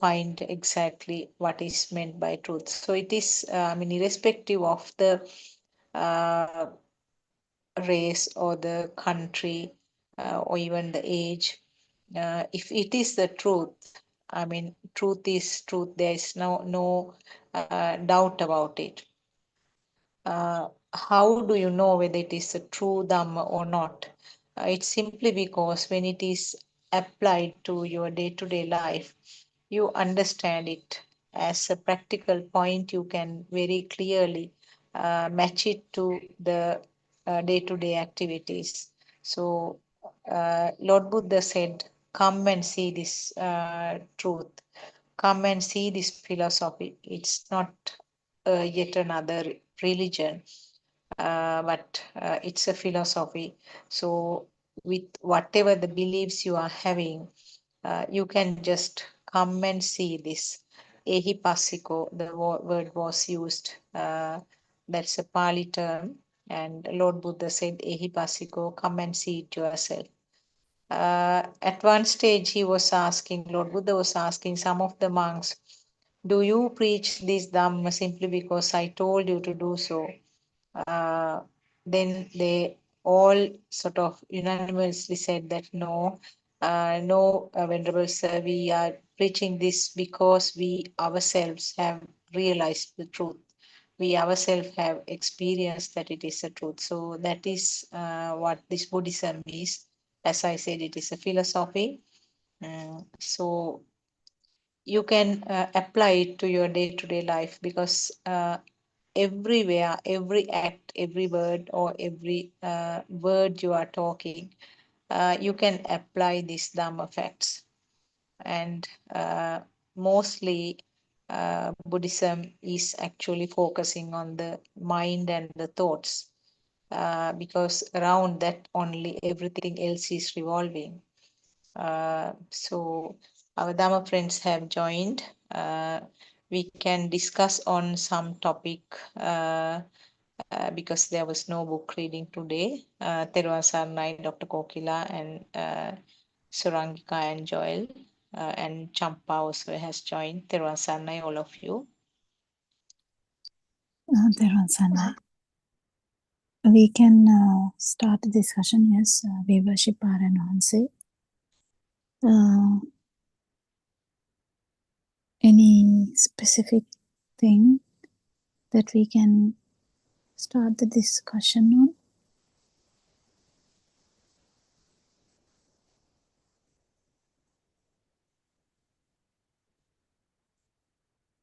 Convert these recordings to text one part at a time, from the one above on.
find exactly what is meant by truth. So it is, I mean, irrespective of the uh, race or the country or even the age, if it is the truth, I mean, truth is truth. There is no doubt about it. How do you know whether it is a true Dhamma or not? It's simply because when it is applied to your day-to-day life, you understand it as a practical point. You can very clearly match it to the day-to-day activities. So, Lord Buddha said, "Come and see this truth. Come and see this philosophy. It's not yet another religion, but it's a philosophy. So, with whatever the beliefs you are having, you can just come and see this. Ehipassiko, the word was used. That's a Pali term. And Lord Buddha said, Ehipassiko, come and see it yourself. At one stage, Lord Buddha was asking some of the monks, do you preach this Dhamma simply because I told you to do so? Uh, then they all sort of unanimously said that no, Venerable Sir, we are preaching this because we ourselves have realized the truth. We ourselves have experienced that it is a truth. So that is what this Buddhism is. As I said, it is a philosophy. So you can apply it to your day-to-day life because everywhere, every act, every word, or every word you are talking, you can apply these Dhamma facts. And mostly, Buddhism is actually focusing on the mind and the thoughts, because around that only everything else is revolving. So our Dhamma friends have joined. We can discuss on some topic because there was no book reading today. Teruvan Saranai, Dr. Kokila, and Surangika and Joel, and Champa also has joined. Teruvan Saranai, all of you. We can start the discussion. Yes, we worship Paran Hanse. Any specific thing that we can start the discussion on?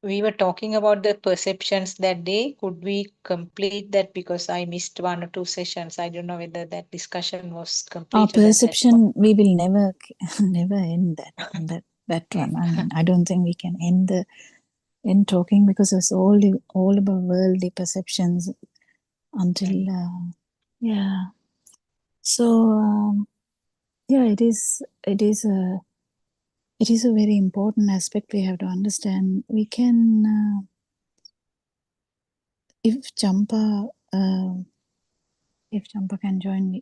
We were talking about the perceptions that day. Could we complete that? Because I missed one or two sessions. I don't know whether that discussion was Our completed at that point. perception, we will never end that one. I mean, I don't think we can end talking because it's all about worldly perceptions until yeah. So yeah, it is a very important aspect we have to understand. We can if Champa can join,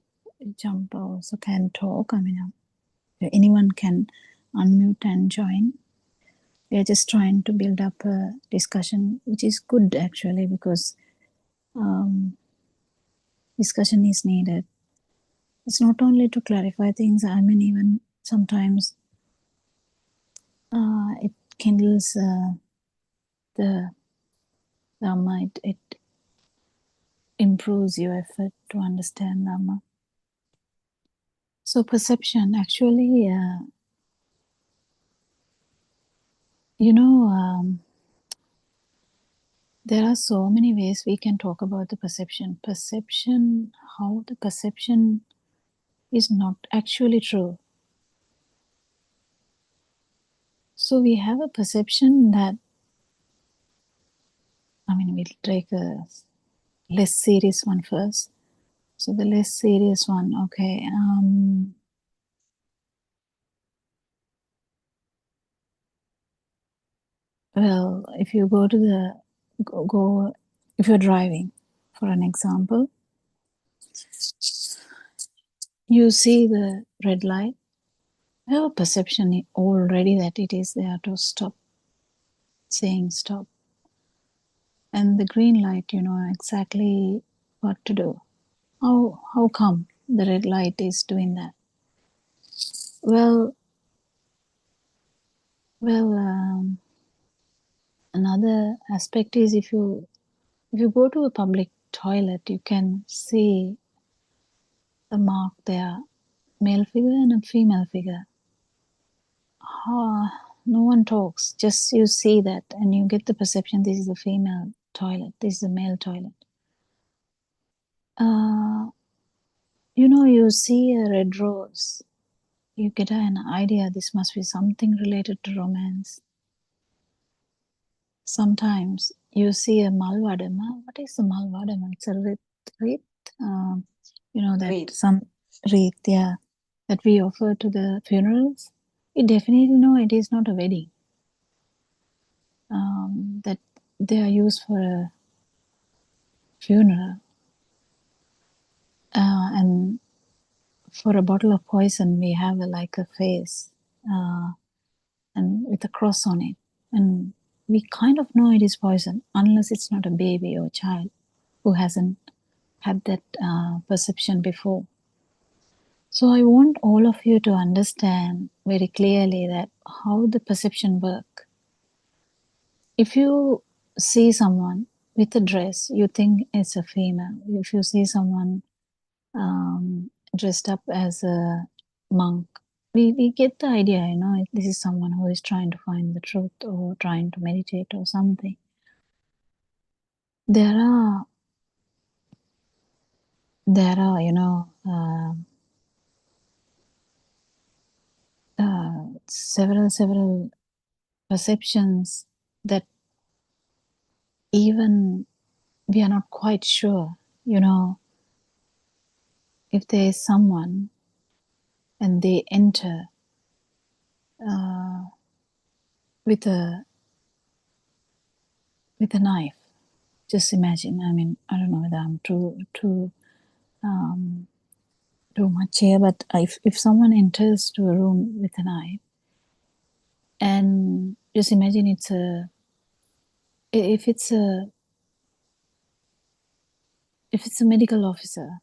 Champa also can talk. I mean, anyone can unmute and join. We are just trying to build up a discussion, which is good actually, because discussion is needed. It's not only to clarify things, I mean, even sometimes it kindles the Dhamma, it improves your effort to understand Dhamma. So perception, actually, there are so many ways we can talk about the perception. Perception, how the perception is not actually true. So we have a perception that, I mean, we'll take a less serious one first. So the less serious one, okay. Well, if you go to if you're driving, for an example, you see the red light, you have a perception already that it is there to stop. saying stop. And the green light, you know exactly what to do. How come the red light is doing that? Well, well, another aspect is if you go to a public toilet, you can see a mark there, male figure and a female figure. No one talks, just you see that and you get the perception this is a female toilet, this is a male toilet. You know, you see a red rose, you get an idea this must be something related to romance. Sometimes you see a malvadama. What is a malvadama? It's a wreath, you know, that Wait, some wreath, yeah, that we offer to the funerals. You definitely know it is not a wedding. That they are used for a funeral. And for a bottle of poison, we have like a face and with a cross on it. And we kind of know it is poison unless it's not a baby or child who hasn't had that perception before. So I want all of you to understand very clearly that how the perception work. If you see someone with a dress, you think it's a female. If you see someone dressed up as a monk, we get the idea, you know, this is someone who is trying to find the truth or trying to meditate or something. There are, you know, several perceptions that even we are not quite sure, you know, if there is someone and they enter with a knife. Just imagine. I mean, I don't know whether I'm too much here, but if someone enters to a room with a knife, and just imagine if it's a medical officer,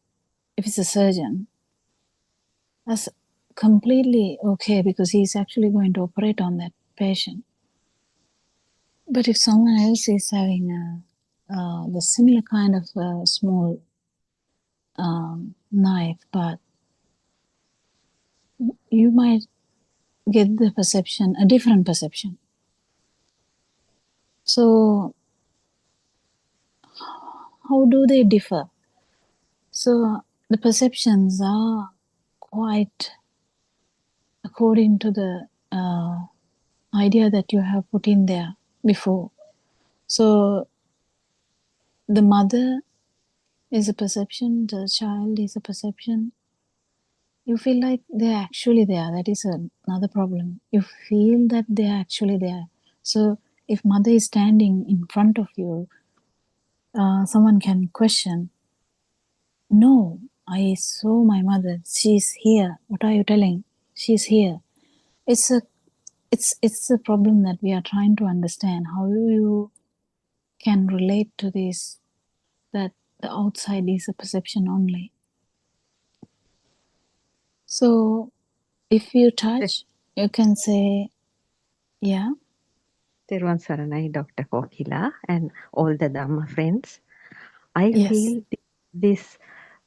if it's a surgeon, that's completely okay because he's actually going to operate on that patient. But if someone else is having the similar kind of small knife, but you might get the perception, a different perception. So how do they differ? So the perceptions are quite according to the idea that you have put in there before. So the mother is a perception, the child is a perception. You feel like they're actually there. That is another problem. You feel that they're actually there. So if mother is standing in front of you, someone can question, no, I saw my mother. She's here. What are you telling? She's here. It's a problem that we are trying to understand. How you can relate to this, that the outside is a perception only. So if you touch, you can say, yeah. Teruvan Saranai, Dr. Kokila, and all the Dhamma friends. I Yes. feel this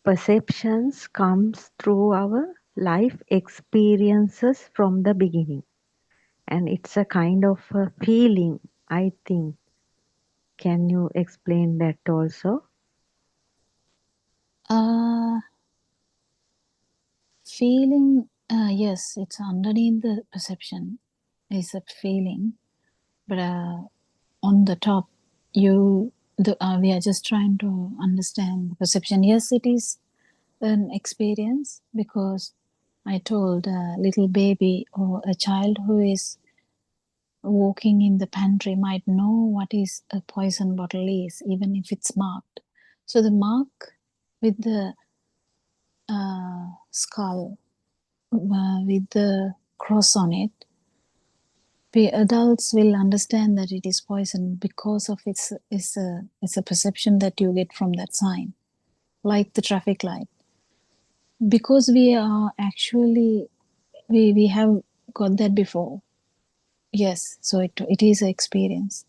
perceptions comes through our life experiences from the beginning. And it's a kind of a feeling, I think. Can you explain that also? Feeling, yes, it's underneath the perception is a feeling, but on the top, we are just trying to understand the perception. Yes, it is an experience because I told a little baby or a child who is walking in the pantry might know what is a poison bottle is, even if it's marked. So the mark with the skull with the cross on it, adults will understand that it is poison because of it's a perception that you get from that sign, like the traffic light. Because we are actually we have got that before. Yes, so it is an experience.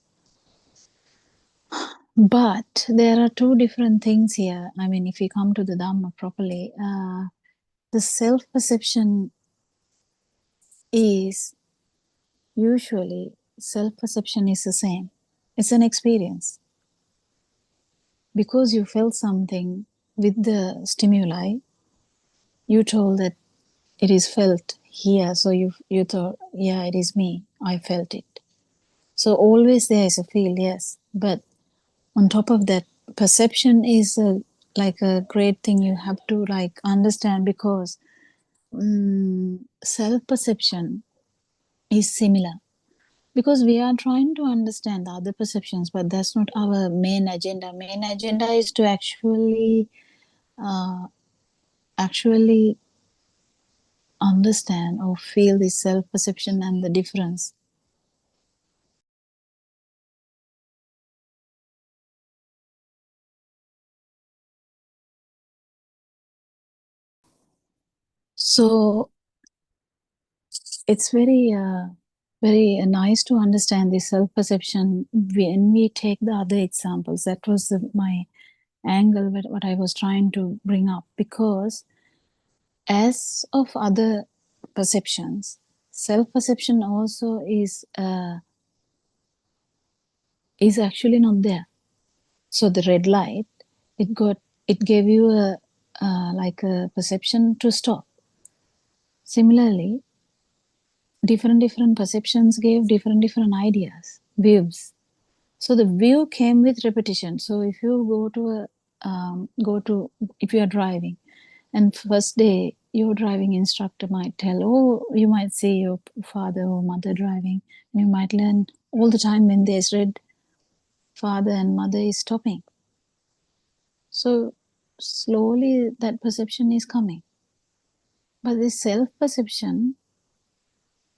But there are two different things here. I mean, if we come to the Dhamma properly, the self-perception is usually self-perception is the same. It's an experience. Because you felt something with the stimuli, you told that it is felt here. So you thought, yeah, it is me. I felt it. So always there is a feel, yes. But on top of that, perception is like a great thing you have to like understand, because self-perception is similar. Because we are trying to understand the other perceptions, but that's not our main agenda. Main agenda is to actually understand or feel this self-perception and the difference. So it's very nice to understand this self-perception when we take the other examples. That was my angle, what I was trying to bring up. Because as of other perceptions, self-perception also is actually not there. So the red light, it gave you a like a perception to stop. Similarly, different perceptions gave different ideas, views. So the view came with repetition. So if you if you are driving, and first day your driving instructor might tell, oh, you might see your father or mother driving, and you might learn all the time when there's red, father and mother is stopping. So slowly that perception is coming. But this self-perception,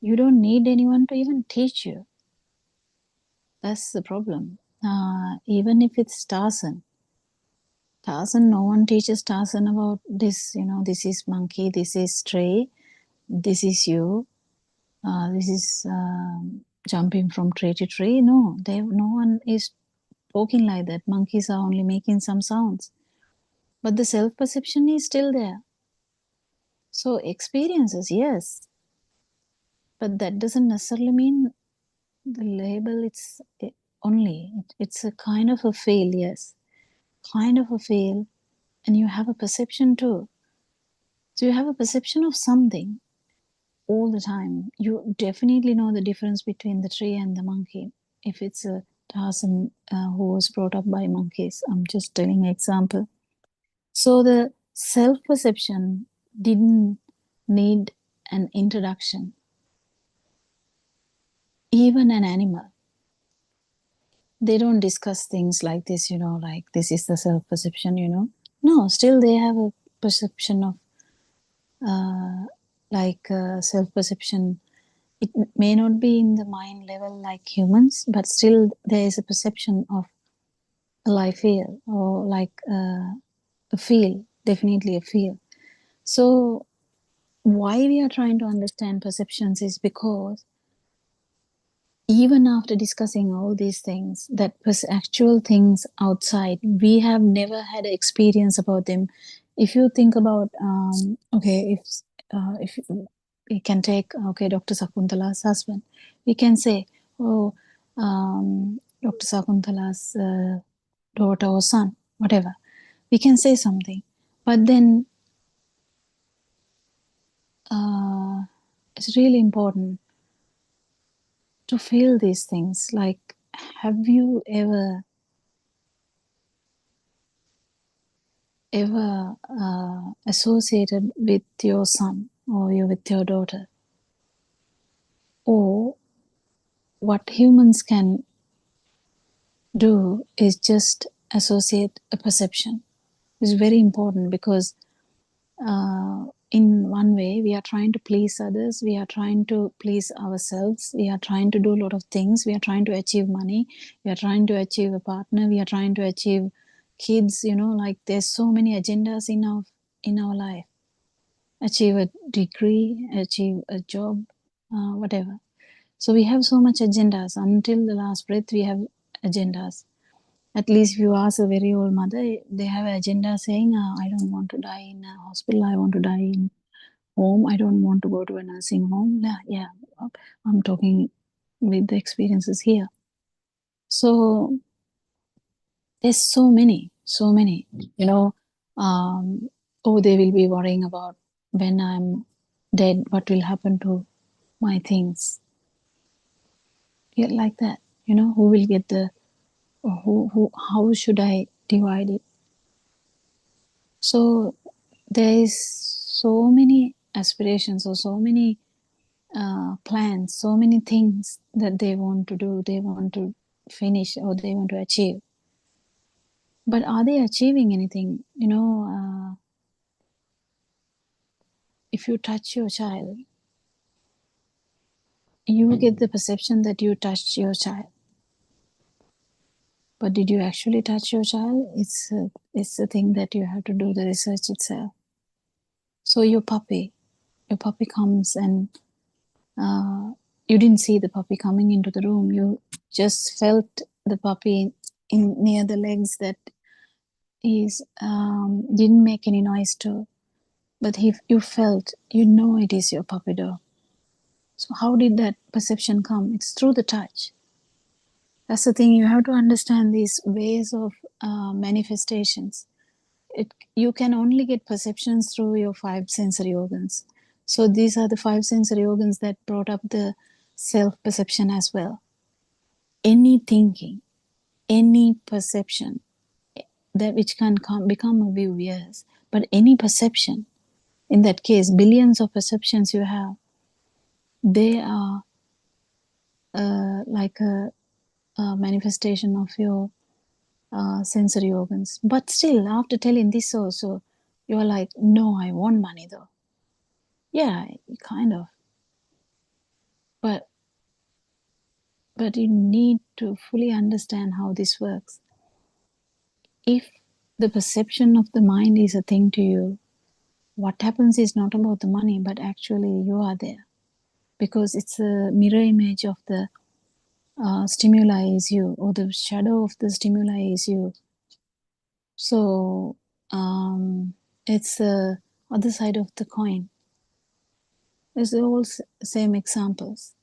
you don't need anyone to even teach you. That's the problem. Even if it's Tarzan, no one teaches Tarzan about this, this is monkey, this is tree, this is you, this is jumping from tree to tree. No, no one is talking like that. Monkeys are only making some sounds. But the self-perception is still there. So experiences, yes. But that doesn't necessarily mean the label it's a kind of a feel, yes. Kind of a feel. And you have a perception too. So you have a perception of something all the time. You definitely know the difference between the tree and the monkey. If it's a Tarzan who was brought up by monkeys, I'm just telling an example. So the self-perception didn't need an introduction. Even an animal, they don't discuss things like this, like this is the self-perception, No, still they have a perception of self-perception. It may not be in the mind level like humans, but still there is a perception of a life feel, or like a feel, definitely a feel. So why we are trying to understand perceptions is because even after discussing all these things, that was actual things outside, we have never had an experience about them. If you think about, if we can take, Dr. Sakuntala's husband, we can say, oh, Dr. Sakuntala's daughter or son, whatever. We can say something, but then it's really important to feel these things. Like, have you ever associated with your son or with your daughter? Or what humans can do is just associate a perception. It's very important, because in one way, we are trying to please others, we are trying to please ourselves, we are trying to do a lot of things, we are trying to achieve money, we are trying to achieve a partner, we are trying to achieve kids, like there's so many agendas in our life. Achieve a degree, achieve a job, whatever. So we have so much agendas. Until the last breath, we have agendas. At least if you ask a very old mother, they have an agenda saying, I don't want to die in a hospital, I want to die in home, I don't want to go to a nursing home. Yeah, I'm talking with the experiences here. So there's so many, they will be worrying about when I'm dead, what will happen to my things. Yeah, like that, who will get the, how should I divide it? So there is so many aspirations or so many plans, so many things that they want to do, they want to finish or they want to achieve. But are they achieving anything? If you touch your child, you get the perception that you touched your child. But did you actually touch your child? It's a thing that you have to do the research itself. So your puppy comes and you didn't see the puppy coming into the room. You just felt the puppy in near the legs that is didn't make any noise too. But you felt, it is your puppy dog. So how did that perception come? It's through the touch. That's the thing. You have to understand these ways of manifestations. You can only get perceptions through your 5 sensory organs. So these are the 5 sensory organs that brought up the self-perception as well. Any thinking, any perception, that which can become a view, yes. But any perception, in that case, billions of perceptions you have, they are like a manifestation of your sensory organs. But still, after telling this also, you're like, no, I want money though. Yeah, kind of. But you need to fully understand how this works. If the perception of the mind is a thing to you, what happens is not about the money, but actually you are there. Because it's a mirror image of the stimuli is you, or the shadow of the stimuli is you. So it's the other side of the coin. It's all same examples.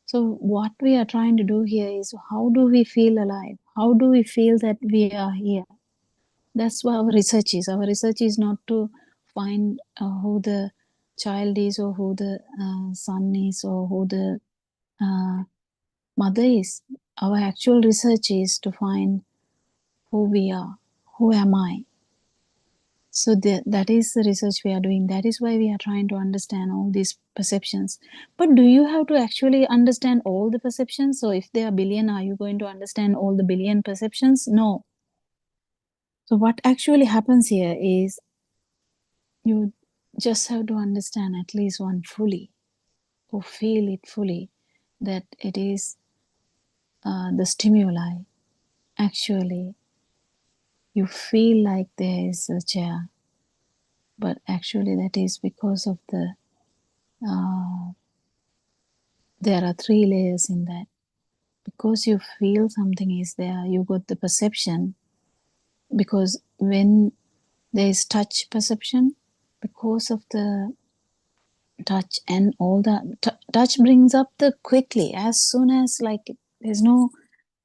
So what we are trying to do here is, how do we feel alive? How do we feel that we are here? That's what our research is. Our research is not to find who the child is, or who the son is, or who the mother is. Our actual research is to find who we are. Who am I? So that is the research we are doing. That is why we are trying to understand all these perceptions. But do you have to actually understand all the perceptions? So if there are billion, are you going to understand all the billion perceptions? No. So what actually happens here is, you just have to understand at least one fully, or feel it fully, that it is the stimuli. Actually, you feel like there is a chair, but actually that is because of the there are 3 layers in that. Because you feel something is there, you got the perception. Because when there is touch perception, because of the touch and all that, touch brings up the quickly, as soon as, like, there's no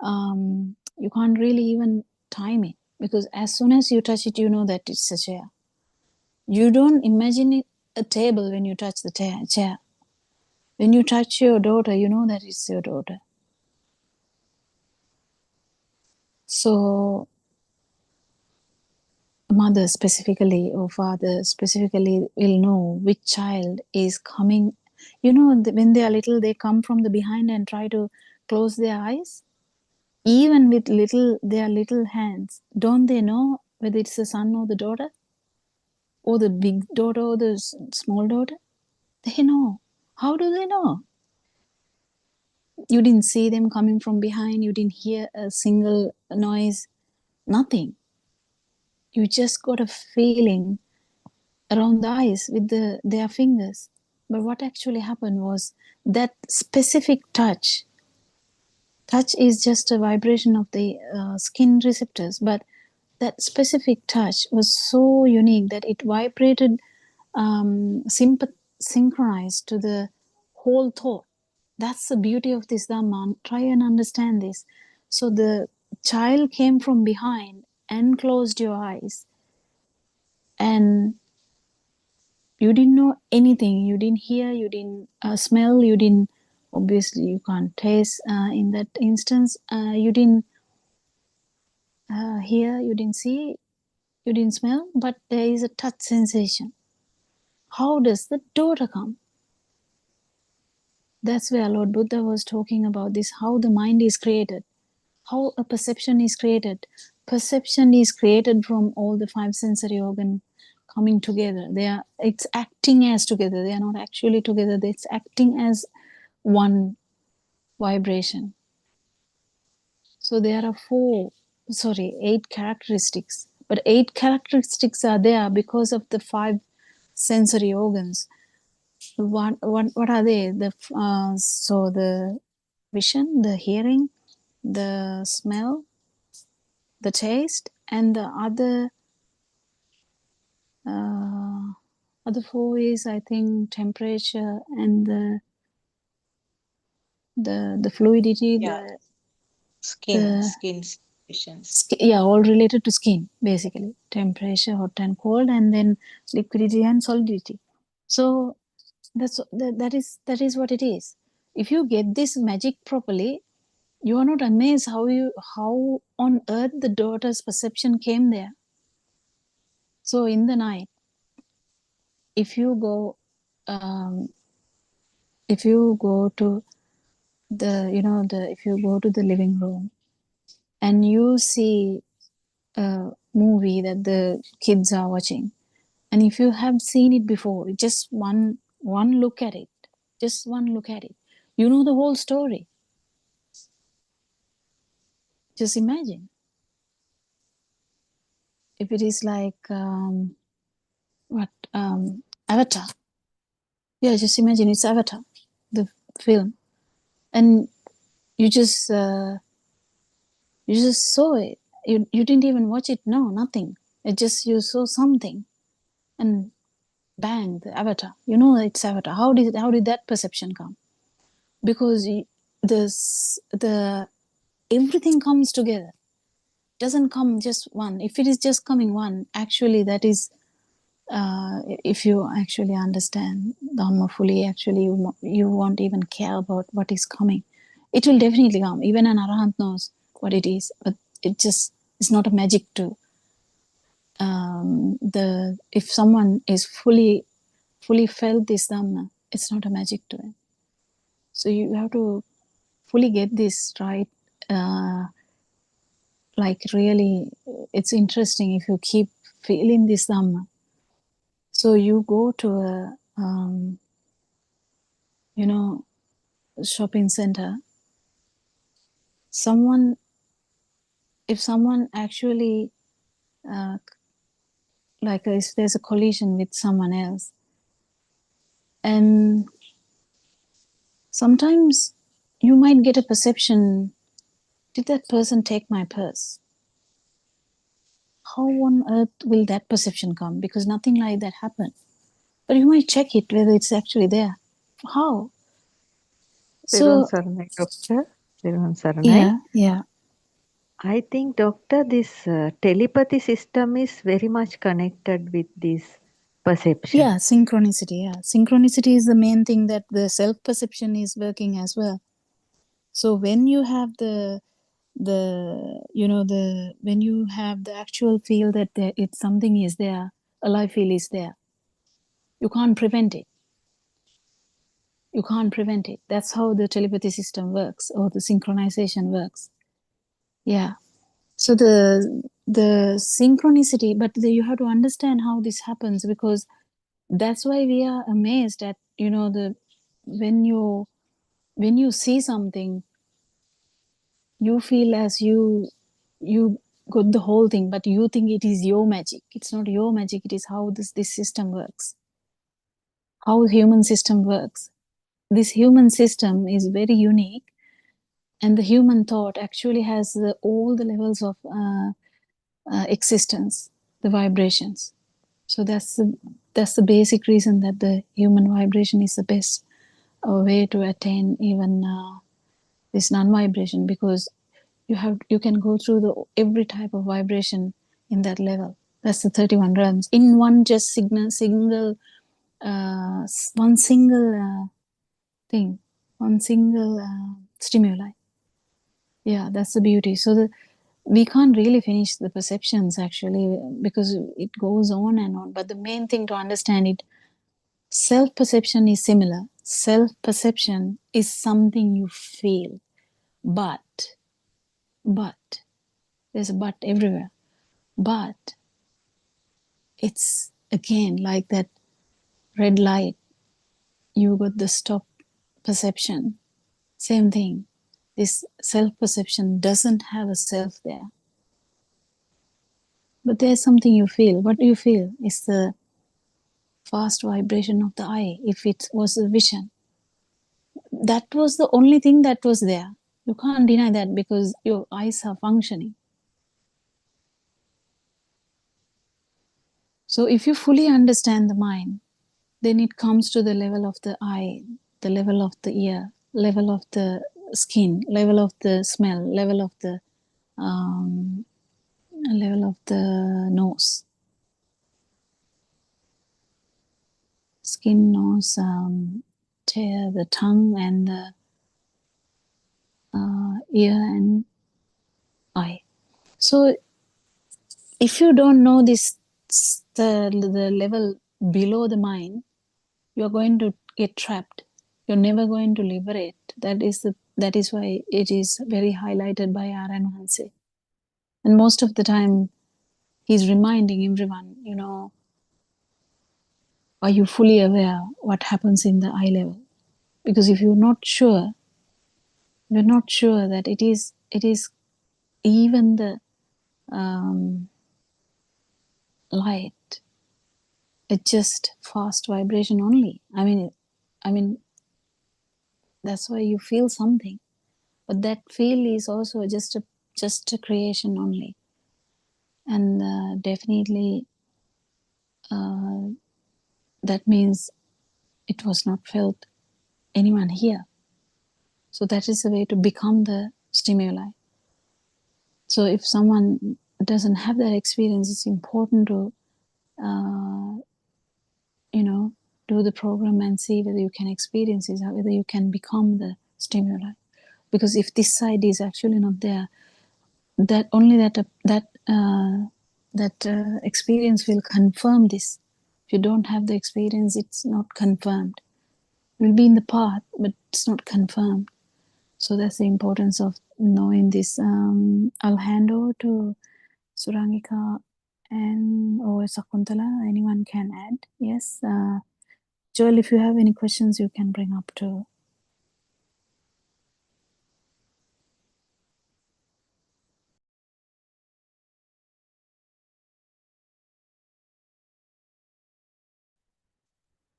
you can't really even time it, because as soon as you touch it, you know that it's a chair. You don't imagine it a table when you touch the chair. When you touch your daughter, you know that it's your daughter. So mother specifically, or father specifically, will know which child is coming. When they are little, they come from the behind and try to close their eyes. Even with their little hands, don't they know whether it's the son or the daughter? or the big daughter or the small daughter, they know. How do they know? You didn't see them coming from behind. You didn't hear a single noise. Nothing. You just got a feeling around the eyes with their fingers. But what actually happened was that specific touch is just a vibration of the skin receptors, but that specific touch was so unique that it vibrated synchronized to the whole thought. That's the beauty of this Dhamma. Try and understand this. So the child came from behind and closed your eyes, and you didn't know anything. You didn't hear, you didn't smell, you didn't, obviously you can't taste in that instance. You didn't hear, you didn't see, you didn't smell, but there is a touch sensation. How does the daughter come? That's where Lord Buddha was talking about this, how the mind is created, how a perception is created. Perception is created from all the five sensory organs coming together. It's acting as together. They are not actually together. It's acting as one vibration. So there are 8 characteristics. But 8 characteristics are there because of the 5 sensory organs. What are they? So the vision, the hearing, the smell, the taste, and the other 4 is, I think, temperature and the fluidity, Yeah. Skin sensations. all related to skin, basically. Temperature, hot and cold, and then liquidity and solidity. So that is what it is. If you get this magic properly, you are not amazed how on earth the daughter's perception came there. So in the night, if you go to if you go to the living room and you see a movie that the kids are watching, and if you have seen it before, just one look at it, you know the whole story. Just imagine if it is like Avatar. Yeah, just imagine it's Avatar, the film, and you just saw it. You didn't even watch it. No, nothing. It just, you saw something, and bang, the Avatar. You know it's Avatar. How did that perception come? Because the everything comes together. Doesn't come just one. If it is just coming one, actually that is, if you actually understand Dhamma fully, actually you won't even care about what is coming. It will definitely come. Even an Arahant knows what it is, but it's not a magic to if someone is fully felt this Dhamma, it's not a magic to them. So you have to fully get this right. Like really, it's interesting if you keep feeling this Dhamma. So you go to a shopping center. If someone actually if there's a collision with someone else, and sometimes you might get a perception, did that person take my purse? How on earth will that perception come? Because nothing like that happened. But you might check it whether it's actually there. How? Peruvan So Saranai, Doctor. Peruvan Saranai. Yeah. I think, Doctor, this telepathy system is very much connected with this perception. Yeah, synchronicity. Yeah, synchronicity is the main thing, that the self-perception is working as well. So when you have when you have the actual feel that it's something is there, a life feel is there, you can't prevent it. That's how the telepathy system works, or the synchronization works. Yeah. So the synchronicity, but you have to understand how this happens, because that's why we are amazed at, you know, the when you see something, you feel as you got the whole thing, but you think it is your magic. It's not your magic. It is how this system works, how human system works. This human system is very unique, and the human thought actually has all the levels of existence, the vibrations. So that's the basic reason that the human vibration is the best way to attain even this non-vibration, because you can go through the every type of vibration in that level. That's the 31 realms in one just single one single thing, one single stimuli. Yeah, that's the beauty. So we can't really finish the perceptions actually, because it goes on and on. But the main thing to understand it, self-perception is similar. Self-perception is something you feel, but there's a but everywhere. But it's again like that red light, you got the stop perception, same thing. This self-perception doesn't have a self there, but there's something you feel. What do you feel? Is the fast vibration of the eye. If it was a vision, that was the only thing that was there. You can't deny that, because your eyes are functioning. So if you fully understand the mind, then it comes to the level of the eye, the level of the ear, level of the skin, level of the smell, level of the nose, skin, nose, the tongue, and the ear and eye. So if you don't know this, the level below the mind, you're going to get trapped. You're never going to liberate. That is why it is very highlighted by R.N. Hanse. And most of the time, he's reminding everyone, you know, are you fully aware what happens in the eye level? Because if you're not sure that it is even the light, it's just fast vibration only. I mean, that's why you feel something, but that feel is also just a creation only, and definitely that means it was not felt anyone here. So that is the way to become the stimuli. So if someone doesn't have that experience, it's important to do the program and see whether you can experience it, whether you can become the stimuli. Because if this side is actually not there, that only that experience will confirm this. If you don't have the experience, it's not confirmed. It will be in the path, but it's not confirmed. So that's the importance of knowing this. I'll hand over to Surangika or Sakuntala. Anyone can add. Yes. Joel, if you have any questions, you can bring up too.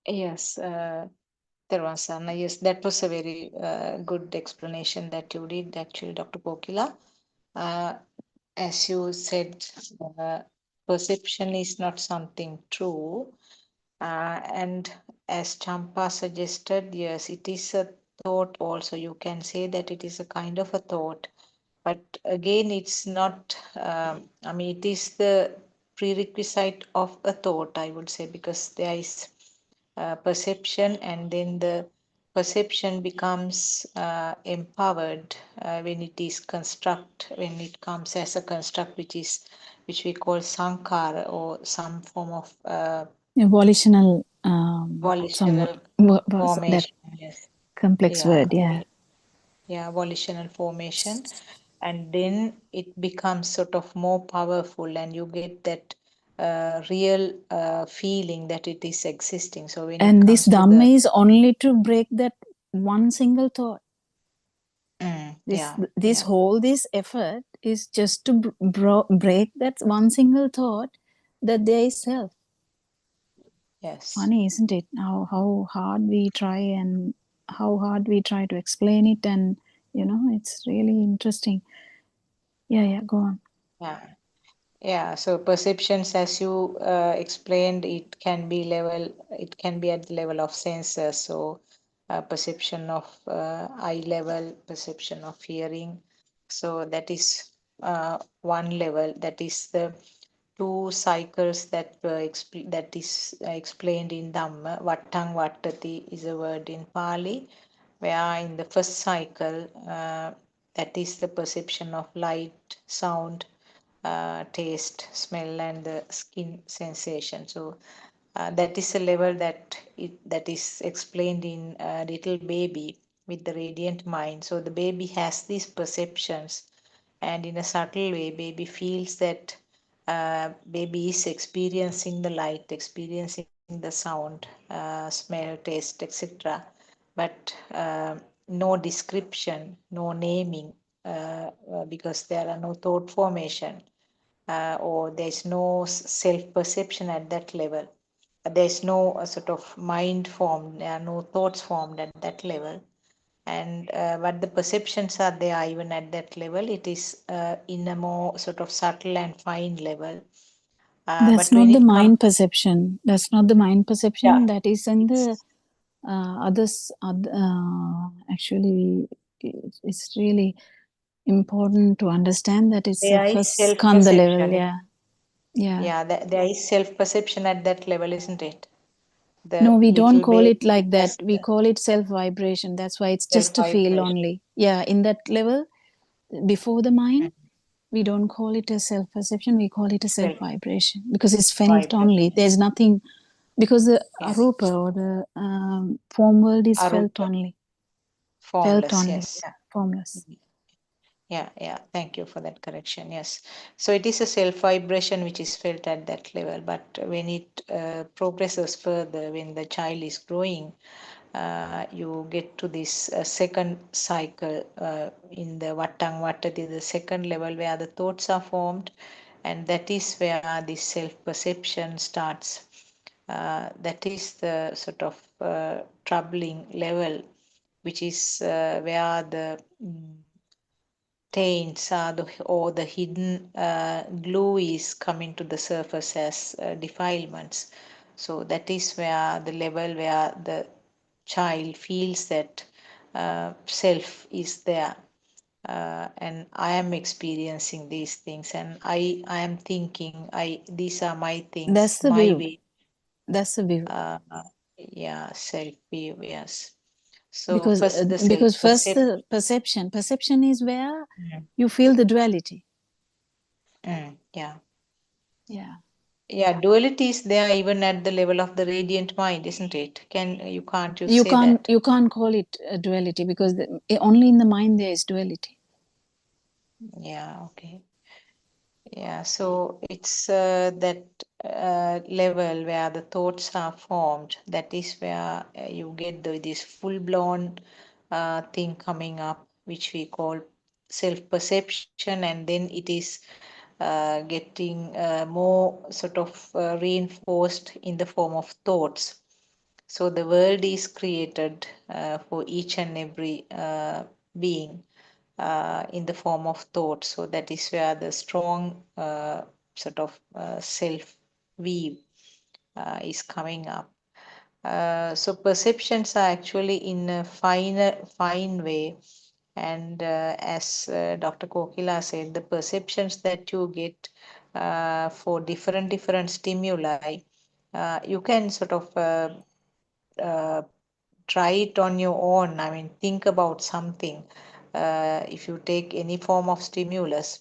Yes, Tervasana, yes, that was a very good explanation that you did, actually, Dr. Pokila. As you said, uh, perception is not something true. And as Champa suggested, yes, it is a thought also. You can say that it is a kind of a thought. But again, it's not, it is the prerequisite of a thought, I would say, because there is perception, and then the perception becomes empowered when it is when it comes as a construct, which we call sankara, or some form of Volitional, volitional that formation. Yes. complex Yeah. word, yeah. Yeah, volitional formation. and then it becomes sort of more powerful, and you get that real feeling that it is existing. So when it And this comes to the Dhamma is only to break that one single thought. This yeah, this yeah, whole this effort is just to break that one single thought that there is self. yes, Funny, isn't it? How hard we try, and how hard we try to explain it, and it's really interesting. Yeah, go on. yeah. Yeah, so perceptions, as you explained, it can be at the level of senses. So, perception of eye level, perception of hearing. So that is one level. That is the two cycles that that is explained in Dhamma. Vattang Vattati is a word in Pali, where in the first cycle, that is the perception of light, sound, taste, smell, and the skin sensation. So that is a level that is explained in Little Baby with the Radiant Mind. So the baby has these perceptions, and in a subtle way, baby feels that baby is experiencing the light, experiencing the sound, smell, taste, etc. But no description, no naming, because there are no thought formation, or there's no self perception at that level. There's no sort of mind formed, there are no thoughts formed at that level. And but the perceptions are there even at that level. It is in a more sort of subtle and fine level. That's But when not the it comes, mind perception. That's not the mind yeah, perception. That is in the it's others. Actually, it's really important to understand that it's a there is first self skandha level. perception. Yeah. Yeah, there is self perception at that level, isn't it? No, The we don't little call baby it like that. has We the call it self vibration. That's why it's self just a feel vibration. only. Yeah, in that level, before the mind, we don't call it a self perception. We call it a self Self vibration because it's felt only. vibration. There's nothing, because the Yeah, arupa, or the form world, is felt arupa, only. Felt formless. only. Yes. Yeah, formless. Yeah. Thank you for that correction. Yes. So it is a self vibration which is felt at that level. But when it progresses further, when the child is growing, you get to this second cycle in the Vattang Vattati, the second level where the thoughts are formed, and that is where the self perception starts. That is the sort of troubling level, which is where the taints are or the hidden glue is coming to the surface as defilements. So that is where the level where the child feels that self is there, and I am experiencing these things, and I am thinking these are my things, That's the my view. way. That's the view. uh, yeah, self view, yes. So Because first the self because first perception. the perception is where you feel the duality. Yeah. Yeah. Yeah, duality is there even at the level of the radiant mind, isn't it? Can't you You say can't that? you can't call it a duality, because only in the mind there is duality. Yeah, okay. Yeah, so it's that level where the thoughts are formed. That is where you get this full-blown thing coming up, which we call self-perception, and then it is getting more sort of reinforced in the form of thoughts. So the world is created for each and every being in the form of thought. So that is where the strong sort of self weave is coming up. So perceptions are actually in a fine way. And as Dr. Kokila said, the perceptions that you get for different stimuli, you can sort of uh, try it on your own. I mean, think about something. If you take any form of stimulus,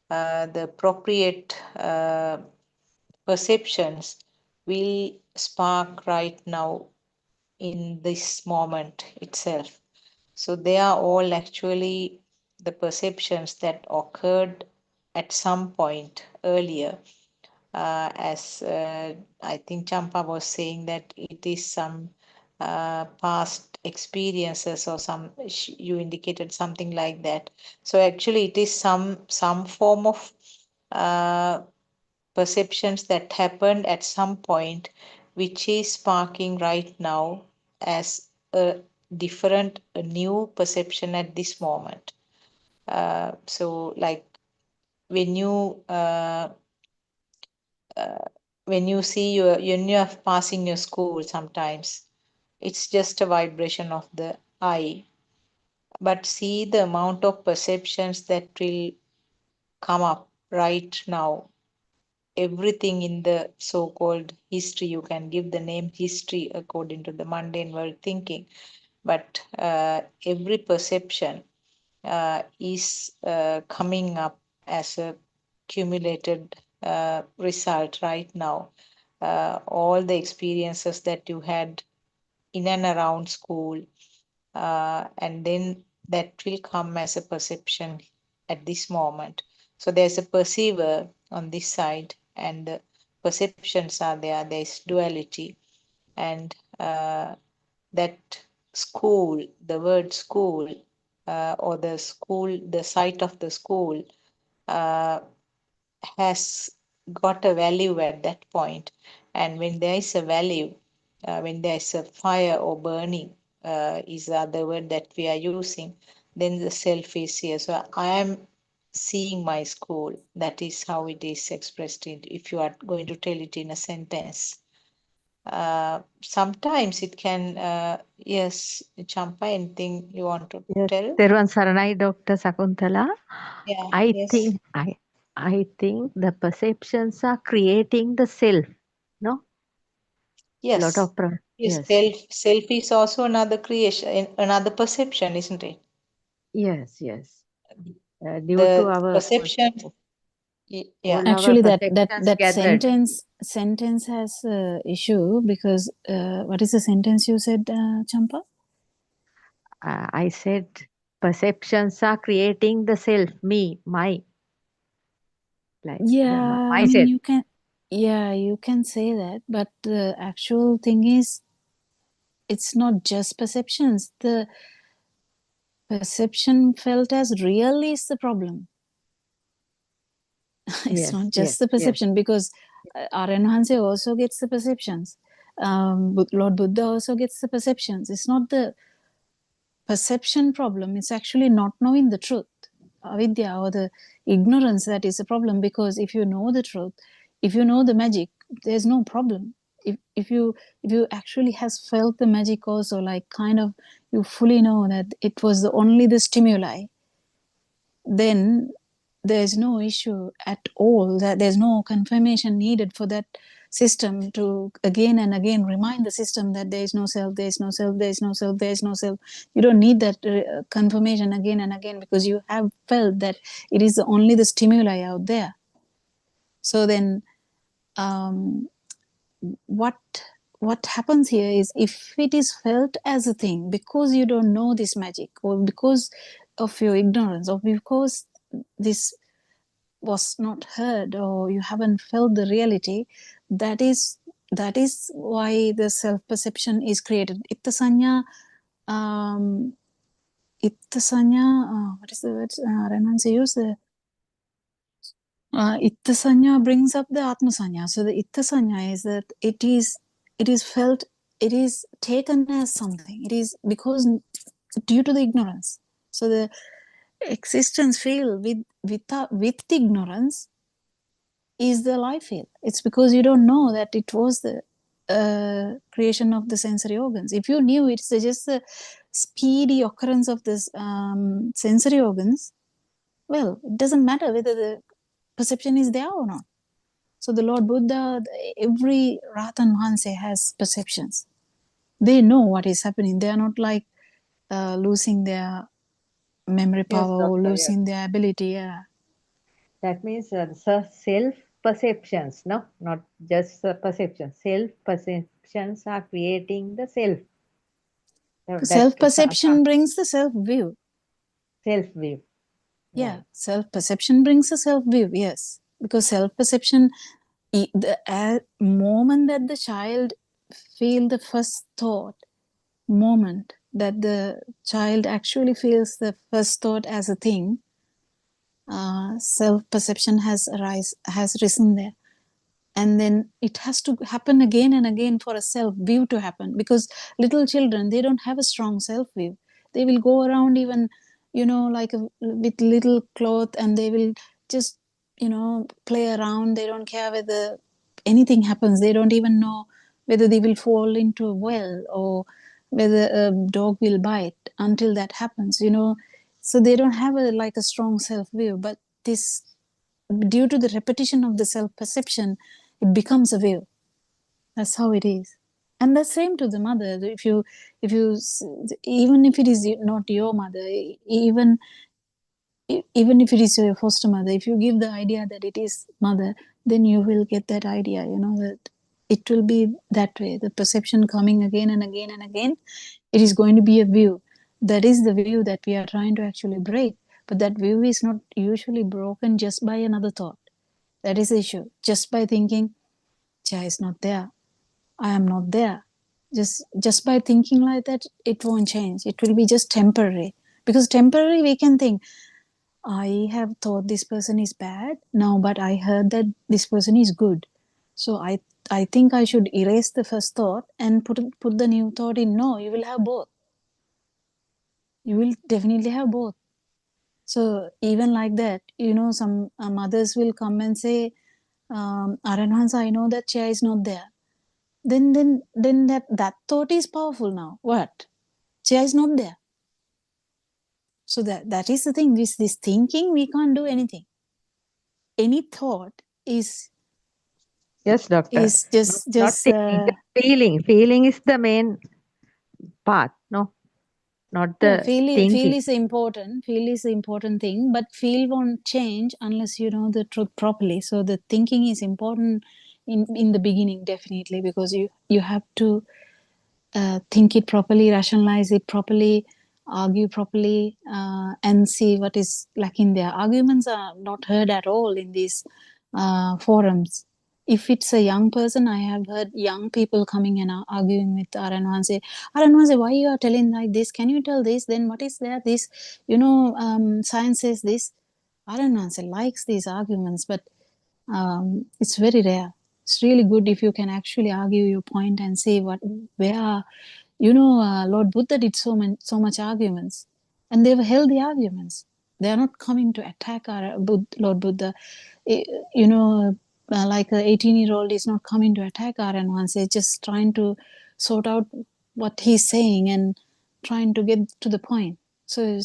the appropriate perceptions will spark right now in this moment itself. So they are all actually the perceptions that occurred at some point earlier, as I think Champa was saying that it is some past experiences or some, you indicated something like that. So actually it is some form of perceptions that happened at some point which is sparking right now as a different, a new perception at this moment. So like when you when you see when you are passing your school, sometimes it's just a vibration of the eye, but see the amount of perceptions that will come up right now. Everything in the so-called history, you can give the name history according to the mundane world thinking, but every perception is coming up as a cumulated result right now. All the experiences that you had in and around school, and then that will come as a perception at this moment. So there's a perceiver on this side, and the perceptions are there. There's duality, and that school, the word school, or the school, the site of the school, has got a value at that point. And when there is a value, when there is a fire or burning, is the other word that we are using, then the self is here. So I am seeing my school. That is how it is expressed if you are going to tell it in a sentence. Sometimes it can, yes, Champa, anything you want to Yes, tell? Teruvan Saranai, Dr. Sakuntala. Yeah, I yes, think I think the perceptions are creating the self. No, lot yes. of Yes, yes, self is also another creation, another perception, isn't it? yes. Due to The our perception, yeah, all our Actually, perceptions that gathered. sentence has a issue because what is the sentence you said, Champa? I said perceptions are creating the self, me, my, like Yeah, I mean myself. you can say that, but the actual thing is, it's not just perceptions. The perception felt as real is the problem. It's not just the perception, because Aryan also gets the perceptions. Lord Buddha also gets the perceptions. It's not the perception problem. It's actually not knowing the truth, avidya, or the ignorance, that is a problem. Because if you know the truth, if you know the magic, there's no problem. If you actually has felt the magic also, like kind of you fully know that it was only the stimuli, then there's no issue at all. That there's no confirmation needed for that system to again and again remind the system that there is no self, there is no self, there is no self, there is no self. You don't need that confirmation again and again, because you have felt that it is only the stimuli out there. So then what happens here is, if it is felt as a thing because you don't know this magic, or because of your ignorance, or because this was not heard, or you haven't felt the reality, that is why the self perception is created. Itta sanya, what is the word Renan use? Itta sanya brings up the atma sanya. So the itta sanya is that it is felt, it is taken as something. It is because due to the ignorance. So the existence field with ignorance is the life field. It's because you don't know that it was the creation of the sensory organs. If you knew it's just the speedy occurrence of this sensory organs, well, it doesn't matter whether the perception is there or not. So the Lord Buddha, every Ratan Hanse has perceptions. They know what is happening. They are not like losing their memory Yes, power or doctor. Yes. losing their ability. Yeah. That means self perceptions, no, not just perception. Self perceptions are creating the self. Self perception brings the self view. Self view. Yeah, self-perception brings a self-view, yes. Because self-perception, the moment that the child feel the first thought, moment that the child actually feels the first thought as a thing, self-perception has risen there. And then it has to happen again and again for a self-view to happen, because little children, they don't have a strong self-view. They will go around even, like with little cloth, and they will just, play around. They don't care whether anything happens. They don't even know whether they will fall into a well or whether a dog will bite until that happens, so they don't have a strong self-view. But this, due to the repetition of the self-perception, it becomes a will. That's how it is. And the same to the mother. If you even if it is not your mother, even if it is your foster mother, if you give the idea that it is mother, then you will get that idea, that it will be that way, the perception coming again and again and again. It is going to be a view. That is the view that we are trying to actually break. But that view is not usually broken just by another thought. That is the issue. Just by thinking, Jai is not there, I am not there. Just by thinking like that, it won't change. It will be just temporary. Because temporary, we can think, I have thought this person is bad now, but I heard that this person is good. So I think I should erase the first thought and put the new thought in. No, you will have both. You will definitely have both. So even like that, some mothers will come and say, Aranhans, I know that chair is not there. Then that thought is powerful now. What? Chair is not there. So that is the thing. This thinking, we can't do anything. Any thought is Yes, doctor. Not just thinking, just feeling. Feeling is the main part, no? Not yeah, the feel thinking. is important. Feel is the important thing, but feel won't change unless you know the truth properly. So the thinking is important in the beginning, definitely, because you have to think it properly, rationalize it properly, argue properly, and see what is lacking there. Arguments are not heard at all in these forums. If it's a young person, I have heard young people coming and arguing with Aranwan, say, why you are telling like this? Can you tell this? Then what is there? This, science says this. Aranwan likes these arguments, but it's very rare. It's really good if you can actually argue your point and say where, Lord Buddha did so much arguments, and they were healthy arguments. They are not coming to attack our Lord Buddha. Like an 18-year-old is not coming to attack Aranwan. They're just trying to sort out what he's saying and trying to get to the point. So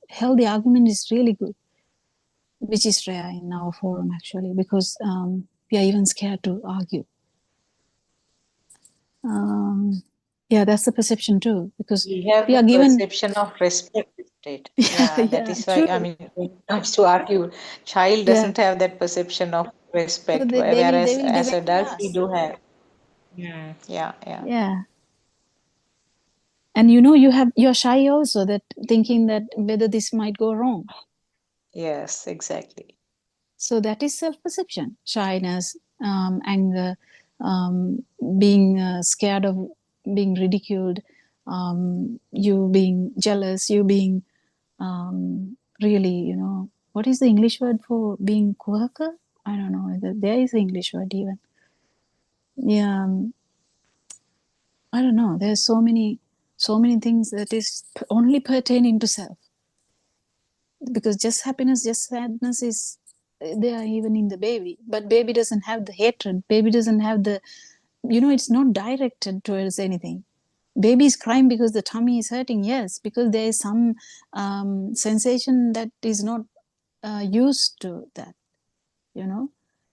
healthy argument is really good, which is rare in our forum actually, because we are even scared to argue. Yeah, that's the perception too, because We have we the are given perception of respect, right? Yeah, that yeah, is why, I true. mean, when it comes to argue, child Yeah, doesn't have that perception of so respect, they whereas will as defend adults we us. do have. Yeah, yeah. Yeah, and you're shy also, that thinking that whether this might go wrong. Yes, exactly. So that is self-perception, shyness, anger, being scared of being ridiculed, you being jealous, you being really, what is the English word for being quirker? I don't know whether there is an English word even. Yeah, I don't know. There's so many things that is only pertaining to self. Because just happiness, just sadness is there even in the baby. But baby doesn't have the hatred. Baby doesn't have the, it's not directed towards anything. Baby is crying because the tummy is hurting. Yes, because there is some sensation that is not used to that.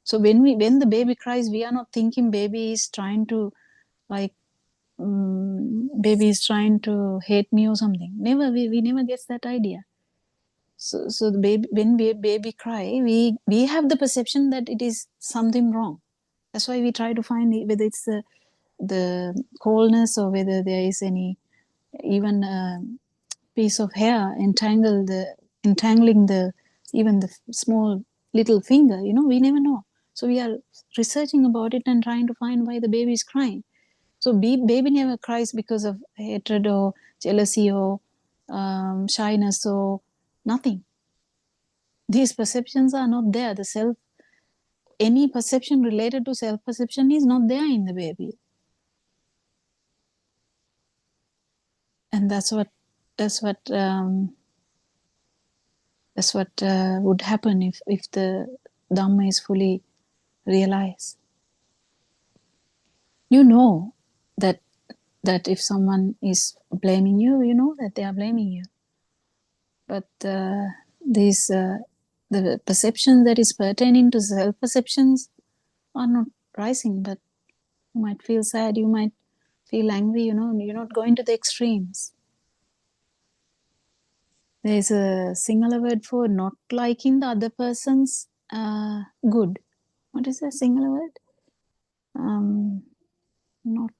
So when the baby cries, we are not thinking baby is trying to, like, baby is trying to hate me or something. Never. We never get that idea. So the baby, when baby cry, we have the perception that it is something wrong. That's why we try to find whether it's the coldness, or whether there is any even piece of hair entangling the even the small little finger, you know, we never know. So we are researching about it and trying to find why the baby is crying. So baby never cries because of hatred or jealousy or shyness or nothing. These perceptions are not there. Any perception related to self-perception is not there in the baby. And that's what would happen if the Dhamma is fully realized. You know that if someone is blaming you, you know that they are blaming you. But the perception that is pertaining to self-perceptions are not rising, but you might feel sad, you might feel angry, you know, you're not going to the extremes. There's a singular word for not liking the other person's good. What is the singular word? Not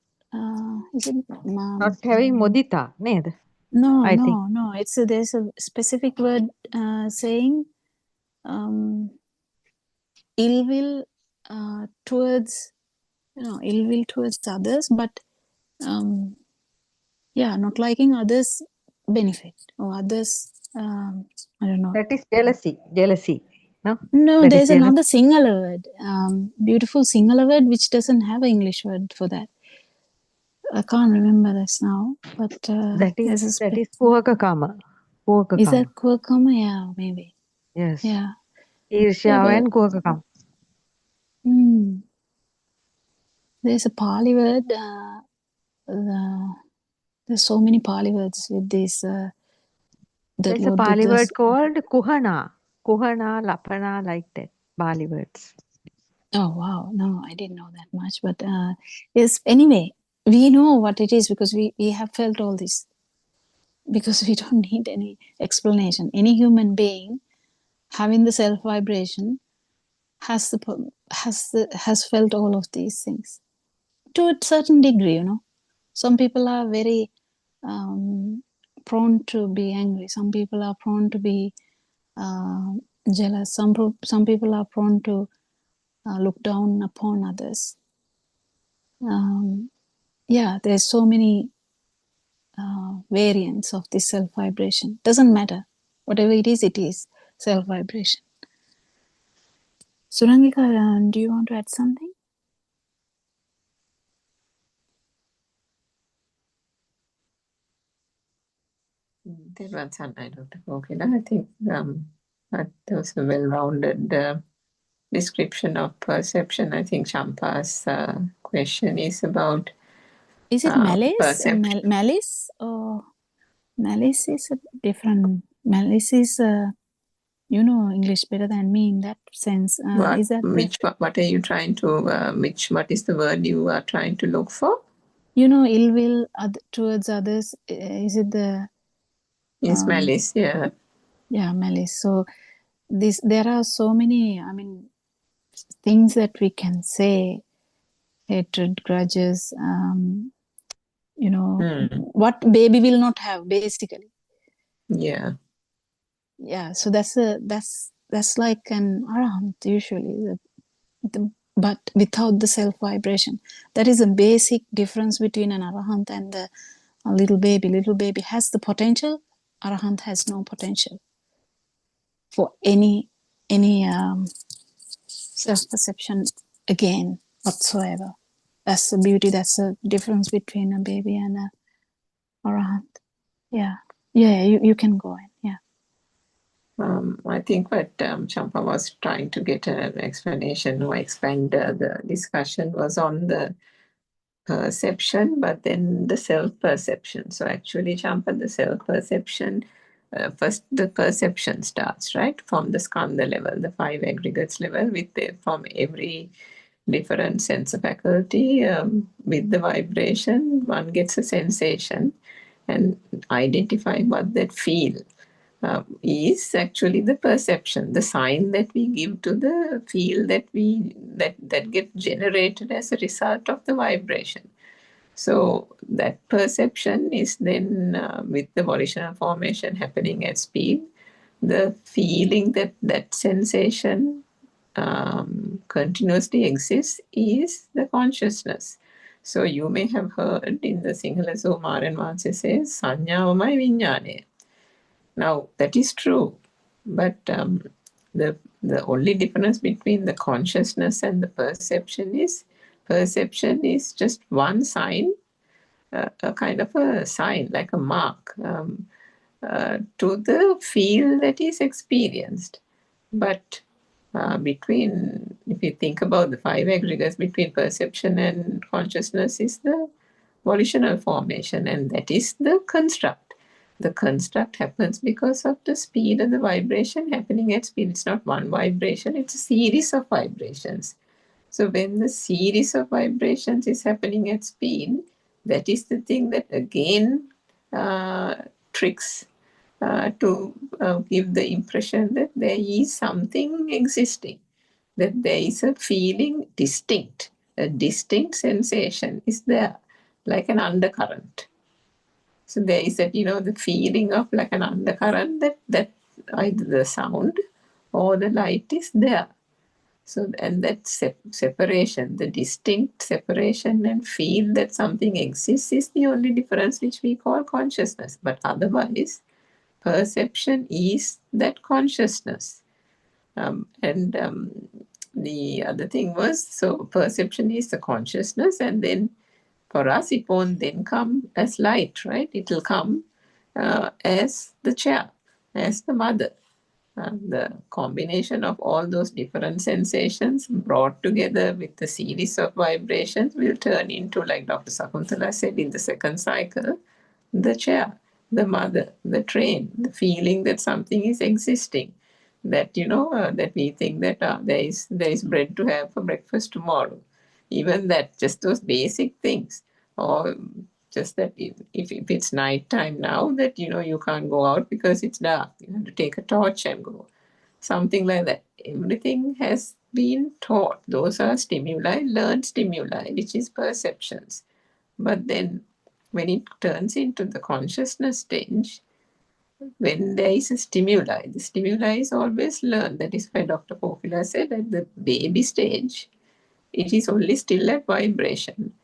is it Not having mudita, ned? no, I think. no. There's a specific word saying ill will towards others, but not liking others' benefit or others. I don't know. That is jealousy. Jealousy. No. No, That there's is another singular word, beautiful singular word, which doesn't have an English word for that. I can't remember this now, but that is kuhaka kama. Is that kuhakama? Yeah, maybe. Yes. Yeah. Irshya and kuhaka kama. There's a Pali word. There's so many Pali words with this. There's a Pali word called kuhana. Kuhana, lapana, like that. Pali words. Oh, wow. No, I didn't know that much. But yes, anyway, we know what it is because we have felt all this. Because we don't need any explanation. Any human being having the self vibration has felt all of these things to a certain degree, you know. Some people are very prone to be angry. Some people are prone to be jealous. Some people are prone to look down upon others. There's so many variants of this self vibration. Doesn't matter. Whatever it is self vibration. Surangika, do you want to add something? I think that was a well-rounded description of perception. I think Champa's question is about. Is it malice? Perception. Malice or malice is a different. Malice is, English better than me in that sense. Is that what are you trying to? What is the word you are trying to look for? Ill will towards others. Is it the? Yes, malice. Yeah. Yeah, malice. So there are so many. I mean, things that we can say. Hatred, grudges. What baby will not have, basically. Yeah. Yeah. So that's like an arahant usually, but without the self vibration. That is a basic difference between an arahant and a little baby. Little baby has the potential. Arahant has no potential for any self perception again whatsoever. That's the beauty. That's the difference between a baby and a arahant. Yeah. You can go in. Yeah. I think what Champa was trying to get an explanation or expand the discussion was on the perception, but then the self-perception. So actually, Champa, the self-perception, first the perception starts, right? From the skandha level, the 5 aggregates level, from every different sense faculty, with the vibration, one gets a sensation and identify what that feel. Is actually the perception, the sign that we give to the field that gets generated as a result of the vibration. So that perception is then with the volitional formation happening at speed, the feeling that that sensation continuously exists is the consciousness. So you may have heard in the Sinhala Somaran Mahatse says, Sanyavamai Vinyane. Now that is true, but the only difference between the consciousness and the perception is just one sign, a kind of a sign, like a mark to the feel that is experienced. But between, if you think about the five aggregates, between perception and consciousness is the volitional formation, and that is the construct. The construct happens because of the speed and the vibration happening at speed. It's not one vibration, it's a series of vibrations. So when the series of vibrations is happening at speed, that is the thing that again tricks to give the impression that there is something existing, that there is a feeling distinct, a distinct sensation is there, like an undercurrent. So there is that, the feeling of like an undercurrent that either the sound or the light is there. So, and that separation, the distinct separation and feel that something exists is the only difference which we call consciousness. But otherwise, perception is that consciousness. The other thing was, so perception is the consciousness, and then for us, it won't then come as light, right? It will come as the chair, as the mother. The combination of all those different sensations brought together with the series of vibrations will turn into, like Dr. Sakuntala said in the second cycle, the chair, the mother, the train, the feeling that something is existing, that, that we think that there is bread to have for breakfast tomorrow. Even that, just those basic things. Or just that if it's night time now, that, you can't go out because it's dark. You have to take a torch and go. Something like that. Everything has been taught. Those are stimuli, learned stimuli, which is perceptions. But then when it turns into the consciousness stage, when there is a stimuli, the stimuli is always learned. That is why Dr. Popila said at the baby stage, it is only still at vibration.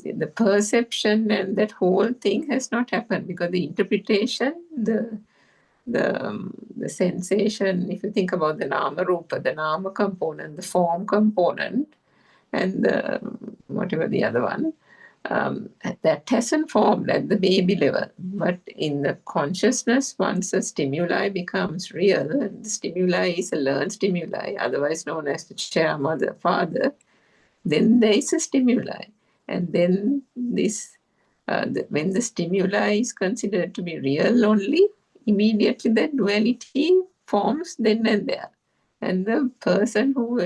The perception and that whole thing has not happened, because the interpretation, the sensation, if you think about the nama rupa, the nama component, the form component, and the whatever the other one, that hasn't formed at the baby level. But in the consciousness, once a stimuli becomes real, and the stimuli is a learned stimuli, otherwise known as the chair, mother, father, then there is a stimuli. And then this, when the stimuli is considered to be real only, immediately that duality forms then and there. And the person who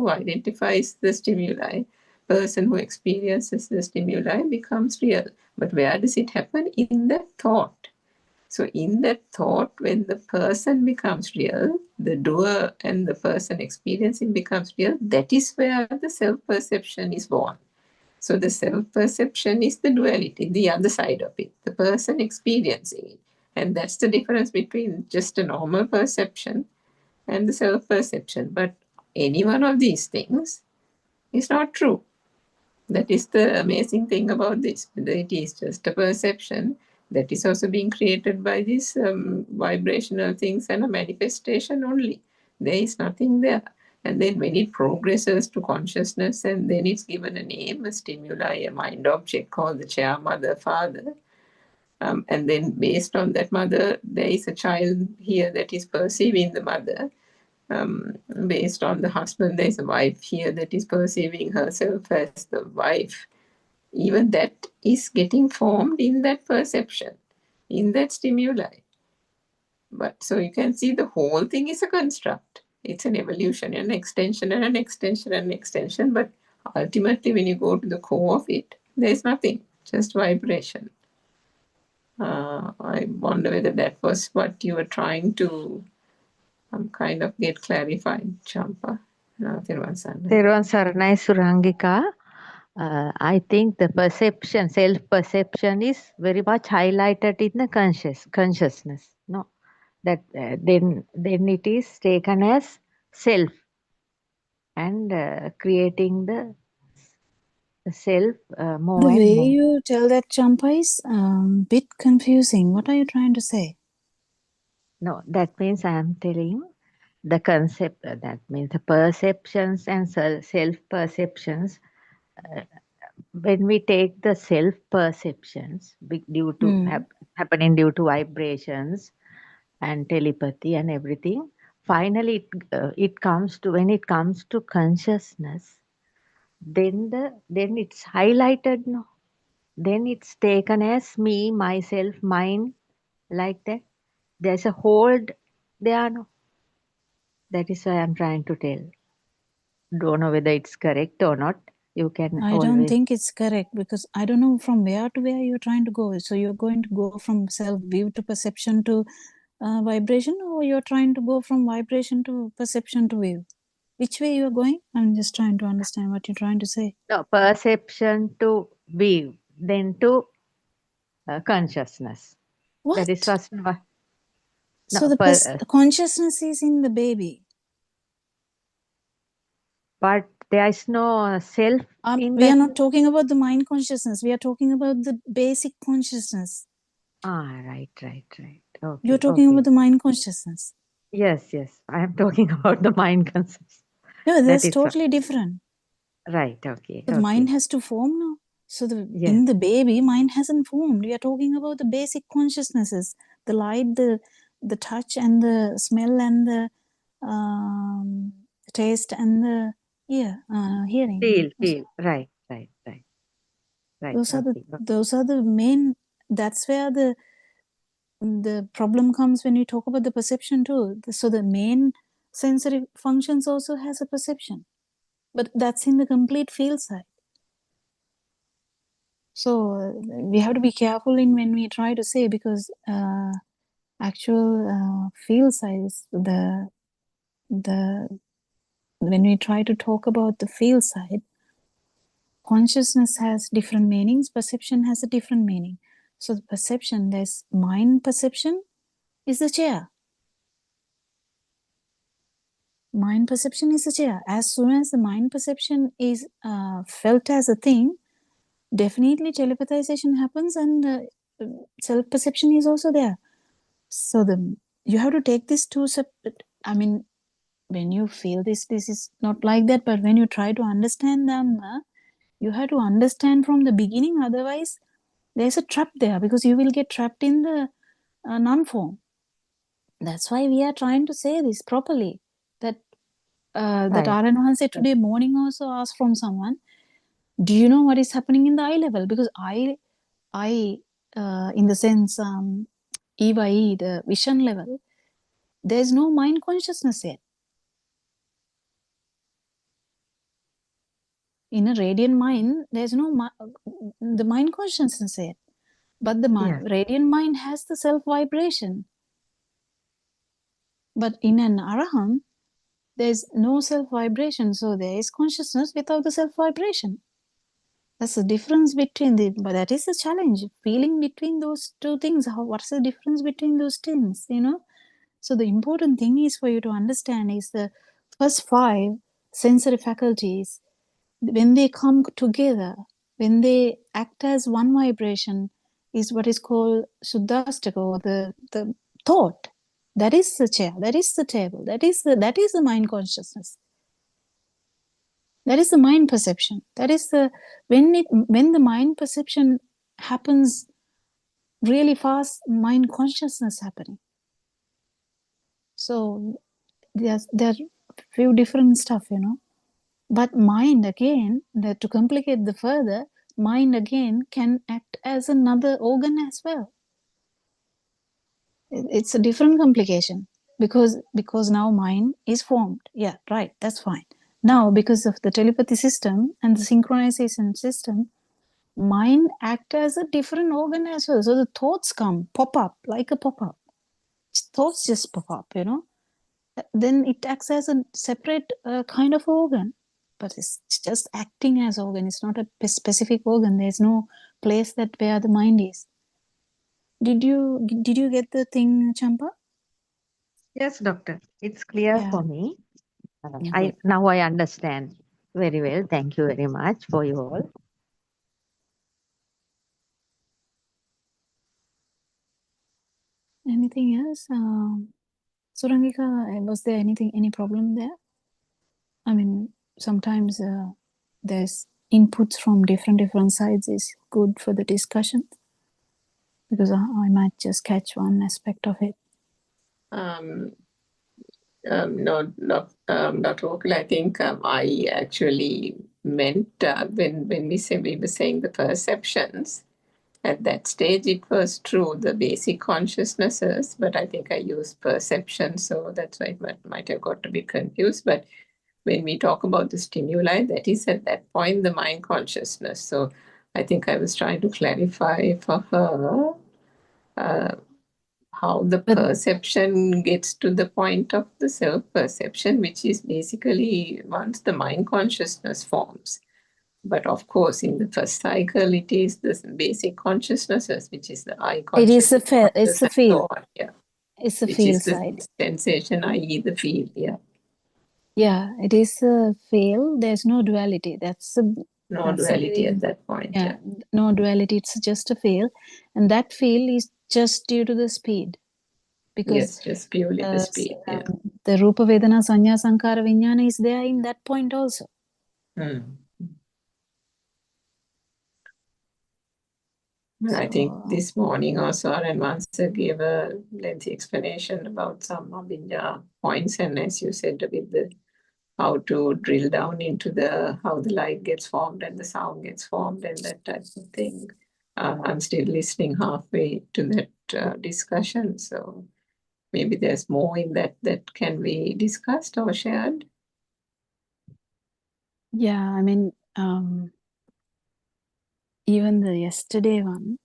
identifies the stimuli, person who experiences the stimuli becomes real. But where does it happen? In that thought. So in that thought, when the person becomes real, the doer and the person experiencing becomes real, that is where the self-perception is born. So the self-perception is the duality, the other side of it, the person experiencing it. And that's the difference between just a normal perception and the self-perception. But any one of these things is not true. That is the amazing thing about this. It is just a perception that is also being created by these vibrational things and a manifestation only. There is nothing there. And then when it progresses to consciousness, and then it's given a name, a stimuli, a mind object called the chair, mother, father. And then based on that mother, there is a child here that is perceiving the mother. Based on the husband, there's a wife here that is perceiving herself as the wife. Even that is getting formed in that perception, in that stimuli. But so you can see the whole thing is a construct. It's an evolution, an extension and an extension and an extension. But ultimately, when you go to the core of it, there's nothing, just vibration. I wonder whether that was what you were trying to kind of get clarified, Champa. Therwan Saranai Surangika. I think the perception, self-perception is very much highlighted in the consciousness. No, that then it is taken as self, and creating the self The more and way more. you tell that, Champa, is bit confusing. What are you trying to say? No, that means I am telling the concept, that means the perceptions and self perceptions. When we take the self perceptions due to happening due to vibrations and telepathy and everything, finally it comes to, when it comes to consciousness, then it's highlighted, no, then it's taken as me, myself, mine, like that. There's a hold there, no. That is why I'm trying to tell. Don't know whether it's correct or not. You can I don't always. think it's correct, because I don't know from where to where you're trying to go. So you're going to go from self-view to perception to vibration, or you're trying to go from vibration to perception to view? Which way you're going? I'm just trying to understand what you're trying to say. No, perception to view, then to consciousness. That is What? first. No, So the consciousness is in the baby. but there is no self in We that. are not talking about the mind consciousness. We are talking about the basic consciousness. Right. Okay, You're talking about the mind consciousness. Yes. I am talking about the mind consciousness. No, That that's is totally different. right. Okay. So the mind has to form now. So Yes. in the baby, mind hasn't formed. We are talking about the basic consciousnesses: the light, the touch, and the smell, and the taste, and the hearing. Feel. Right. Those are the main. That's where the problem comes when you talk about the perception too. So the main sensory functions also has a perception, but that's in the complete field side. So we have to be careful in when we try to say, because actual field size, the when we try to talk about the field side, consciousness has different meanings, perception has a different meaning. So the perception, there's mind perception is the chair. Mind perception is the chair. As soon as the mind perception is felt as a thing, definitely telepathization happens, and self perception is also there. So you have to take this two separate. I mean, when you feel this is not like that. But when you try to understand them, you have to understand from the beginning. Otherwise, there's a trap there, because you will get trapped in the non-form. That's why we are trying to say this properly. That Aryan Hanse today morning also asked from someone, do you know what is happening in the eye level? Because I in the sense, Eva E, the vision level, there's no mind consciousness yet. In a radiant mind, there's no the mind consciousness yet. But the radiant mind has the self vibration. But in an Arahant, there's no self vibration. So there is consciousness without the self vibration. That's the difference between but that is the challenge, feeling between those two things. What's the difference between those things, So the important thing is for you to understand is the first 5 sensory faculties, when they come together, when they act as one vibration, is what is called Suddhastaka, or the thought. That is the chair, that is the table, that is the mind consciousness. That is the mind perception. That is when the mind perception happens really fast, mind consciousness happening. So there are few different stuff, But mind again, to complicate the further, mind again can act as another organ as well. It's a different complication, because now mind is formed. Yeah, right, that's fine. Now, because of the telepathy system and the synchronization system, mind act as a different organ as well. So the thoughts pop up like a pop-up. Thoughts just pop up, Then it acts as a separate kind of organ. But it's just acting as organ. It's not a specific organ. There's no place where the mind is. Did you get the thing, Champa? Yes, doctor. It's clear Yeah. for me. Yeah. Now I understand very well. Thank you very much for you all. Anything else? Surangika, was there any problem there? I mean, sometimes there's inputs from different sides is good for the discussion, because I might just catch one aspect of it. No, not Okul. I think I actually meant when we were saying the perceptions, at that stage it was true, the basic consciousnesses, but I think I used perception, so that's why it might have got a bit confused. But when we talk about the stimuli, that is at that point the mind consciousness. So I think I was trying to clarify for her how the perception gets to the point of the self-perception, which is basically once the mind consciousness forms. But of course, in the first cycle, it is the basic consciousnesses, which is the eye It is consciousness. it's a feel. Yeah. It's a Which feel is the side. sensation, i.e. the feel, yeah. Yeah, it is a feel. There's no duality. That's duality at that point. Yeah, no duality. It's just a feel, and that feel is just due to the speed. Because yes, just purely the speed. Yeah. The Rupa Vedana Sanya Sankara Vijnana is there in that point also. So, I think this morning also Aran Vansa gave a lengthy explanation about some Abhinya points, and as you said, with the how to drill down into the how the light gets formed and the sound gets formed and that type of thing. I'm still listening halfway to that discussion, so maybe there's more in that can be discussed or shared. Yeah, I mean, even the yesterday one,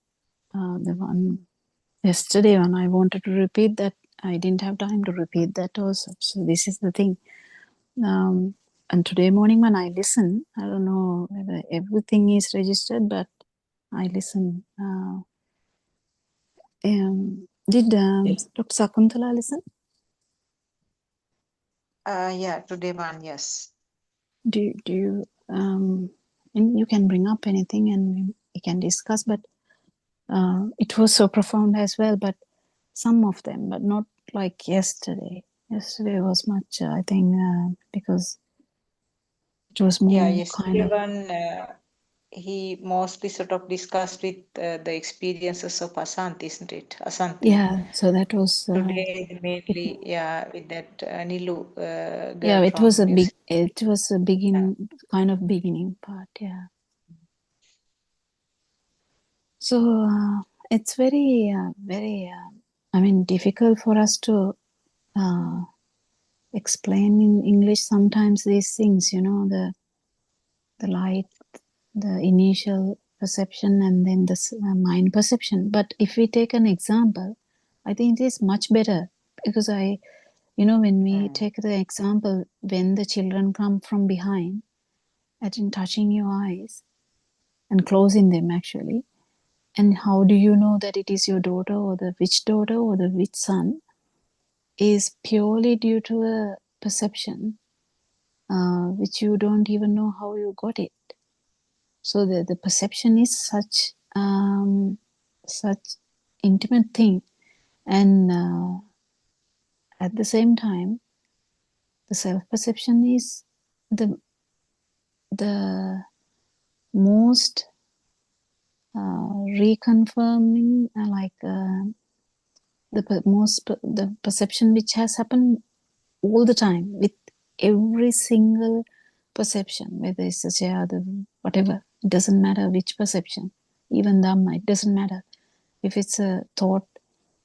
I wanted to repeat that. I didn't have time to repeat that also. So this is the thing. And today morning when I listen, I don't know whether everything is registered, but I listen. Did Dr. Sakuntala listen? Yeah, today one, yes. Do you and you can bring up anything and we can discuss, but it was so profound as well, but some of them, but not like yesterday. Yesterday was much, I think, because it was more yesterday one, he mostly sort of discussed with the experiences of Asanti, isn't it? Asanti. Yeah, so that was today mainly, with that Nilu girl. Yeah, it was a beginning part, yeah. So it's very difficult for us to explain in English sometimes these things, the light, the initial perception, and then the mind perception. But if we take an example, I think it is much better, because when we take the example, when the children come from behind, in touching your eyes and closing them actually, and how do you know that it is your daughter or the which son, is purely due to a perception which you don't even know how you got it. So the perception is such intimate thing, and at the same time the self-perception is the most reconfirming, the perception which has happened all the time with every single perception, whether it's a chair, whatever, it doesn't matter which perception, even Dhamma, it doesn't matter. If it's a thought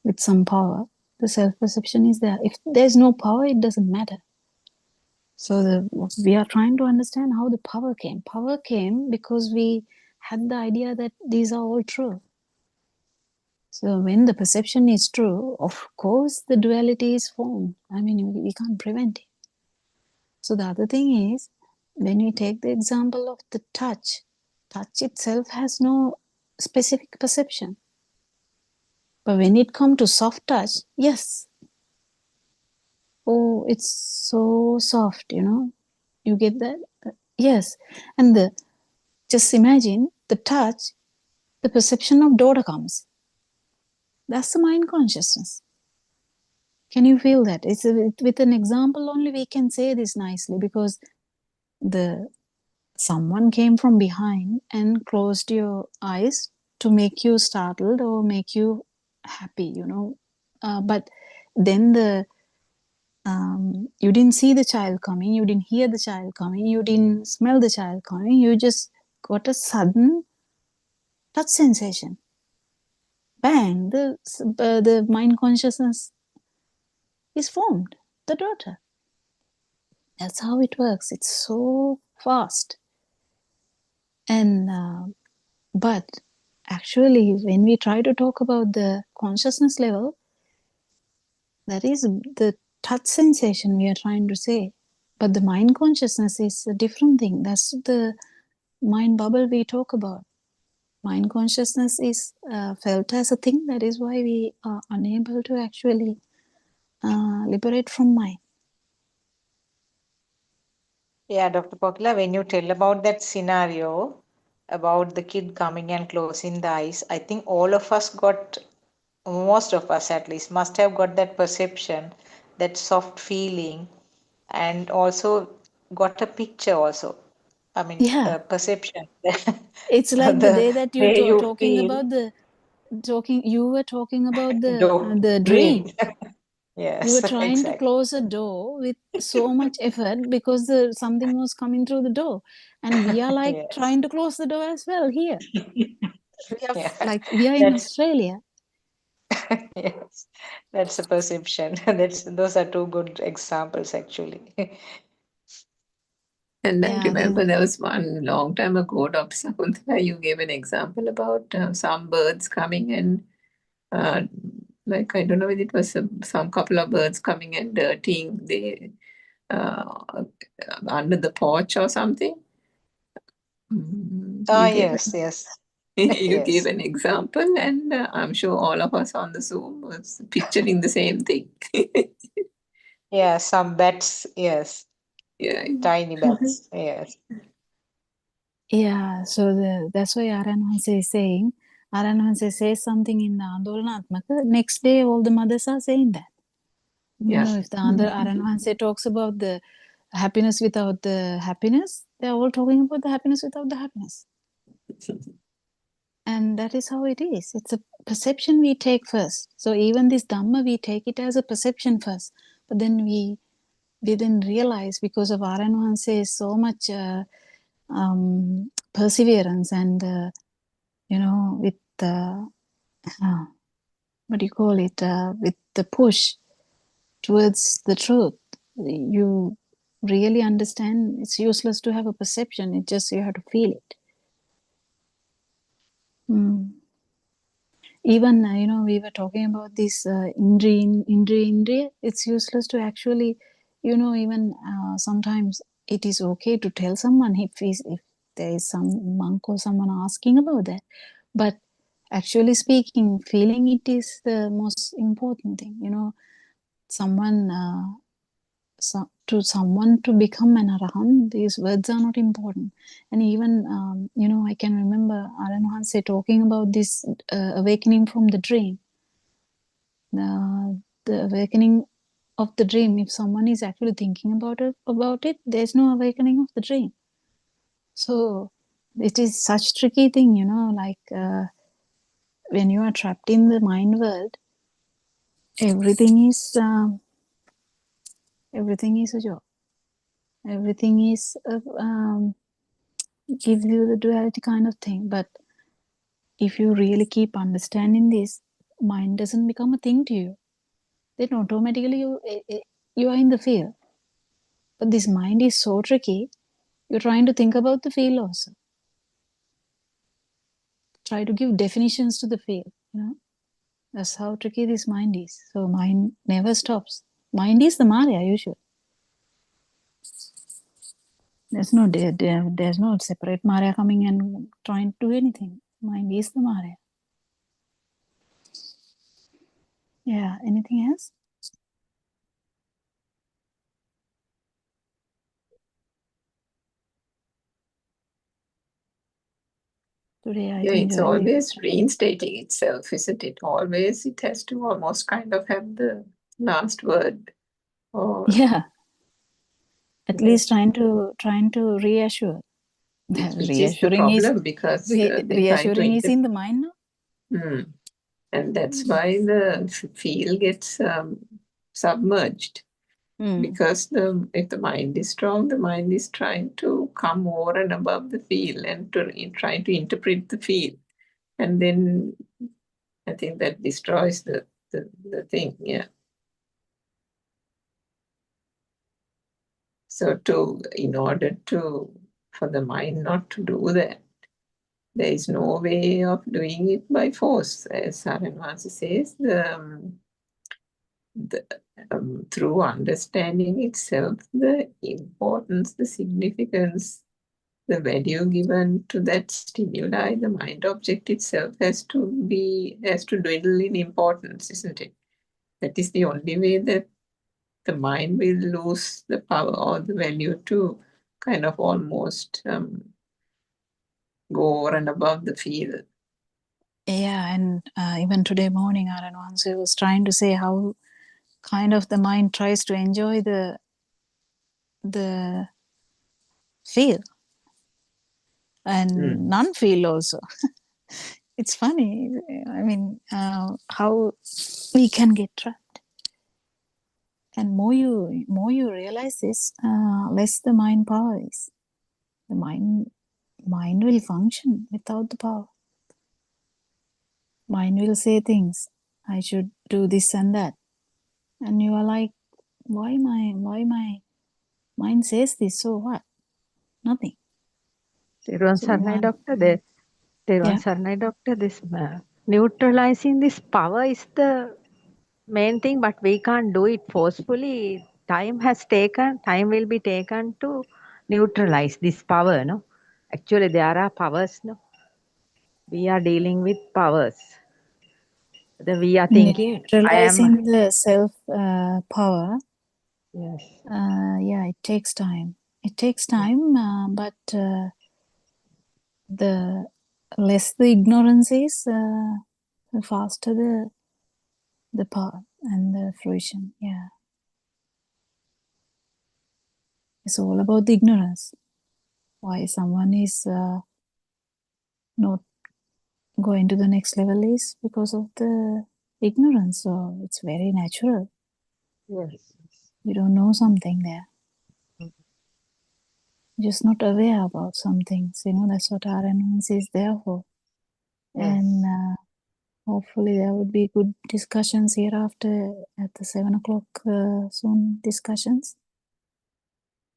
with some power, the self-perception is there. If there's no power, it doesn't matter. So we are trying to understand how the power came. Power came because we had the idea that these are all true. So when the perception is true, of course the duality is formed. We can't prevent it. So the other thing is, when we take the example of the touch itself has no specific perception. But when it comes to soft touch, yes, oh, it's so soft, you know. You get that? Yes. And just imagine the touch, the perception of daughter comes. That's the mind consciousness. Can you feel that? With an example only we can say this nicely, because someone came from behind and closed your eyes to make you startled or make you happy, you know. But then you didn't see the child coming, you didn't hear the child coming, you didn't smell the child coming, you just got a sudden touch sensation. Bang, the mind consciousness is formed, the daughter. That's how it works. It's so fast. And but actually, when we try to talk about the consciousness level, that is the touch sensation we are trying to say. But the mind consciousness is a different thing. That's the mind bubble we talk about. Mind consciousness is felt as a thing. That is why we are unable to actually liberate from mind. Yeah, Dr. Pokla, when you tell about that scenario about the kid coming and closing the eyes, I think all of us got, most of us at least, must have got that perception, that soft feeling, and also got a picture also. I mean, Yeah, perception. it's like the The day that you way you talking feel, about you were talking about the dream. dream. You were Yes, trying to exactly. close a door with so much effort because something was coming through the door, and we are like Yes. trying to close the door as well here. Yeah, We are in that's Australia. yes, that's a perception. Those are two good examples actually. And I Yeah, remember there was one long time ago, Dr. Sakunthala, you gave an example about some birds coming and, like, I don't know whether it was some couple of birds coming and dirtying under the porch or something. Ah, You gave yes, yes, you gave yes. an example, and I'm sure all of us on the Zoom was picturing the same thing. Yeah, some bats, yes, Yeah. tiny bats, yes. yeah. So that's why Aranhanse is saying. Aranhanse says something in the Andolanatmaka. Next day, all the mothers are saying that. You Yeah. know, if the other Aranhanse talks about the happiness without the happiness, they are all talking about the happiness without the happiness. And that is how it is. It's a perception we take first. So even this Dhamma, we take it as a perception first. But then we then realize, because of Aranhanse's so much perseverance and, you know, with what do you call it, with the push towards the truth, you really understand it's useless to have a perception. It just, you have to feel it. Even you know, we were talking about this indri. It's useless to actually, you know, even sometimes it is okay to tell someone if there is some monk or someone asking about that, but actually speaking, feeling it is the most important thing, you know. Someone to someone to become an arahant, these words are not important. And even you know, I can remember Aranhanse talking about this awakening from the dream, the awakening of the dream. If someone is actually thinking about it, there's no awakening of the dream. So it is such tricky thing, you know, like when you are trapped in the mind world, everything is a joke. Everything is gives you the duality kind of thing. But if you really keep understanding this, mind doesn't become a thing to you. Then automatically you are in the field. But this mind is so tricky. You're trying to think about the field also. Try to give definitions to the field. You know, that's how tricky this mind is. So mind never stops. Mind is the Maya usually. There's no separate Maya coming and trying to do anything. Mind is the Maya. Yeah. Anything else? Today, I Yeah, think it's always reinstating itself, isn't it? Always it has to almost kind of have the last word. Or yeah, at Yeah. least trying to reassure. which is the problem, because they try to reassuring is in the mind now. and that's why the feel gets submerged. Because if the mind is strong, the mind is trying to come over and above the feel and trying to interpret the feel. And then I think that destroys the thing, yeah. So in order for the mind not to do that, there is no way of doing it by force. As Saranvasi says, through understanding itself, the importance, the significance, the value given to that stimuli, the mind object itself has to dwindle in importance, isn't it? That is the only way that the mind will lose the power or the value to kind of almost go over and above the field. Yeah, and even today morning, Aranwansi was trying to say how kind of the mind tries to enjoy the feel and non-feel also. It's funny. I mean, how we can get trapped. And more you realize this, less the mind power is. The mind will function without the power. Mind will say things. I should do this and that. And you are like, why my mind says this, so what? Nothing. Teruvan Saranai, Doctor. Teruvan Saranai, Doctor. This neutralizing this power is the main thing, but we can't do it forcefully. Time will be taken to neutralize this power, no? Actually, there are powers, no? We are dealing with powers. We are thinking, Neutralizing the self power. Yes. Yeah, it takes time. It takes time, but the less the ignorance is, the faster the power and the fruition. Yeah, it's all about the ignorance. Why someone is not going to the next level is because of the ignorance. So it's very natural. Yes. You don't know something there. Just not aware about some things. That's what RNS is there for. Yes. And hopefully there would be good discussions hereafter at the 7 o'clock soon discussions.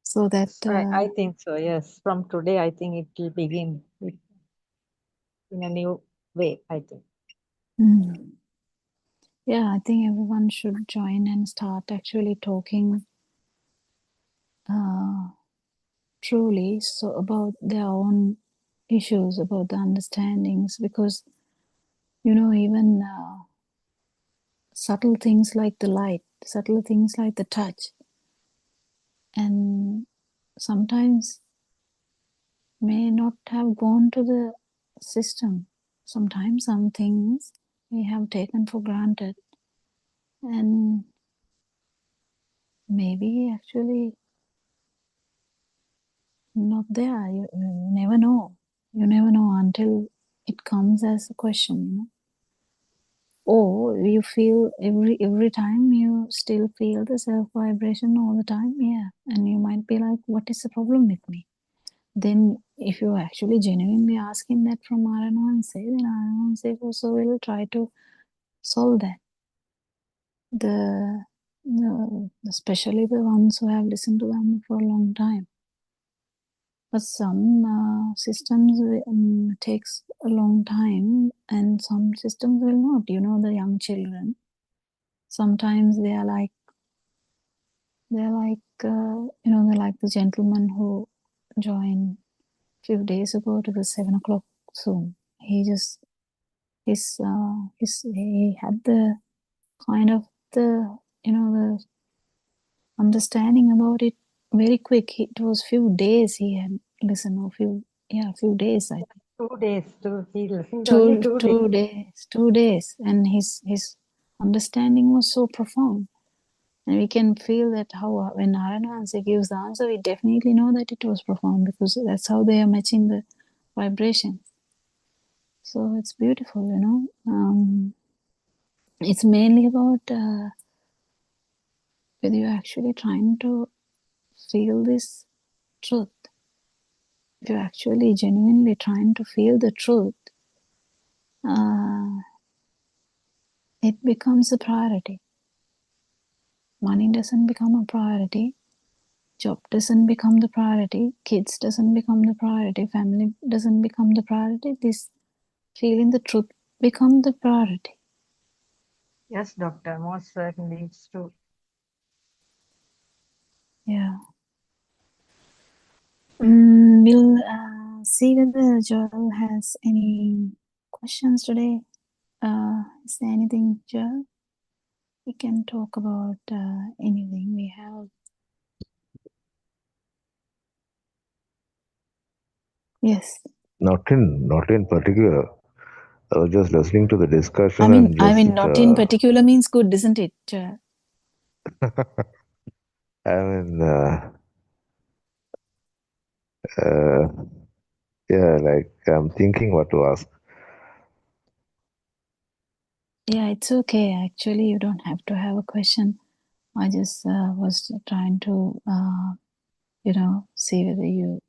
So that I think so, yes. From today, I think it will begin in a new way, I think. Yeah, I think everyone should join and start actually talking truly about their own issues, about the understandings, because even subtle things like the light, subtle things like the touch, and sometimes may not have gone to the system. Sometimes some things we have taken for granted, and maybe actually not there. You never know. You never know until it comes as a question, Or you feel every time you still feel the self vibration all the time, yeah. And you might be like, what is the problem with me? Then if you actually genuinely asking that from Aranwanse, then Aranwanse also will try to solve that. Especially the ones who have listened to them for a long time. But some systems takes a long time, and some systems will not. The young children, sometimes they're like they're like the gentleman who joined a few days ago to the 7 o'clock Zoom. He just he had the kind of the understanding about it very quick. It was few days he had listened, or few days, I think. 2 days. He listened only 2 days. 2 days, and his understanding was so profound. And we can feel that how when Aranvanse gives the answer, we definitely know that it was profound because that's how they are matching the vibration. So it's beautiful, you know. It's mainly about whether you're actually trying to feel this truth. If you're actually genuinely trying to feel the truth, it becomes a priority. Money doesn't become a priority. Job doesn't become the priority. Kids doesn't become the priority. Family doesn't become the priority. This feeling the truth become the priority. Yes, doctor, most certainly it's true. Yeah. We'll see whether Joel has any questions today. Is there anything, Joel? We can talk about anything we have. Yes. Not in particular. I was just listening to the discussion I mean, and just. not in particular means good, isn't it, Joel? I mean, yeah, like I'm thinking what to ask. Yeah, it's okay. Actually, you don't have to have a question. I just was trying to, see whether you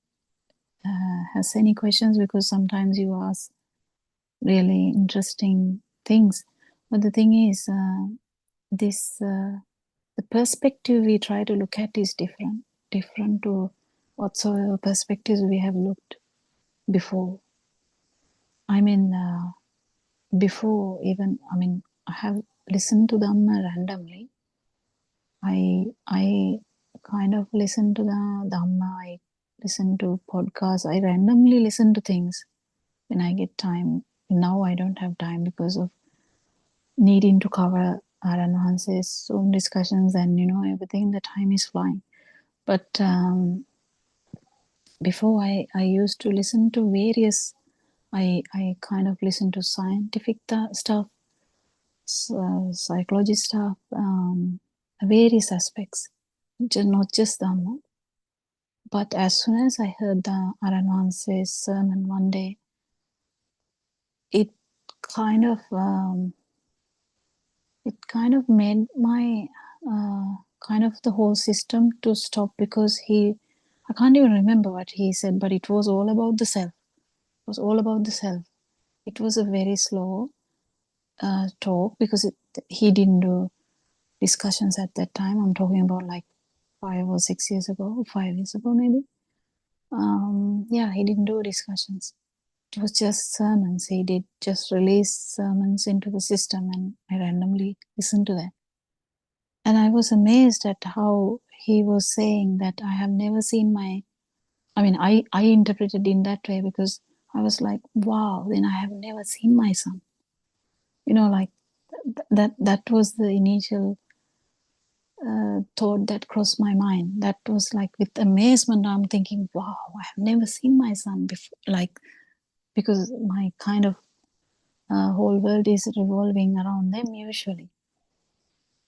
has any questions because sometimes you ask really interesting things. But the thing is, the perspective we try to look at is different to whatsoever perspectives we have looked before. I mean, before even, I have listened to them randomly. I kind of listen to the Dhamma, I listen to podcasts, I randomly listen to things when I get time. Now I don't have time because of needing to cover Aranhanse's own discussions and everything. The time is flying. But before I used to listen to various, I kind of listen to scientific stuff, psychology stuff, various aspects, not just Dhamma. But as soon as I heard the Aranwanse's sermon one day, it kind of made my kind of the whole system to stop because I can't even remember what he said, but it was all about the self. It was all about the self. It was a very slow talk because he didn't do discussions at that time. I'm talking about like 5 or 6 years ago, 5 years ago maybe. He didn't do discussions. It was just sermons. He did just release sermons into the system and I randomly listened to that. And I was amazed at how he was saying that I have never seen I interpreted in that way because I was like, wow, then I have never seen my son. Like that was the initial thought that crossed my mind. That was like with amazement, I'm thinking, wow, I have never seen my son before. Like, because my kind of whole world is revolving around them usually.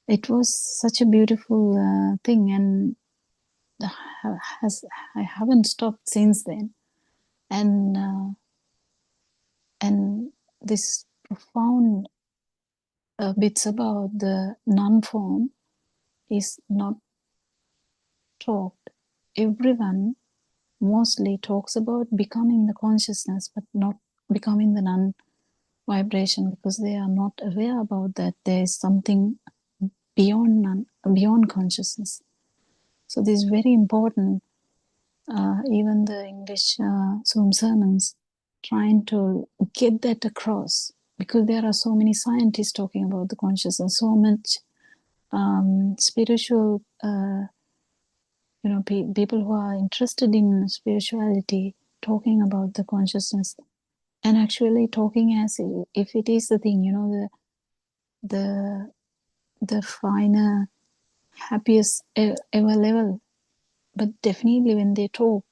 It was such a beautiful thing, and I haven't stopped since then. And this profound bits about the non-form is not talked. Everyone mostly talks about becoming the consciousness, but not becoming the non-vibration because they are not aware about that there is something beyond consciousness. So this is very important. Even the English Zoom sermons trying to get that across because there are so many scientists talking about the consciousness, so much spiritual, people who are interested in spirituality talking about the consciousness and actually talking as if it is the thing, the finer, happiest ever level. But definitely when they talk,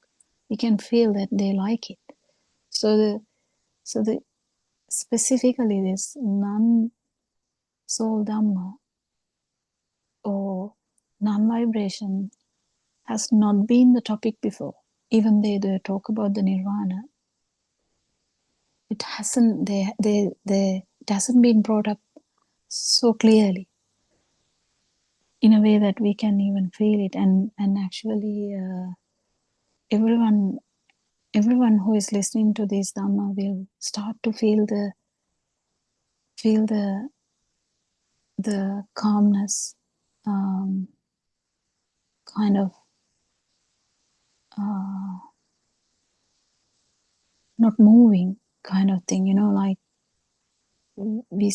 you can feel that they like it. So So specifically this non-soul Dhamma or non-vibration has not been the topic before. Even they talk about the nirvana, it hasn't it hasn't been brought up so clearly in a way that we can even feel it, and actually everyone who is listening to this Dhamma will start to feel the calmness, kind of not moving kind of thing, like we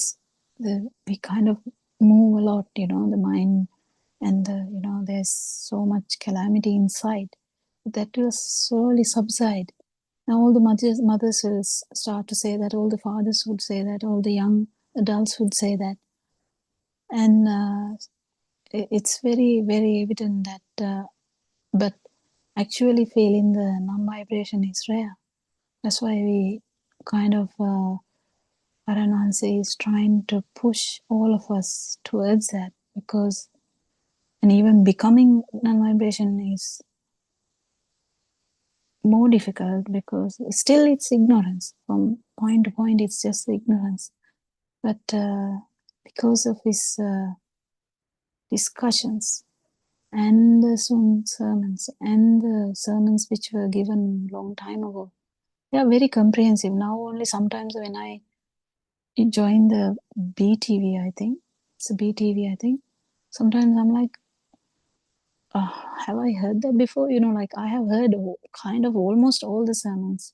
kind of move a lot, the mind, and there's so much calamity inside that will slowly subside. Now all the mothers will start to say that, all the fathers would say that, all the young adults would say that, and it's very, very evident that but actually feeling the non-vibration is rare. That's why we kind of Aranansi is trying to push all of us towards that, because, and even becoming non-vibration is more difficult, because still it's ignorance. From point to point, it's just ignorance. But because of his discussions and the sermons and the sermons which were given long time ago, they are very comprehensive. Now only sometimes when I join the BTV, I think it's a BTV, I think. Sometimes I'm like, have I heard that before? Like I have heard kind of almost all the sermons,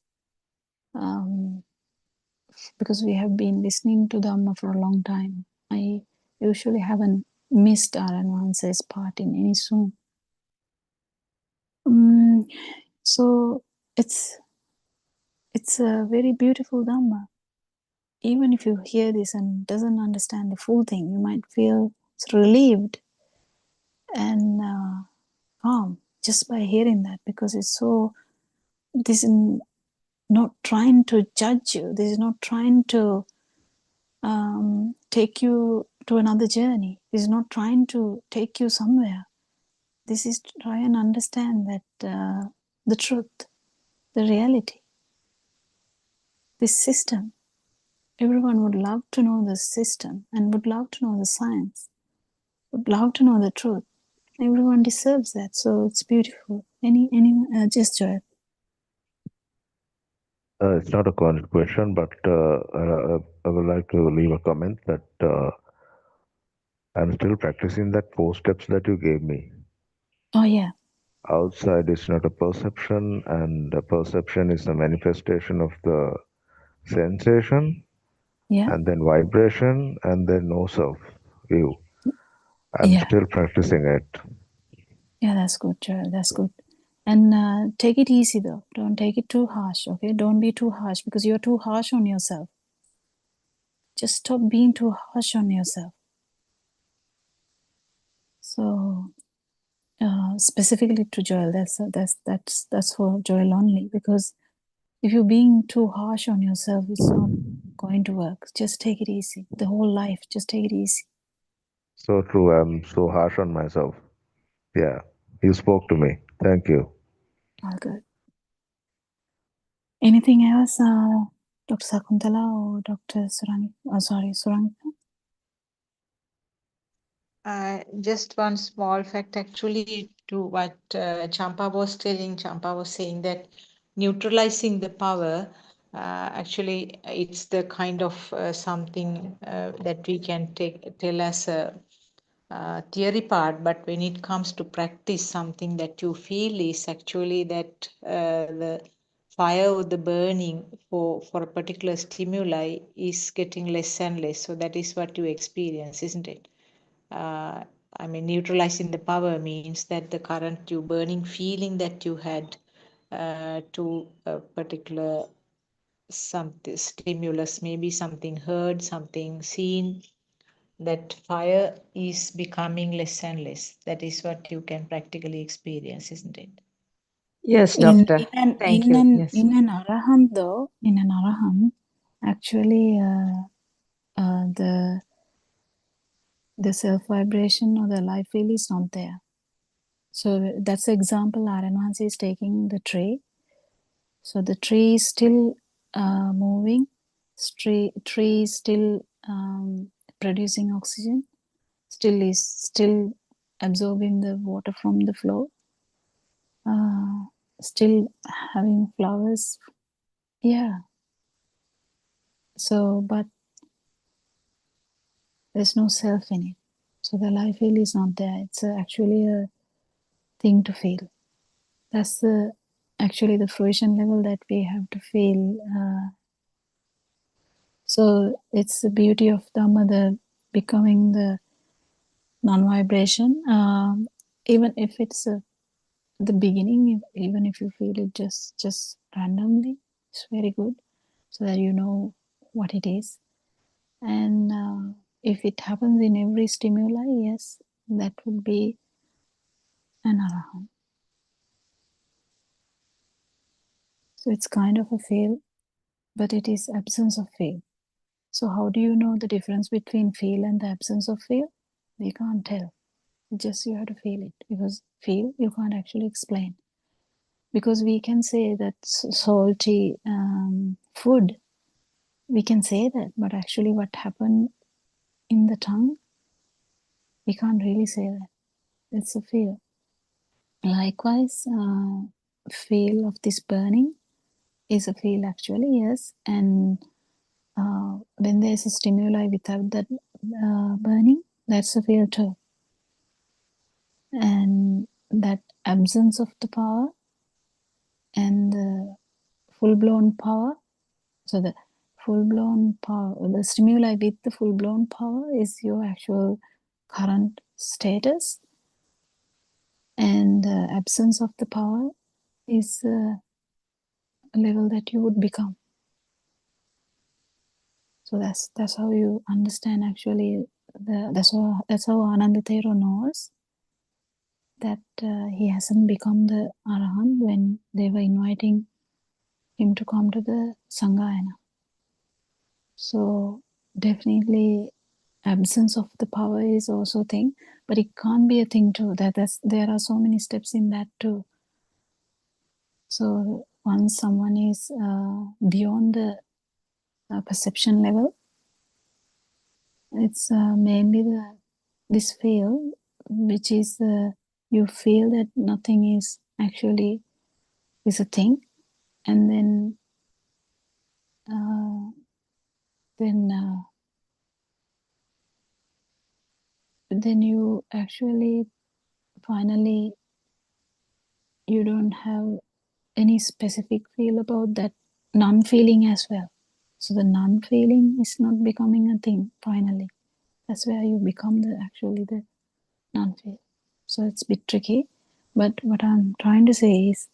because we have been listening to Dhamma for a long time. I usually haven't missed Aranwanse's part in any soon. So it's a very beautiful Dhamma. Even if you hear this and doesn't understand the full thing, you might feel relieved and calm just by hearing that, because it's so, this is not trying to judge you, this is not trying to take you to another journey, this is not trying to take you somewhere. This is to try and understand that the truth, the reality, this system. Everyone would love to know the system and would love to know the science, would love to know the truth. Everyone deserves that, so it's beautiful. Any gesture? It's not a question, but I would like to leave a comment that I'm still practicing that 4 steps that you gave me. Oh yeah. Outside is not a perception, and the perception is a manifestation of the sensation, and then vibration, and then no self view. I'm still practicing it. Yeah, that's good, Joel. That's good. And take it easy though. Don't take it too harsh, okay? Don't be too harsh, because you're too harsh on yourself. Just stop being too harsh on yourself. So specifically to Joel, that's for Joel only, because if you're being too harsh on yourself, it's not going to work. Just take it easy. The whole life, just take it easy. So true. I'm so harsh on myself. Yeah, you spoke to me. Thank you. All good. Anything else, Dr. Sakuntala or Dr. Suranika? Just one small fact, actually, to what Champa was telling. Champa was saying that neutralizing the power, actually, it's the kind of something that we can tell as a theory part, but when it comes to practice, something that you feel is actually that the fire or the burning for a particular stimuli is getting less and less. So that is what you experience, isn't it? I mean, neutralizing the power means that the current you burning feeling that you had to a particular something stimulus, maybe something heard, something seen, that fire is becoming less and less. That is what you can practically experience, isn't it? Yes, doctor. In an arahant though, in an arahant, actually the self vibration or the life wheel is not there. So that's the example Aranwansi is taking the tree. So the tree is still moving, tree is still producing oxygen, still absorbing the water from the floor, still having flowers. Yeah. So, but there's no self in it. So the life wheel is not there. It's actually a thing to feel. That's actually the fruition level that we have to feel. So it's the beauty of Dhamma, the becoming the non-vibration. Even if it's the beginning, even if you feel it just randomly, it's very good, so that you know what it is. And if it happens in every stimuli, yes, that would be an arahant. So it's kind of a fail, but it is absence of fail. So how do you know the difference between fail and the absence of fail? We can't tell. Just you have to feel it, because feel you can't actually explain. Because we can say that salty food, we can say that, but actually what happened in the tongue, we can't really say that. It's a feel. Likewise, feel of this burning is a feel actually, yes. And when there's a stimuli without that burning, that's a feel too. And that absence of the power and the full-blown power, so the full-blown power, the stimuli with the full-blown power is your actual current status, and the absence of the power is a level that you would become. So that's how you understand actually. That's how Ananda Thero knows that he hasn't become the Arahant when they were inviting him to come to the Sanghayana. So definitely absence of the power is also a thing, but it can't be a thing too. There are so many steps in that too. So once someone is beyond the perception level, it's mainly this feel, which is you feel that nothing is actually is a thing, and then you actually finally you don't have any specific feel about that non-feeling as well. So the non-feeling is not becoming a thing finally. That's where you become the non-feel. So it's a bit tricky, but what I'm trying to say is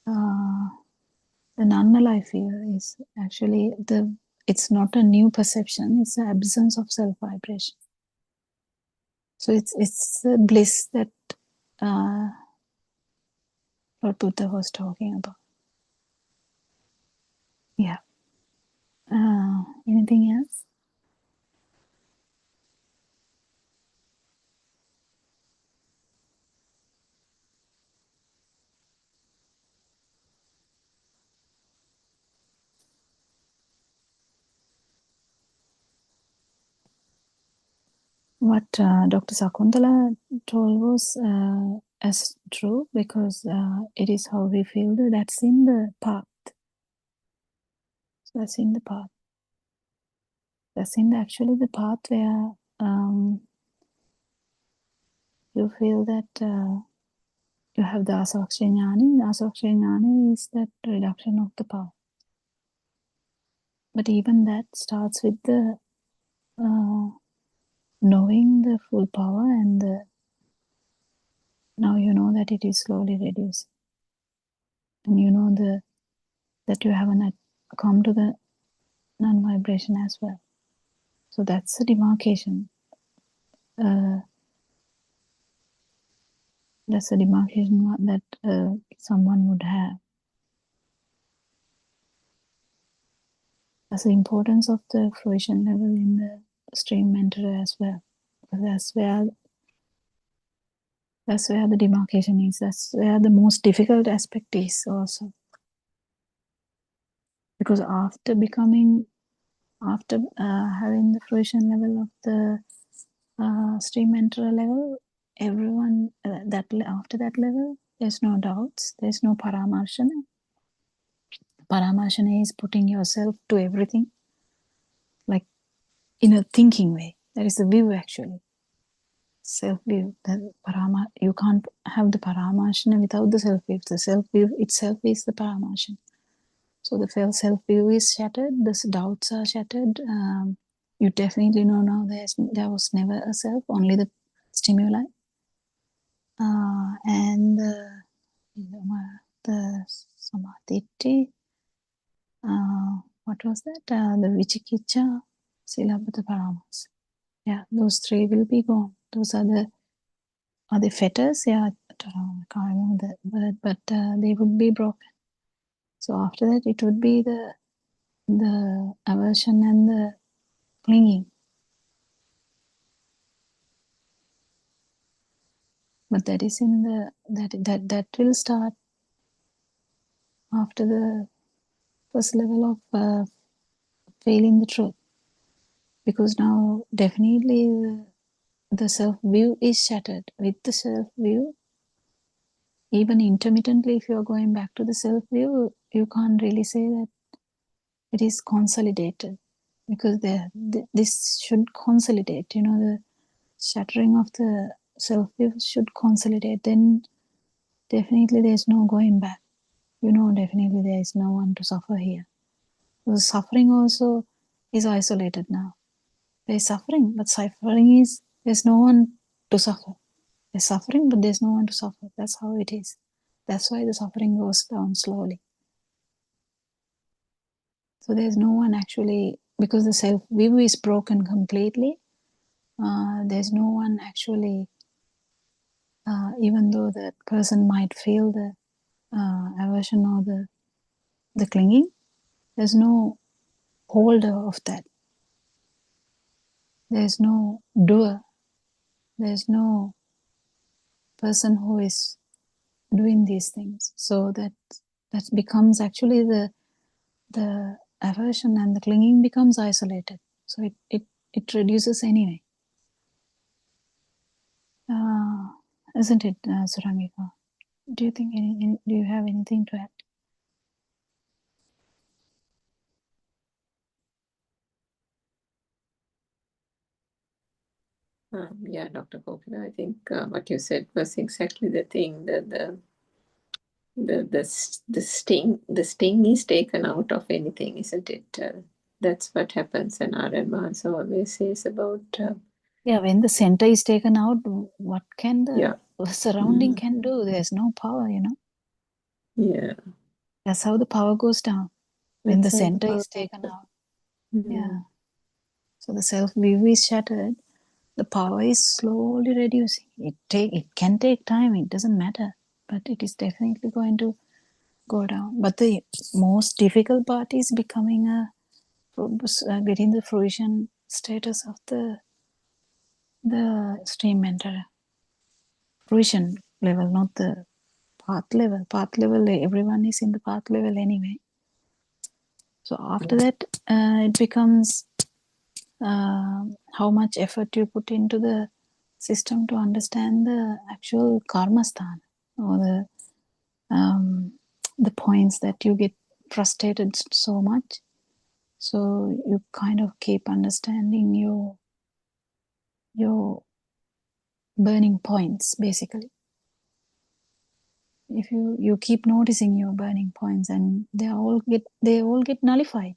the non-alive fear is actually it's not a new perception, it's the absence of self-vibration. So it's the bliss that Lord Buddha was talking about. Yeah. Anything else? What Dr. Sakuntala told was as true, because it is how we feel. That's in the path. So that's in the path. That's in actually the path where you feel that you have the asakshanyani. The asakshanyani is that reduction of the power. But even that starts with the knowing the full power, and now you know that it is slowly reducing, and you know that you haven't come to the non-vibration as well. So that's a demarcation. That's a demarcation that someone would have. That's the importance of the fruition level in the stream mentor as well. Because that's where the demarcation is. That's where the most difficult aspect is also. Because after having the fruition level of the stream mentor level, everyone after that level, there's no doubts, there's no paramarshana. Paramarshana is putting yourself to everything, like in a thinking way. That is the view actually. Self-view. You can't have the paramarshana without the self-view. The self-view itself is the paramarshana. So the self-view is shattered, the doubts are shattered. You definitely know now there was never a self, only the stimuli. And the samadhi, what was that? The vichikicha, silabhata paramas. Yeah, those three will be gone. Those are the fetters. Yeah, I can't remember the word, but they would be broken. So after that, it would be the aversion and the clinging. But that is in that will start after the first level of feeling the truth, because now definitely the self-view is shattered. With the self-view, even intermittently, if you're going back to the self-view, you can't really say that it is consolidated, because this should consolidate. The shattering of the self-view should consolidate. Then definitely there's no going back. Definitely there is no one to suffer here. The suffering also is isolated now. There is suffering, but suffering is, there's no one to suffer. There's suffering, but there's no one to suffer. That's how it is. That's why the suffering goes down slowly. So there's no one actually, because the self-view is broken completely, there's no one actually, even though the person might feel the aversion or the clinging, there's no holder of that. There's no doer. There's no person who is doing these things. So that becomes actually the aversion and the clinging becomes isolated. So it reduces anyway. Isn't it, Surangika? Do you think do you have anything to add? Yeah, Dr. Kopila, I think what you said was exactly the thing, that the sting is taken out of anything, isn't it? That's what happens, and Aryan always says about when the center is taken out, what can the surrounding can do? There's no power, Yeah. That's how the power goes down. When the center is taken out. Yeah. So the self-view is shattered. The power is slowly reducing. It can take time. It doesn't matter, but it is definitely going to go down. But the most difficult part is getting the fruition status of the stream mentor. Fruition level, not the path level. Path level, everyone is in the path level anyway. So after that, it becomes how much effort you put into the system to understand the actual karma sthana, or the points that you get frustrated so much. So you kind of keep understanding your burning points, basically. If you keep noticing your burning points, and they all get nullified.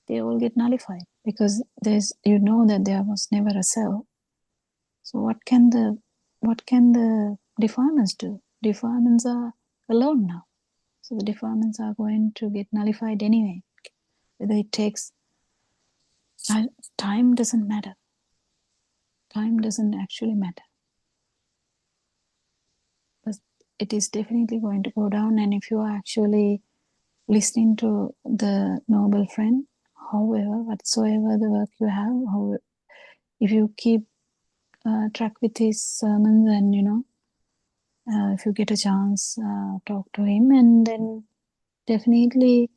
They all get nullified because that there was never a self. So what can the defilements do? Defilements are alone now. So the defilements are going to get nullified anyway. Whether it takes time doesn't matter. Time doesn't actually matter. But it is definitely going to go down, and if you are actually listening to the noble friend, however, whatsoever the work you have, how, if you keep track with his sermons and, if you get a chance, talk to him, and then definitely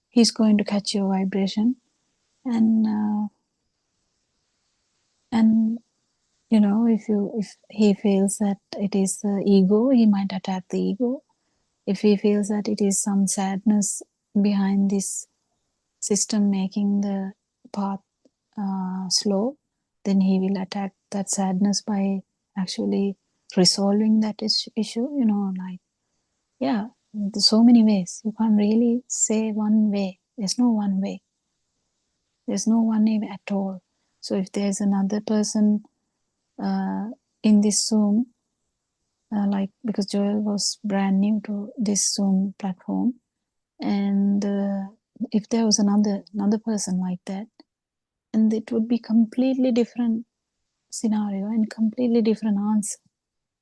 he's going to catch your vibration. And if he feels that it is the ego, he might attack the ego. If he feels that it is some sadness behind this system making the path slow, then he will attack that sadness by actually resolving that issue. There's so many ways. You can't really say one way. There's no one way. There's no one way at all. So if there's another person in this Zoom, because Joel was brand new to this Zoom platform, and if there was another person like that, and it would be completely different scenario and completely different answer.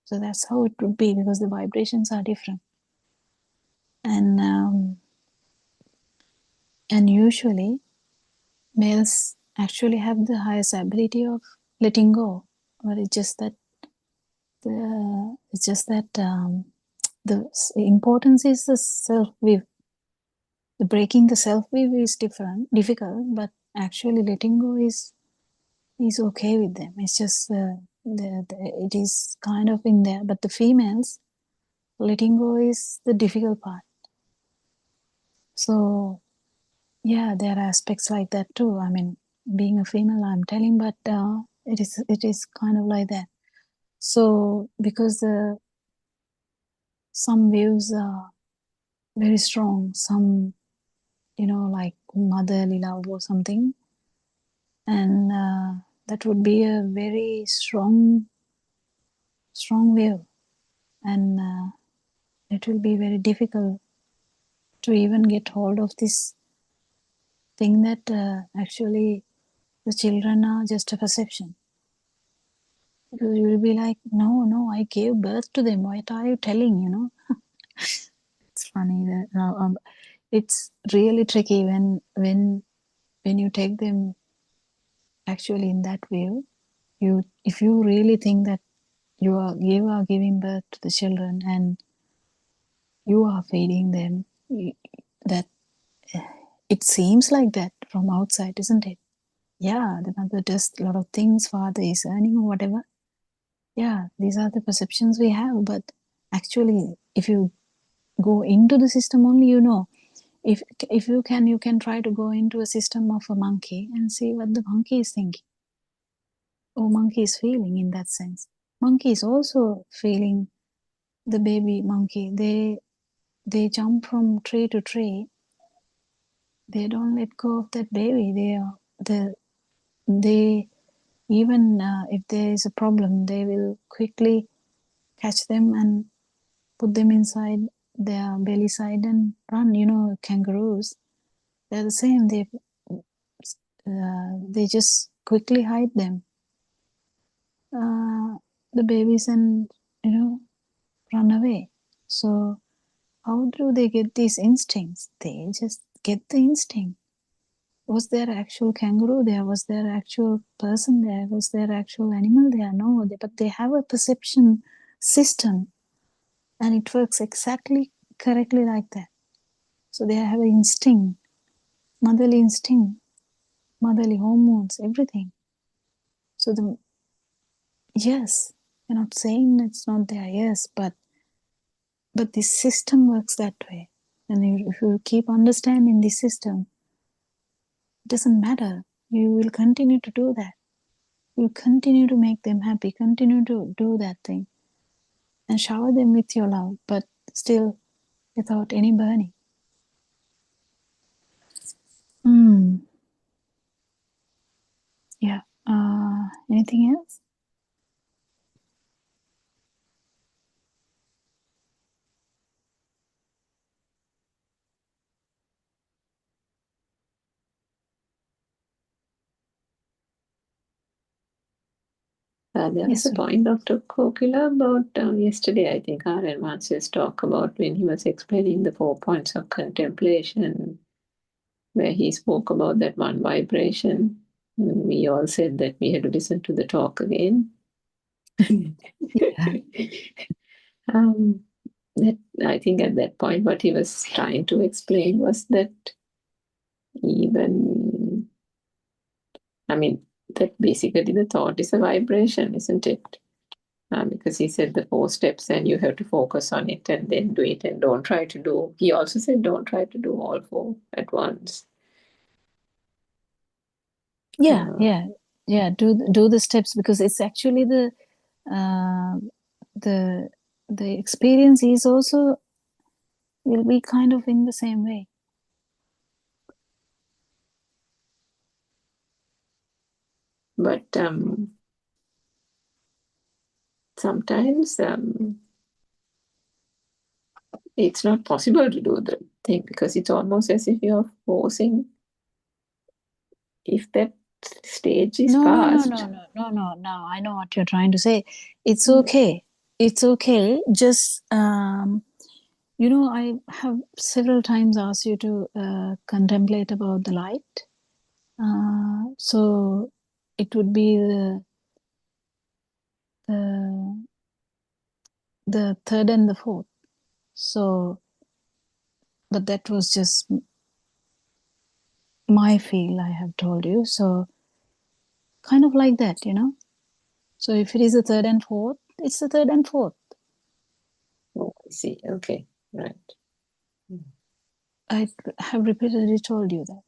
So that's how it would be, because the vibrations are different. And usually males actually have the highest ability of letting go, but it's just that the importance is the self view. The breaking the self view is difficult, but actually letting go is okay with them. It's just it is kind of in there. But the females, letting go is the difficult part. So yeah, there are aspects like that too. I mean, being a female, I'm telling, but it is kind of like that. So because some views are very strong, some like motherly love or something, and that would be a very strong view, and it will be very difficult to even get hold of this thing that actually the children are just a perception. Because you will be like, no, I gave birth to them. What are you telling? It's funny that it's really tricky when you take them actually in that view. If you really think that you are giving birth to the children and you are feeding them, that it seems like that from outside, isn't it? Yeah, the mother does a lot of things, father is earning or whatever. Yeah, these are the perceptions we have, but actually if you go into the system only, if you can try to go into a system of a monkey and see what the monkey is thinking or monkey is feeling. In that sense, monkey is also feeling the baby monkey. They jump from tree to tree. They don't let go of that baby. They even if there is a problem, they will quickly catch them and put them inside their belly side and run. Kangaroos, they're the same. They just quickly hide them, the babies, and run away. So how do they get these instincts? They just get the instinct. Was there actual kangaroo there? Was there actual person there? Was there actual animal there? No, but they have a perception system, and it works exactly correctly like that. So they have an instinct, motherly hormones, everything. So yes, you're not saying it's not there, yes, but this system works that way. And if you keep understanding this system, it doesn't matter. You will continue to do that. You continue to make them happy, continue to do that thing, and shower them with your love, but still without any burning. Yeah. Anything else? There was a point, Dr. Kokila, about yesterday, I think, R.N. Marx's talk about when he was explaining the 4 points of contemplation, where he spoke about that one vibration. We all said that we had to listen to the talk again. That I think at that point, what he was trying to explain was that even, I mean, that basically the thought is a vibration, isn't it? Because he said the 4 steps and you have to focus on it and then do it and don't try to do. He also said don't try to do all 4 at once. Yeah. Do the steps, because it's actually the experience is also will be kind of in the same way. But sometimes it's not possible to do the thing because it's almost as if you're forcing. If that stage is passed. No. I know what you're trying to say. It's okay. It's okay. Just, I have several times asked you to contemplate about the light. So it would be the third and the fourth. So, but that was just my feel, I have told you. So kind of like that, So if it is the third and fourth, it's the third and fourth. Oh, I see. Okay, right. I have repeatedly told you that.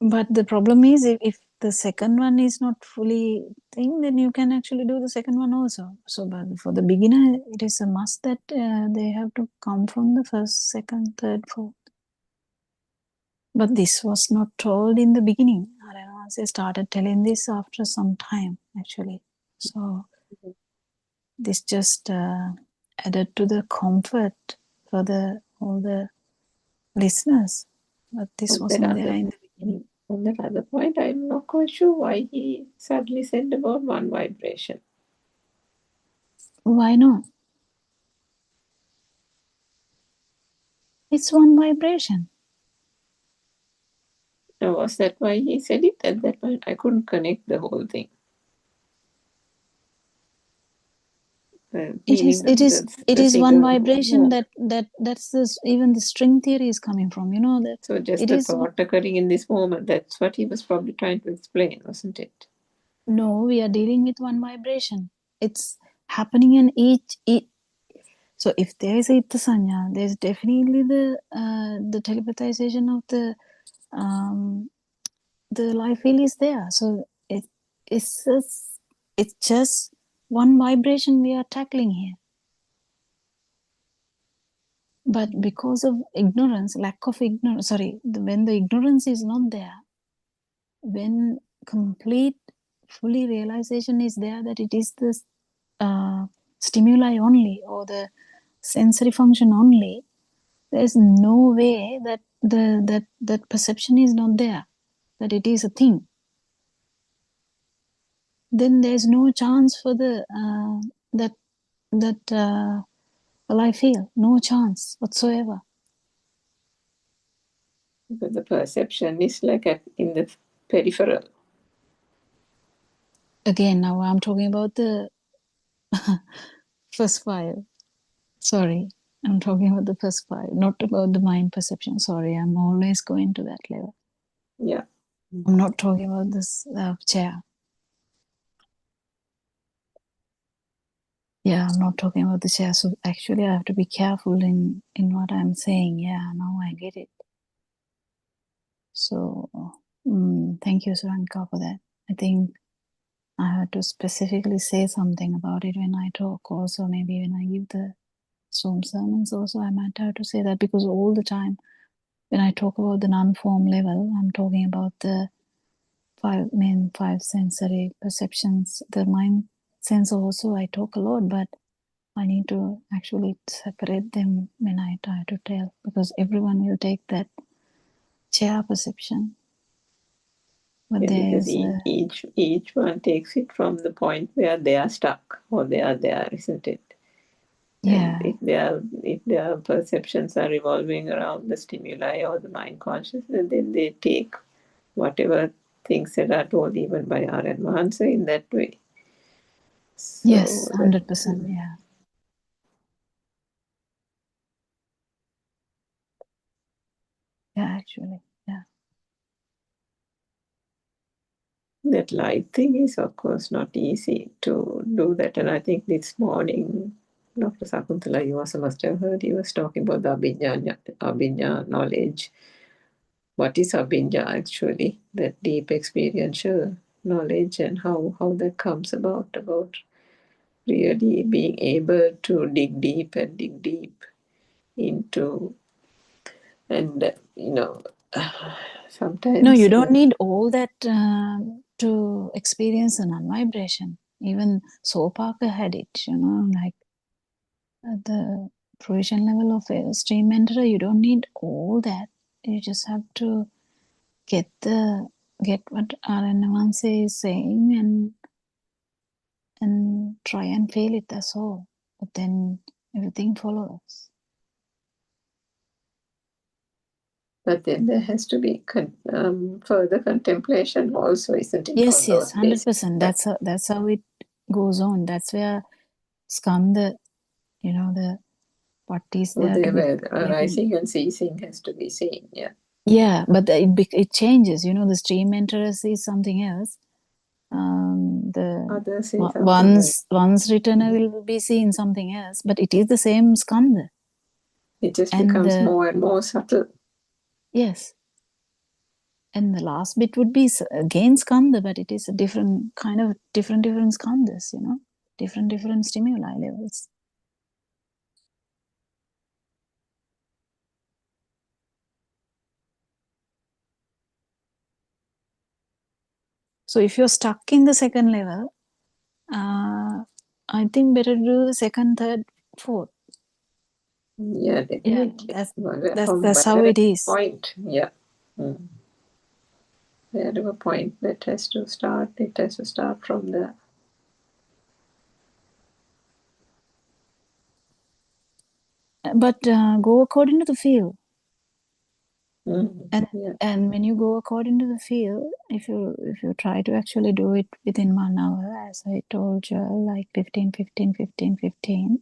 But the problem is, if the second one is not fully thing, then you can actually do the second one also. So, but for the beginner, it is a must that they have to come from the first, second, third, fourth. But this was not told in the beginning. I started telling this after some time, actually. So this just added to the comfort for all the listeners. But this wasn't there in the beginning. On that other point, I'm not quite sure why he suddenly said about one vibration. Why not? It's one vibration. Now, was that why he said it at that point? I couldn't connect the whole thing. It is one vibration that's even the string theory is coming from, that. So just the thought occurring in this moment, that's what he was probably trying to explain, wasn't it? No, we are dealing with one vibration. It's happening in each. So if there is a Sanya, there's definitely the telepathization of the life field is there. So it's just one vibration we are tackling here. But because of ignorance, lack of ignorance, when the ignorance is not there, when complete, fully realization is there that it is the stimuli only or the sensory function only, there's no way that that perception is not there, that it is a thing. Then there's no chance for the that I feel, no chance whatsoever. Because the perception is like in the peripheral. Again, now I'm talking about the first 5. Sorry, I'm talking about the first 5, not about the mind perception. Sorry, I'm always going to that level. Yeah. I'm not talking about this chair. Yeah, I'm not talking about the chair. So actually, I have to be careful in what I'm saying. Yeah, now I get it. So thank you, Suranka, for that. I think I had to specifically say something about it when I talk. Also, maybe when I give the Zoom sermons also, I might have to say that, because all the time when I talk about the non-form level, I'm talking about the 5 sensory perceptions. The mind sense also I talk a lot, but I need to actually separate them when I try to tell, because everyone will take that chair perception. But because there's each one takes it from the point where they are stuck or they are there, isn't it? yeah. And if their perceptions are revolving around the stimuli or the mind consciousness, then they take whatever things that are told even by our advancer in that way. So Yes, 100%. Yeah. Yeah, actually. Yeah. that light thing is, of course, not easy to do that. And I think this morning, Dr. Sakuntala, you also must have heard, he was talking about the Abhinya knowledge. What is Abhinya actually? That deep experiential knowledge, and how that comes about really being able to dig deep into, and sometimes. No, you don't need all that to experience a non-vibration. Even Saul Parker had it, like at the provision level of a stream mentor, you don't need all that. You just have to get what RN1 is saying and try and feel it, that's all. But then everything follows. But then there has to be further contemplation also, isn't it? Yes, on yes, those 100%. That's how it goes on. That's where skanda, the what is there to be rising and ceasing has to be seen. Yeah, but it changes. The stream interest is something else. Others say something one's returner will be seeing something else, but it is the same skanda. It just becomes more and more subtle. Yes. And the last bit would be again skanda, but it is a different kind of different skandas, different stimuli levels. So if you're stuck in the second level, I think better do the second, third, fourth. Yeah, definitely. Yeah, that's how it is. Point. Yeah. There to a point that has to start. It has to start from there. But go according to the feel. Yeah. And when you go according to the feel, if you try to actually do it within 1 hour, as I told you, like 15, 15, 15, 15,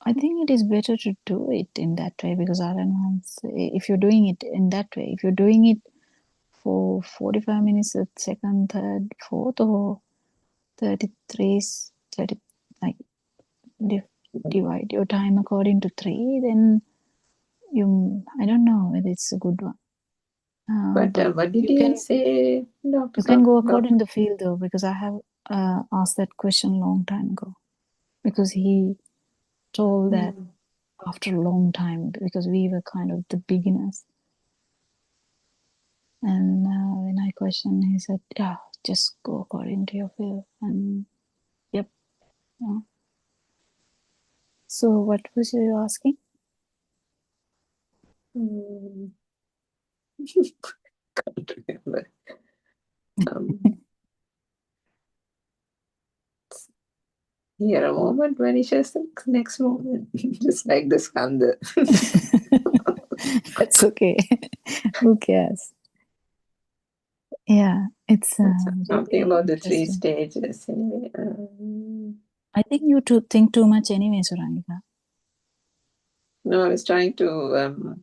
I think it is better to do it in that way, because if you're doing it in that way, if you're doing it for 45 minutes at second, third, fourth, or 33, 30, like divide your time according to 3, then I don't know whether it's a good one. But what did he say? You can go according to the field, though, because I have asked that question a long time ago. Because he told that after a long time, because we were kind of the beginners. And when I questioned, he said, yeah, just go according to your field. And yep. Yeah. So what was you asking? Can't remember. Here a moment vanishes the next moment. Just like the skanda. That's okay. Who cares? Yeah, it's something about the 3 stages anyway. I think you think too much anyway, Suranika. No, I was trying to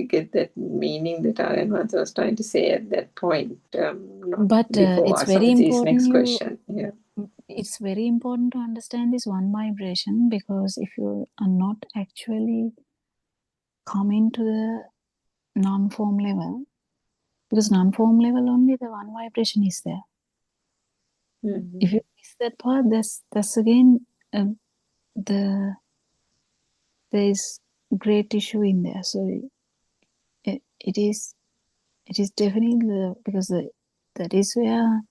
get that meaning that our advisor was trying to say at that point. But it's very important. Next question. Yeah. It's very important to understand this one vibration, because if you are not actually coming to the non-form level, because non-form level only the one vibration is there. If you miss that part, that's again there is great issue in there. So it is definitely because that is where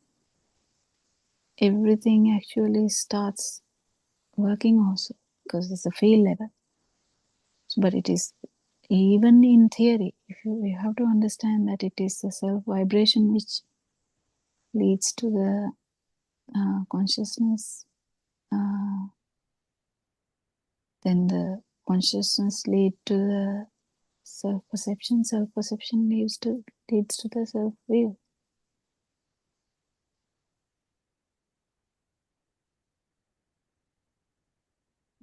everything actually starts working also, because it's a field level. But it is, even in theory, You have to understand that it is the self vibration which leads to the consciousness. Then the consciousness lead to the self perception. Self perception leads to the self view.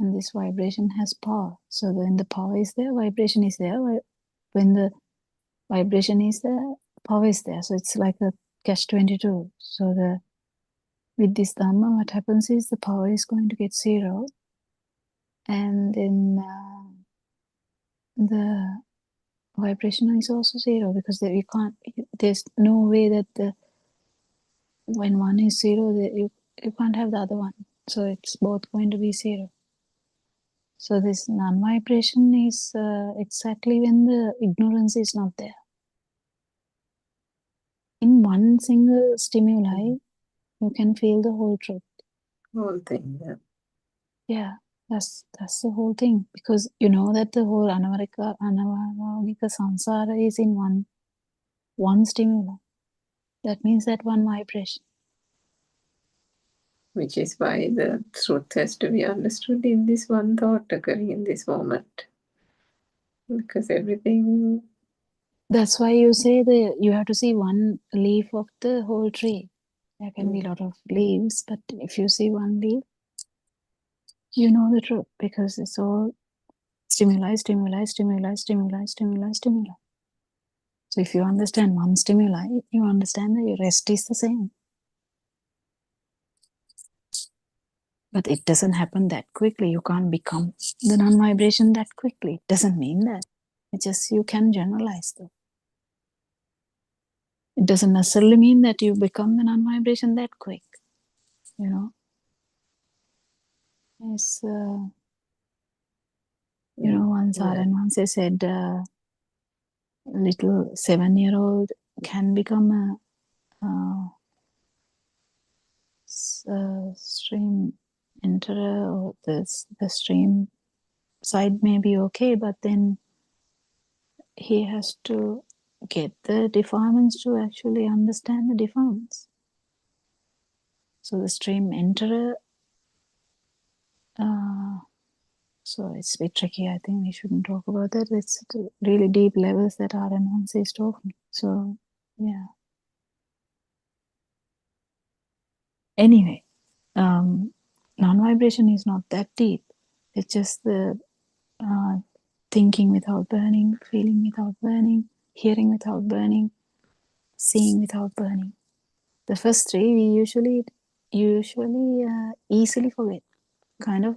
And this vibration has power. So when the power is there, vibration is there. When the vibration is there, power is there. So it's like a catch-22. So with this Dhamma, what happens is the power is going to get zero. And then the vibration is also zero, because there's no way that when one is zero, you can't have the other one. So it's both going to be zero. So this non-vibration is exactly when the ignorance is not there. In one single stimuli, you can feel the whole truth. Whole thing, yeah. Yeah, that's the whole thing. Because you know that the whole anavagika samsara is in one stimuli. That means that one vibration. Which is why the truth has to be understood in this one thought occurring in this moment. Because everything... That's why you say you have to see one leaf of the whole tree. There can be a lot of leaves, but if you see one leaf, you know the truth, because it's all stimuli, stimuli, stimuli, stimuli, stimuli, stimuli. So if you understand one stimuli, you understand that the rest is the same. But it doesn't happen that quickly. You can't become the non-vibration that quickly. It doesn't mean that. It's just you can generalize though. It doesn't necessarily mean that you become the non-vibration that quick. You know? It's, once Aran said a little 7-year-old can become a stream enterer, or the stream side may be okay, but then he has to get the defilements to actually understand the defilements. So the stream enterer, so it's a bit tricky. I think we shouldn't talk about that. It's really deep levels that Aran is talking. So, yeah. Anyway, non-vibration is not that deep. It's just the thinking without burning, feeling without burning, hearing without burning, seeing without burning. The first three we usually easily forget. Kind of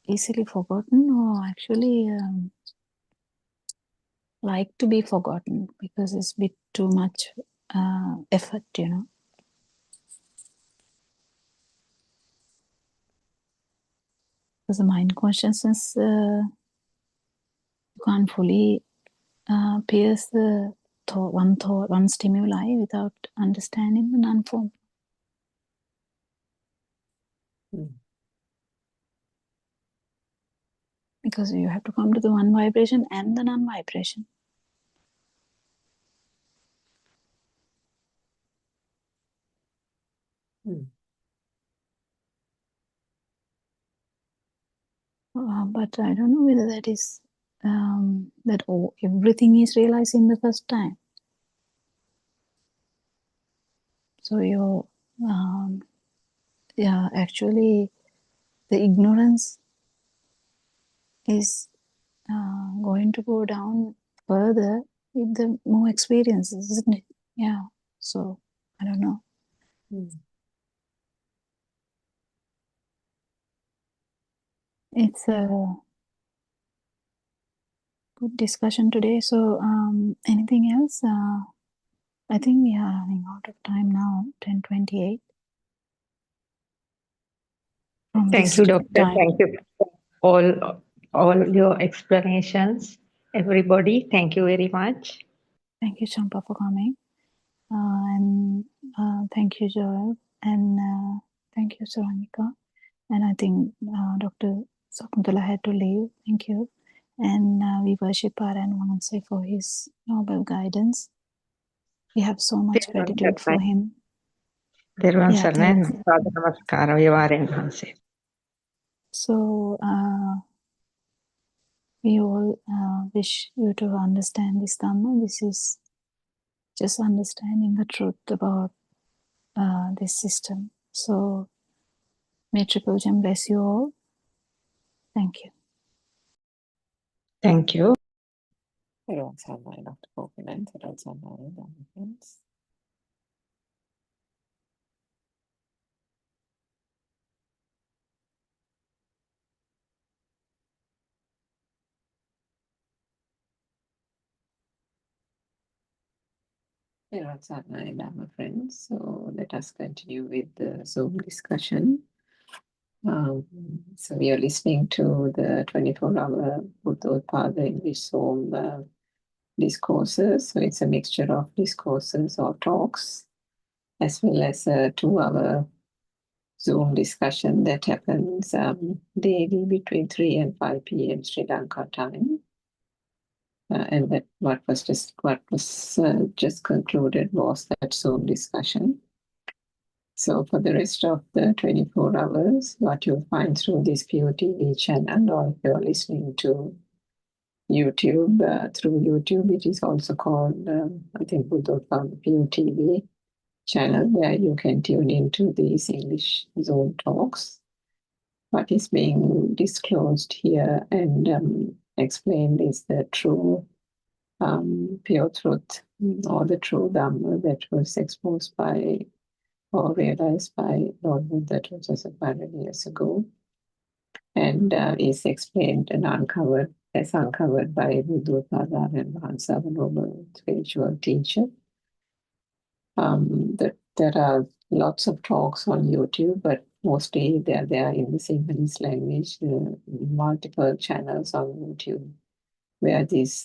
easily forgotten, or actually like to be forgotten, because it's a bit too much effort, you know. Because the mind consciousness can't fully pierce the one stimuli without understanding the non-form. Because you have to come to the one vibration and the non-vibration. But I don't know whether that is that everything is realized in the first time. So actually the ignorance is going to go down further with the more experiences, isn't it? Yeah. So I don't know. It's a good discussion today. So anything else? I think we are running out of time now, 10:28. Thank you, Doctor. Thank you for all your explanations. Everybody, thank you very much. Thank you, Champa, for coming. And thank you, Joel. And thank you, Saranika. And I think Dr. Sakuntala had to leave. Thank you. And we worship Paran Vanse for his noble guidance. We have so much gratitude for him. So we all wish you to understand this Dhamma. This is just understanding the truth about this system. So may Triple Gem bless you all. Thank you. Thank you. Everyone's online after Pokemon, everyone's online, friends. Everyone's online, my friends. So let us continue with the Zoom discussion. So we are listening to the 24-hour Buddothpada English Zoom discourses. So it's a mixture of discourses or talks, as well as a 2-hour Zoom discussion that happens daily between 3 and 5 p.m. Sri Lanka time. And that what was just concluded was that Zoom discussion. So for the rest of the 24 hours, what you'll find through this PeoTV channel, or if you're listening to YouTube, through YouTube, it is also called, I think, Buddothpada PeoTV channel, where you can tune into these English Zoom talks. What is being disclosed here and explained is the true pure truth, or the true Dhamma that was exposed by or realized by Lord Buddha 2,500 years ago, and is explained and uncovered by Buddothpada and Mahansa, a noble spiritual teacher. There are lots of talks on YouTube, but mostly they are in the Sinhalese language, multiple channels on YouTube where this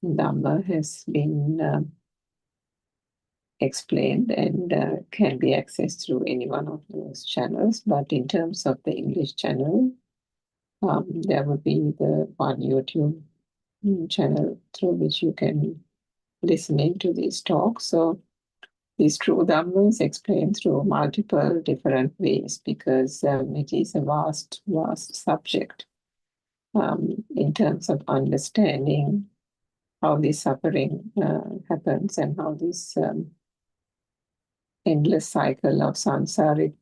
Dhamma has been explained and can be accessed through any one of those channels. But in terms of the English channel, there would be the one YouTube channel through which you can listen into these talks. So this true Dhamma is explained through multiple different ways, because it is a vast subject in terms of understanding how this suffering happens and how this endless cycle of samsaric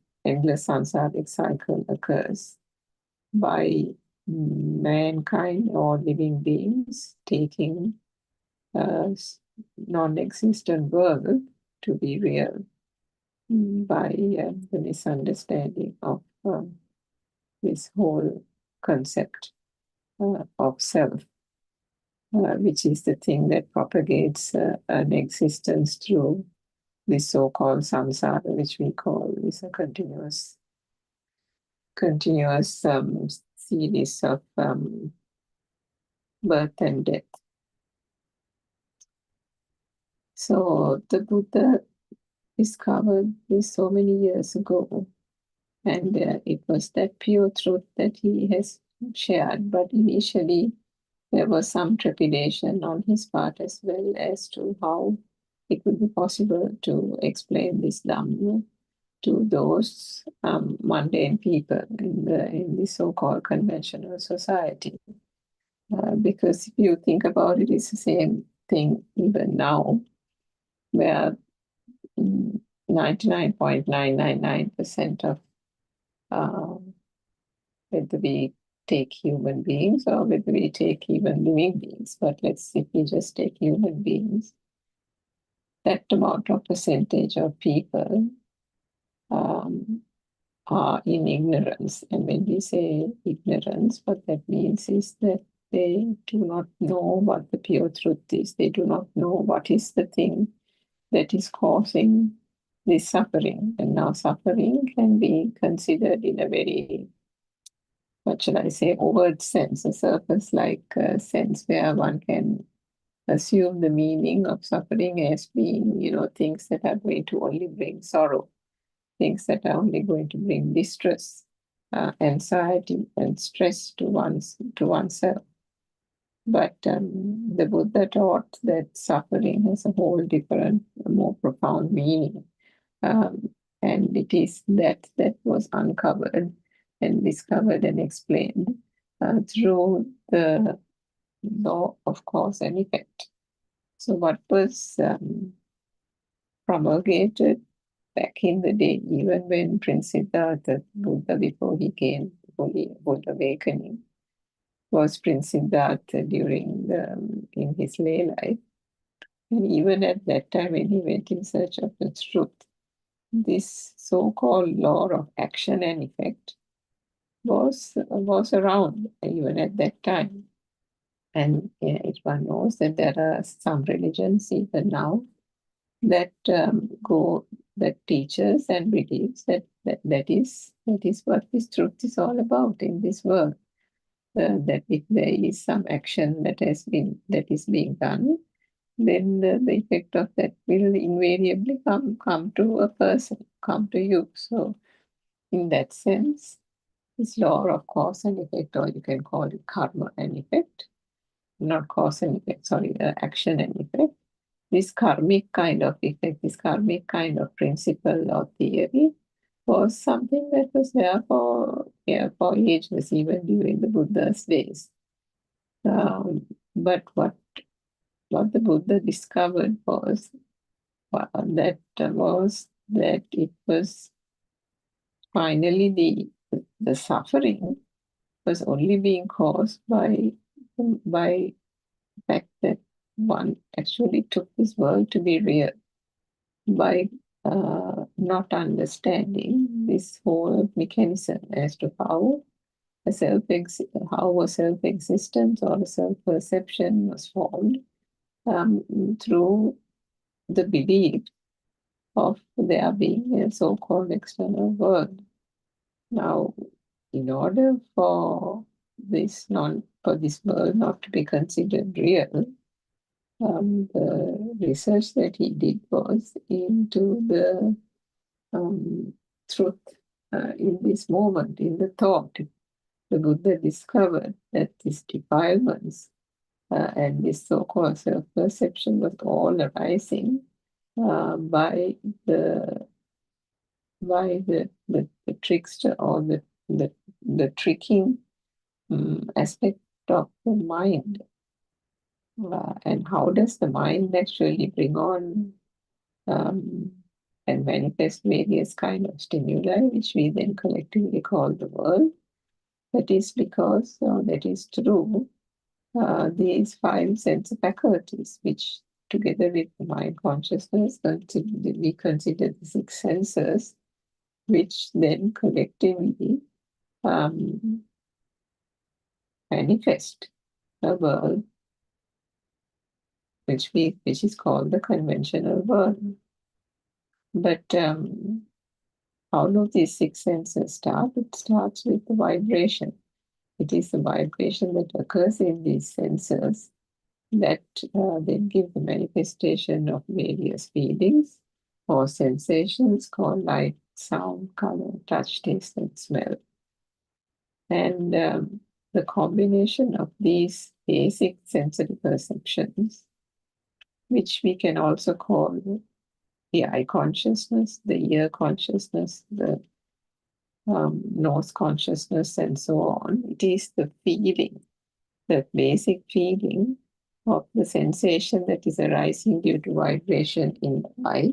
cycle occurs by mankind or living beings taking a non-existent world to be real by the misunderstanding of this whole concept of self, which is the thing that propagates an existence through this so-called samsara, which we call is a continuous series of birth and death. So the Buddha discovered this so many years ago, and it was that pure truth that he has shared. But initially, there was some trepidation on his part as well as to how it would be possible to explain this Dhamma to those mundane people in the so-called conventional society. Because if you think about it, it's the same thing even now, where 99.999% of whether we take human beings or whether we take even living beings, but let's simply just take human beings, that amount of percentage of people are in ignorance. And when we say ignorance, what that means is that they do not know what the pure truth is. They do not know what is the thing that is causing this suffering. And now suffering can be considered in a very, what shall I say, overt sense, a surface-like sense where one can assume the meaning of suffering as being, things that are going to only bring sorrow, things that are only going to bring distress. anxiety and stress to oneself. But the Buddha taught that suffering has a whole different, more profound meaning. And it is that was uncovered and discovered and explained through the law of cause and effect. So what was promulgated back in the day, even when Prince Siddhartha, Buddha, before he came, before the Buddha awakening, was Prince Siddhartha in his lay life. And even at that time, when he went in search of the truth, this so-called law of action and effect was around even at that time. And one knows that there are some religions even now that teaches and believes that is what this truth is all about in this world. That if there is some action that is being done, then the effect of that will invariably come to a person, come to you. So in that sense, this law of cause and effect, or you can call it karma and effect, not cause and effect, sorry, action and effect. This karmic kind of effect, this karmic kind of principle or theory was something that was there for ages, even during the Buddha's days. But what the Buddha discovered was that it was finally the suffering was only being caused by the fact that one actually took this world to be real by not understanding this whole mechanism as to how a self-existence or a self-perception was formed through the belief of there being a so-called external world. Now, in order for this world not to be considered real, the research that he did was into the truth in this moment, in the thought. The Buddha discovered that these defilements and this so-called self-perception was all arising by the trickster or the tricking aspect of the mind. And how does the mind actually bring on and manifest various kind of stimuli, which we then collectively call the world? That is because, that is through these five sense faculties, which together with the mind consciousness, we consider the six senses, which then collectively manifest a world which is called the conventional world. But how do these six senses start? It starts with the vibration. It is the vibration that occurs in these senses that then give the manifestation of various feelings or sensations called light, sound, color, touch, taste, and smell. And the combination of these basic sensory perceptions, which we can also call the eye consciousness, the ear consciousness, the nose consciousness, and so on. It is the feeling, the basic feeling of the sensation that is arising due to vibration in the eye,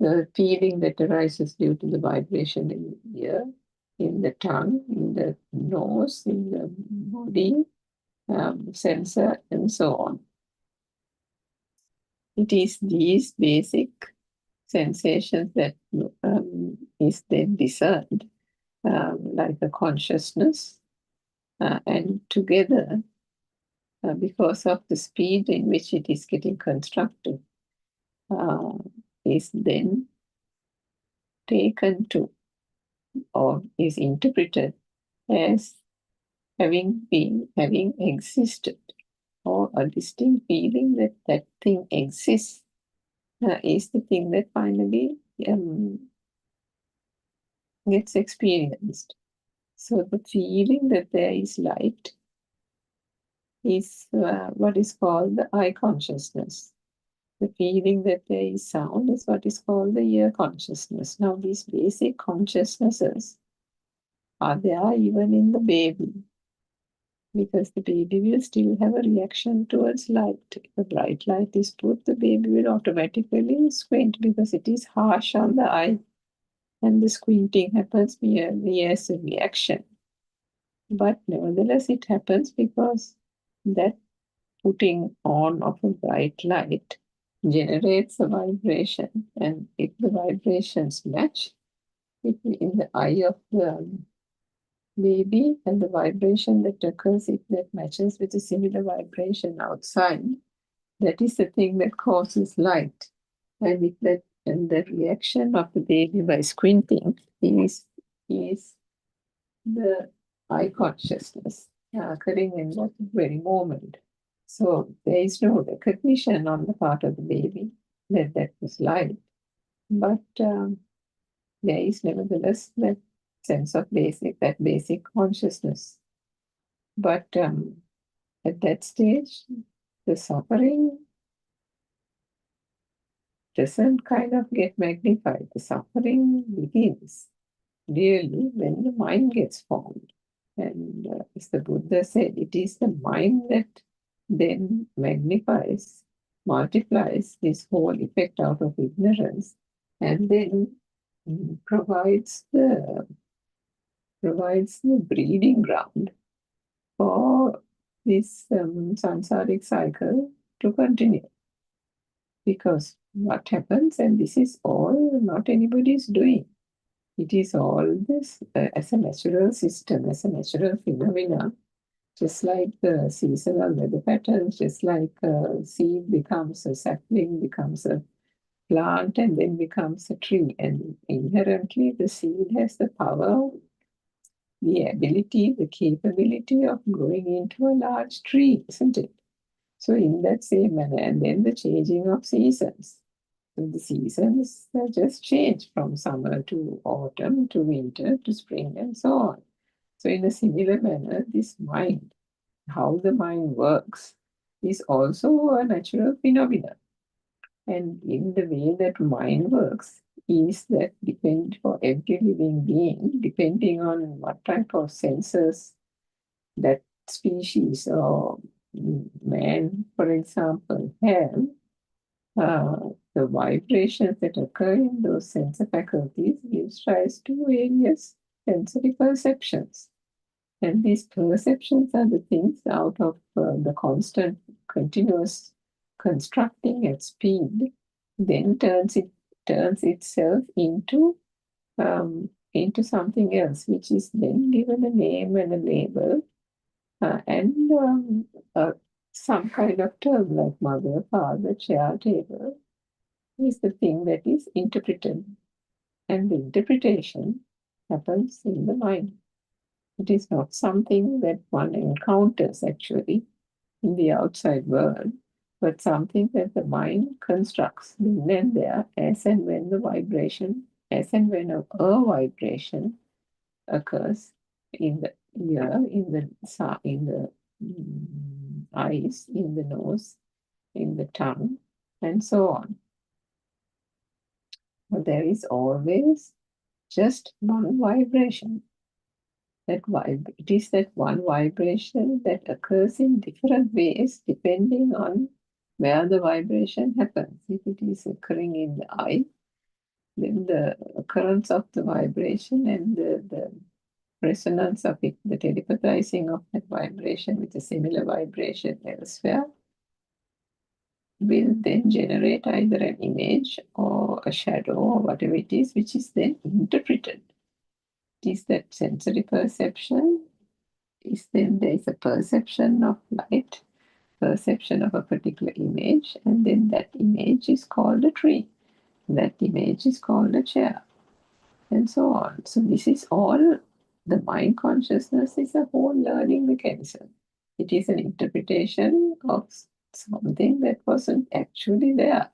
the feeling that arises due to the vibration in the ear, in the tongue, in the nose, in the body, sensor, and so on. It is these basic sensations that is then discerned like a consciousness, and together, because of the speed in which it is getting constructed, is then taken to or is interpreted as having existed, or a distinct feeling that that thing exists is the thing that finally gets experienced. So the feeling that there is light is what is called the eye consciousness. The feeling that there is sound is what is called the ear consciousness. Now, these basic consciousnesses are there even in the baby, because the baby will still have a reaction towards light. If a bright light is put, the baby will automatically squint because it is harsh on the eye, and the squinting happens merely as a reaction. But nevertheless, it happens because that putting on of a bright light generates a vibration, and if the vibrations match in the eye of the baby and the vibration that occurs, if that matches with a similar vibration outside, that is the thing that causes light. And if that, and the reaction of the baby by squinting is the eye consciousness occurring in that very moment. So there is no recognition on the part of the baby that that was light, but there is nevertheless that sense of basic consciousness. But at that stage, the suffering doesn't kind of get magnified. The suffering begins really when the mind gets formed. And as the Buddha said, it is the mind that then magnifies, multiplies this whole effect out of ignorance, and then provides the breeding ground for this samsaric cycle to continue. Because what happens, and this is all not anybody's doing, it is all this as a natural system, as a natural phenomena, just like the seasonal weather patterns, just like a seed becomes a sapling, becomes a plant, and then becomes a tree. And inherently, the seed has the power, the ability, the capability of growing into a large tree, isn't it? So in that same manner, and then the changing of seasons. So the seasons just change from summer to autumn to winter to spring and so on. So in a similar manner, this mind, how the mind works, is also a natural phenomenon. And in the way that mind works is that for every living being, depending on what type of senses that species or man, for example, have, the vibrations that occur in those sense faculties gives rise to various sensory perceptions. And these perceptions are the things out of the constant, continuous constructing at speed, then turns itself into something else, which is then given a name and a label, and some kind of term like mother, father, chair, table is the thing that is interpreted. And the interpretation happens in the mind. It is not something that one encounters actually in the outside world, but something that the mind constructs then and there as and when the vibration, as and when a vibration occurs in the ear, in the eyes, in the nose, in the tongue, and so on. But there is always just one vibration. It is that one vibration that occurs in different ways depending on where the vibration happens. If it is occurring in the eye, then the occurrence of the vibration and the resonance of it, the telepathizing of that vibration with a similar vibration elsewhere, will then generate either an image or a shadow or whatever it is, which is then interpreted. It is that sensory perception. Then there is a perception of light, perception of a particular image, and then that image is called a tree. That image is called a chair, and so on. So this is all, the mind consciousness is a whole learning mechanism. It is an interpretation of something that wasn't actually there.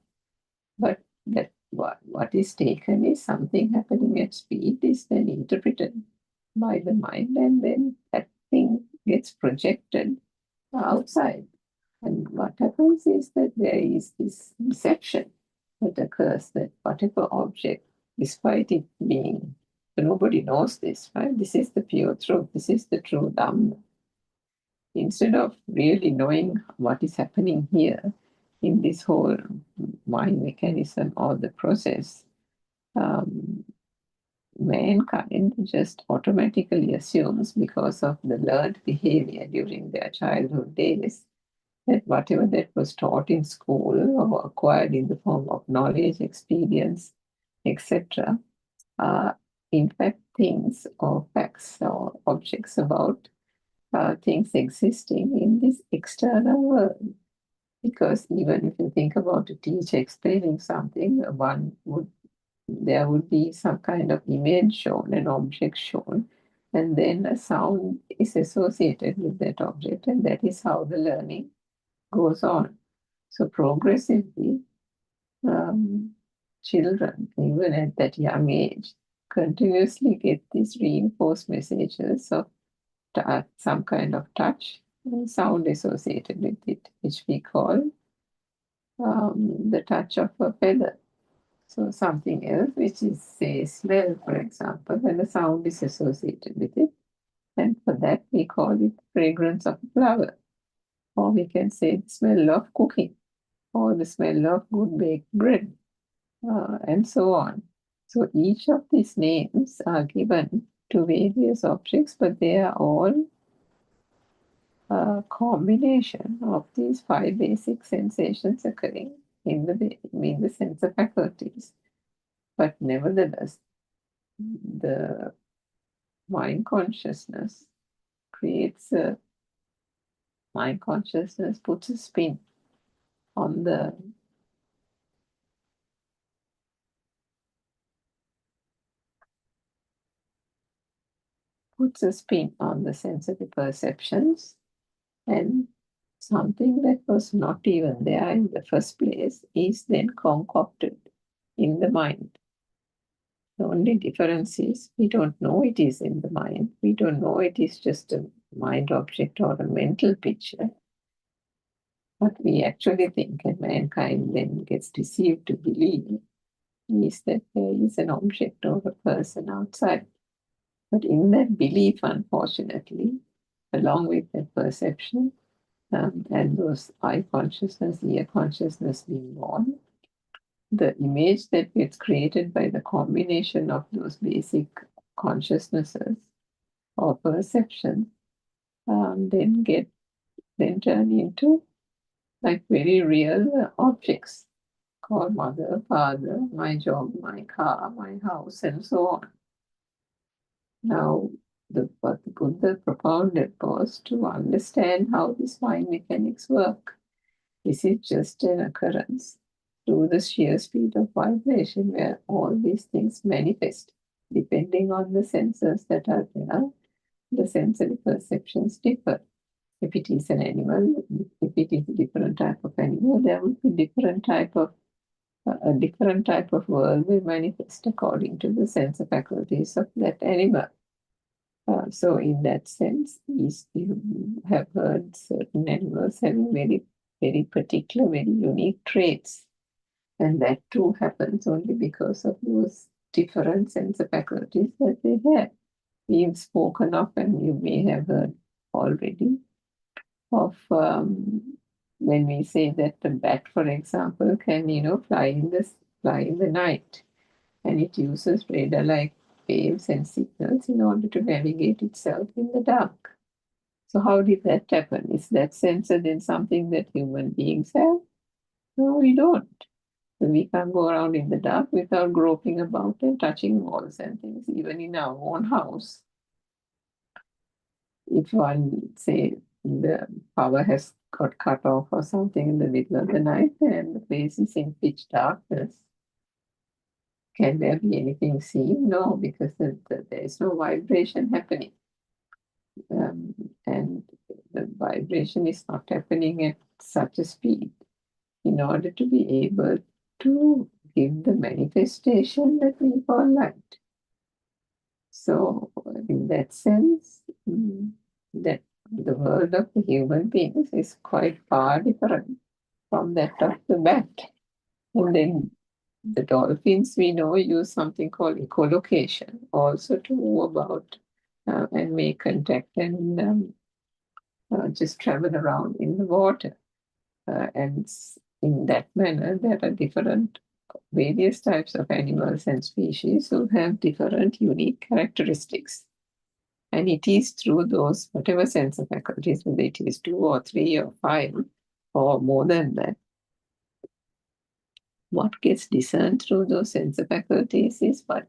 But that what is taken is something happening at speed is then interpreted by the mind, and then that thing gets projected outside. And what happens is that there is this deception that occurs, that whatever object, despite it being, nobody knows this, right? This is the pure truth. This is the true Dhamma. Instead of really knowing what is happening here in this whole mind mechanism or the process, mankind just automatically assumes, because of the learned behavior during their childhood days, that whatever that was taught in school or acquired in the form of knowledge, experience, etc., are in fact things or facts or objects about things existing in this external world. Because even if you think about a teacher explaining something, there would be some kind of image shown, an object shown, and then a sound is associated with that object, and that is how the learning goes on. So progressively, children, even at that young age, continuously get these reinforced messages of some kind of touch and sound associated with it, which we call the touch of a feather. So something else, which is, say, smell, for example, and the sound is associated with it. And for that, we call it fragrance of a flower. Or we can say the smell of cooking, or the smell of good baked bread, and so on. So each of these names are given to various objects, but they are all a combination of these 5 basic sensations occurring in the sense of faculties. But nevertheless, the mind consciousness puts a spin on the sensory perceptions, and something that was not even there in the first place is then concocted in the mind. The only difference is we don't know it is in the mind. We don't know it is just a mind object or a mental picture. What we actually think, and mankind then gets deceived to believe, is that there is an object or a person outside. But in that belief, unfortunately, along with that perception, and those eye consciousness, ear consciousness being born, the image that gets created by the combination of those basic consciousnesses or perception then turn into like very real objects called mother, father, my job, my car, my house, and so on. Now, what the Buddha propounded was to understand how this mind mechanics work. This is just an occurrence through the sheer speed of vibration where all these things manifest. Depending on the senses that are there, the sensory perceptions differ. If it is an animal, if it is a different type of animal, there will be a different type of world will manifest according to the sense faculties of that animal. So in that sense, you have heard certain animals having very, very particular, very unique traits. And that too happens only because of those different sense faculties that they have. We've spoken of, and you may have heard already, of when we say that the bat, for example, can fly in the night, and it uses radar-like waves and signals in order to navigate itself in the dark. So how did that happen? Is that sensor then something that human beings have? No, we don't. So we can't go around in the dark without groping about and touching walls and things, even in our own house. If one, say, the power has got cut off or something in the middle of the night and the place is in pitch darkness, can there be anything seen? No, because there is no vibration happening. And the vibration is not happening at such a speed in order to be able to give the manifestation that we call light. So in that sense, that the world of the human beings is quite far different from that of the bat. And then the dolphins, we know, use something called echolocation also to move about and make contact and just travel around in the water. And in that manner, there are different, various types of animals and species who have different unique characteristics. And it is through those, whatever sense of faculties, whether it is 2 or 3 or 5 or more than that, what gets discerned through those sense of faculties is what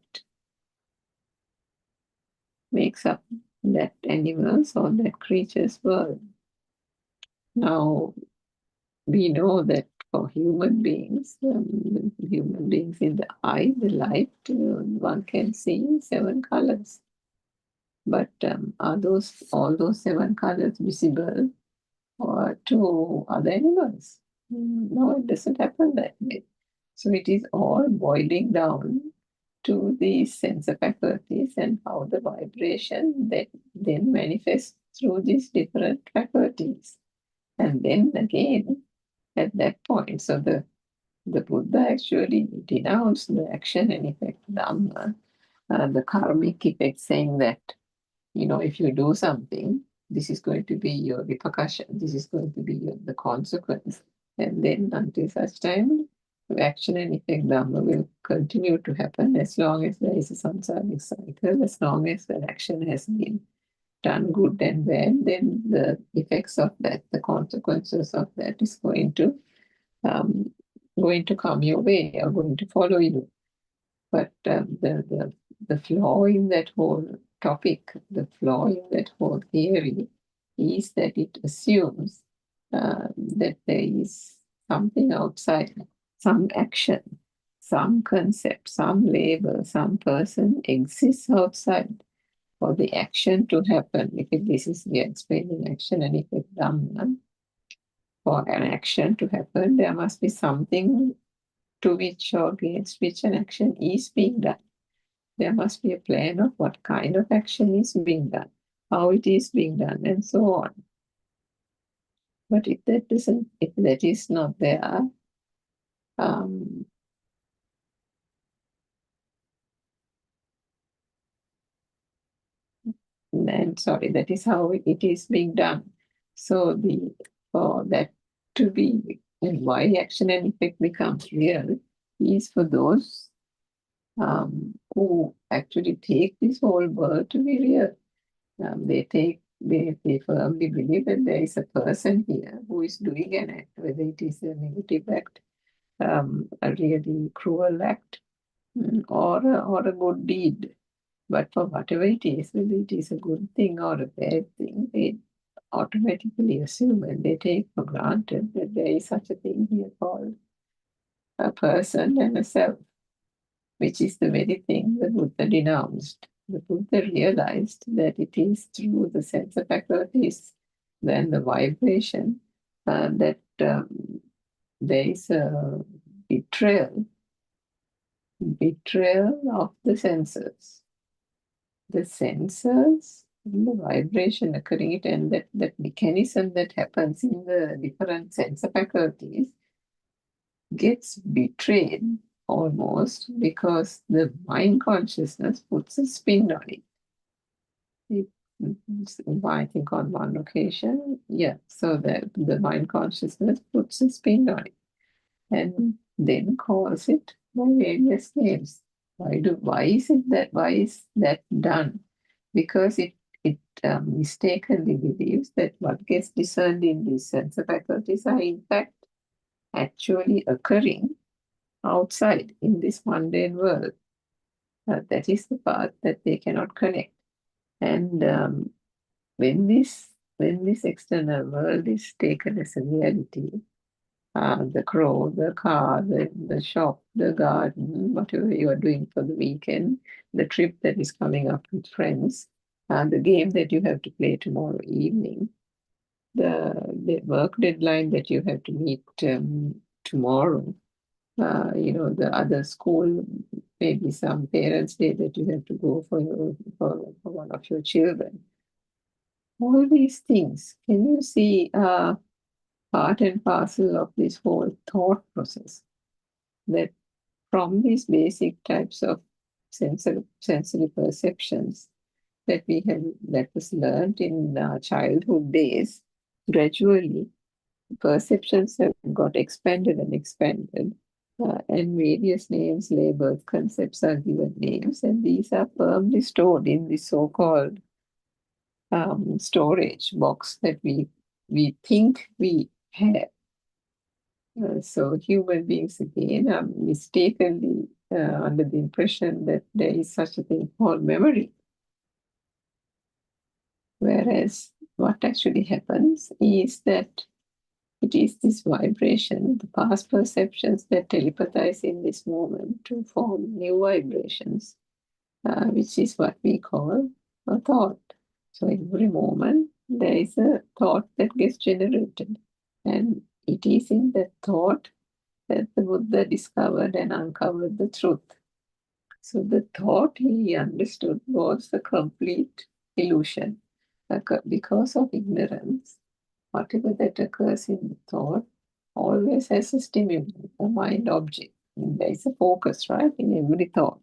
makes up that animal's or that creature's world. Now, we know that for human beings in the eye, the light, one can see 7 colors. But are all those 7 colors visible or to other animals? No, it doesn't happen that way. So it is all boiling down to these sense of faculties and how the vibration that then manifests through these different faculties. And then again, at that point, so the Buddha actually denounced the action and effect Dhamma, the karmic effect, saying that, if you do something, this is going to be your repercussion, this is going to be the consequence. And then until such time, action and effect Dhamma will continue to happen as long as there is a samsaric cycle, as long as that action has been done good and bad, then the effects of that, the consequences of that is going to come your way or going to follow you. But the flaw in that whole topic, the flaw in that whole theory is that it assumes that there is something outside, some action, some concept, some label, some person exists outside for the action to happen. If this is, we are explaining action and effect Dhamma, for an action to happen, there must be something to which or against which an action is being done. There must be a plan of what kind of action is being done, how it is being done, and so on. But if that is not there, that is how it is being done. So for that to be, and why action and effect becomes real is for those who actually take this whole world to be real. They firmly believe that there is a person here who is doing an act, whether it is a negative act, a really cruel act, or a good deed. But for whatever it is, whether it is a good thing or a bad thing, they automatically assume and they take for granted that there is such a thing here called a person and a self, which is the very thing the Buddha denounced. The Buddha realized that it is through the sense of faculties, then the vibration, that there is a betrayal of the senses. The senses, the vibration occurring, and that mechanism that happens in the different sense of faculties gets betrayed almost because the mind consciousness puts a spin on it. I think on one occasion, so the mind consciousness puts a spin on it and then calls it by various names. Why is that done? Because it mistakenly believes that what gets discerned in these sense of faculties are in fact actually occurring outside in this mundane world. That is the part that they cannot connect. And when this external world is taken as a reality, the crow, the car, the shop, the garden, whatever you are doing for the weekend, the trip that is coming up with friends, the game that you have to play tomorrow evening, the work deadline that you have to meet tomorrow, the other school maybe some parents' day that you have to go for one of your children. All these things, can you see part and parcel of this whole thought process? That from these basic types of sensory perceptions that was learned in childhood days, gradually perceptions have got expanded and expanded, and various names, labels, concepts are given names, and these are firmly stored in the so-called storage box that we think we have. So human beings again are mistakenly under the impression that there is such a thing called memory. Whereas what actually happens is that it is this vibration, the past perceptions that telepathize in this moment to form new vibrations, which is what we call a thought. So every moment there is a thought that gets generated. And it is in that thought that the Buddha discovered and uncovered the truth. So the thought he understood was a complete illusion. Because of ignorance, whatever that occurs in the thought always has a stimulant, a mind object. And there is a focus, right, in every thought.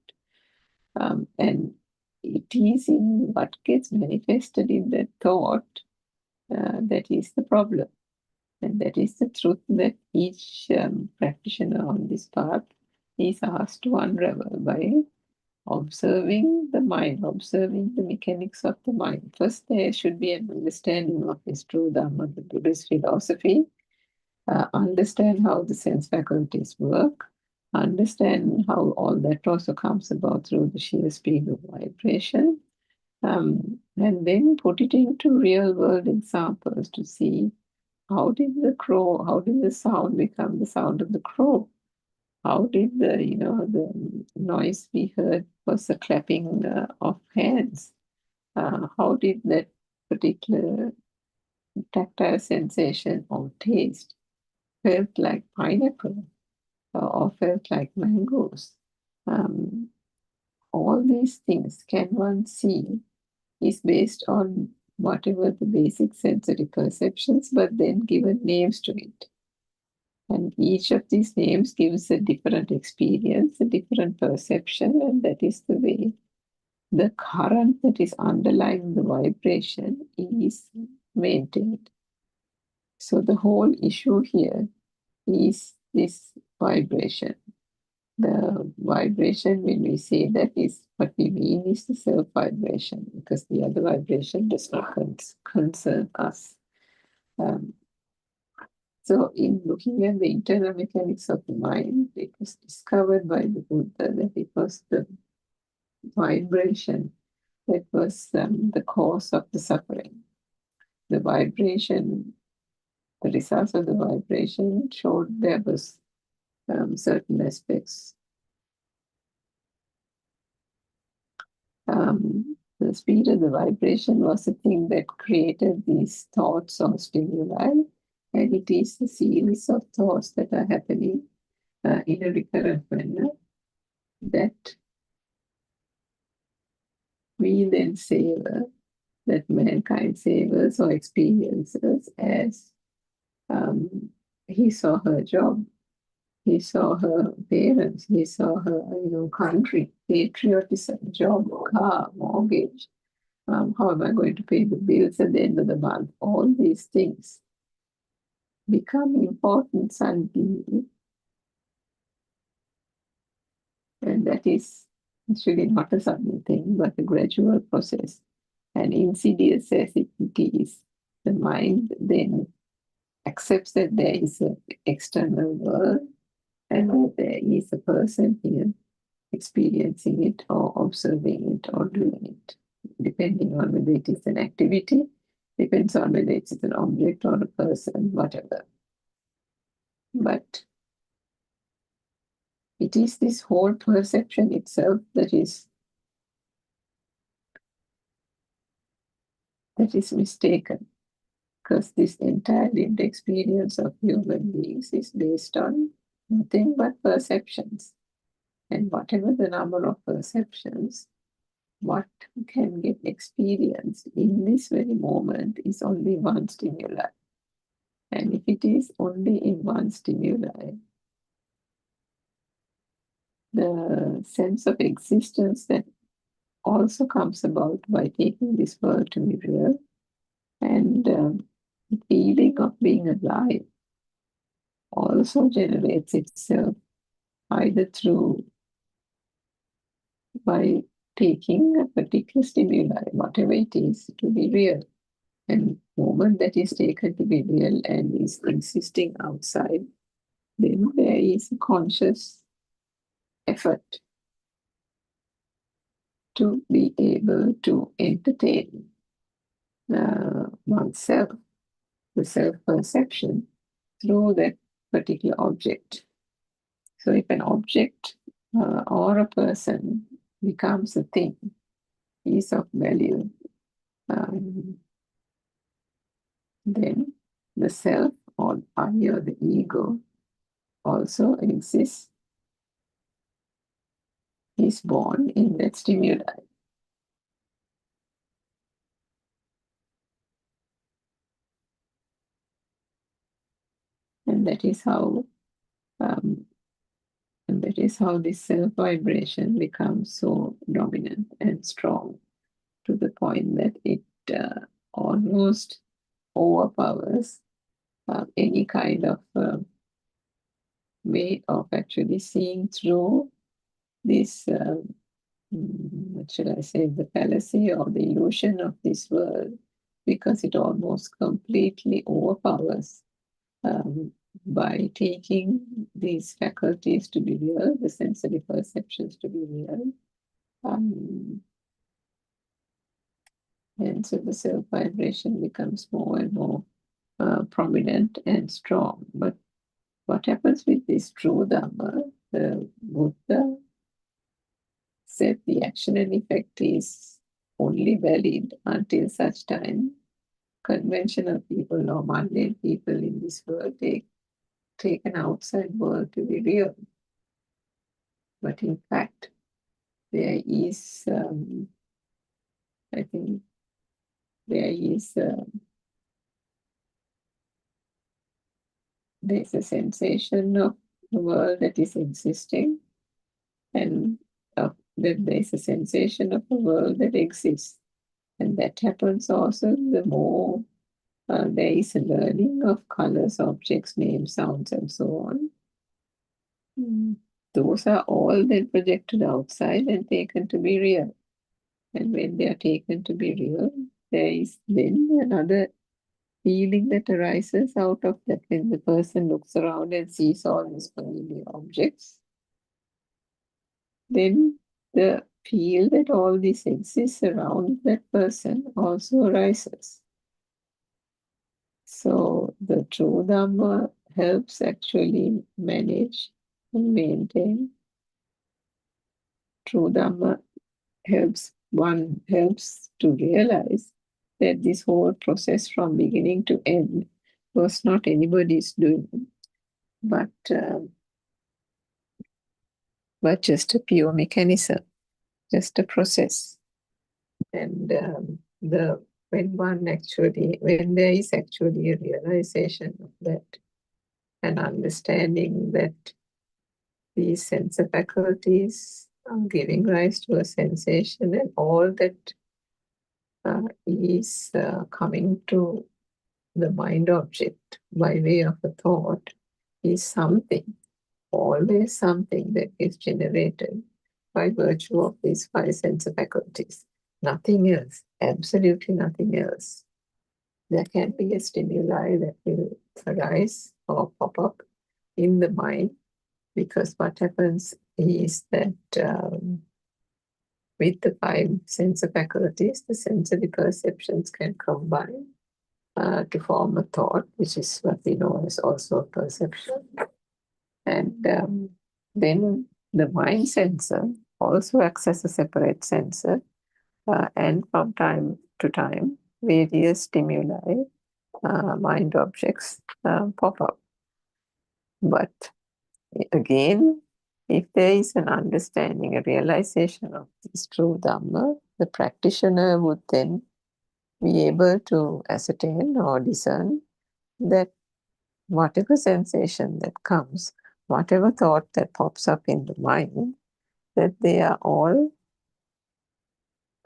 And it is in what gets manifested in that thought that is the problem. And that is the truth that each practitioner on this path is asked to unravel by observing the mind, observing the mechanics of the mind. First, there should be an understanding of this true Dhamma, the Buddhist philosophy, understand how the sense faculties work, understand how all that also comes about through the sheer speed of vibration, and then put it into real world examples to see how did the sound become the sound of the crow? How did the noise we heard was the clapping of hands? How did that particular tactile sensation or taste felt like pineapple or felt like mangoes? All these things can one see is based on whatever the basic sensory perceptions, but then given names to it. And each of these names gives a different experience, a different perception, and that is the way the current that is underlying the vibration is maintained. So the whole issue here is this vibration. The vibration, when we say that, is what we mean is the self vibration, because the other vibration does not concern us. So in looking at the internal mechanics of the mind, it was discovered by the Buddha that it was the vibration that was the cause of the suffering. The vibration, the results of the vibration showed there was certain aspects. The speed of the vibration was the thing that created these thoughts or stimuli, and it is the series of thoughts that are happening in a recurrent manner that we then savor, that mankind savors or experiences as he saw her job, he saw her parents, he saw her country, patriotism, job, car, mortgage. How am I going to pay the bills at the end of the month? All these things become important suddenly. And that is actually not a sudden thing, but a gradual process. And insidious as it is, the mind then accepts that there is an external world and that there is a person here experiencing it or observing it or doing it, depending on whether it is an activity, depends on whether it is an object or a person, whatever. But it is this whole perception itself that is mistaken, because this entire lived experience of human beings is based on nothing but perceptions. And whatever the number of perceptions, what can get experienced in this very moment is only one stimuli. And if it is only in one stimuli, the sense of existence that also comes about by taking this world to be real, and the feeling of being alive also generates itself either by taking a particular stimuli, whatever it is, to be real. And the moment that is taken to be real and is existing outside, then there is a conscious effort to be able to entertain oneself, the self-perception, through that particular object. So if an object or a person becomes a thing, is of value, then the self or I or the ego also exists, is born in that stimuli. And that is how this self-vibration becomes so dominant and strong, to the point that it almost overpowers any kind of way of actually seeing through this, what should I say, the fallacy or the illusion of this world, because it almost completely overpowers by taking these faculties to be real, the sensory perceptions to be real. And so the self-vibration becomes more and more prominent and strong. But what happens with this true Dhamma, the Buddha said the action and effect is only valid until such time conventional people or mundane people in this world take an outside world to be real. But in fact, there is, I think, there's a sensation of the world that is existing, and that there's a sensation of a world that exists. And that happens also the more there is a learning of colors, objects, names, sounds, and so on. Those are all then projected outside and taken to be real. And when they are taken to be real, there is then another feeling that arises out of that. When the person looks around and sees all these familiar objects, then the feel that all this exists around that person also arises. So the true Dhamma helps actually manage and maintain. True Dhamma helps to realize that this whole process from beginning to end was not anybody's doing, but just a pure mechanism, just a process. And when there is actually a realization of that, and understanding that these sense faculties are giving rise to a sensation, and all that is coming to the mind object by way of a thought is something, always something that is generated by virtue of these five sense faculties. Nothing else, absolutely nothing else. There can be a stimuli that will arise or pop up in the mind, because what happens is that with the five sense faculties, the sensory perceptions can combine to form a thought, which is what we know as also a perception. And then the mind sensor also acts as a separate sensor, and from time to time, various stimuli, mind objects pop up. But again, If there is an understanding, a realization of this true Dhamma, the practitioner would then be able to ascertain or discern that whatever sensation that comes, whatever thought that pops up in the mind, that they are all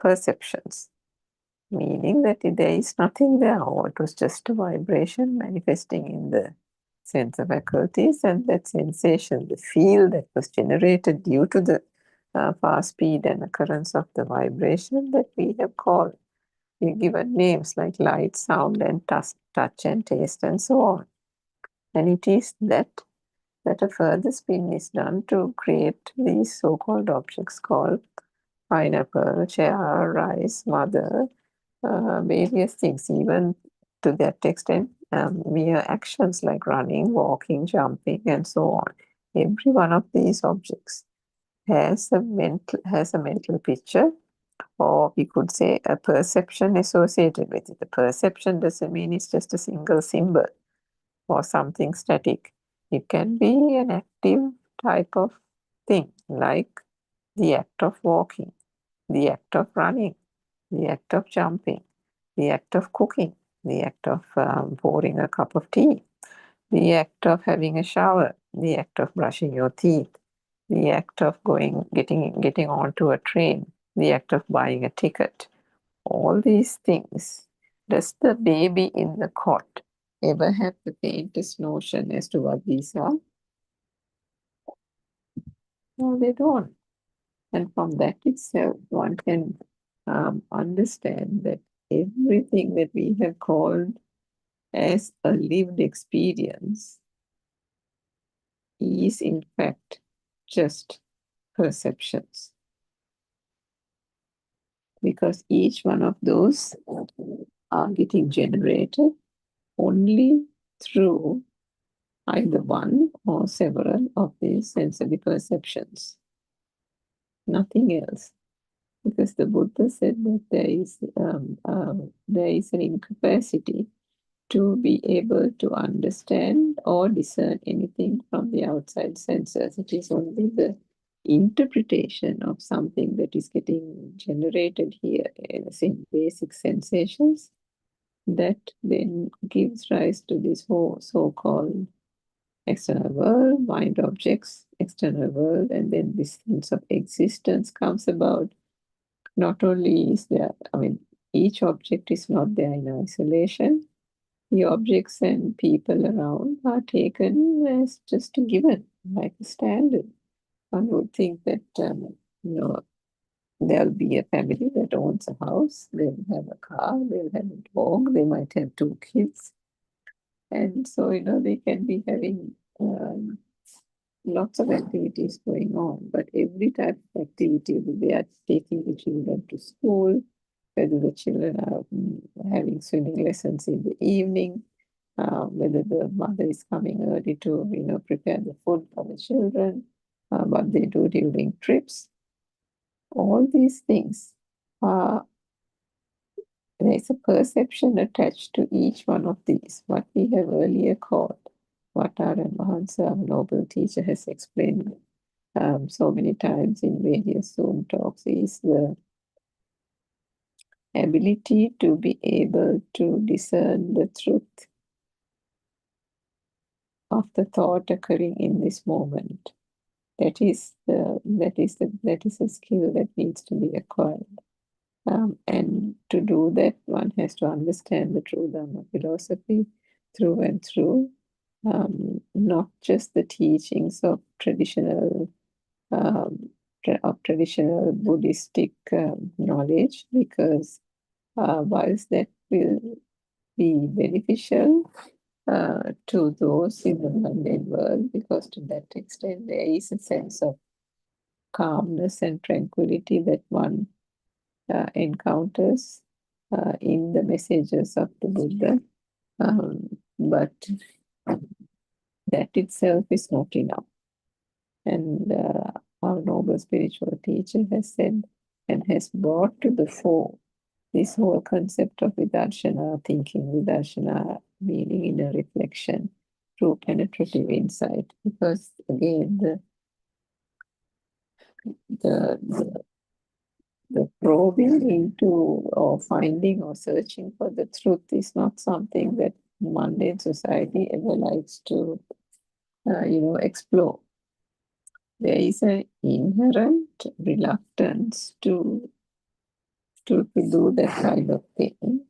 perceptions, meaning that there is nothing there, or it was just a vibration manifesting in the sense of faculties, and that sensation, the feel that was generated due to the fast speed and occurrence of the vibration, that we have called, we given names like light, sound, and touch and taste, and so on. And it is that a further spin is done to create these so-called objects called pineapple, chair, rice, mother, various things, even to that extent, mere actions like running, walking, jumping, and so on. Every one of these objects has a mental picture, or we could say a perception associated with it. The perception doesn't mean it's just a single symbol or something static. It can be an active type of thing, like the act of walking, the act of running, the act of jumping, the act of cooking, the act of pouring a cup of tea, the act of having a shower, the act of brushing your teeth, the act of getting onto a train, the act of buying a ticket. All these things. Does the baby in the cot ever have the faintest notion as to what these are? No, they don't. And from that itself, one can understand that everything that we have called as a lived experience is in fact just perceptions. Because each one of those are getting generated only through either one or several of these sensory perceptions. Nothing else. Because the Buddha said that there is an incapacity to be able to understand or discern anything from the outside senses. It is only the interpretation of something that is getting generated here in basic sensations that then gives rise to this whole so-called external world, mind objects, external world, and then this sense of existence comes about. Not only is there, each object is not there in isolation. The objects and people around are taken as just a given, like a standard. One would think that, there'll be a family that owns a house, they'll have a car, they'll have a dog, they might have 2 kids. And so, they can be having lots of activities going on, but every type of activity, whether they are taking the children to school, whether the children are having swimming lessons in the evening, whether the mother is coming early to, prepare the food for the children, what they do during trips. All these things are, there's a perception attached to each one of these, what we have earlier called, what our Mahansa, our noble teacher, has explained so many times in various Zoom talks, is the ability to be able to discern the truth of the thought occurring in this moment. That is a skill that needs to be acquired. And to do that, one has to understand the true Dhamma philosophy through and through, not just the teachings of traditional Buddhistic knowledge, because whilst that will be beneficial to those in the mundane world, because to that extent there is a sense of calmness and tranquility that one encounters in the messages of the Buddha. But that itself is not enough. And our noble spiritual teacher has said and has brought to the fore this whole concept of vidarshana thinking, vidarshana meaning inner reflection through penetrative insight. Because again, the probing into or finding or searching for the truth is not something that mundane society ever likes to, explore. There is an inherent reluctance to do that kind of thing,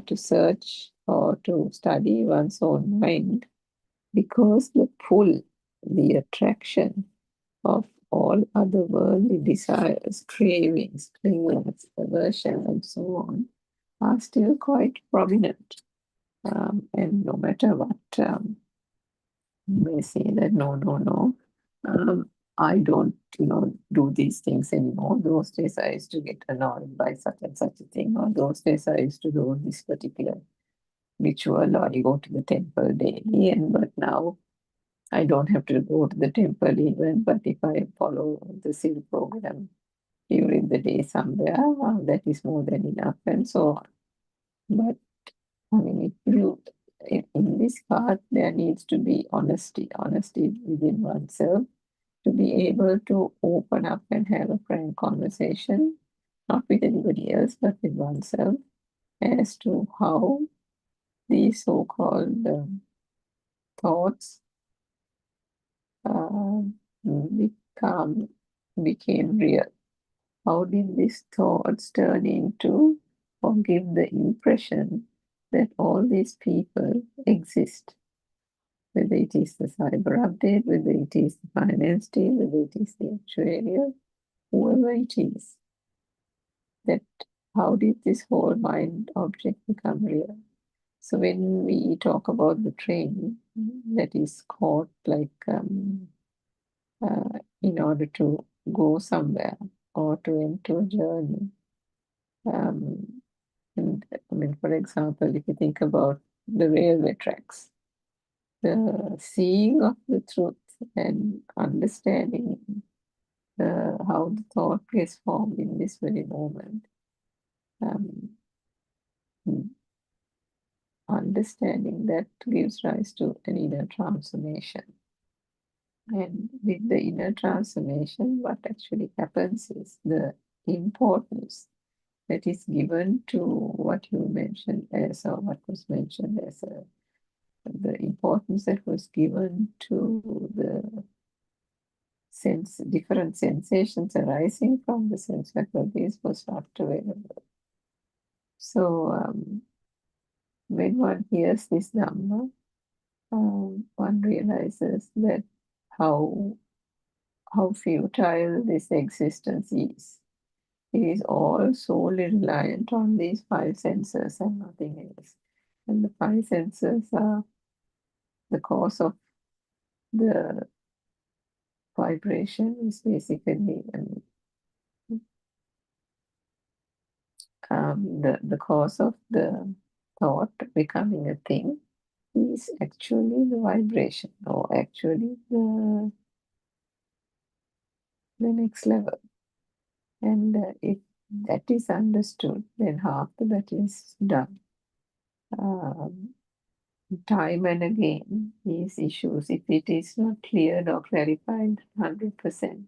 to search or to study one's own mind, because the pull, the attraction of all other worldly desires, cravings, clingings, aversion, and so on, are still quite prominent. And no matter what, you may say that no, I don't, do these things anymore. Those days I used to get annoyed by such and such a thing, or those days I used to do this particular ritual, or I go to the temple daily, but now I don't have to go to the temple even, but if I follow the SIL program during the day somewhere, that is more than enough, and so on. But I mean, in this part, there needs to be honesty within oneself, to be able to open up and have a frank conversation, not with anybody else, but with oneself, as to how these so-called thoughts became real. How did these thoughts turn into or give the impression that all these people exist? Whether it is the cyber update, whether it is the finance team, whether it is the actuarial, whoever it is, that how did this whole mind object become real? So when we talk about the train that is caught, like in order to go somewhere or to enter a journey, and I mean, for example, if you think about the railway tracks, the seeing of the truth and understanding how the thought is formed in this very moment, understanding that gives rise to an inner transformation. And with the inner transformation, what actually happens is the importance that is given to what you mentioned as, or what was mentioned as the importance that was given to the different sensations arising from the sense faculties was not available. So when one hears this Dhamma, one realizes that how futile this existence is. It is all solely reliant on these five senses and nothing else. And the five senses are the cause of the vibration, is basically the cause of the thought becoming a thing is actually the vibration, or actually the next level. And if that is understood, then half the battle is done. Time and again, these issues, if it is not cleared or clarified 100%,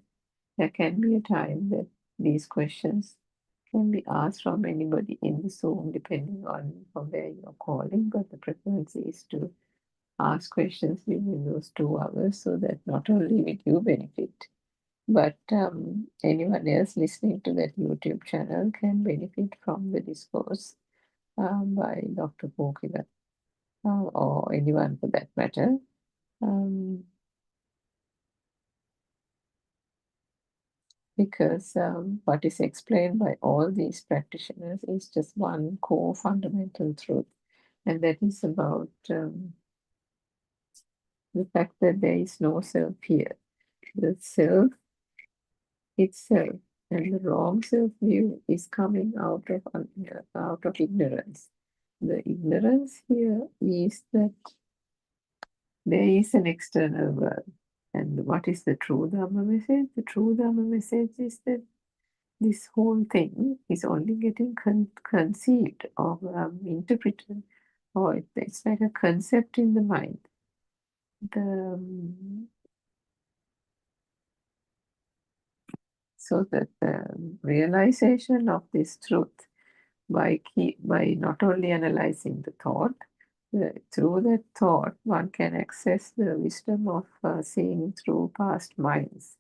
there can be a time that these questions can be asked from anybody in the Zoom, depending on from where you're calling, but the preference is to ask questions within those 2 hours, so that not only will you benefit, but anyone else listening to that YouTube channel can benefit from the discourse by Dr. Pokila, or anyone for that matter. Because what is explained by all these practitioners is just one core fundamental truth, and that is about the fact that there is no self here. The self itself and the wrong self view is coming out of ignorance. The ignorance here is that there is an external world. And what is the true Dhamma message? The true Dhamma message is that this whole thing is only getting conceived or interpreted, or it's like a concept in the mind. So that the realization of this truth by not only analyzing the thought, through that thought, one can access the wisdom of seeing through past minds,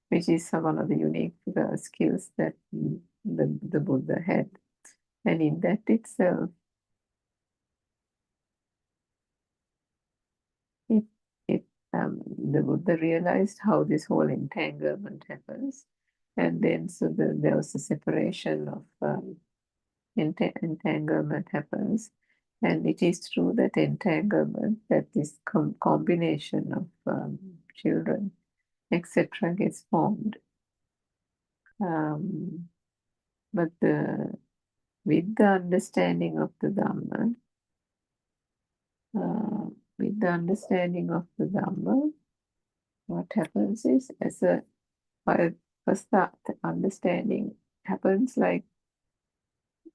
which is one of the unique skills that the Buddha had. And in that itself, the Buddha realized how this whole entanglement happens. And then so there was a separation of entanglement happens. And it is through that entanglement that this combination of children, etc., gets formed. But with the understanding of the Dhamma, what happens is, first the understanding happens like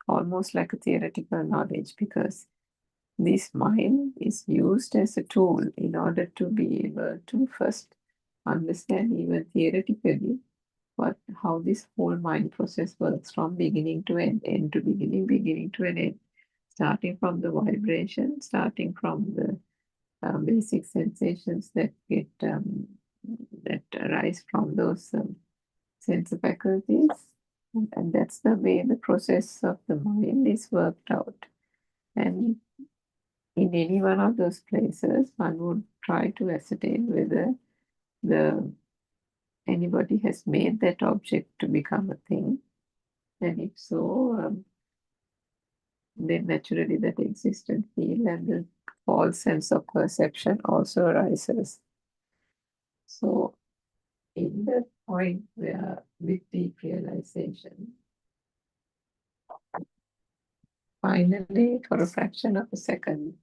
almost like a theoretical knowledge, because this mind is used as a tool in order to be able to first understand even theoretically how this whole mind process works from beginning to end to beginning to an end, starting from the vibration, starting from the basic sensations that get that arise from those sense faculties, and that's the way the process of the mind is worked out. And in any one of those places, one would try to ascertain whether anybody has made that object to become a thing, and if so, then naturally that existent feel and the false sense of perception also arises. So in that point where with deep realization, finally for a fraction of a second,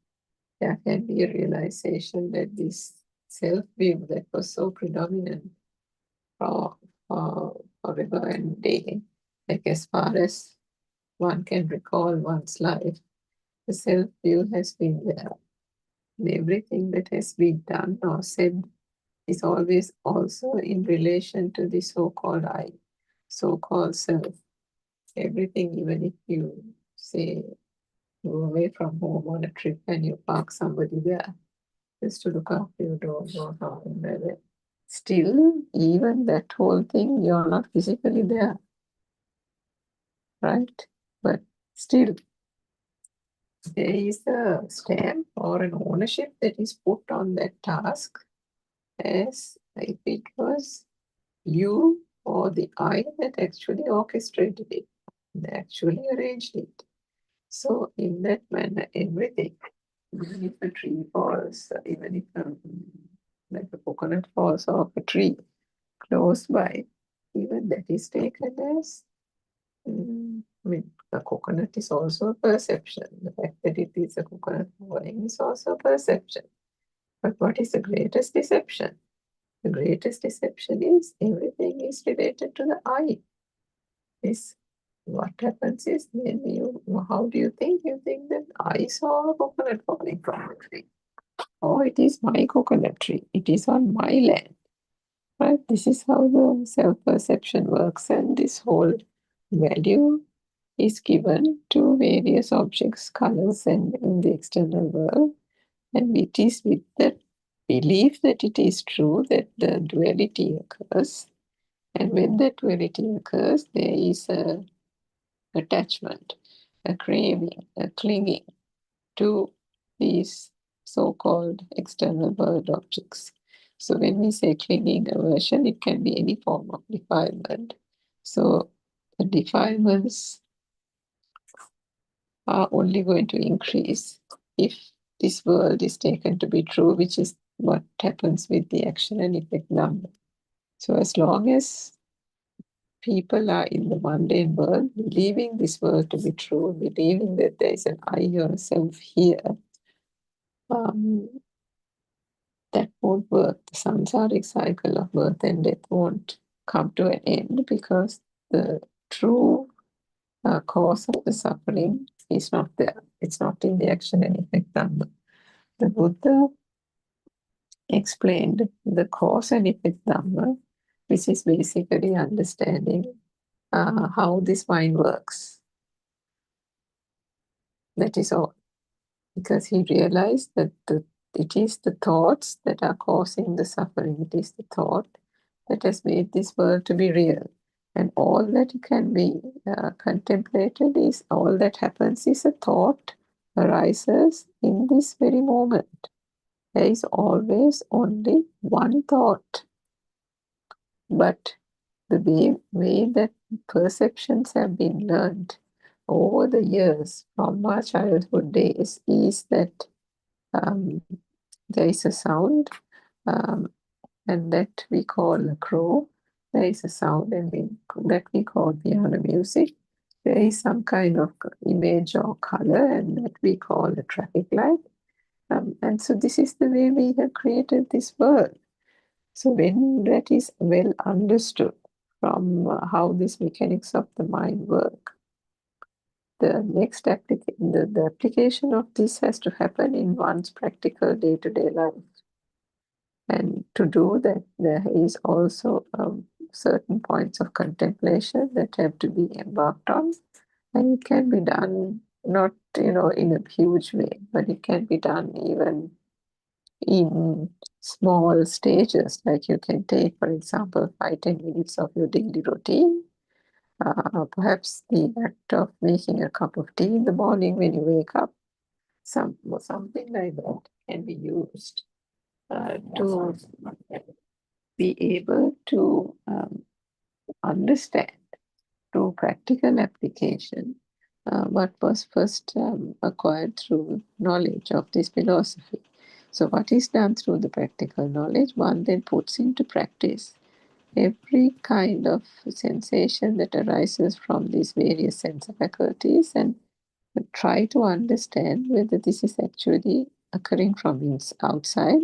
there can be a realization that this self-view that was so predominant for forever and day, like as far as one can recall one's life, the self-view has been there. And everything that has been done or said is always also in relation to the so-called I, so-called self. Everything, even if you say you go away from home on a trip and you park somebody there just to look after your dog or something like that, still, even that whole thing, you're not physically there, right? But still, there is a stamp or an ownership that is put on that task as if it was you or the I that actually orchestrated it, that actually arranged it. So in that manner, everything, even if a tree falls, even if like a coconut falls off a tree close by, even that is taken as, a coconut is also a perception. The fact that it is a coconut falling is also a perception. But what is the greatest deception? The greatest deception is everything is related to the I. What happens is, then how do you think? You think that I saw a coconut falling from the tree. Oh, it is my coconut tree. It is on my land. Right? This is how the self-perception works, and this whole value is given to various objects, colors, and in the external world. And it is with that belief that it is true that the duality occurs. And when that duality occurs, there is a attachment, a craving, a clinging to these so-called external world objects. So when we say clinging, aversion, it can be any form of defilement. So the defilements are only going to increase if this world is taken to be true, which is what happens with the action and effect number. So as long as people are in the mundane world, believing this world to be true, believing that there is an I or a self here, that won't work. The samsaric cycle of birth and death won't come to an end, because the true cause of the suffering is not there. It's not in the action and effect number. The Buddha explained the cause and effect Dhamma which is basically understanding how this mind works. That is all. Because he realized that it is the thoughts that are causing the suffering. It is the thought that has made this world to be real. And all that can be contemplated is, all that happens is a thought arises in this very moment. There is always only one thought. But the way that perceptions have been learned over the years from our childhood days is that there is a sound, and that we call a crow. There is a sound that we call piano music. There is some kind of image or color, and that we call a traffic light. And so this is the way we have created this world. So when that is well understood from how these mechanics of the mind work, the next the application of this has to happen in one's practical day-to-day life. And to do that, there is also certain points of contemplation that have to be embarked on. And it can be done not, in a huge way, but it can be done even in small stages. Like you can take, for example, 5-10 minutes of your daily routine. Perhaps the act of making a cup of tea in the morning when you wake up, something like that can be used to be able to understand through practical application what was first acquired through knowledge of this philosophy. So what is done through the practical knowledge, one then puts into practice every kind of sensation that arises from these various sense faculties, and try to understand whether this is actually occurring from outside,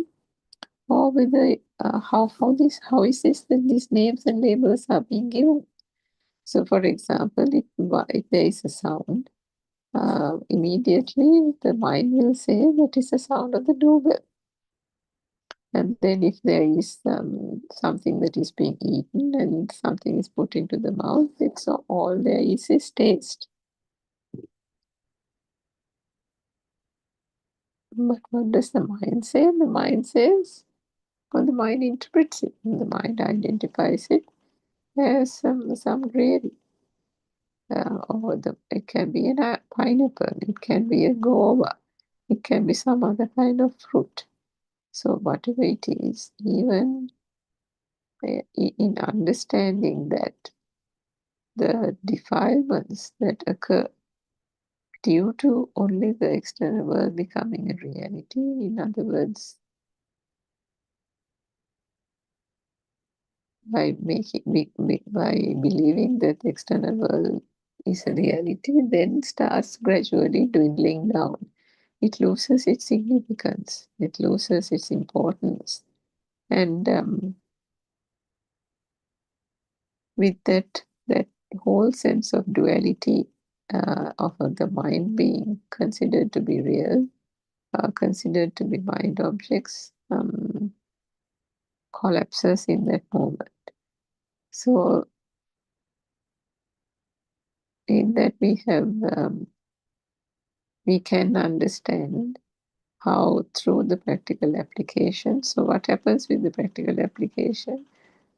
or whether how is this that these names and labels are being given. So, for example, if there is a sound, immediately the mind will say that is the sound of the doorbell. And then if there is something that is being eaten and something is put into the mouth, it's all there is taste. But what does the mind say? The mind says, or the mind interprets it, and the mind identifies it as some gravy. It can be a pineapple, it can be a guava, it can be some other kind of fruit. So whatever it is, even in understanding that the defilements that occur due to only the external world becoming a reality, in other words, by believing that the external world is a reality, then starts gradually dwindling down. It loses its significance, it loses its importance. And with that whole sense of duality of the mind being considered to be real, considered to be mind objects, collapses in that moment. So in that we can understand how through the practical application. So what happens with the practical application?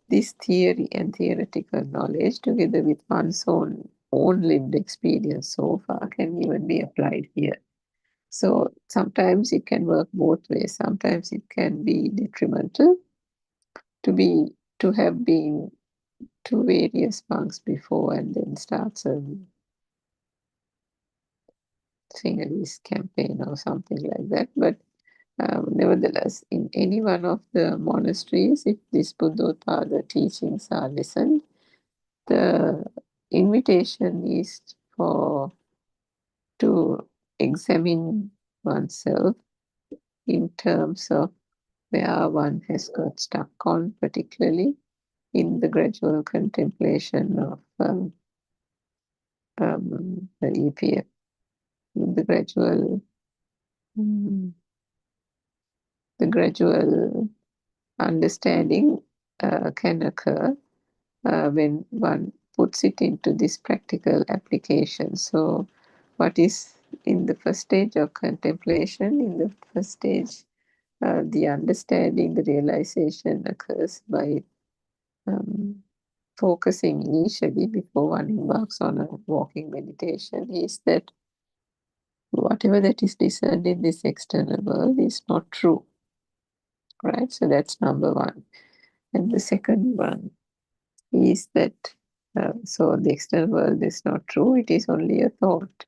This theory and theoretical knowledge, together with one's own lived experience so far, can even be applied here. So sometimes it can work both ways. Sometimes it can be detrimental to have been to various monks before and then starts a Sinhalese campaign or something like that. But nevertheless, in any one of the monasteries, if this Buddothpada teachings are listened, the invitation is to examine oneself in terms of where one has got stuck on, particularly in the gradual contemplation of the EPF, the gradual understanding can occur when one puts it into this practical application. So what is in the first stage of contemplation? In the first stage, the understanding, the realization occurs by focusing initially before one embarks on a walking meditation, is that whatever that is discerned in this external world is not true, right? So that's number one. And the second one is that, so the external world is not true, it is only a thought.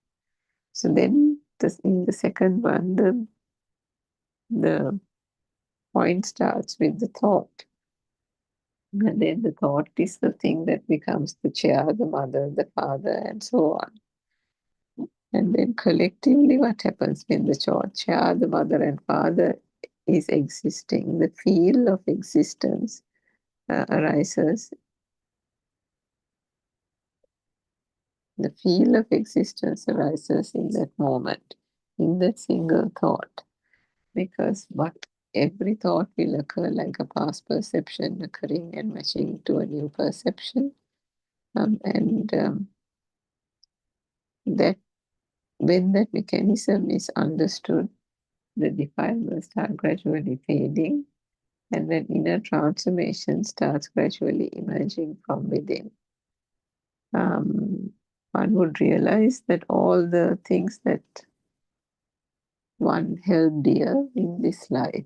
So then in the second one, the point starts with the thought. And then the thought is the thing that becomes the chair, the mother, the father, and so on. And then collectively, what happens when the chair, the mother, and father is existing? The feel of existence arises. The feel of existence arises in that moment, in that single thought. Because every thought will occur like a past perception occurring and matching to a new perception. That when that mechanism is understood, the defilements start gradually fading, and then inner transformation starts gradually emerging from within. One would realize that all the things that one held dear in this life,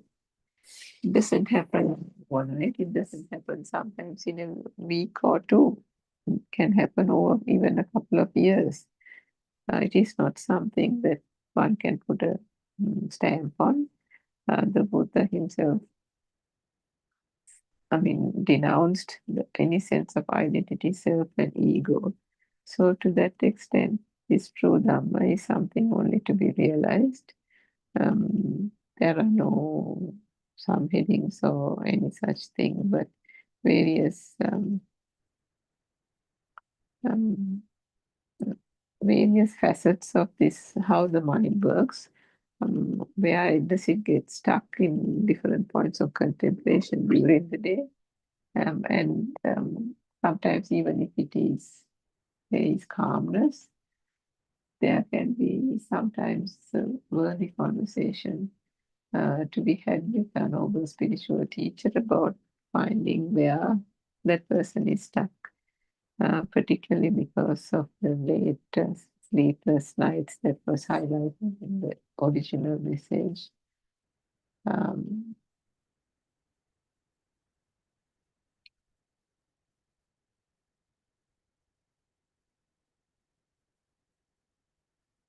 it doesn't happen overnight. It doesn't happen sometimes in a week or two. It can happen over even a couple of years. It is not something that one can put a stamp on. The Buddha himself, denounced any sense of identity, self, and ego. So to that extent, this true Dhamma is something only to be realized. There are no subheadings or any such thing, but various facets of this, how the mind works. Where does it get stuck in different points of contemplation during the day? And sometimes even if there is calmness, there can be sometimes a worthy conversation to be had with a noble spiritual teacher about finding where that person is stuck, particularly because of the late sleepless nights that was highlighted in the original message.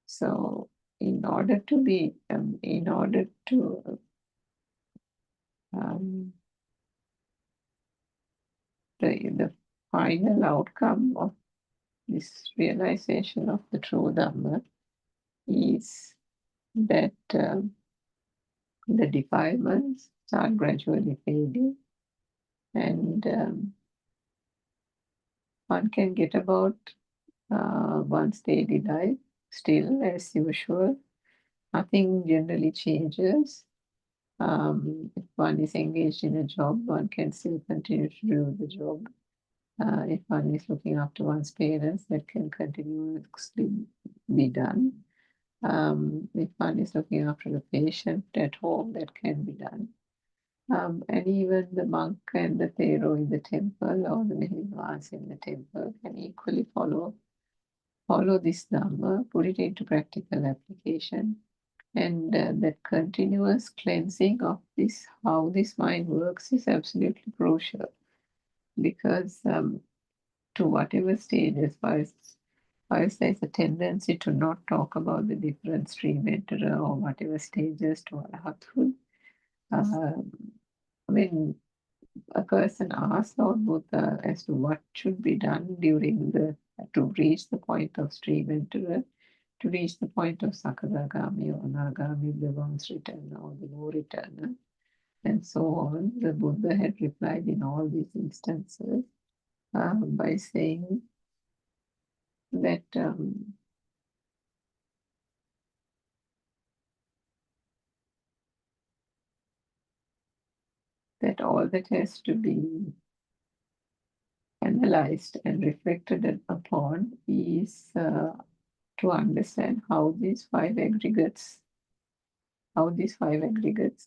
So in order to the final outcome of this realization of the true Dhamma is that the defilements start gradually fading, and one can get about one's daily life still as usual. Nothing generally changes. If one is engaged in a job, one can still continue to do the job. If one is looking after one's parents, that can continuously be done. If one is looking after a patient at home, that can be done. And even the monk and the pharaoh in the temple or the Mahimans in the temple can equally follow this Dhamma, put it into practical application. And that continuous cleansing of this, how this mind works, is absolutely crucial. Because to whatever stages, whilst there's a tendency to not talk about the different stream enterer or whatever stages to Arahathood, when a person asks Lord Buddha as to what should be done to reach the point of stream enterer, to reach the point of Sakadagami or Nagami, the once returner or the no returner, and so on, the Buddha had replied in all these instances by saying that that all that has to be analyzed and reflected upon is to understand how these five aggregates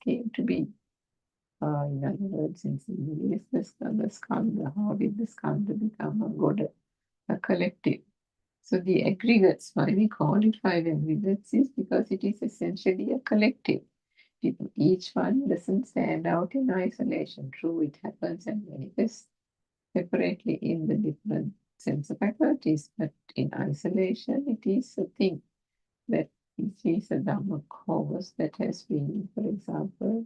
came to be. In other words, in English, the skandha, how did the skandha become a collective? So the aggregates, why we call it five aggregates, is because it is essentially a collective. Each one doesn't stand out in isolation. True, it happens and manifests separately in the different sense of faculties, but in isolation, it is a thing that it is a Dhamma cause that has been, for example,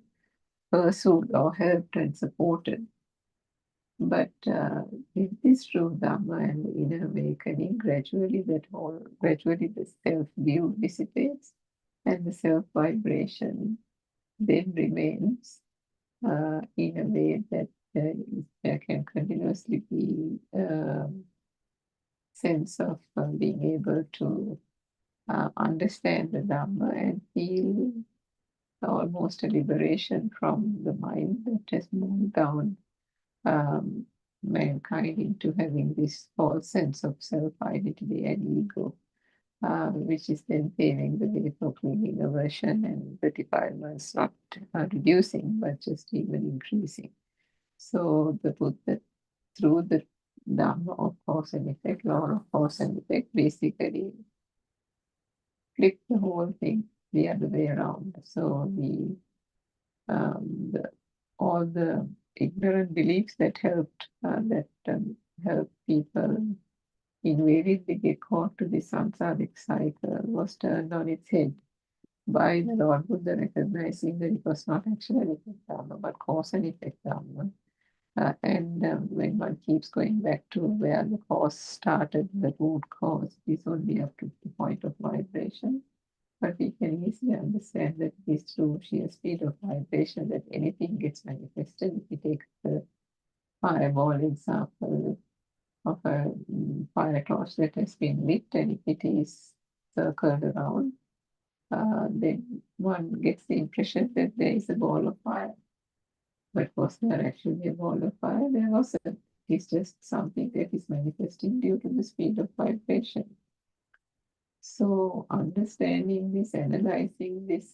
pursued or helped and supported. But with this true Dhamma and the inner awakening, gradually the self-view dissipates and the self-vibration then remains in a way that there can continuously be sense of being able to understand the Dhamma and feel almost a liberation from the mind that has moved down mankind into having this false sense of self-identity and ego, which is then paving the way for clinging, aversion, and the defilements not reducing, but just even increasing. So the Buddha, through the Dhamma of cause and effect, law of cause and effect, basically flip the whole thing the other way around. So all the ignorant beliefs that helped help people invariably get caught to the samsaric cycle was turned on its head by the Lord Buddha, recognizing that it was not actually Dhamma, but cause and effect Dhamma. When one keeps going back to where the cause started, the root cause is only up to the point of vibration. But we can easily understand that it is through sheer speed of vibration that anything gets manifested. If you take the fireball example of a fire torch that has been lit, and if it is circled around, then one gets the impression that there is a ball of fire. But was there actually a ball of fire? There wasn't. It's just something that is manifesting due to the speed of vibration. So understanding this, analyzing this,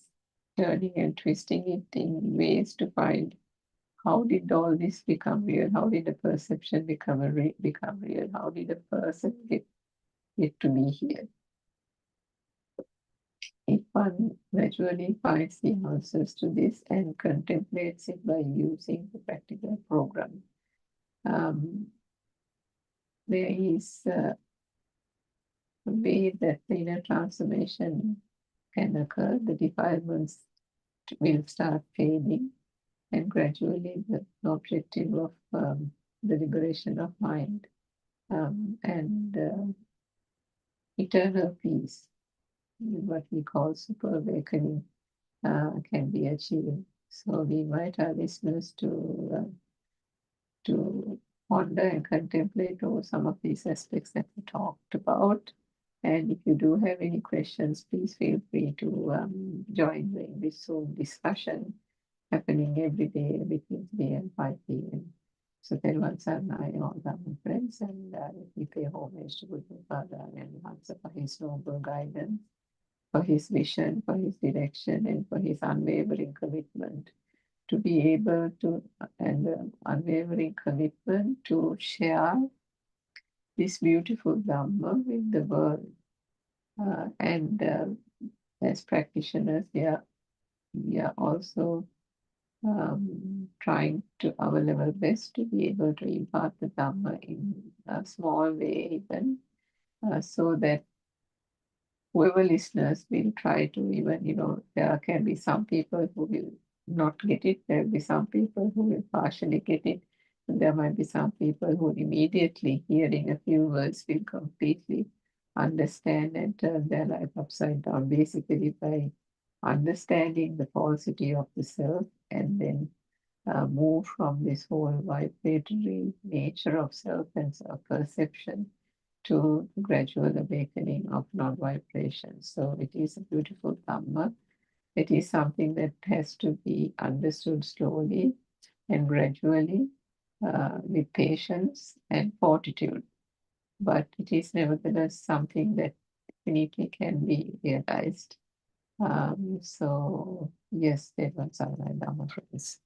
turning and twisting it in ways to find how did all this become real? How did a perception become real? How did a person get to be here? If one gradually finds the answers to this and contemplates it by using the practical program, there is a way that the inner transformation can occur. The defilements will start fading, and gradually the objective of the liberation of mind and eternal peace, what we call super awakening, can be achieved. So we invite our listeners to ponder and contemplate over some of these aspects that we talked about. And if you do have any questions, please feel free to join the English Zoom discussion happening every day between 3 and 5 p.m. So Telvan Sarnai, all Dhamma friends, and we pay homage to Buddothpada and answer for his noble guidance, for his vision, for his direction, and for his unwavering commitment to be able to, and unwavering commitment to share this beautiful Dhamma with the world. As practitioners, we are also trying to our level best to be able to impart the Dhamma in a small way even, so that whoever listeners will try to even, there can be some people who will not get it, there will be some people who will partially get it, and there might be some people who immediately hearing a few words will completely understand and turn their life upside down, basically by understanding the falsity of the self and then move from this whole vibratory nature of self and self-perception to gradual awakening of non-vibration. So it is a beautiful Dhamma. It is something that has to be understood slowly and gradually, with patience and fortitude. But it is nevertheless something that definitely can be realized. So yes, that was our Dharma friends.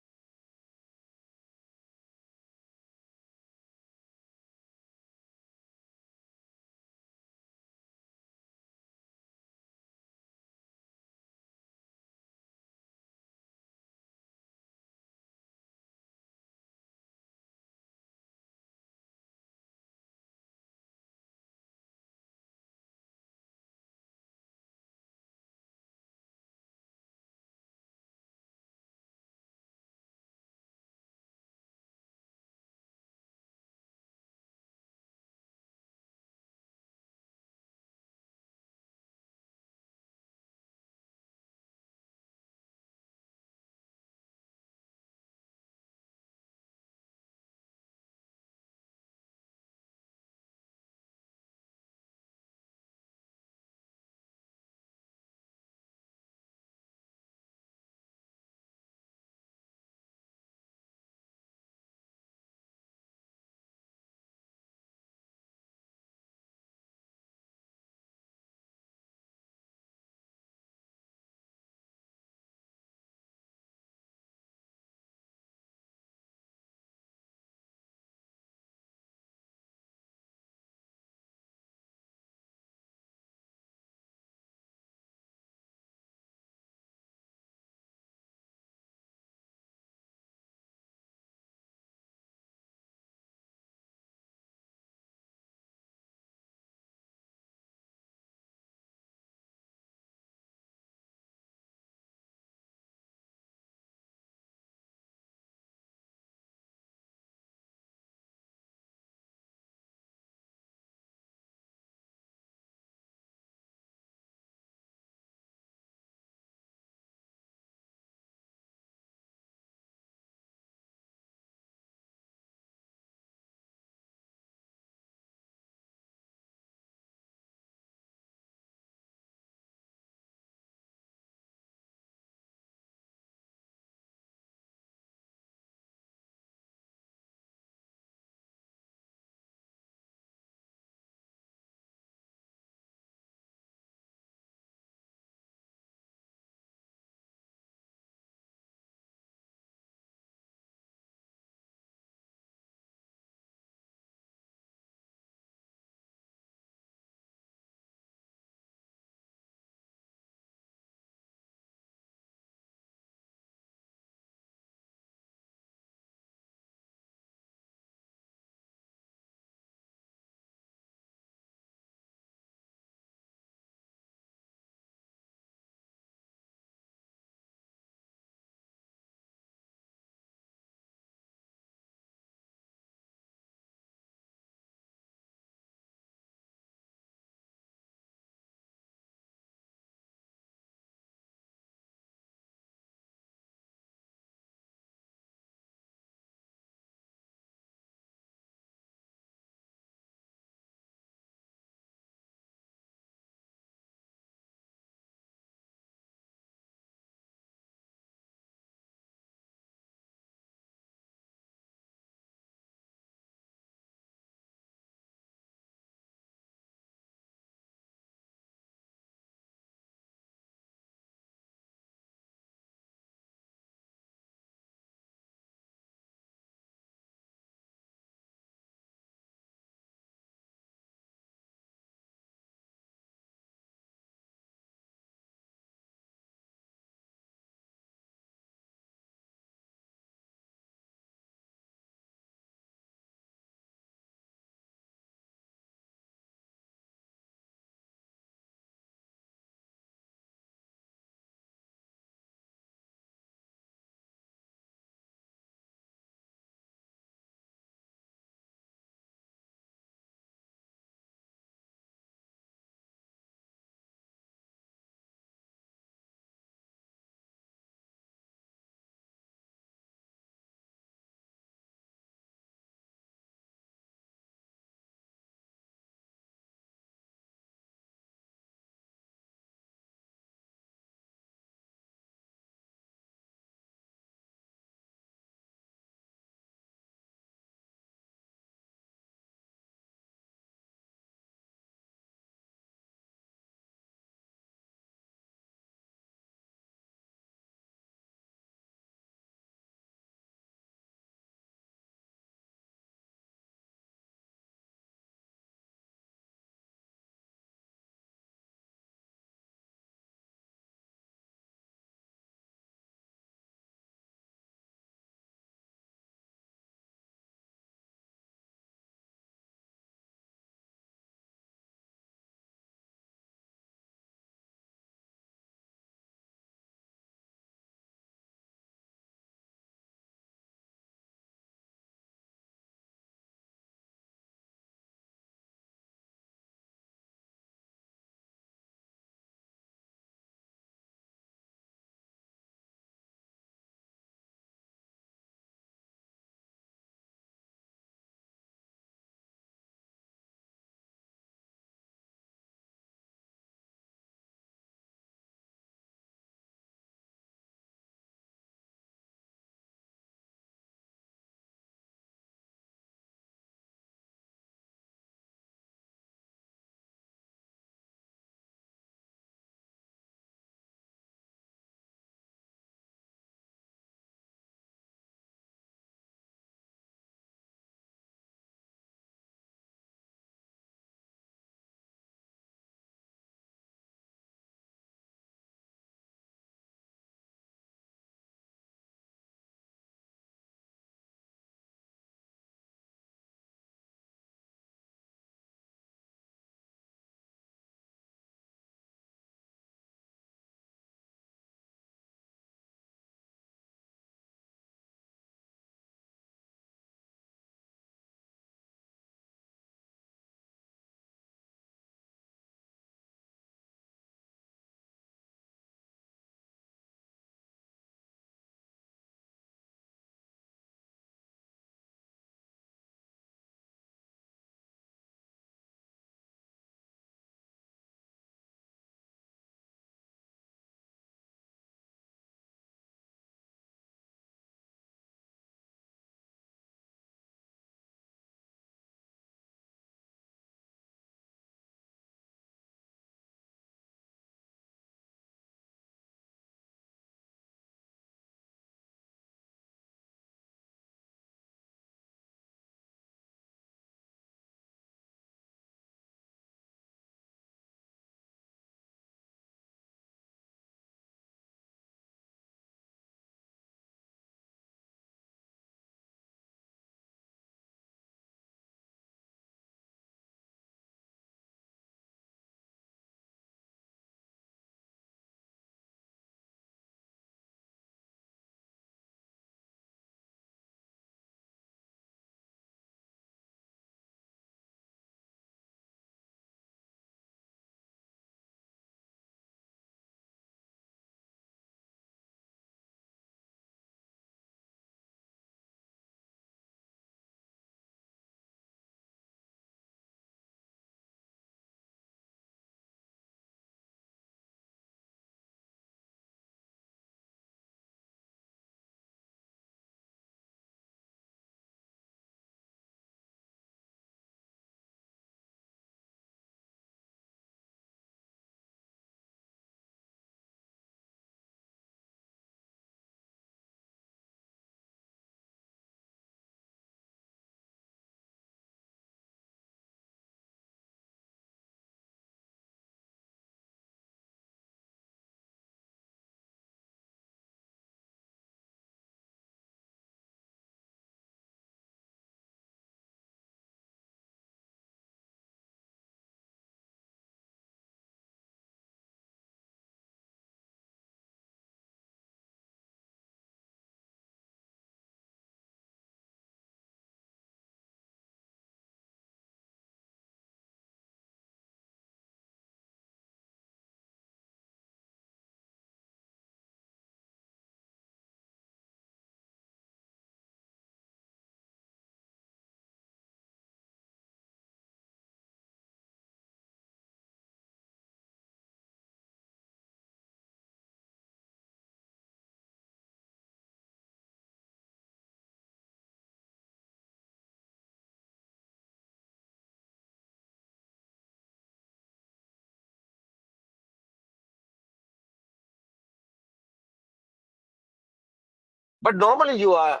But normally you are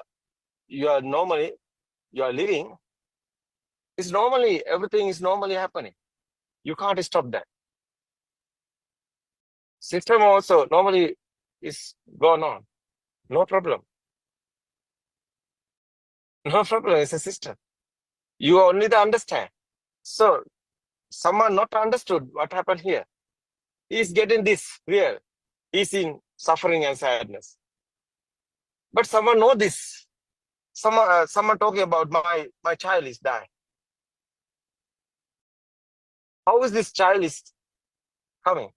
living. It's normally, everything is normally happening. You can't stop that. System also normally is going on. No problem. No problem. It's a system. You only the understand. So someone not understood what happened here. He's getting this real. He's in suffering and sadness. But someone know this. Someone talking about my child is dying. How is this child is coming?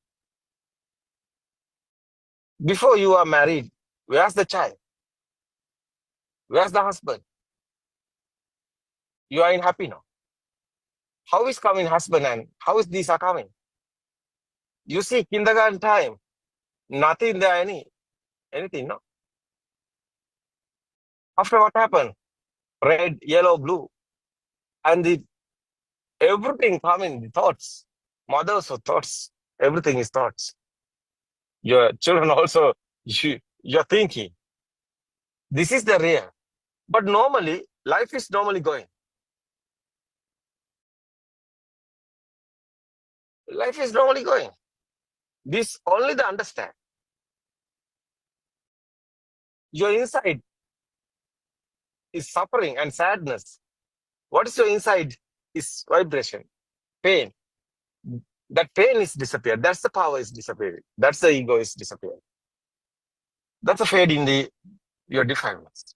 Before you are married, where's the child? Where's the husband? You are in happy now. How is coming husband and how is these are coming? You see, kindergarten time, nothing there anything, no? After what happened? Red, yellow, blue. And everything coming, the thoughts. Mothers or thoughts. Everything is thoughts. Your children also, you're thinking. This is the real. But normally, life is normally going. Life is normally going. This only the understand. Your inside is suffering and sadness. What is your inside is vibration, pain. That pain is disappeared. That's the power is disappearing. That's the ego is disappearing. That's a fade in your defilements.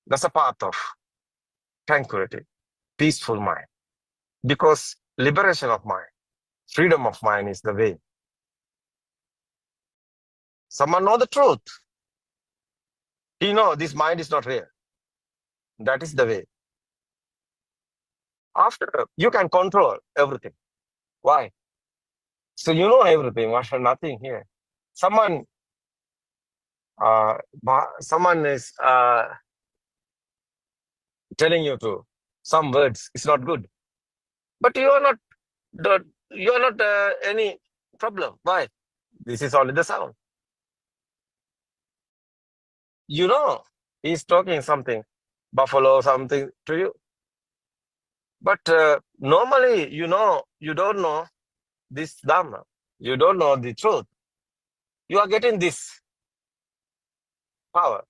That's a path of tranquility, peaceful mind. Because liberation of mind, freedom of mind is the way. Someone know the truth. He know this mind is not real. That is the way. After, you can control everything. Why? So you know everything. What's nothing here? Someone is telling you to some words. It's not good, but you are not any problem. Why? This is only the sound. You know he's talking something, buffalo something to you. But normally, you don't know this Dhamma. You don't know the truth. You are getting this power.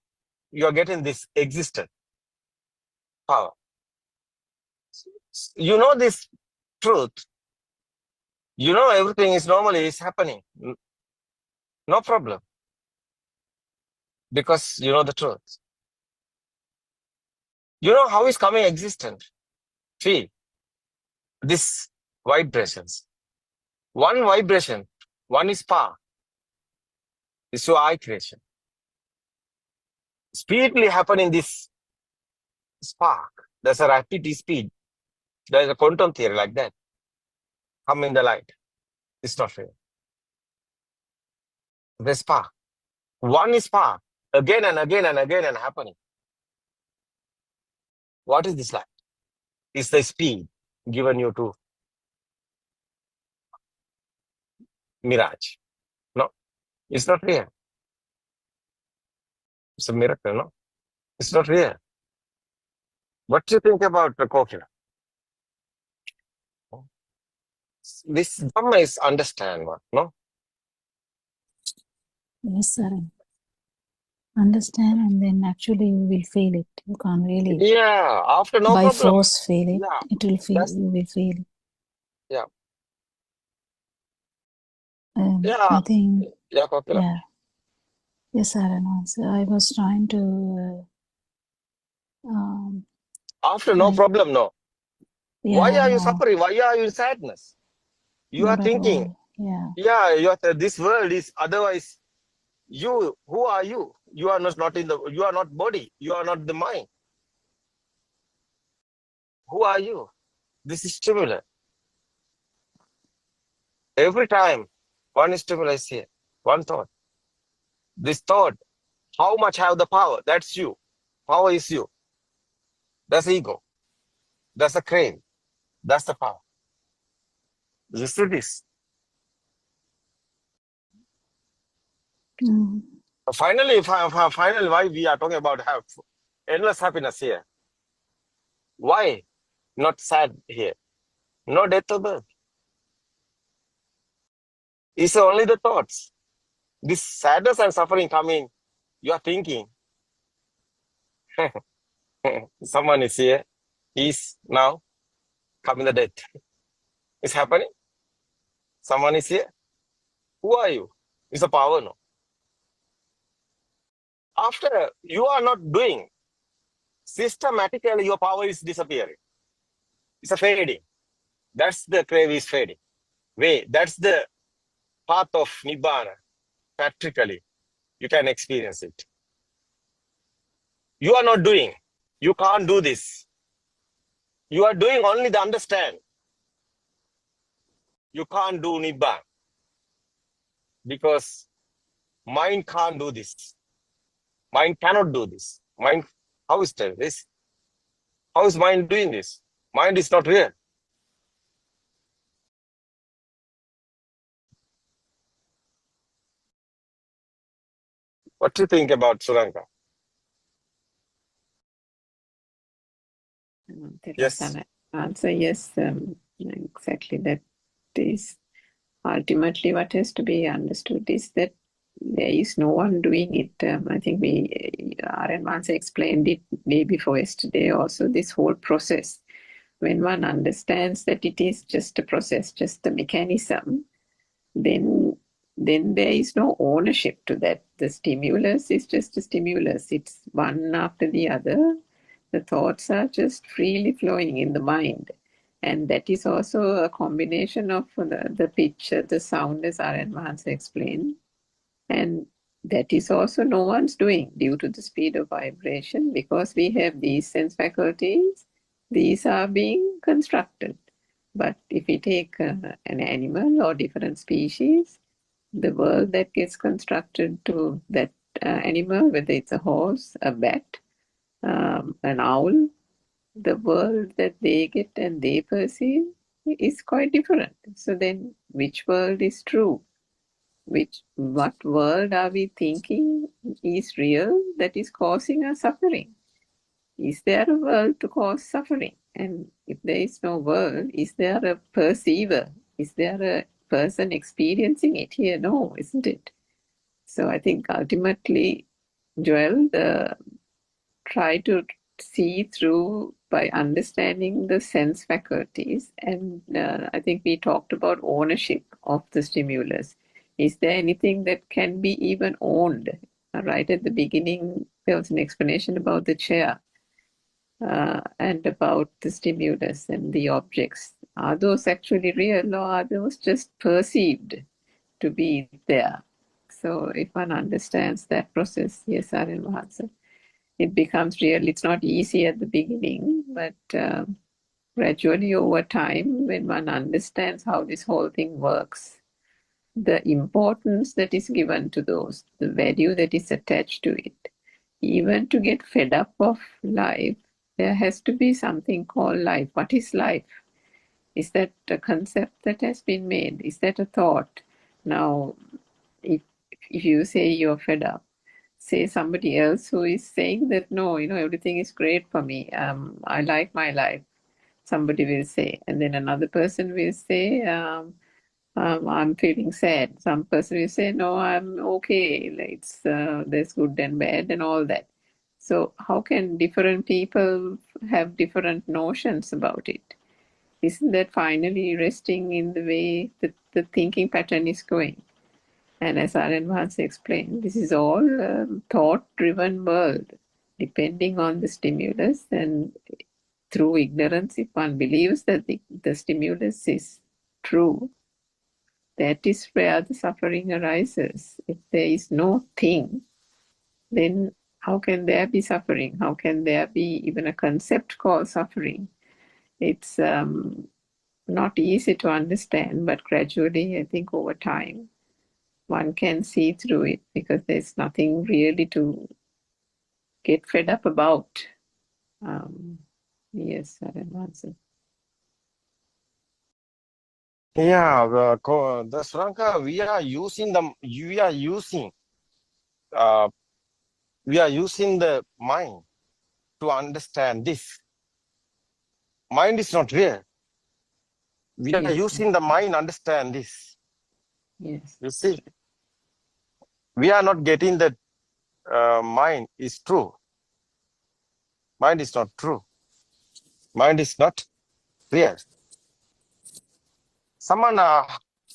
You are getting this existent power. You know this truth. You know everything is normally is happening. No problem. Because you know the truth. You know how is coming existent. Feel this vibrations. One vibration, one is power. This is your eye creation. Speedily happen in this spark. There's a rapid speed. There's a quantum theory like that. Come in the light. It's not real. The spark. One is spark. Again and again and again and happening. What is this light? It's the speed given you to mirage. No, it's not real. It's a miracle, no? It's not real. What do you think about the coconut? This Dhamma is understand what, no? Yes, sir. Understand, and then actually you will feel it. You can't really. Yeah, after no by problem. force feel it. Yeah, it will feel. You will feel it. Yeah. I think. Yeah, coconut. Yeah. Yes, sir. So I was trying to. After no problem, no. Yeah, Why are you no, suffering? Why are you in sadness? You are not at thinking, all. Yeah. yeah, this world is otherwise. You, who are you? You are not in the. You are not body. You are not the mind. Who are you? This is stimulus. Every time, one stimulus here, one thought. This thought, how much have the power? That's you. Power is you. That's ego. That's the crane. That's the power. You see this? Mm. Finally, why we are talking about endless happiness here? Why not sad here? No death or birth. It's only the thoughts. This sadness and suffering coming, you are thinking. Someone is here. He's now coming the death. It's happening. Someone is here. Who are you? It's a power, no? After you are not doing, systematically your power is disappearing. It's a fading. That's the crave is fading. That's the path of Nibbana. Practically, you can experience it. You are not doing. You can't do this. You are doing only the understand. You can't do Nibbana. Because mind can't do this. Mind cannot do this. Mind, how is this? How is mind doing this? Mind is not real. What do you think about Suranka? Yes. Answer yes, exactly. That is ultimately what has to be understood is that there is no one doing it. I think R.N. Mansa explained it day before yesterday also, this whole process. When one understands that it is just a process, just a mechanism, then there is no ownership to that. The stimulus is just a stimulus. It's one after the other. The thoughts are just freely flowing in the mind. And that is also a combination of the picture, the sound, as R.N. Mahansa explained. And that is also no one's doing due to the speed of vibration, because we have these sense faculties. These are being constructed. But if we take an animal or different species, the world that gets constructed to that animal, whether it's a horse, a bat, an owl, the world that they get and they perceive is quite different. So then which world is true? What world are we thinking is real that is causing us suffering? Is there a world to cause suffering? And if there is no world, is there a perceiver? Is there a person experiencing it here? No, isn't it? So I think ultimately, Joel, try to see through by understanding the sense faculties. And I think we talked about ownership of the stimulus. Is there anything that can be even owned? Right at the beginning, there was an explanation about the chair and about the stimulus and the objects. Are those actually real, or are those just perceived to be there? So if one understands that process, yes, R.N. Mahansa, it becomes real. It's not easy at the beginning, but gradually over time, when one understands how this whole thing works, the importance that is given to those, the value that is attached to it, even to get fed up of life, there has to be something called life. What is life? Is that a concept that has been made? Is that a thought? Now, if you say you're fed up, say somebody else who is saying that, no, everything is great for me. I like my life. Somebody will say. And then another person will say, I'm feeling sad. Some person will say, no, I'm okay. There's good and bad and all that. So how can different people have different notions about it? Isn't that finally resting in the way that the thinking pattern is going? And as R.N. Mahansa explained, this is all a thought-driven world, depending on the stimulus. And through ignorance, if one believes that the stimulus is true, that is where the suffering arises. If there is no thing, then how can there be suffering? How can there be even a concept called suffering? It's not easy to understand, but gradually, I think over time, one can see through it, because there's nothing really to get fed up about. Yes, R.N. Mahansa. Yeah, the Suranka, we are using we are using the mind to understand this. Mind is not real. We are Yes. using the mind to understand this. Yes. You see, we are not getting that mind is true. Mind is not true. Mind is not real. Someone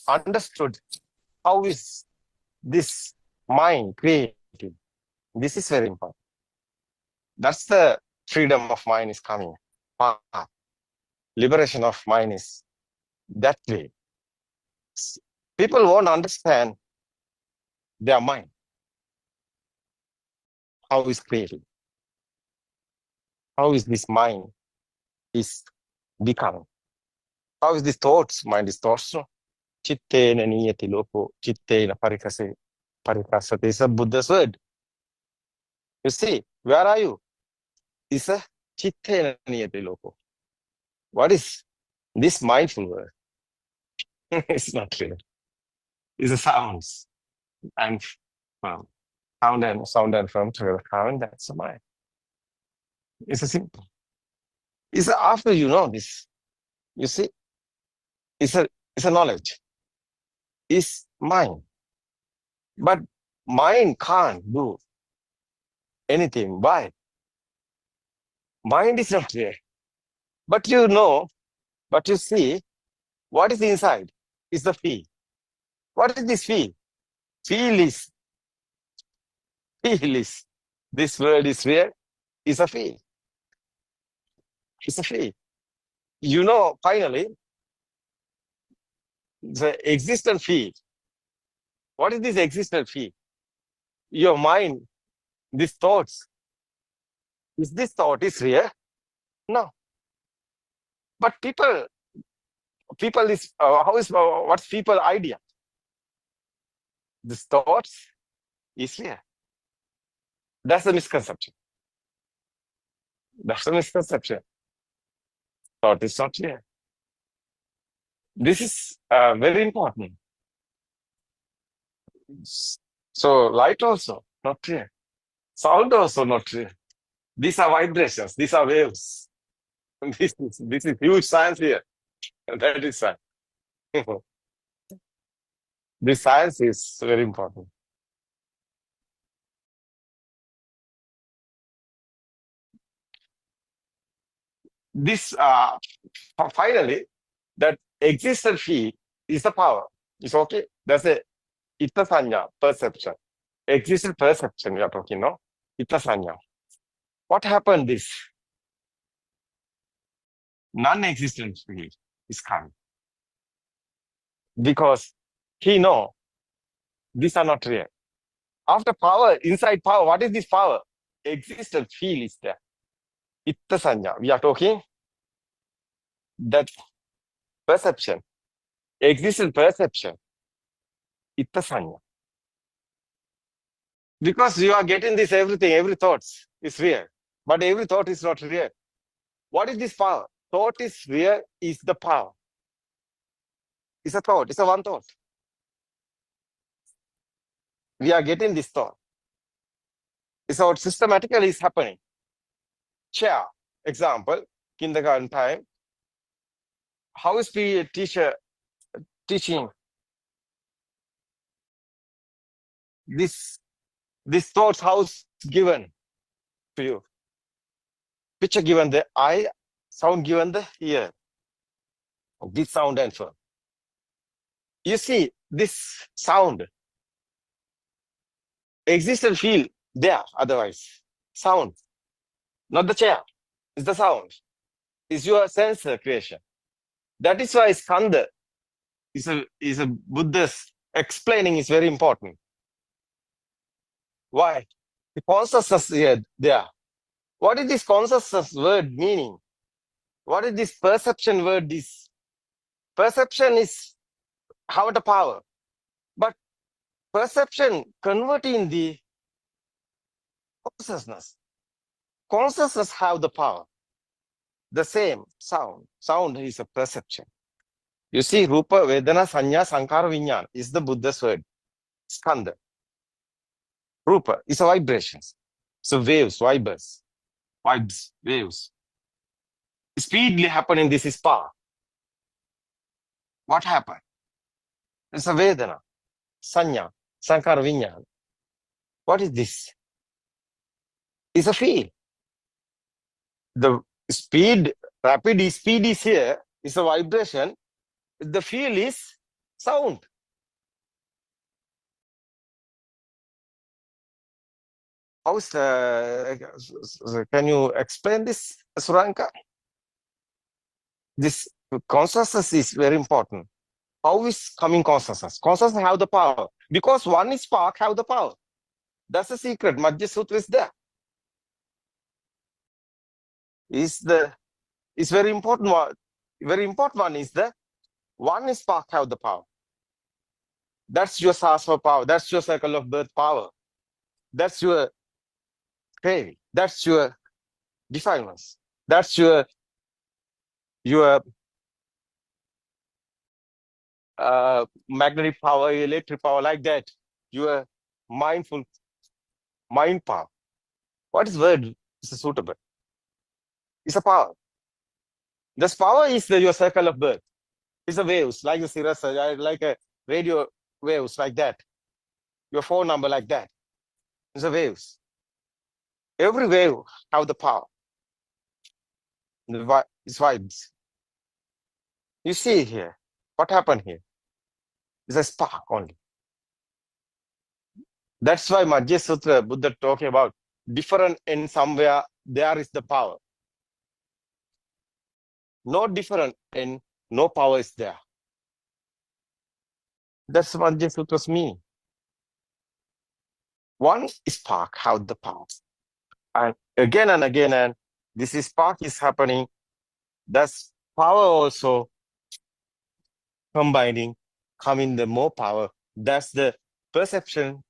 understood how is this mind created. This is very important. That's the freedom of mind is coming. Liberation of mind is that way. People won't understand their mind, how is created. How is this mind is becoming? How is this thoughts? Mind is thoughts. Chittena niyati loko, chittena parikasate is a Buddha's word. You see, where are you? It's a chittena niyati loko. What is this mindful word? It's not clear. It's a sounds and sound and firm together. Sound, that's a mind. It's a simple. It's after you know this. You see, it's a knowledge. It's mind. But mind can't do anything. Why? Mind is not there. But you know, but you see, what is inside? Is the feel. What is this feel? Feel is. This word is real. Is a feel. It's a feel. You know, finally, the existent feel. What is this existent feel? Your mind, these thoughts. Is this thought is real? No. But people is what's people idea? This thoughts is real. That's the misconception. That's the misconception. Thought is not real. This is very important. So light also not real. Sound also not real. These are vibrations. These are waves. This is huge science here. That is science. This science is very important. This finally, that existent field is the power. It's okay. That's a itta sanya, perception. Existent perception we are talking now. Itta sanya. What happened this? Non-existent field is coming. Because he know these are not real. After power, inside power, what is this power? Existent field is there. Itta sanya. We are talking that perception, existent perception, itta sanya. Because you are getting this everything, every thought is real. But every thought is not real. What is this power? Thought is real, is the power. It's a thought, it's a one thought. We are getting this thought. It's what systematically is happening. Chair, example, kindergarten time. How is the teacher teaching this thoughts? How's given to you? Picture given the eye, sound given the ear. This sound and form. You see, this sound, existent feel there, otherwise. Sound, not the chair, it's the sound. It's your sensor creation. That is why Skanda is a Buddha's explaining is very important. Why? The consciousness here, there. What is this consciousness word meaning? What is this perception word? This perception is have the power. But perception converting the consciousness. Consciousness have the power. The same sound. Sound is a perception. You see, Rupa, Vedana, Sanya, Sankara, Vinyana is the Buddha's word. Skanda. Rupa is a vibration. So waves, vibes, waves. Speedily happening, this is power. What happened? It's a Vedana, Sanya, Sankara Vinyana. What is this? It's a feel. The speed, rapid speed is here, it's a vibration. The feel is sound. How's can you explain this, Suranka? This consciousness is very important. How is coming consciousness? Consciousness have the power. Because one is spark, have the power. That's the secret. Madhya Sutra is there. It's very important one. Very important one is the one is spark, have the power. That's your Sasva power. That's your cycle of birth power. That's your craving. That's your defilements. That's your magnetic power, electric power, like that. Your mindful mind power. What is word? Is suitable. It's a power. This power is your circle of birth. It's a waves, like the cirrus, like a radio waves, like that. Your phone number, like that. It's a waves. Every wave have the power. It's vibes. You see here, what happened here? It's a spark only. That's why Madhya Sutra, Buddha talking about different in somewhere, there is the power. No different in no power is there. That's Madhya Sutra's meaning. One spark have the power. And again, and this spark is happening. That's power also combining, coming the more power. That's the perception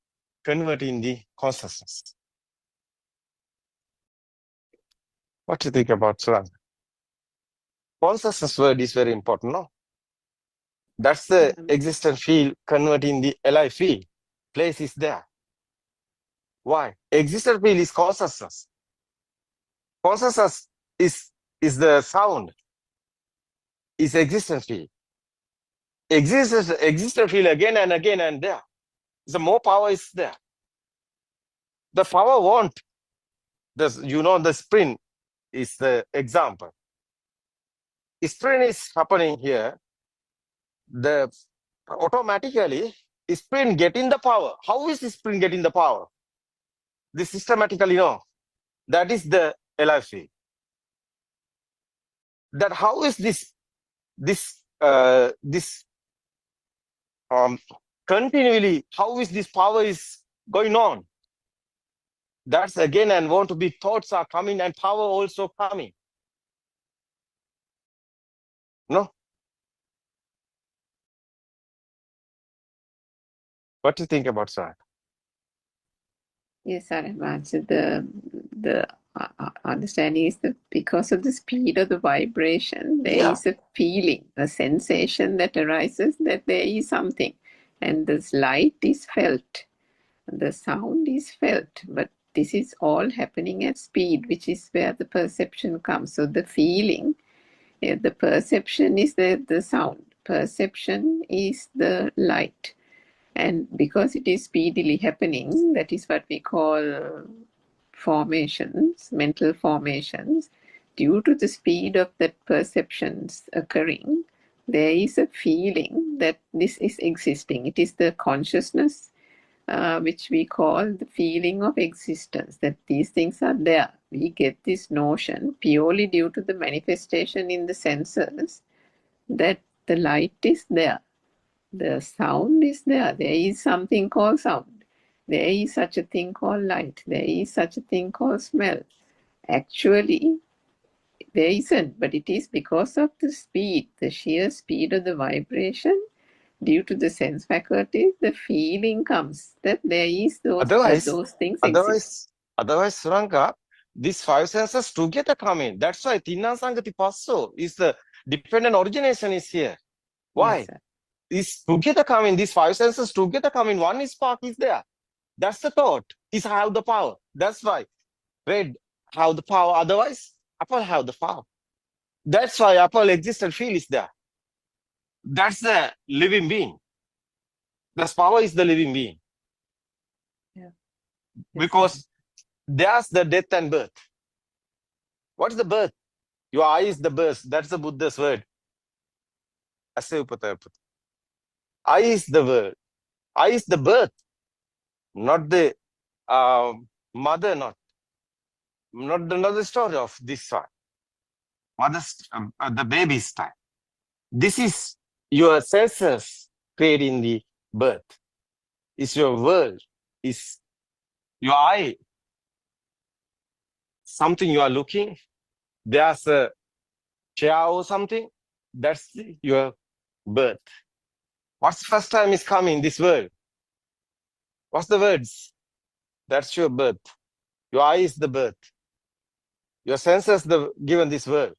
converting the consciousness. What do you think about Suranga? Consciousness word is very important, no? That's the existent field converting the alive field. Place is there. Why? Existent field is consciousness. Consciousness is the sound. Is existent field. Existent field again and again and there. The more power is there. The power won't. The sprint is the example. Sprint is happening here. The automatically sprint getting the power. How is the sprint getting the power? The systematically no. That is the alive field. That how is this continually, how is this power is going on? That's again and want to be thoughts are coming and power also coming. No? What do you think about that? Yes, Arahant. The understanding is that because of the speed of the vibration, there is a feeling, a sensation that arises that there is something. And this light is felt. The sound is felt. But this is all happening at speed, which is where the perception comes. So the feeling, the perception is the sound. Perception is the light. And because it is speedily happening, that is what we call formations, mental formations. Due to the speed of that perceptions occurring, there is a feeling that this is existing. It is the consciousness which we call the feeling of existence, that these things are there. We get this notion purely due to the manifestation in the senses that the light is there. The sound is there. There is something called sound. There is such a thing called light. There is such a thing called smell. Actually, there isn't, but it is because of the speed, the sheer speed of the vibration, due to the sense faculties, the feeling comes that there is those things exist. Otherwise, Suranga, these five senses together come in. That's why Tinna Sangati Passo is the dependent origination is here. Why? Yes, These together come in, these five senses together come in, one spark is there. That's the thought. Is have the power. That's why red have the power. Otherwise, apple have the power. That's why apple exists and feel is there. That's the living being. That's power is the living being. Yeah. Because there's the death and birth. What is the birth? Your eye is the birth. That's the Buddha's word. Eye is the word. Eye is the birth, not the mother, not the story of this one. Mother's the baby's time. This is your senses creating the birth. It's your world. It's your eye. Something you are looking. There's a chair or something. That's your birth. What's the first time is coming this world? What's the words? That's your birth. Your eye is the birth. Your senses the given this world.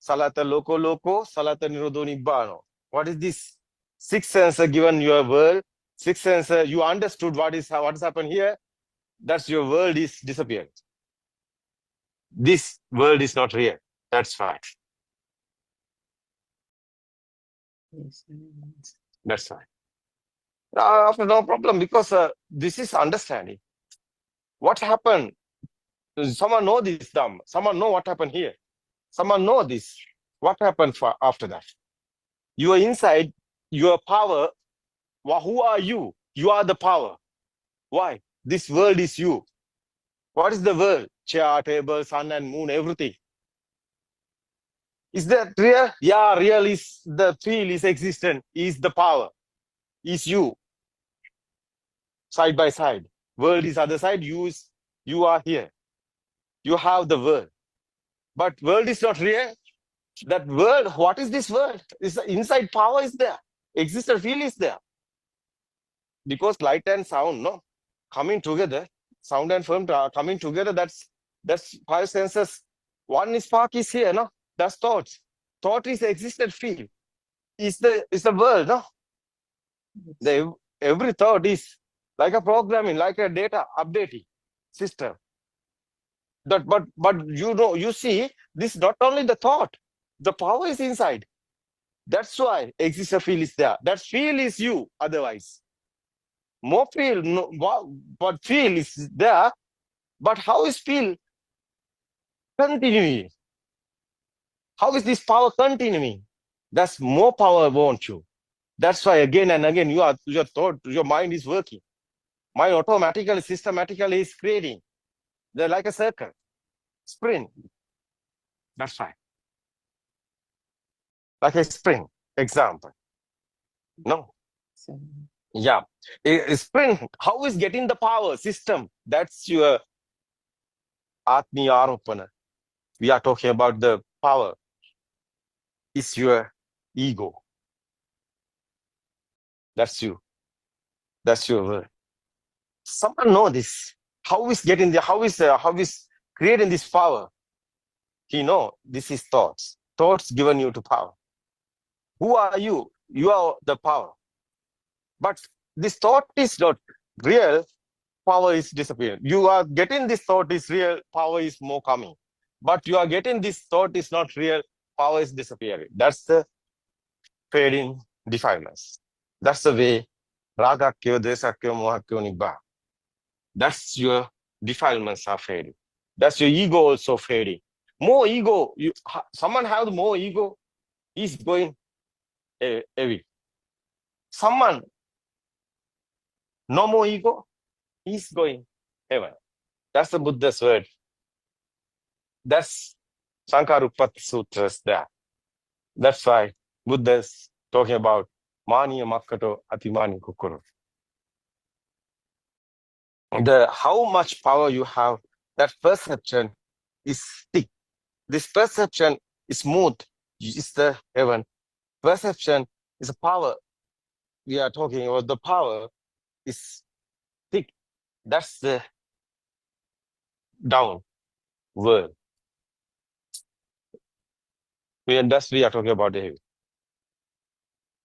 Salata loco loco, salata nirodho nibbano. What is this? Six senses given your world. Six senses you understood what has happened here. That's your world is disappeared. This world is not real. That's right. Yes. That's right. After no problem, because this is understanding. What happened? Someone know this Dhamma. Someone know what happened here. Someone know this. What happened after that? You are inside your power. Who are you? You are the power. Why? This world is you. What is the world? Chair, table, sun and moon, everything. Is that real? Yeah, real is the feel is existent, is the power, is you. Side by side. World is other side, you are here. You have the world. But world is not real. That world, what is this world? Is inside power is there. Existent feel is there. Because light and sound, no? Coming together, sound and form coming together, that's five senses. One spark is here, no? That's thoughts. Thought is existent feel. Is the world, no? Every thought is like a programming, like a data updating system. But you see, this not only the thought, the power is inside. That's why existent feel is there. That feel is you, otherwise. More feel, no, but feel is there. But how is feel continuing? How is this power continuing? That's more power want you. That's why again and again your thought, your mind is working. Mind automatically, systematically is creating. They're like a circle, spring. That's right. Like a spring, example. No. Yeah. A spring, how is getting the power system? That's your Atmiya Aropana. We are talking about the power. It's your ego. That's you. That's your word. Someone know this. How is getting the how is creating this power? He know this is thoughts. Thoughts given you to power. Who are you? You are the power. But this thought is not real, power is disappearing. You are getting this thought is real, power is more coming. But you are getting this thought is not real, power is disappearing. That's the fading defilements. That's the way Ragakyo, Desakyo, Mohakyo, Nibbana. That's your defilements are fading. That's your ego also fading. More ego, someone have more ego, is going away. Someone no more ego, he's going heaven. That's the Buddha's word. That's Sankarupati Sutras there. That's why Buddha's talking about Maniya Makkato Atimani Kukuru. How much power you have, that perception is thick. This perception is smooth. It's the heaven. Perception is a power. We are talking about the power is thick. That's the down world. We are talking about the heaven.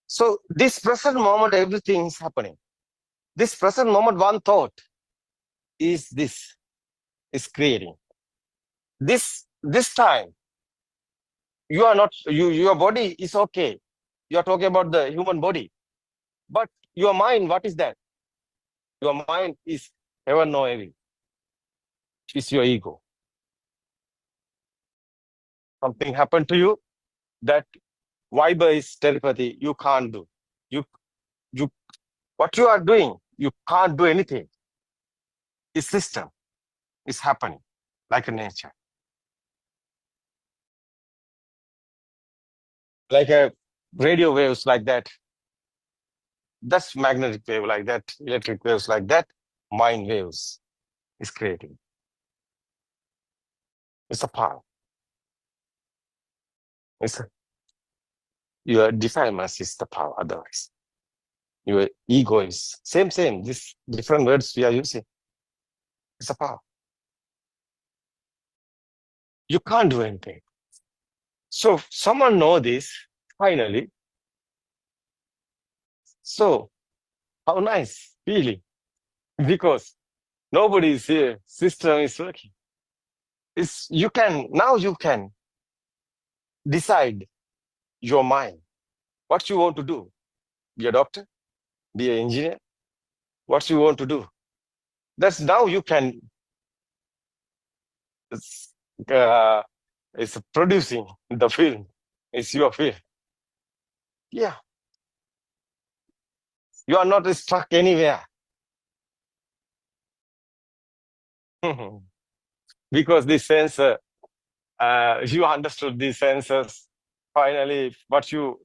So this present moment, everything is happening. This present moment, one thought. is this, is creating. This time, you are not, your body is okay. You are talking about the human body. But your mind, what is that? Your mind is heaven or evil. It's your ego. Something happened to you, that Viber is telepathy, you can't do. What you are doing, you can't do anything. This system is happening like a nature. Like a radio waves like that. That's magnetic wave like that, electric waves like that, mind waves is creating. It's a power. Your defilements is the power, otherwise. Your ego is same, these different words we are using. It's a power. You can't do anything. So someone know this, finally. So how nice feeling. Because nobody is here, system is working. Now you can decide your mind, what you want to do. Be a doctor, be an engineer, what you want to do. That's now you can, it's producing the film. It's your film. Yeah. You are not stuck anywhere. Because this sensor, you understood these sensors, finally, but you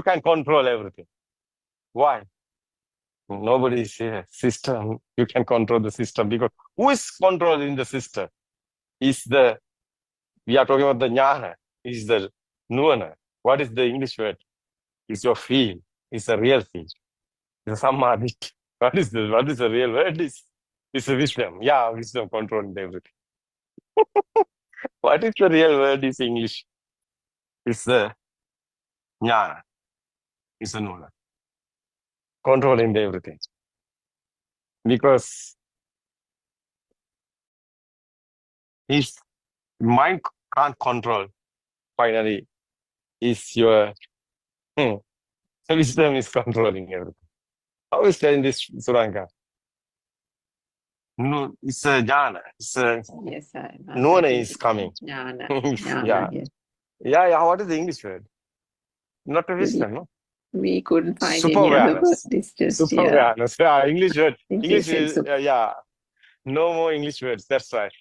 can control everything. Why? Nobody is here. System, you can control the system, because who is controlling the system? We are talking about the jnana, is the nuana. What is the English word? It's your feel. It's a real feel. It's a samadhi. What is the real word? It's a wisdom. Yeah, wisdom controlling everything. What is the real word is English? It's the jnana. It's a nuana. Controlling everything. Because his mind can't control, finally, is your wisdom is controlling everything. How is telling this, Suranka? No, it's a jnana. Yes, Nuana is coming. Jnana. Yeah. Yes. Yeah. What is the English word? Not a wisdom, no? We couldn't find Super any other word. awareness. It's just Super awareness. Yeah, English word. think English you said is, super. yeah. No more English words. That's right.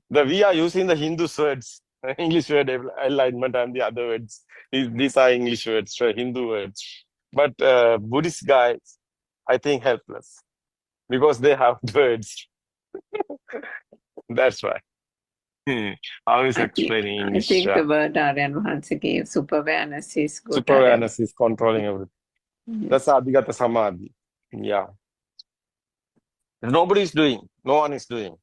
We are using the Hindu words. English word alignment and the other words. These are English words, Hindu words. But Buddhist guys, I think, helpless. Because they have words. That's why. I was explaining English. I think the word Aryan Mahansa gave, super awareness, is good. Super awareness is controlling everything. Yes. That's Adhigata Samadhi. Yeah. Nobody is doing. No one is doing.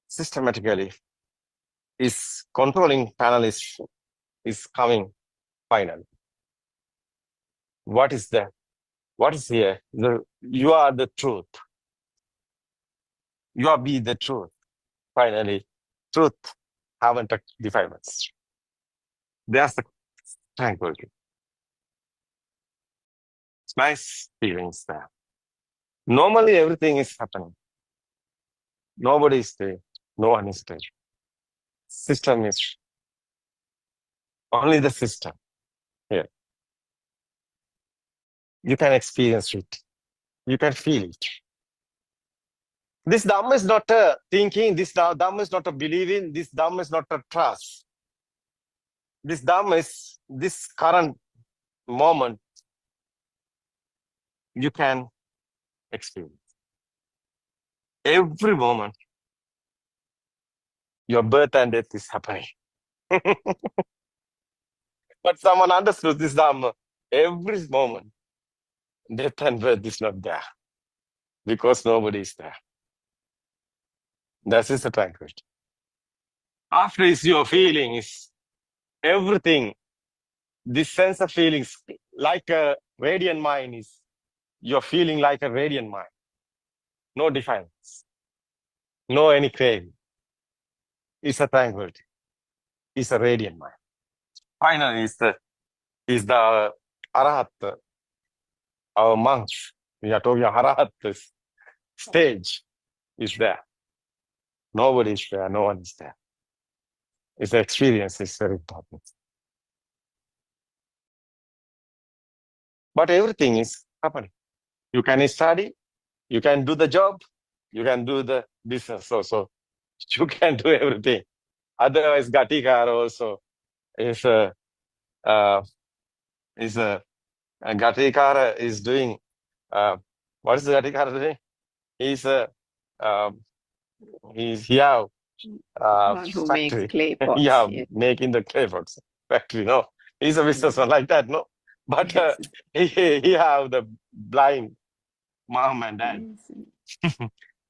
Systematically, is controlling panel is coming finally. What is that? What is here? You are the truth. You are be the truth. Finally, truth haven't defilements. There's the tranquility. It's nice feelings there. Normally, everything is happening. Nobody is there. No one is there. System is only the system here. You can experience it. You can feel it. This Dhamma is not a thinking. This Dhamma is not a believing. This Dhamma is not a trust. This Dhamma is this current moment you can experience. Every moment, your birth and death is happening. But someone understood this Dhamma. Every moment, death and birth is not there. Because nobody is there. That is the tranquility. After is your feelings, everything, this sense of feelings, like a radiant mind is, you're feeling like a radiant mind. no defiance, no any craving. It's a tranquility. It's a radiant mind. Finally, is the Arahat, our monks. We are talking Arahat stage is there. Nobody is there. No one is there. It's an experience. It's very important. But everything is happening. You can study, you can do the job, you can do the business also. You can do everything. Otherwise, Gatikara also is Gatikara is doing. What is Gatikara doing? He's here. Who Factory. makes clay pots. Yeah, Yes. making the clay pots factory. No, he's a businessman like that. No, but Yes. he have the blind mom and dad. Yes.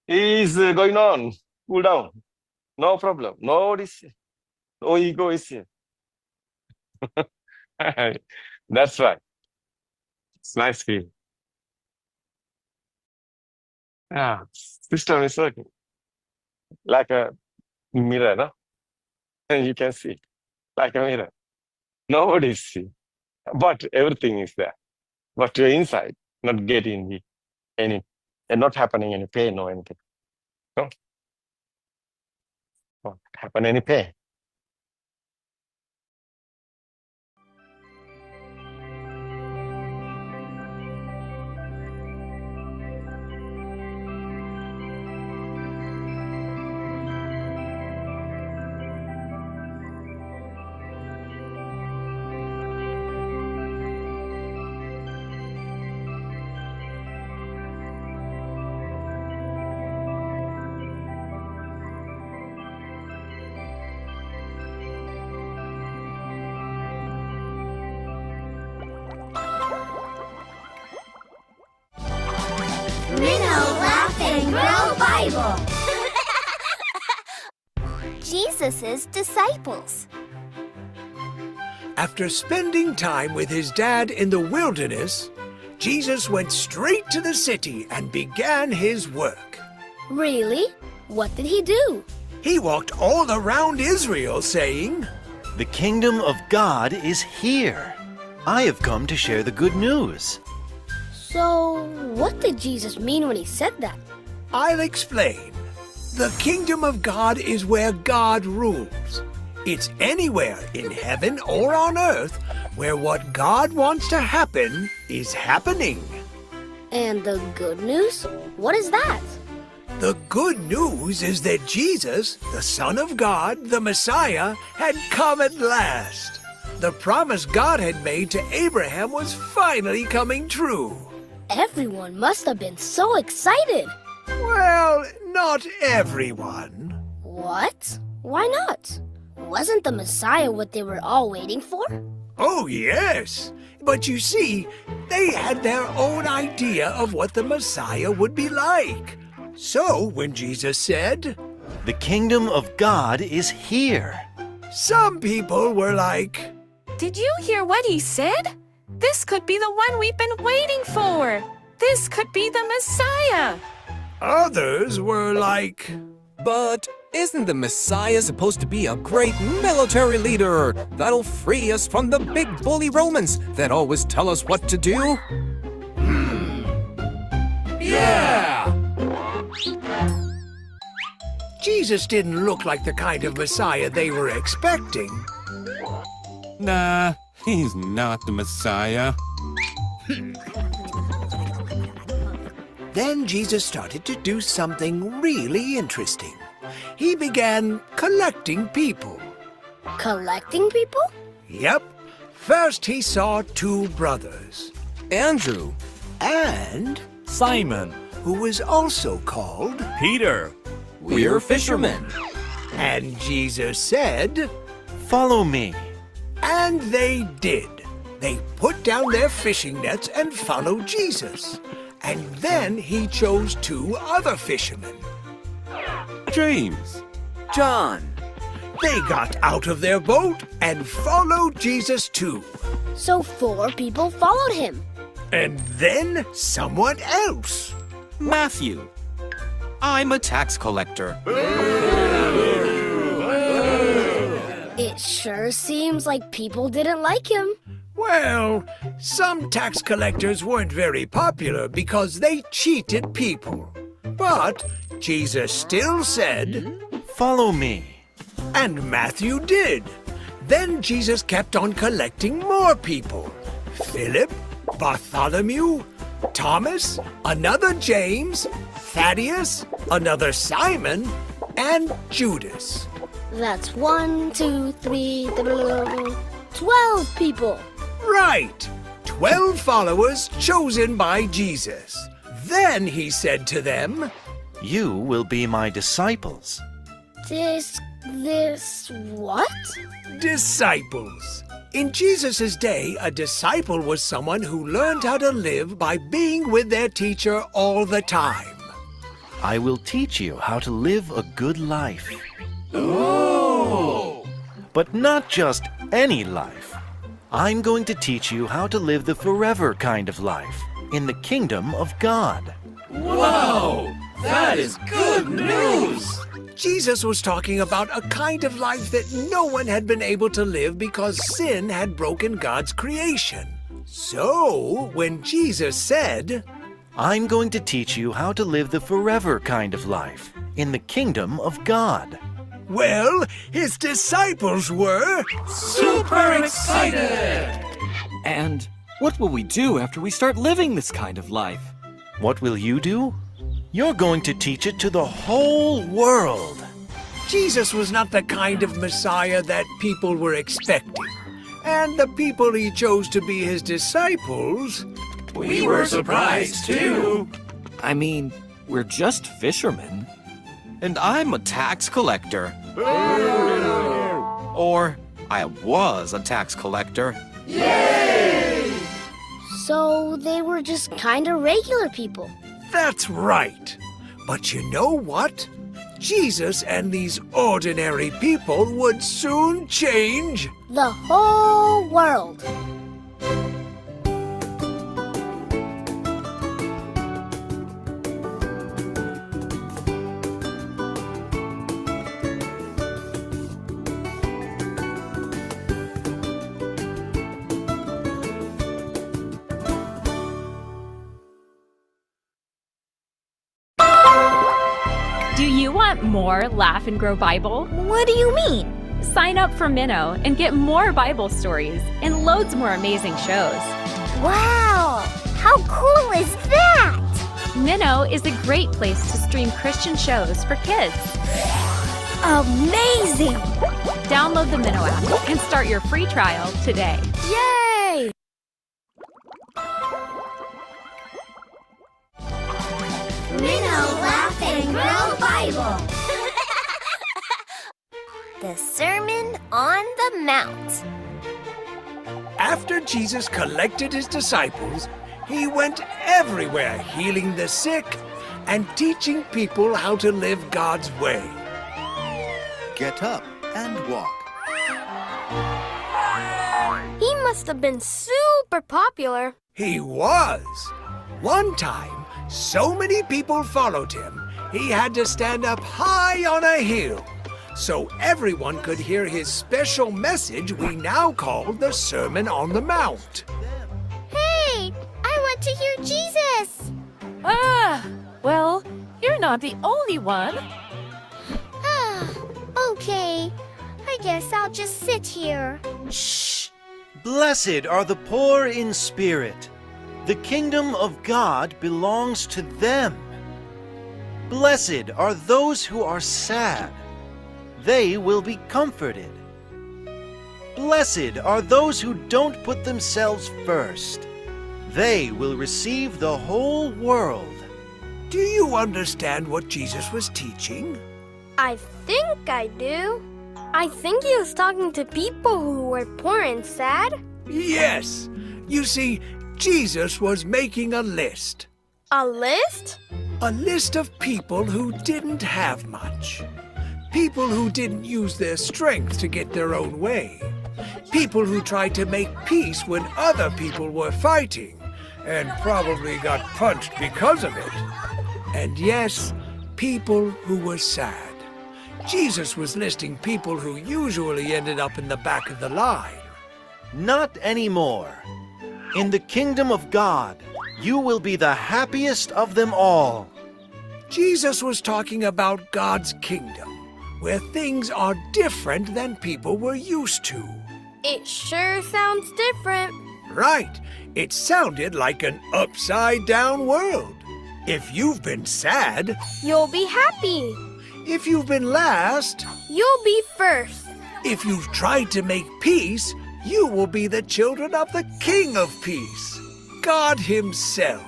He's going on, cool down, no problem, no ego is here. That's right. It's nice feeling. Yeah, system is working like a mirror, no? And you can see like a mirror. Nobody see, but everything is there. But you're inside, not getting any, and not happening any pain or anything. No, not happen any pain. Minnow Laugh and Grow Bible. Jesus' disciples. After spending time with his dad in the wilderness, Jesus went straight to the city and began his work. Really? What did he do? He walked all around Israel saying, "The kingdom of God is here. I have come to share the good news." So, what did Jesus mean when he said that? I'll explain. The kingdom of God is where God rules. It's anywhere in heaven or on earth where what God wants to happen is happening. And the good news? What is that? The good news is that Jesus, the Son of God, the Messiah, had come at last. The promise God had made to Abraham was finally coming true. Everyone must have been so excited. Well, not everyone. What? Why not? Wasn't the Messiah what they were all waiting for? Oh, yes. But you see, they had their own idea of what the Messiah would be like. So when Jesus said, "The kingdom of God is here," some people were like, "Did you hear what he said? This could be the one we've been waiting for. This could be the Messiah." Others were like, "But isn't the Messiah supposed to be a great military leader that'll free us from the big bully Romans that always tell us what to do?" Yeah! Jesus didn't look like the kind of Messiah they were expecting. Nah, he's not the Messiah. Then Jesus started to do something really interesting. He began collecting people. Collecting people? Yep. First he saw two brothers. Andrew And Simon, who was also called Peter, we're fishermen. And Jesus said, "Follow me." and they did. They put down their fishing nets and followed Jesus. And then he chose two other fishermen. James. John. They got out of their boat and followed Jesus too. So 4 people followed him. And then someone else. Matthew. I'm a tax collector. It sure seems like people didn't like him. Well, some tax collectors weren't very popular because they cheated people. But Jesus still said, "Follow me." And Matthew did. Then Jesus kept on collecting more people. Philip, Bartholomew, Thomas, another James, Thaddeus, another Simon, and Judas. That's 1, 2, 3, 12 people. Right! 12 followers chosen by Jesus. Then he said to them, "You will be my disciples." This what? Disciples. In Jesus' day, a disciple was someone who learned how to live by being with their teacher all the time. I will teach you how to live a good life. Oh! But not just any life. I'm going to teach you how to live the forever kind of life in the kingdom of God. Wow! That is good news! Jesus was talking about a kind of life that no one had been able to live because sin had broken God's creation. So, when Jesus said, I'm going to teach you how to live the forever kind of life in the kingdom of God. Well, his disciples were super excited! And what will we do after we start living this kind of life? What will you do? You're going to teach it to the whole world. Jesus was not the kind of Messiah that people were expecting. And the people he chose to be his disciples... We were surprised too. I mean, we're just fishermen. And I'm a tax collector. Or I was a tax collector. Yay! So they were just kind of regular people. That's right. But you know what? Jesus and these ordinary people would soon change the whole world. Do you want more Laugh and Grow Bible? What do you mean? Sign up for Minnow and get more Bible stories and loads more amazing shows. Wow! How cool is that? Minnow is a great place to stream Christian shows for kids. Amazing! Download the Minnow app and start your free trial today. Yay! Minnow Laugh and Grow Bible. The Sermon on the Mount. After Jesus collected his disciples, he went everywhere healing the sick and teaching people how to live God's way. Get up and walk. He must have been super popular. He was. One time, so many people followed him, he had to stand up high on a hill so everyone could hear his special message we now call the Sermon on the Mount. Hey, I want to hear Jesus. Well, you're not the only one. Okay, I guess I'll just sit here. Shh! Blessed are the poor in spirit. The kingdom of God belongs to them. Blessed are those who are sad. They will be comforted. Blessed are those who don't put themselves first. They will receive the whole world. Do you understand what Jesus was teaching? I think I do. I think he was talking to people who were poor and sad. Yes. You see, Jesus was making a list. A list? A list of people who didn't have much. People who didn't use their strength to get their own way. People who tried to make peace when other people were fighting and probably got punched because of it. And yes, people who were sad. Jesus was listing people who usually ended up in the back of the line. Not anymore. In the kingdom of God, you will be the happiest of them all. Jesus was talking about God's kingdom, where things are different than people were used to. It sure sounds different. Right. It sounded like an upside-down world. If you've been sad, you'll be happy. If you've been last, you'll be first. If you've tried to make peace, you will be the children of the King of Peace, God Himself.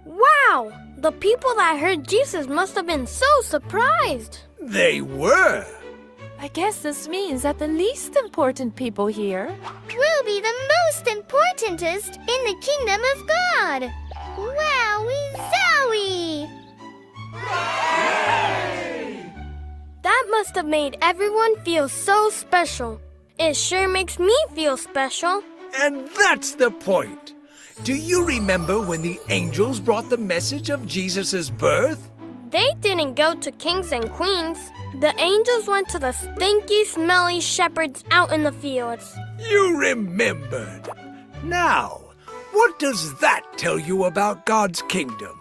Wow! The people that heard Jesus must have been so surprised. They were. I guess this means that the least important people here will be the most importantest in the kingdom of God. Wowie zowie! That must have made everyone feel so special. It sure makes me feel special. And that's the point. Do you remember when the angels brought the message of Jesus' birth? They didn't go to kings and queens. The angels went to the stinky, smelly shepherds out in the fields. You remembered. Now, what does that tell you about God's kingdom?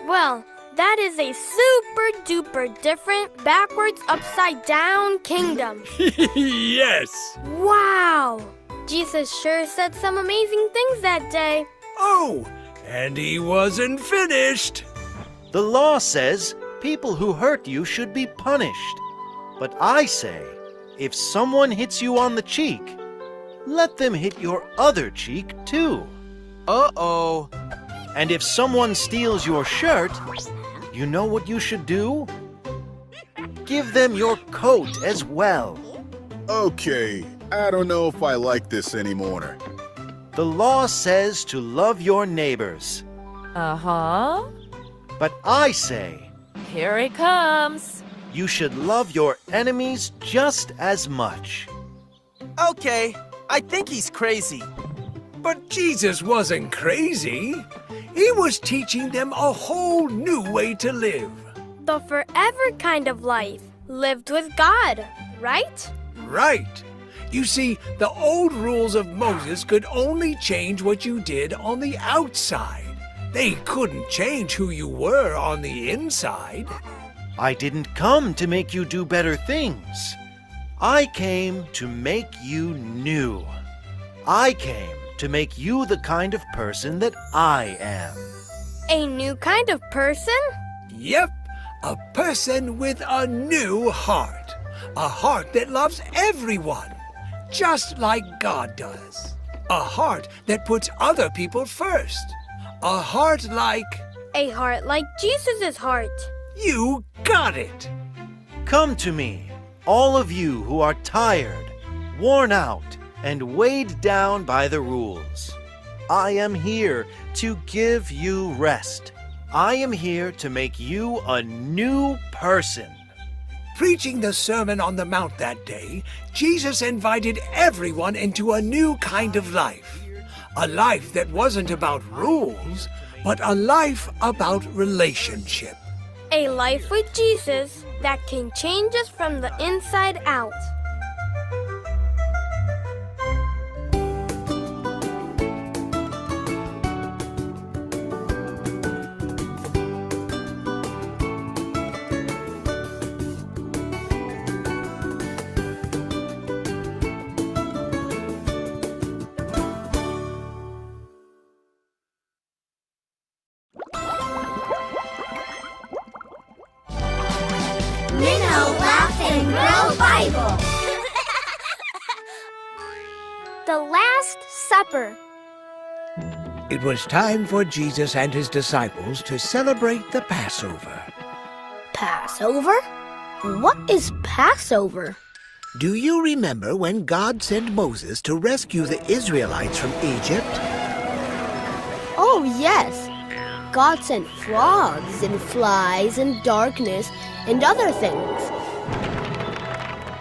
Well, that is a super-duper different, backwards, upside-down kingdom. Yes! Wow! Jesus sure said some amazing things that day. Oh, and He wasn't finished. The law says people who hurt you should be punished. But I say, if someone hits you on the cheek, let them hit your other cheek too. Uh-oh. And if someone steals your shirt, you know what you should do? Give them your coat as well. Okay, I don't know if I like this anymore. The law says to love your neighbors. Uh-huh. But I say, here it comes. You should love your enemies just as much. Okay, I think he's crazy. But Jesus wasn't crazy. He was teaching them a whole new way to live. The forever kind of life, lived with God, right? Right. You see, the old rules of Moses could only change what you did on the outside. They couldn't change who you were on the inside. I didn't come to make you do better things. I came to make you new. I came to make you the kind of person that I am. A new kind of person? Yep, a person with a new heart. A heart that loves everyone, just like God does. A heart that puts other people first. A heart like... A heart like Jesus' heart. You got it. Come to me, all of you who are tired, worn out, and weighed down by the rules. I am here to give you rest. I am here to make you a new person. Preaching the Sermon on the Mount that day, Jesus invited everyone into a new kind of life. A life that wasn't about rules, but a life about relationship. A life with Jesus that can change us from the inside out. The Last Supper. It was time for Jesus and his disciples to celebrate the Passover. Passover? What is Passover? Do you remember when God sent Moses to rescue the Israelites from Egypt? Oh, yes. God sent frogs and flies and darkness and other things.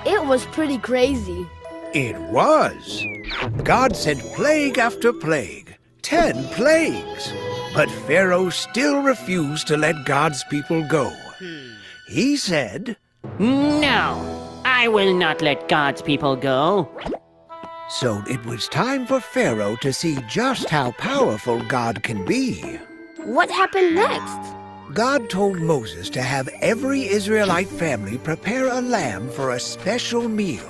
It was pretty crazy. It was. God sent plague after plague, 10 plagues. But Pharaoh still refused to let God's people go. He said, "No, I will not let God's people go." So it was time for Pharaoh to see just how powerful God can be. What happened next? God told Moses to have every Israelite family prepare a lamb for a special meal,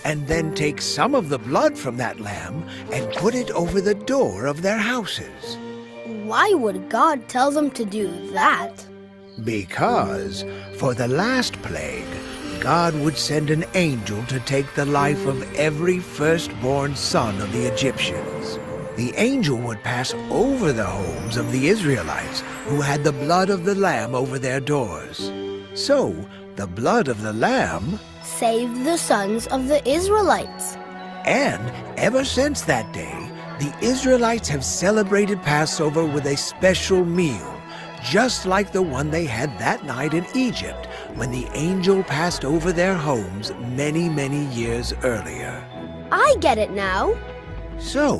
and then take some of the blood from that lamb and put it over the door of their houses. Why would God tell them to do that? Because for the last plague, God would send an angel to take the life of every firstborn son of the Egyptians. The angel would pass over the homes of the Israelites who had the blood of the lamb over their doors. So, the blood of the lamb Saved the sons of the Israelites. And ever since that day, the Israelites have celebrated Passover with a special meal, just like the one they had that night in Egypt when the angel passed over their homes many, many years earlier. I get it now. So,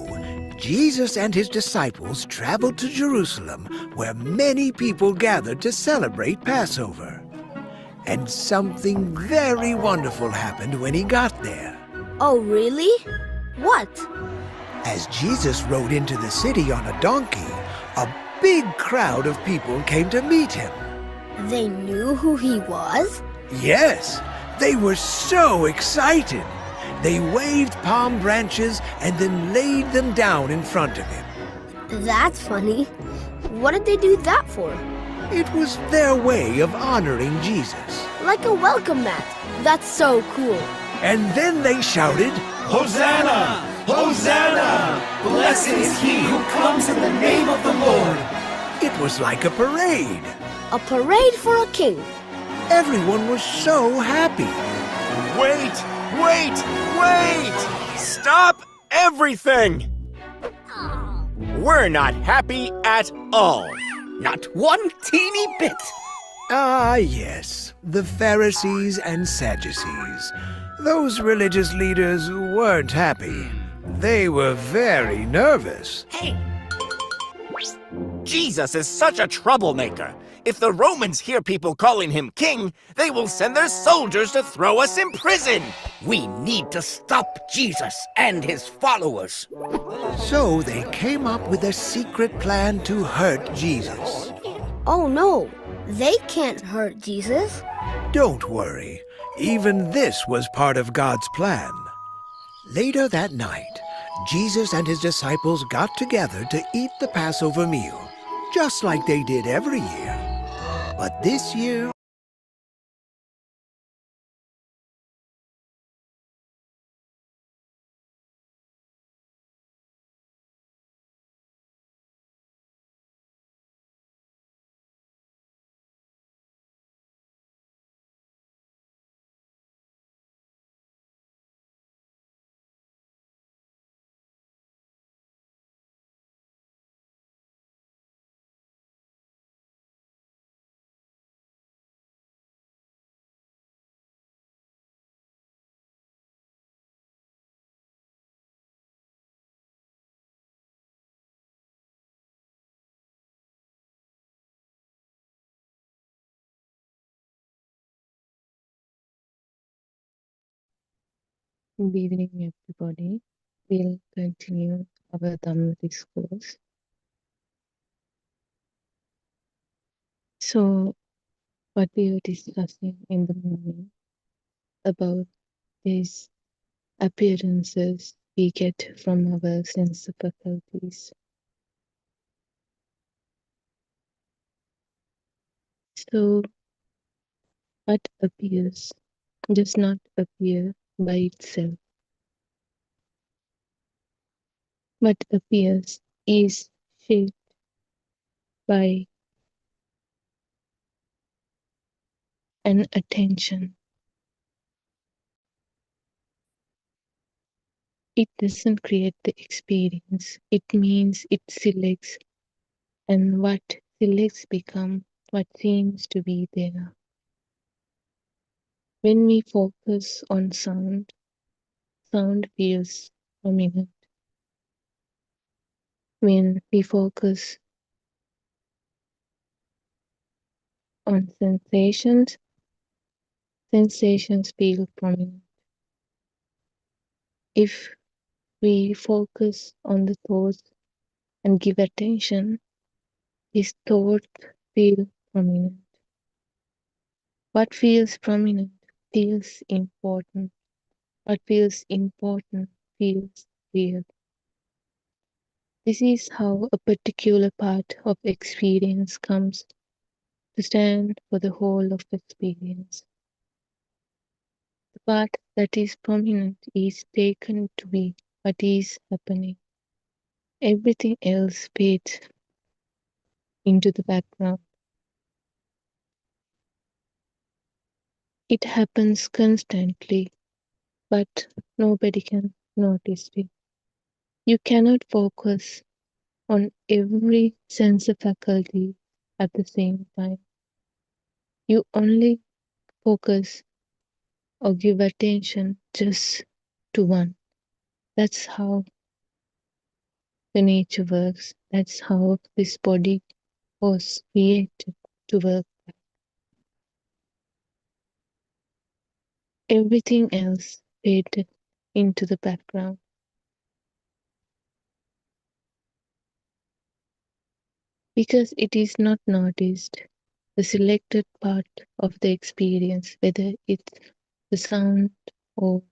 Jesus and his disciples traveled to Jerusalem, where many people gathered to celebrate Passover. And something very wonderful happened when he got there. Oh, really? What? As Jesus rode into the city on a donkey, a big crowd of people came to meet him. They knew who he was? Yes, they were so excited. They waved palm branches and then laid them down in front of him. That's funny. What did they do that for? It was their way of honoring Jesus. Like a welcome mat. That's so cool. And then they shouted, Hosanna! Hosanna! Blessed is he who comes in the name of the Lord. It was like a parade. A parade for a king. Everyone was so happy. Wait! Wait! Wait! Stop everything! We're not happy at all. Not one teeny bit. Ah, yes, the Pharisees and Sadducees. Those religious leaders weren't happy. They were very nervous. Hey! Jesus is such a troublemaker. If the Romans hear people calling him king, they will send their soldiers to throw us in prison. We need to stop Jesus and his followers. So they came up with a secret plan to hurt Jesus. Oh no, they can't hurt Jesus. Don't worry, even this was part of God's plan. Later that night, Jesus and his disciples got together to eat the Passover meal, just like they did every year. But this year, Good evening, everybody. We'll continue our Dhamma discourse. So, what we were discussing in the morning about these appearances we get from our sense faculties. So, what appears does not appear by itself. What appears is shaped by an attention. It doesn't create the experience. It means it selects, and what selects become what seems to be there. When we focus on sound, sound feels prominent. When we focus on sensations, sensations feel prominent. If we focus on the thoughts and give attention, these thoughts feel prominent. What feels prominent feels important. What feels important feels real. This is how a particular part of experience comes to stand for the whole of experience. The part that is prominent is taken to be what is happening. Everything else fades into the background. It happens constantly, but nobody can notice it. You cannot focus on every sense faculty at the same time. You only focus or give attention just to one. That's how the nature works. That's how this body was created to work. Everything else faded into the background. Because it is not noticed, the selected part of the experience, whether it's the sound or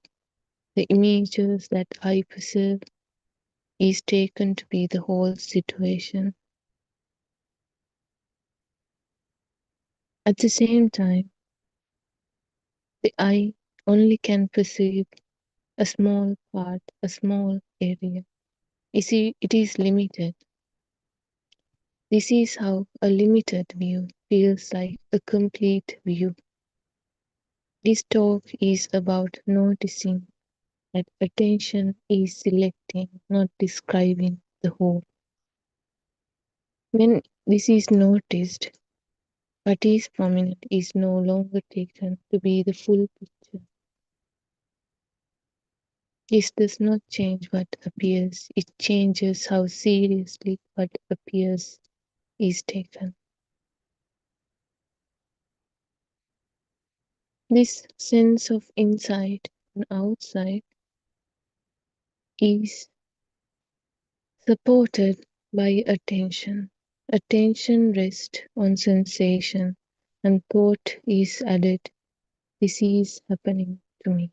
the images that I perceive, is taken to be the whole situation. At the same time, the eye only can perceive a small part, a small area. You see, it is limited. This is how a limited view feels like a complete view. This talk is about noticing that attention is selecting, not describing the whole. When this is noticed, what is prominent is no longer taken to be the full picture. This does not change what appears, it changes how seriously what appears is taken. This sense of inside and outside is supported by attention. Attention rests on sensation and thought is added. This is happening to me.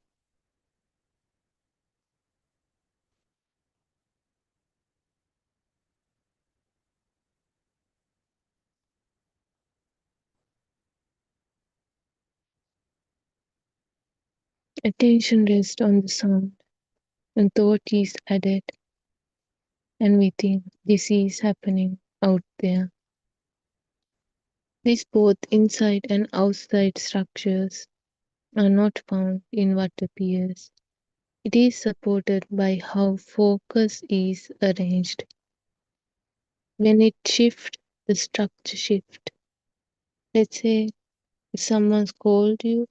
Attention rests on the sound and thought is added, and we think this is happening out there. These both inside and outside structures are not found in what appears. It is supported by how focus is arranged. When it shifts, the structure shifts. Let's say if someone scolded you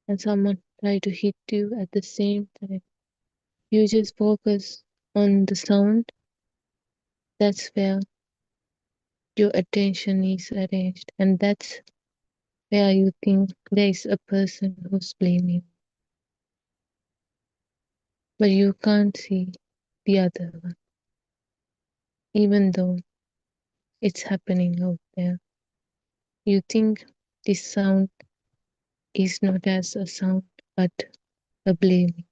and someone tried to hit you at the same time, you just focus on the sound. That's where your attention is arranged, and that's where you think there is a person who's blaming. But you can't see the other one, even though it's happening out there. You think this sound is not as a sound, but a blaming.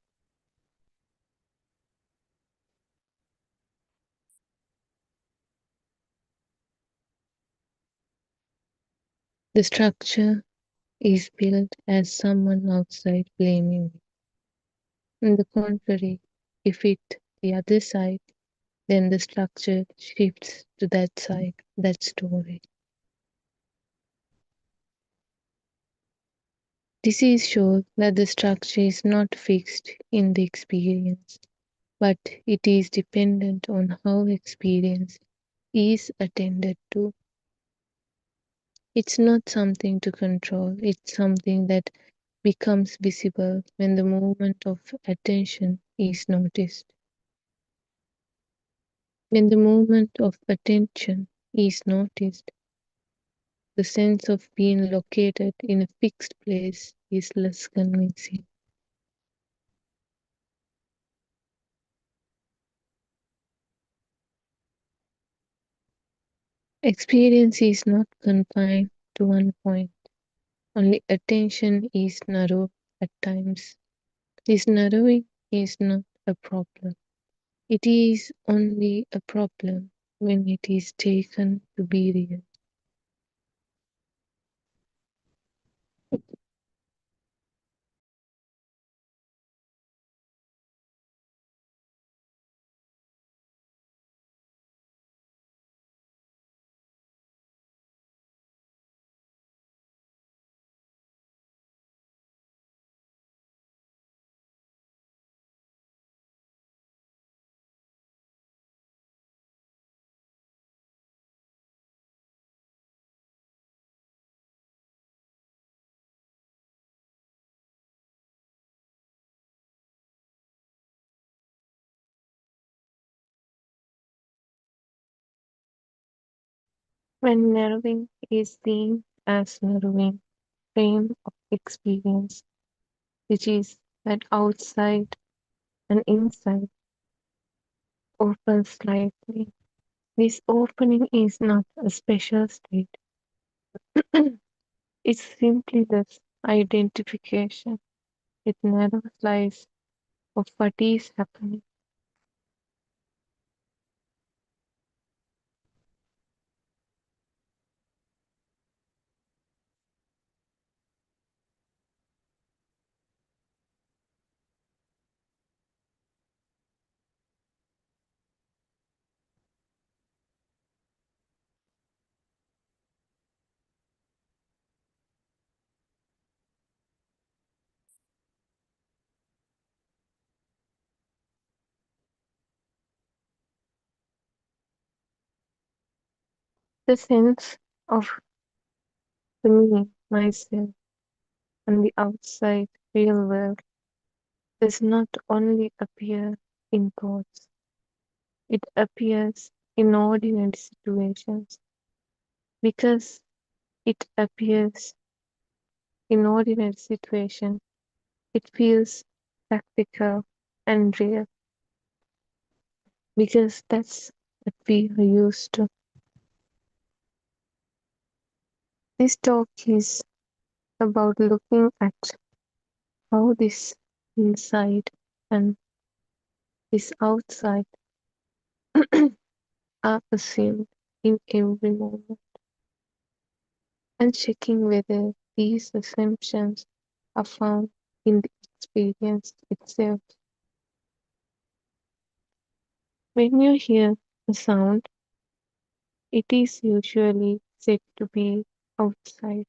The structure is built as someone outside blaming me. On the contrary, if it the other side, then the structure shifts to that side, that story. This is shows that the structure is not fixed in the experience, but it is dependent on how experience is attended to. It's not something to control, it's something that becomes visible when the movement of attention is noticed. When the movement of attention is noticed, the sense of being located in a fixed place is less convincing. Experience is not confined to one point. Only attention is narrow at times. This narrowing is not a problem. It is only a problem when it is taken to be real. When narrowing is seen as narrowing frame of experience, which is that outside and inside open slightly. This opening is not a special state. It's simply this identification with narrow slice of what is happening. The sense of the me, myself, and the outside real world does not only appear in thoughts, it appears in ordinary situations. Because it appears in ordinary situations, it feels practical and real. Because that's what we are used to. This talk is about looking at how this inside and this outside are assumed in every moment and checking whether these assumptions are found in the experience itself. When you hear a sound, it is usually said to be outside.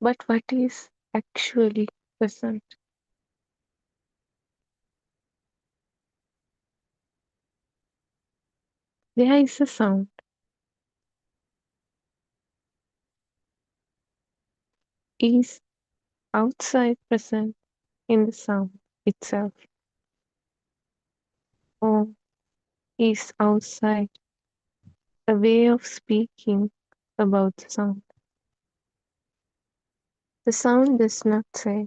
But what is actually present? There is a sound. Is outside present in the sound itself? Or is outside a way of speaking about the sound? The sound does not say,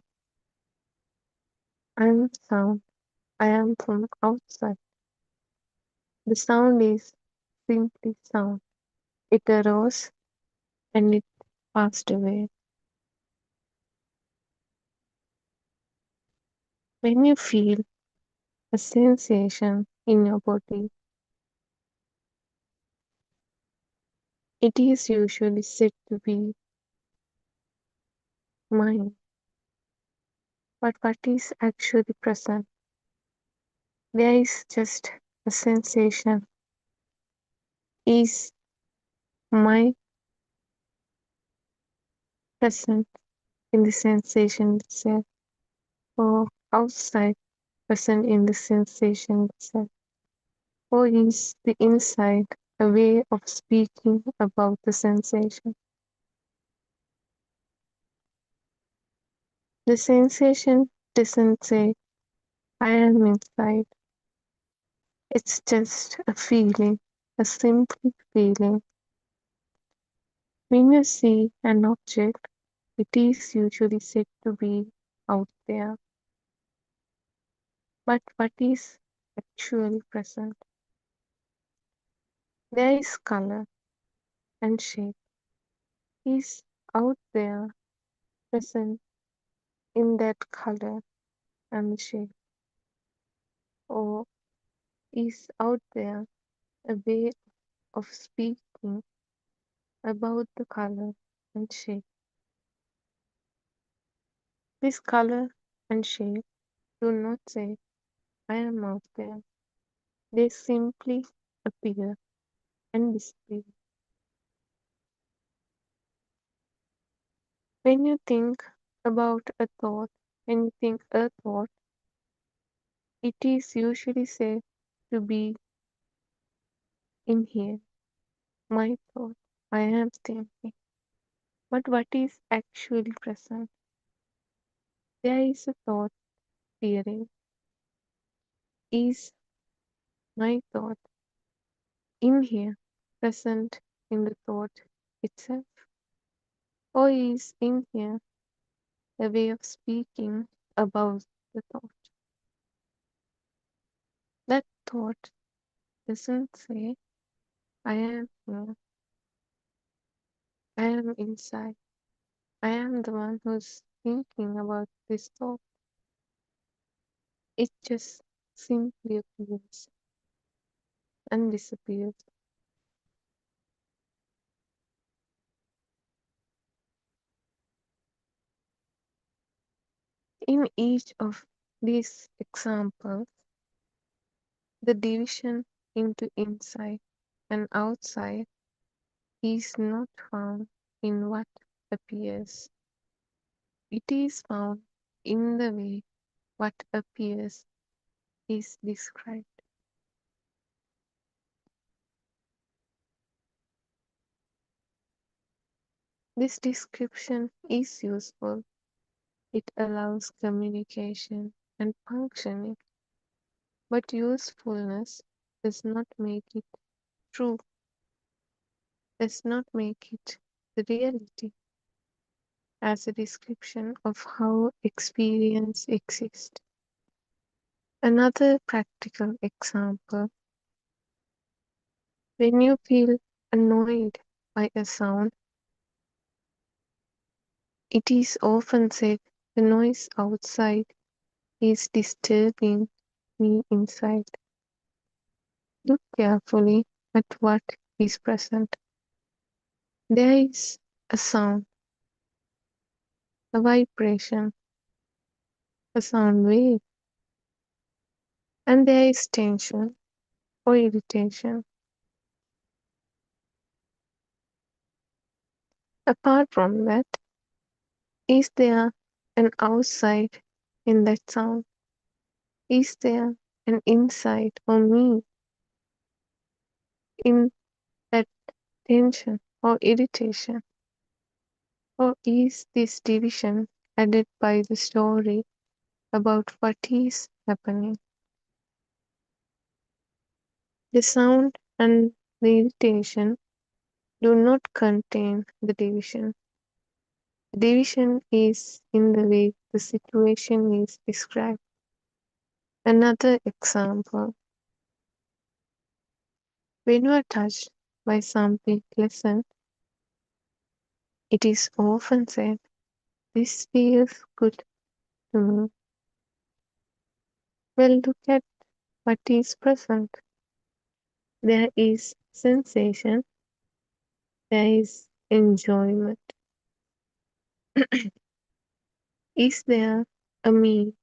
I am sound, I am from outside. The sound is simply sound. It arose and it passed away. When you feel a sensation in your body, it is usually said to be mine. But what is actually present? There is just a sensation. Is my present in the sensation itself, or outside present in the sensation itself? Or is the inside a way of speaking about the sensation? The sensation doesn't say, I am inside. It's just a feeling, a simple feeling. When you see an object, It is usually said to be out there, but what is actually present? There is color and shape. Is out there present in that color and shape, or is out there a way of speaking about the color and shape? This color and shape do not say, I am out there. They simply appear and disappear. When you think about a thought, when you think a thought, it is usually said to be in here. My thought, I am thinking. But what is actually present? There is a thought appearing. Is my thought in here present in the thought itself? Or is in here a way of speaking about the thought? That thought doesn't say, I am here, I am inside, I am the one who's thinking about this thought. It just simply appears and disappears. In each of these examples, the division into inside and outside is not found in what appears. It is found in the way what appears is described. This description is useful. It allows communication and functioning, but usefulness does not make it true, does not make it the reality as a description of how experience exists. Another practical example: when you feel annoyed by a sound, it is often said the noise outside is disturbing me inside. Look carefully at what is present. There is a sound, a vibration, a sound wave, and there is tension or irritation. Apart from that, is there an outside in that sound? Is there an inside or me in that tension or irritation? Or is this division added by the story about what is happening? The sound and the irritation do not contain the division. The division is in the way the situation is described. Another example: when you are touched by something pleasant, it is often said, this feels good to me. Well, look at what is present. There is sensation, there is enjoyment. Is there a me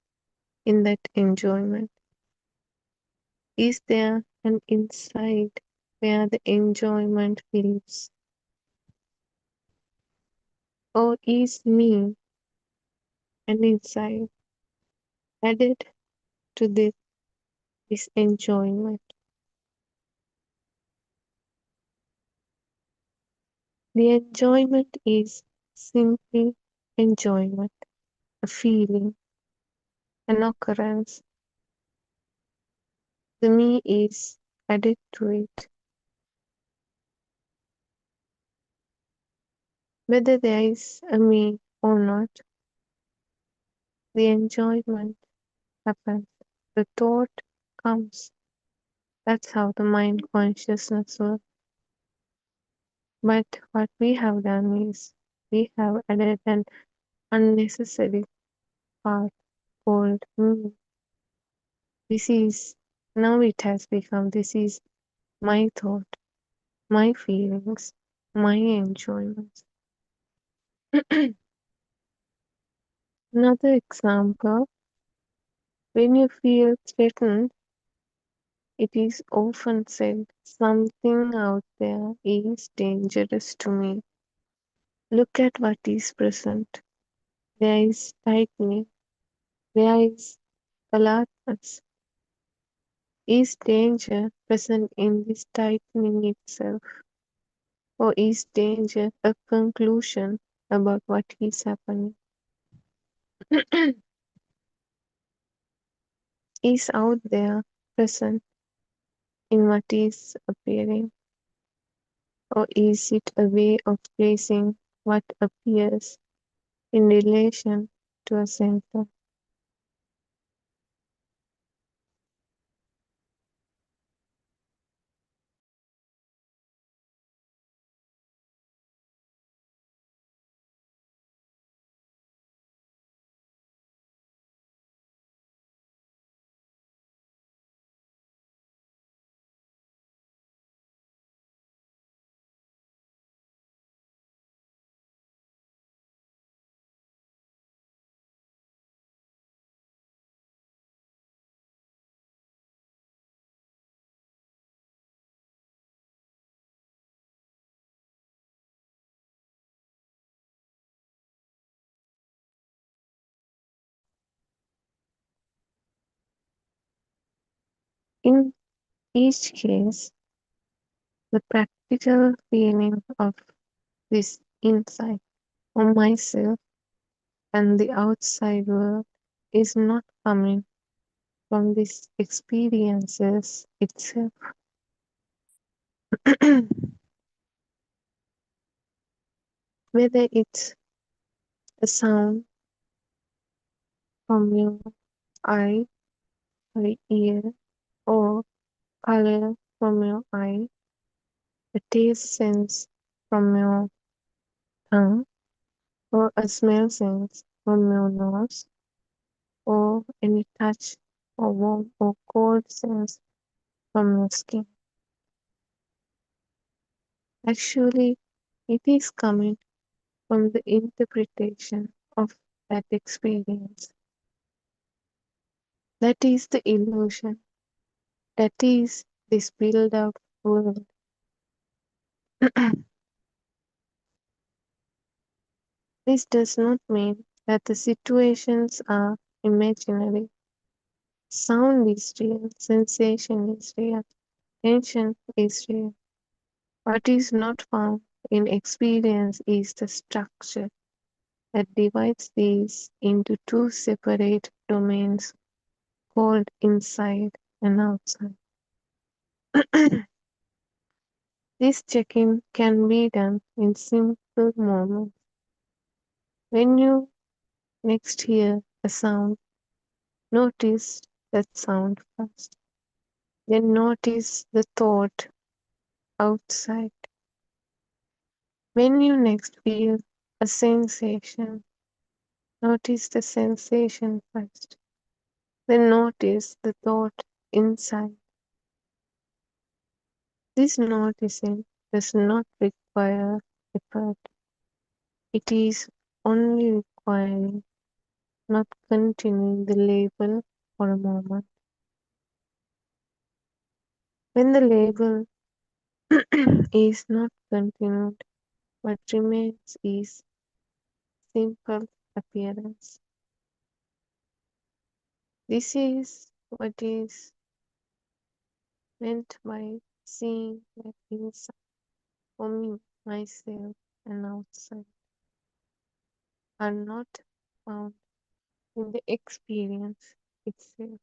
in that enjoyment? Is there an inside where the enjoyment lives? Or is me an inside added to this enjoyment? The enjoyment is simply enjoyment, a feeling, an occurrence. The me is added to it. Whether there is a me or not, the enjoyment happens. The thought comes. That's how the mind consciousness works. But what we have done is we have added an unnecessary part called me. Now it has become this is my thought, my feelings, my enjoyments. Another example, when you feel threatened, it is often said, something out there is dangerous to me. Look at what is present. There is tightening. There is alertness. Is danger present in this tightening itself? Or is danger a conclusion about what is happening? Is out there present in what is appearing? Or is it a way of placing what appears in relation to a center? In each case, the practical feeling of this inside of myself and the outside world is not coming from these experiences itself. Whether it's a sound from your eye or ear, or color from your eye, a taste sense from your tongue, or a smell sense from your nose, or any touch or warm or cold sense from your skin. Actually, it is coming from the interpretation of that experience. That is the illusion. That is this build up world. This does not mean that the situations are imaginary. Sound is real, sensation is real, tension is real. What is not found in experience is the structure that divides these into two separate domains called inside and outside. This check-in can be done in simple moments. When you next hear a sound, notice that sound first. Then notice the thought outside. When you next feel a sensation, notice the sensation first. Then notice the thought inside. This noticing does not require effort. It is only requiring not continuing the label for a moment. When the label is not continued but remains is simple appearance. This is what is meant by seeing that inside for me, myself, and outside are not found in the experience itself.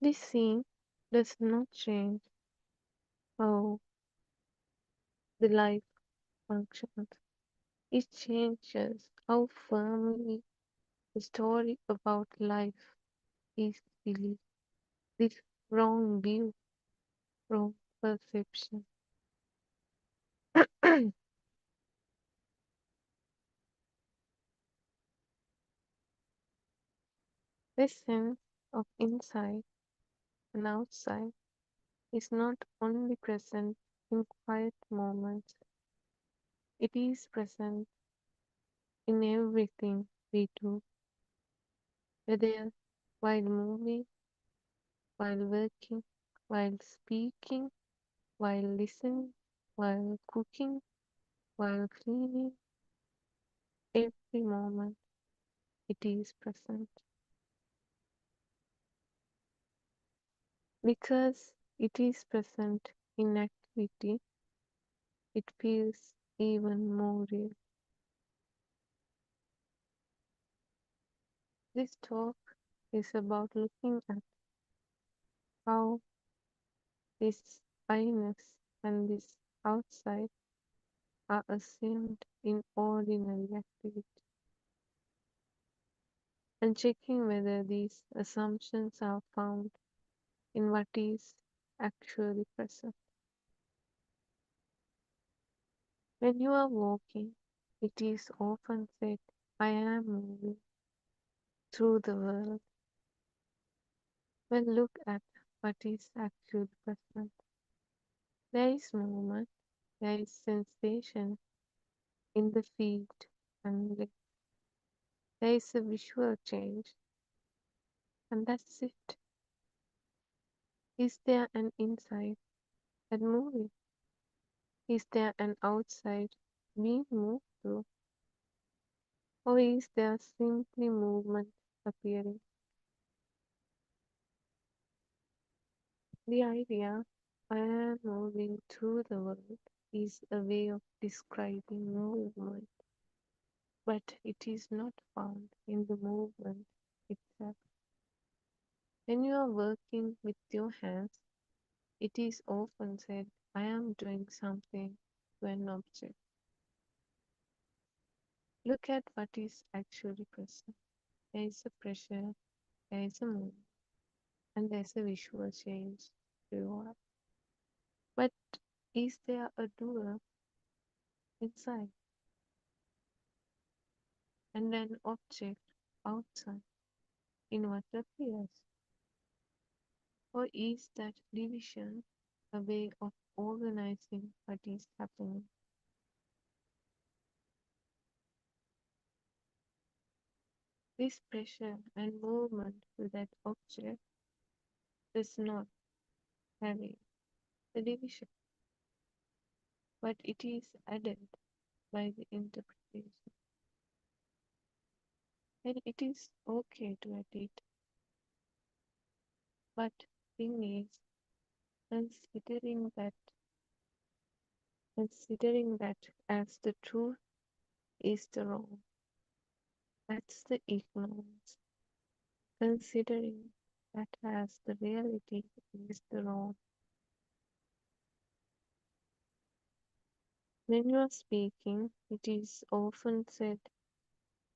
This scene does not change how the life functions. It changes how firmly the story about life is believed. This wrong view, wrong perception. This sense of inside and outside is not only present in quiet moments, it is present in everything we do, whether while moving, while working, while speaking, while listening, while cooking, while cleaning, every moment it is present. Because it is present in activity, it feels even more real. This talk is about looking at how this I-ness and this outside are assumed in ordinary activity, and checking whether these assumptions are found in what is actually present. When you are walking, it is often said, I am moving through the world. Well, look at what is actually present. There is movement, there is sensation in the feet and legs. There is a visual change, and that's it. Is there an inside and moving? Is there an outside being moved through? Or is there simply movement appearing? The idea I am moving through the world is a way of describing movement, but it is not found in the movement itself. When you are working with your hands, it is often said, I am doing something to an object. Look at what is actually present. There is a pressure, there is a movement, and there is a visual change reward. But is there a doer inside and an object outside in what appears? Or is that division a way of organizing what is happening? This pressure and movement to that object does not carry the division, but it is added by the interpretation. And it is okay to add it. But thing is, considering that as the truth is the wrong. That's the ignorance. Considering that as the reality is the wrong. When you are speaking, it is often said,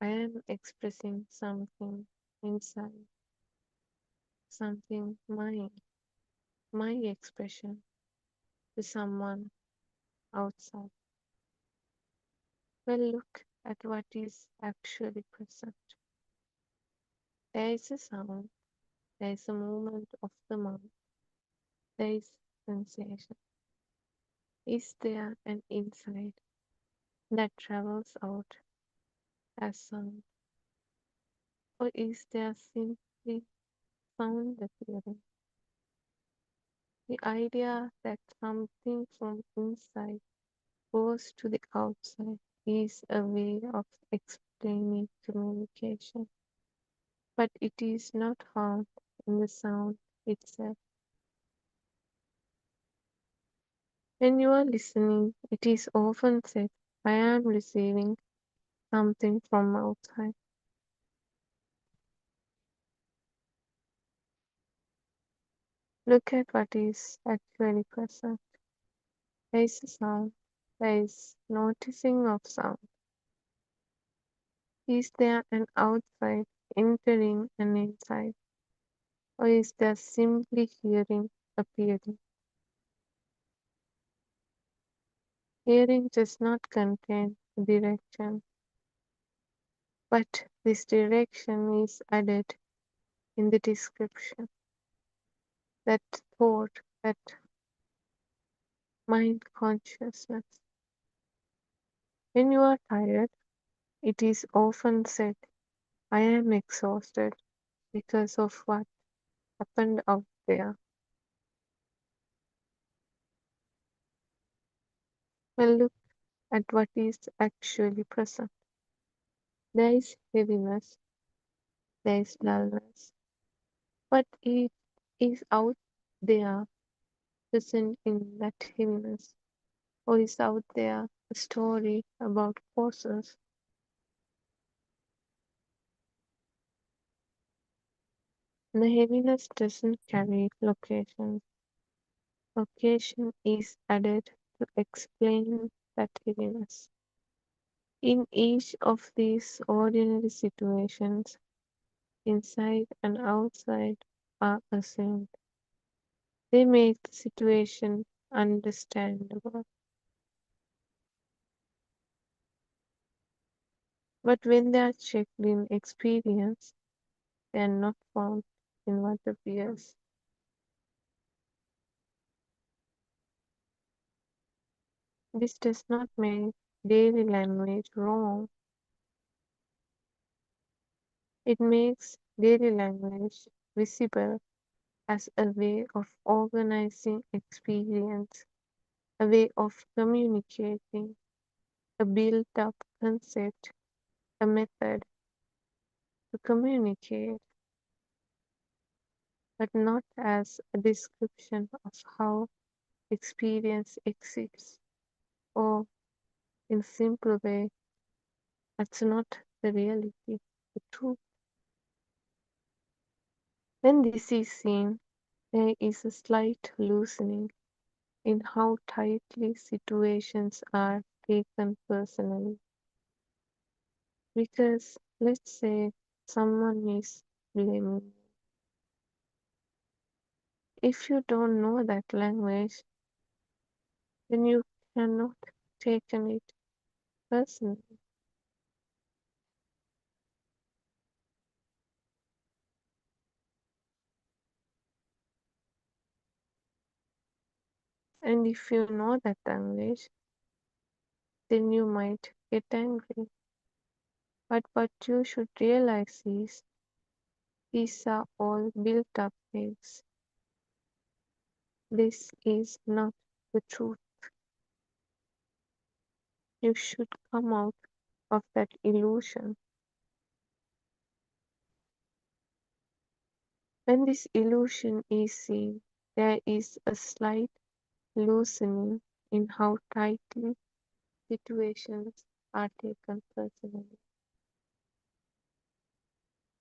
I am expressing something inside, something mine, my expression to someone outside. Well, look at what is actually present. There is a sound, there is a movement of the mouth, there is sensation. Is there an inside that travels out as sound? Or is there simply sound appearing? The idea that something from inside goes to the outside is a way of explaining communication, but it is not found in the sound itself. When you are listening, it is often said, I am receiving something from outside. Look at what is actually present. There is a sound. There is noticing of sound. Is there an outside entering an inside? Or is there simply hearing appearing? Hearing does not contain direction, but this direction is added in the description. That thought, that mind consciousness. When you are tired, it is often said, I am exhausted because of what happened out there. Well, look at what is actually present. There is heaviness, there is dullness, but it is out there present in that heaviness, or is out there a story about forces. The heaviness doesn't carry location. Location is added to explain that heaviness. In each of these ordinary situations, inside and outside are assumed. They make the situation understandable. But when they are checked in experience, they are not found in what appears. This does not make daily language wrong. It makes daily language visible as a way of organizing experience, a way of communicating, a built-up concept, a method to communicate, but not as a description of how experience exists, or in simple way, that's not the reality, the truth. When this is seen, there is a slight loosening in how tightly situations are taken personally. Because let's say someone is blaming you. If you don't know that language, then you cannot take it personally. And if you know that language, then you might get angry. But what you should realize is these are all built up things. This is not the truth. You should come out of that illusion. When this illusion is seen, there is a slight loosening in how tightly situations are taken personally.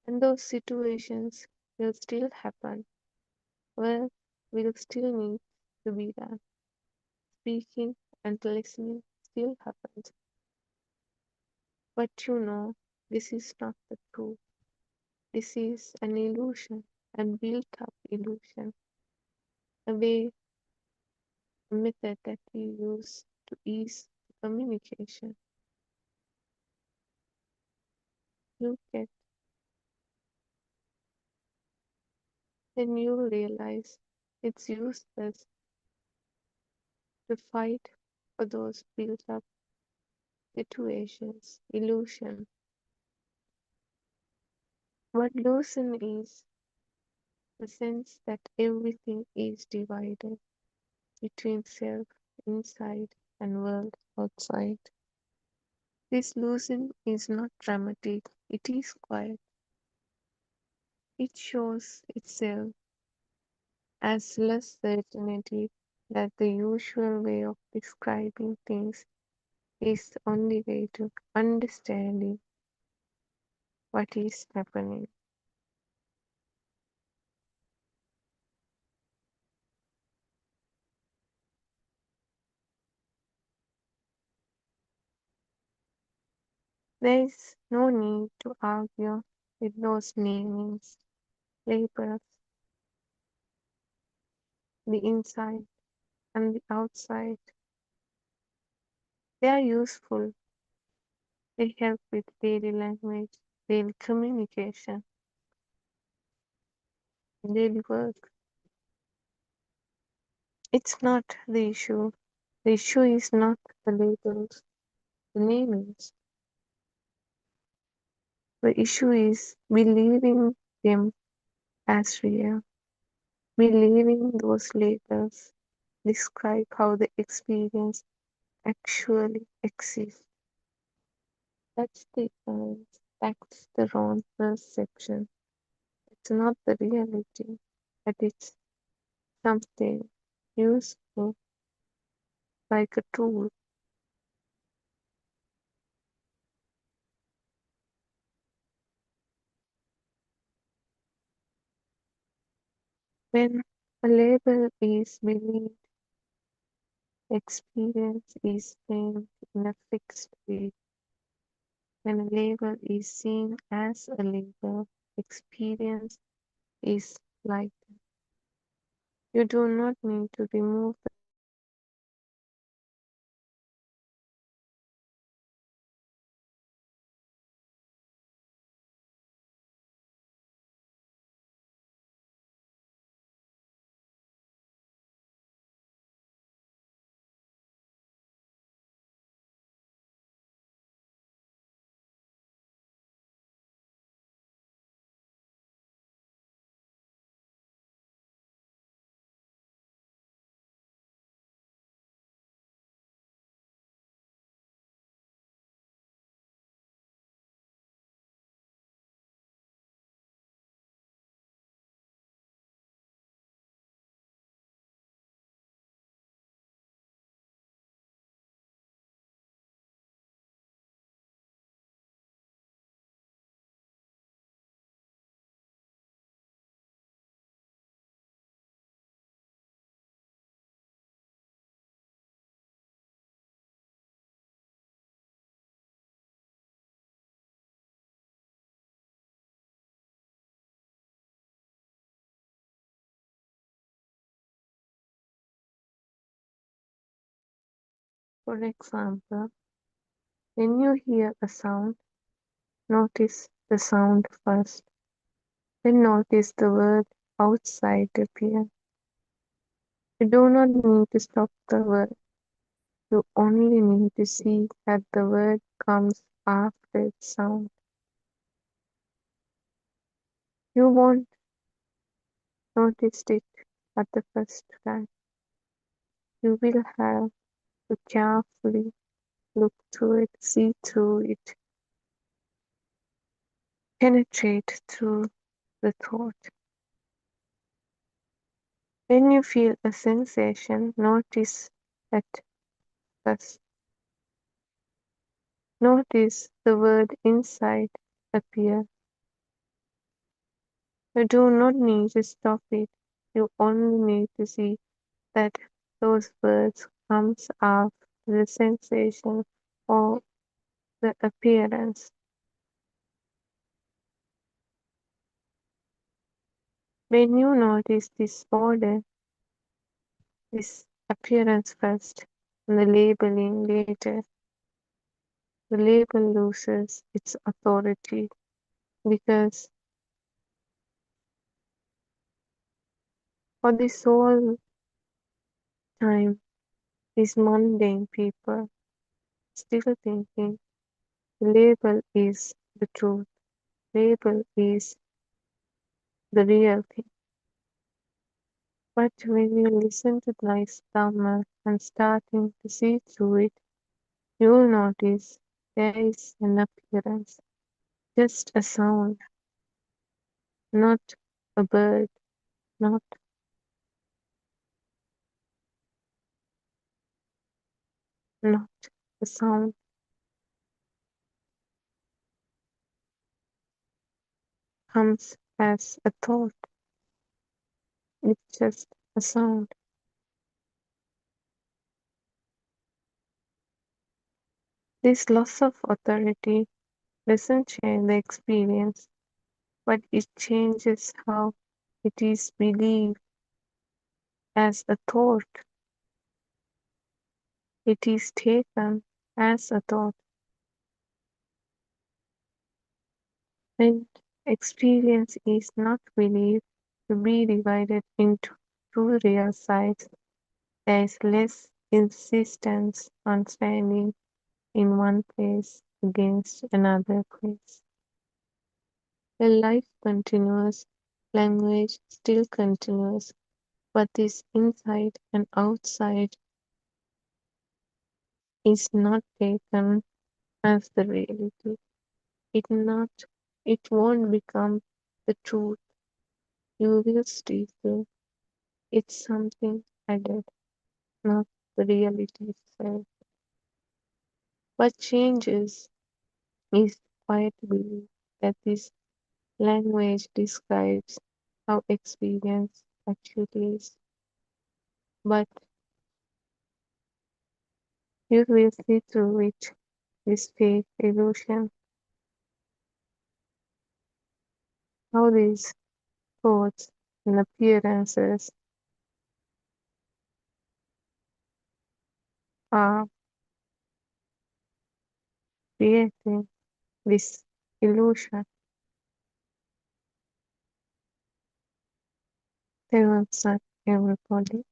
And those situations will still happen. Well, will still need to be done. Speaking and listening still happens. But you know, this is not the truth. This is an illusion, a built up illusion, a way, a method that we use to ease communication. You get, then you realize it's useless to fight for those built up situations, illusion. What loosen is the sense that everything is divided between self inside and world outside. This losing is not dramatic, it is quiet. It shows itself as less certainty that the usual way of describing things is the only way to understanding what is happening. There is no need to argue with those namings, labels, the inside and the outside. They are useful. They help with daily language, daily communication, daily work. It's not the issue. The issue is not the labels, the namings. The issue is believing them as real. Believing those labels describe how the experience actually exists. That's the ignorance. That's the wrong perception. It's not the reality, but it's something useful like a tool. When a label is believed, experience is framed in a fixed way. When a label is seen as a label, experience is light. You do not need to remove the For example, when you hear a sound, notice the sound first, then notice the word outside appear. You do not need to stop the word. You only need to see that the word comes after its sound. You won't notice it at the first glance. You will have to carefully look through it, see through it, penetrate through the thought. When you feel a sensation, notice at first. Notice the word inside appear. You do not need to stop it. You only need to see that those words comes after the sensation or the appearance. When you notice this order, this appearance first and the labeling later, the label loses its authority because for this whole time these mundane people still thinking the label is the truth, label is the real thing. But when you listen to nice Dhamma and starting to see through it, you'll notice there is an appearance, just a sound, not a bird, not a sound. Comes as a thought. It's just a sound. This loss of authority doesn't change the experience, but it changes how it is believed as a thought. It is taken as a thought. When experience is not believed to be divided into two real sides, there is less insistence on standing in one place against another place. When life continues, language still continues, but this inside and outside is not taken as the reality. It won't become the truth. You will still feel it's something added, not the reality itself. What changes is quiet belief that this language describes how experience actually is. But you will see through it, this fake illusion, how these thoughts and appearances are creating this illusion. There was not everybody.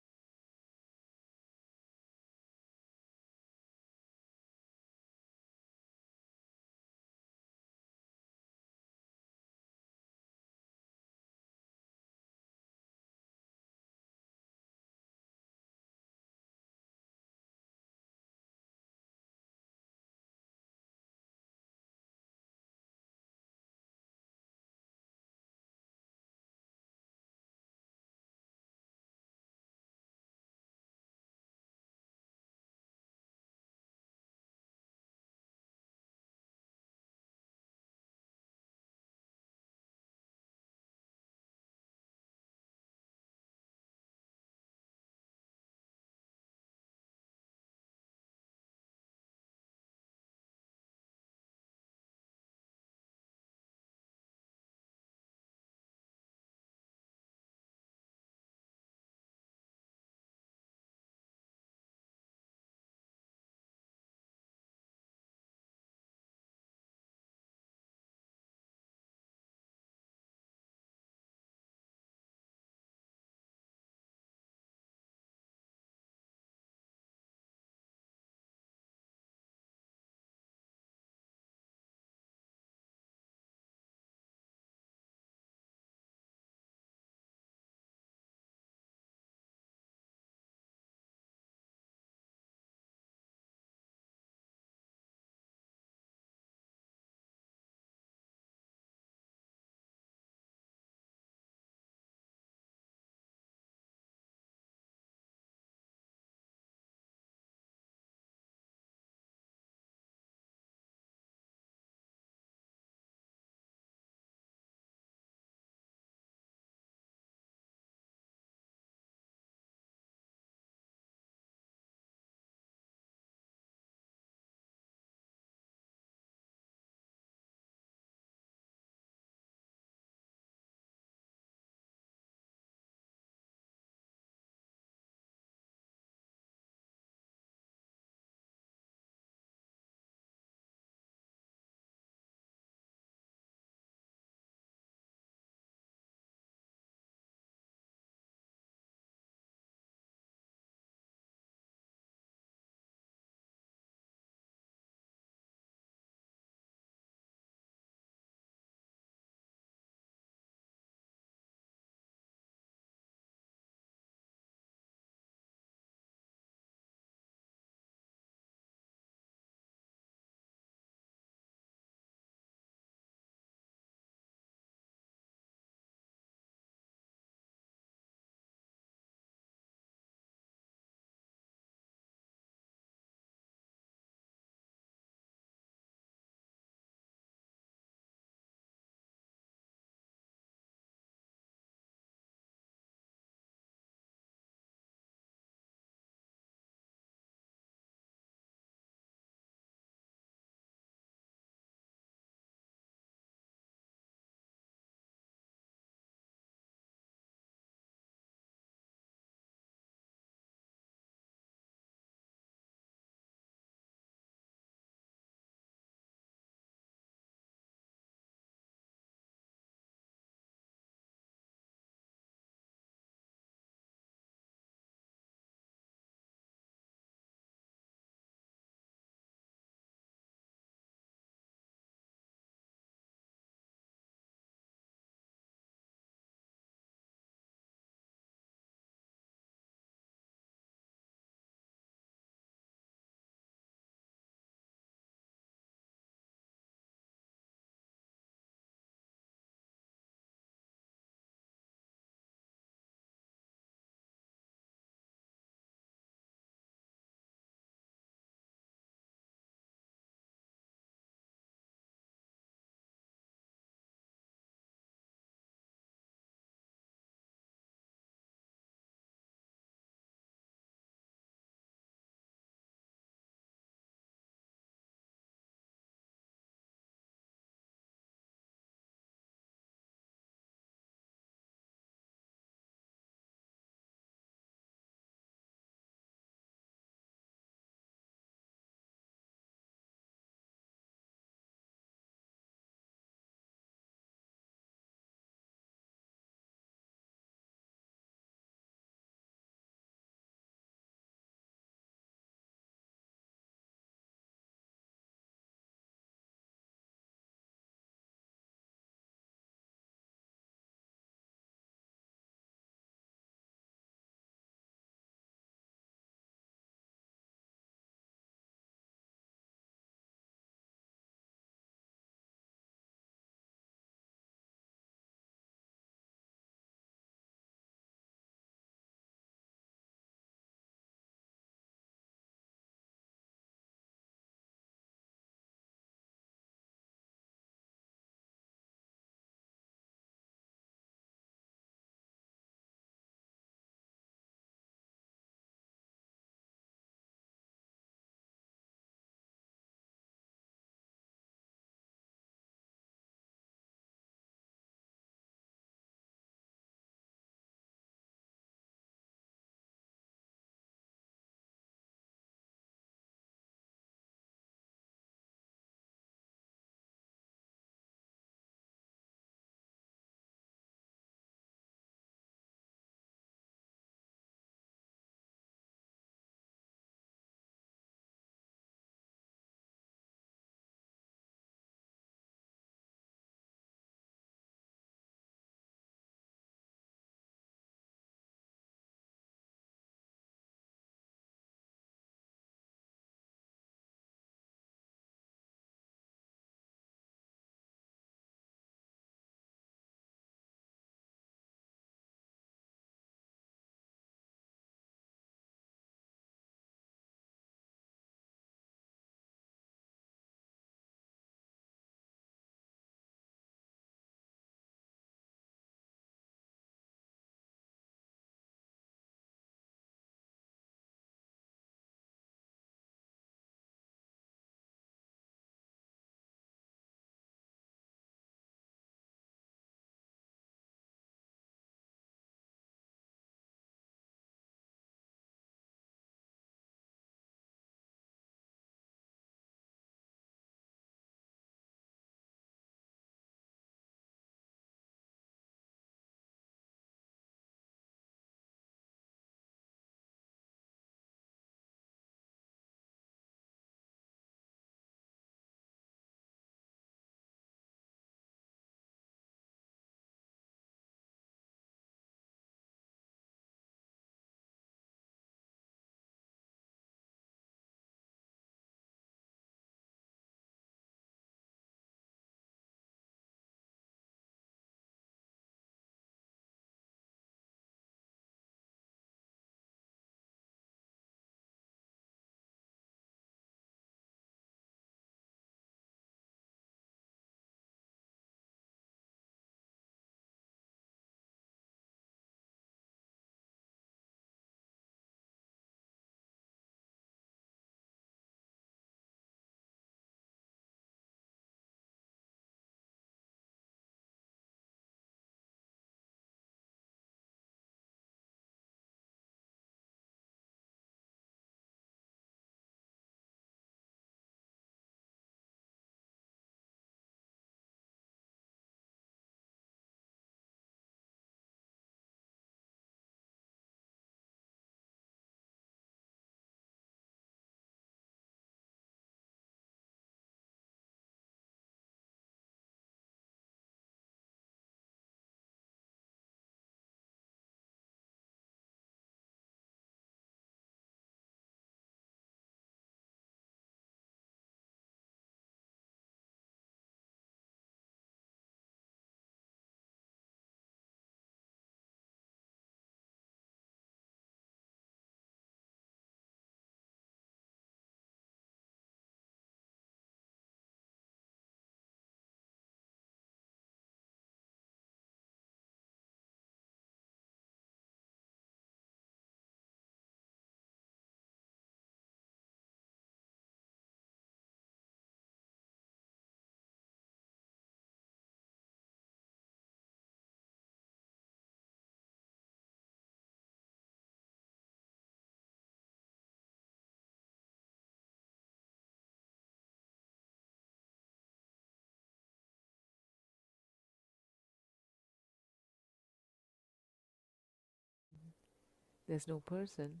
There's no person.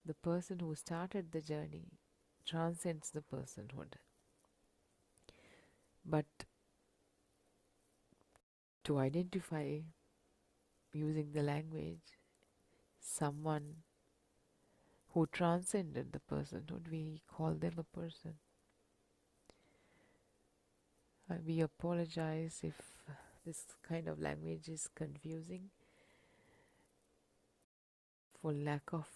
The person who started the journey transcends the personhood. But to identify using the language someone who transcended the personhood, we call them a person. We apologize if this kind of language is confusing. For lack of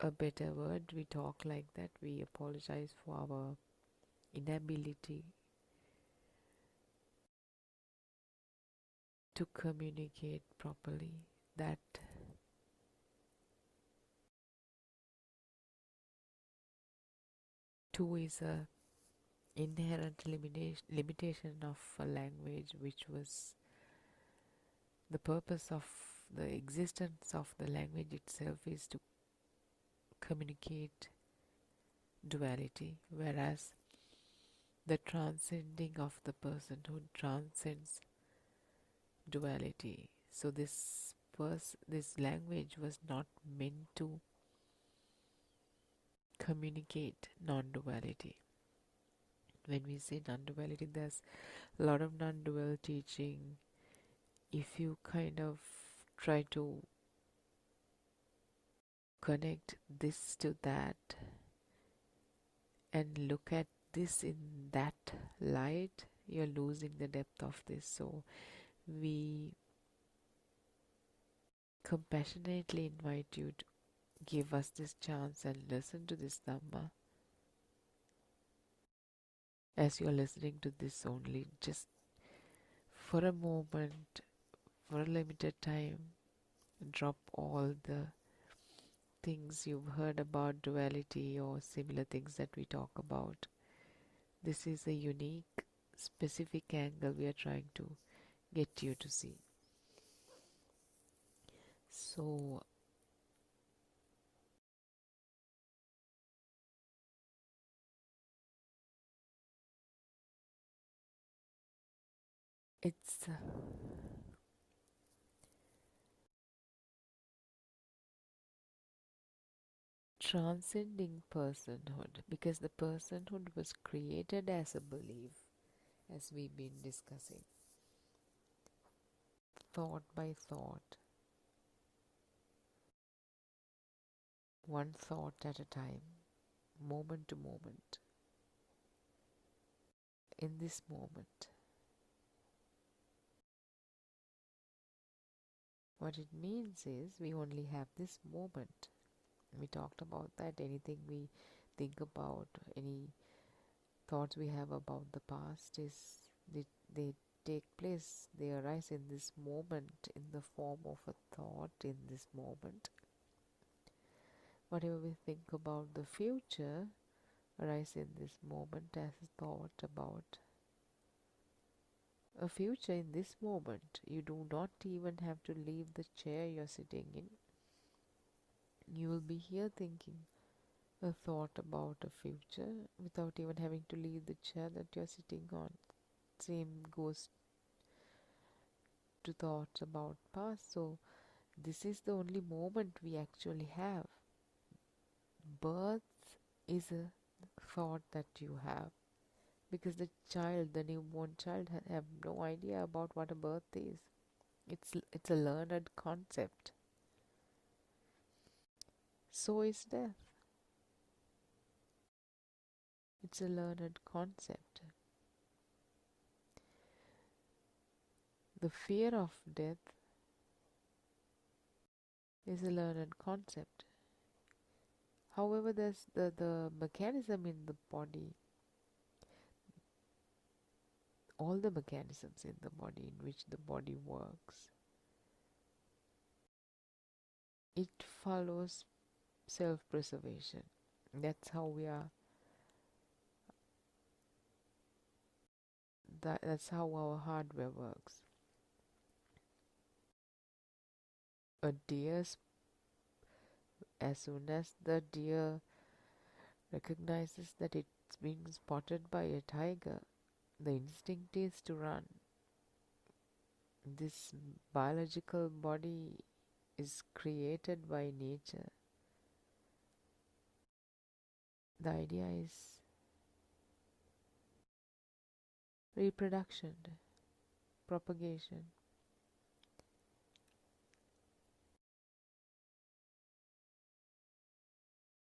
a better word, we talk like that. We apologize for our inability to communicate properly. That too is a inherent limitation of a language, which was the purpose of the existence of the language itself, is to communicate duality, whereas the transcending of the personhood transcends duality. So this language was not meant to communicate non-duality. When we say non-duality, there's a lot of non-dual teaching. If you kind of try to connect this to that and look at this in that light, you're losing the depth of this. So we compassionately invite you to give us this chance and listen to this Dhamma. As you're listening to this only, just for a moment, for a limited time, drop all the things you've heard about duality or similar things that we talk about. This is a unique, specific angle we are trying to get you to see. So it's transcending personhood, because the personhood was created as a belief, as we've been discussing, thought by thought, one thought at a time, moment to moment. In this moment, what it means is we only have this moment. We talked about that. Anything we think about, any thoughts we have about the past, they take place, they arise in this moment in the form of a thought in this moment. Whatever we think about the future arise in this moment as a thought about a future in this moment. You do not even have to leave the chair you're sitting in. You will be here thinking a thought about a future without even having to leave the chair that you're sitting on. Same goes to thoughts about past. So this is the only moment we actually have. Birth is a thought that you have, because the newborn child have no idea about what a birth is. It's a learned concept. So is death. It's a learned concept. The fear of death is a learned concept. However, there's the mechanism in the body, all the mechanisms in the body in which the body works, it follows self-preservation. That's how we are. That's how our hardware works. A deer, as soon as the deer recognizes that it's being spotted by a tiger, the instinct is to run. this biological body is created by nature. The idea is reproduction, propagation.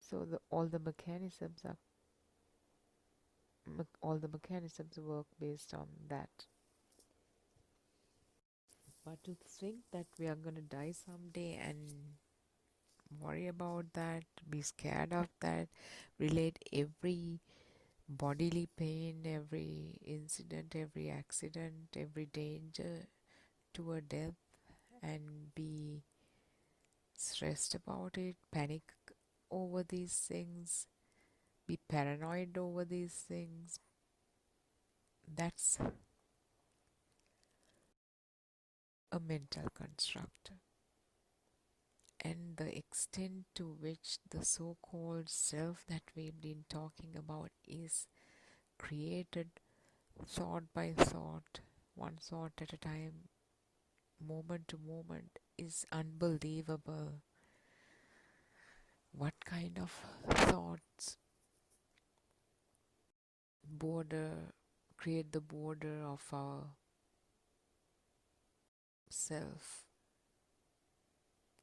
So all the mechanisms work based on that. But to think that we are going to die someday and worry about that, be scared of that, relate every bodily pain, every incident, every accident, every danger to a death, and be stressed about it, panic over these things, be paranoid over these things, that's a mental construct. And the extent to which the so-called self that we've been talking about is created thought by thought, one thought at a time, moment to moment, is unbelievable. What kind of thoughts create the border of our self,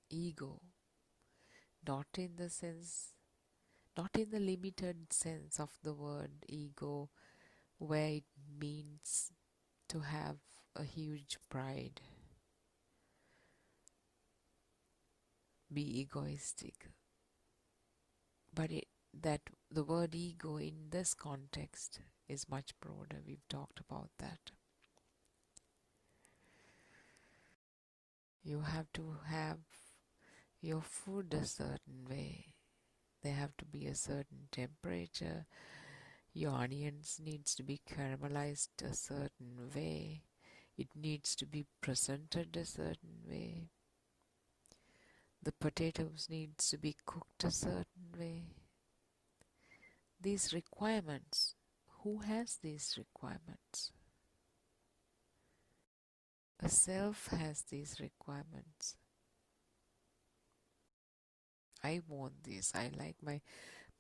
ego, not in the limited sense of the word ego, where it means to have a huge pride, be egoistic. But the word ego in this context is much broader. We've talked about that. You have to have your food a certain way. They have to be a certain temperature. Your onions needs to be caramelized a certain way. It needs to be presented a certain way. The potatoes needs to be cooked a certain way. These requirements, who has these requirements? A self has these requirements. I want this. I like my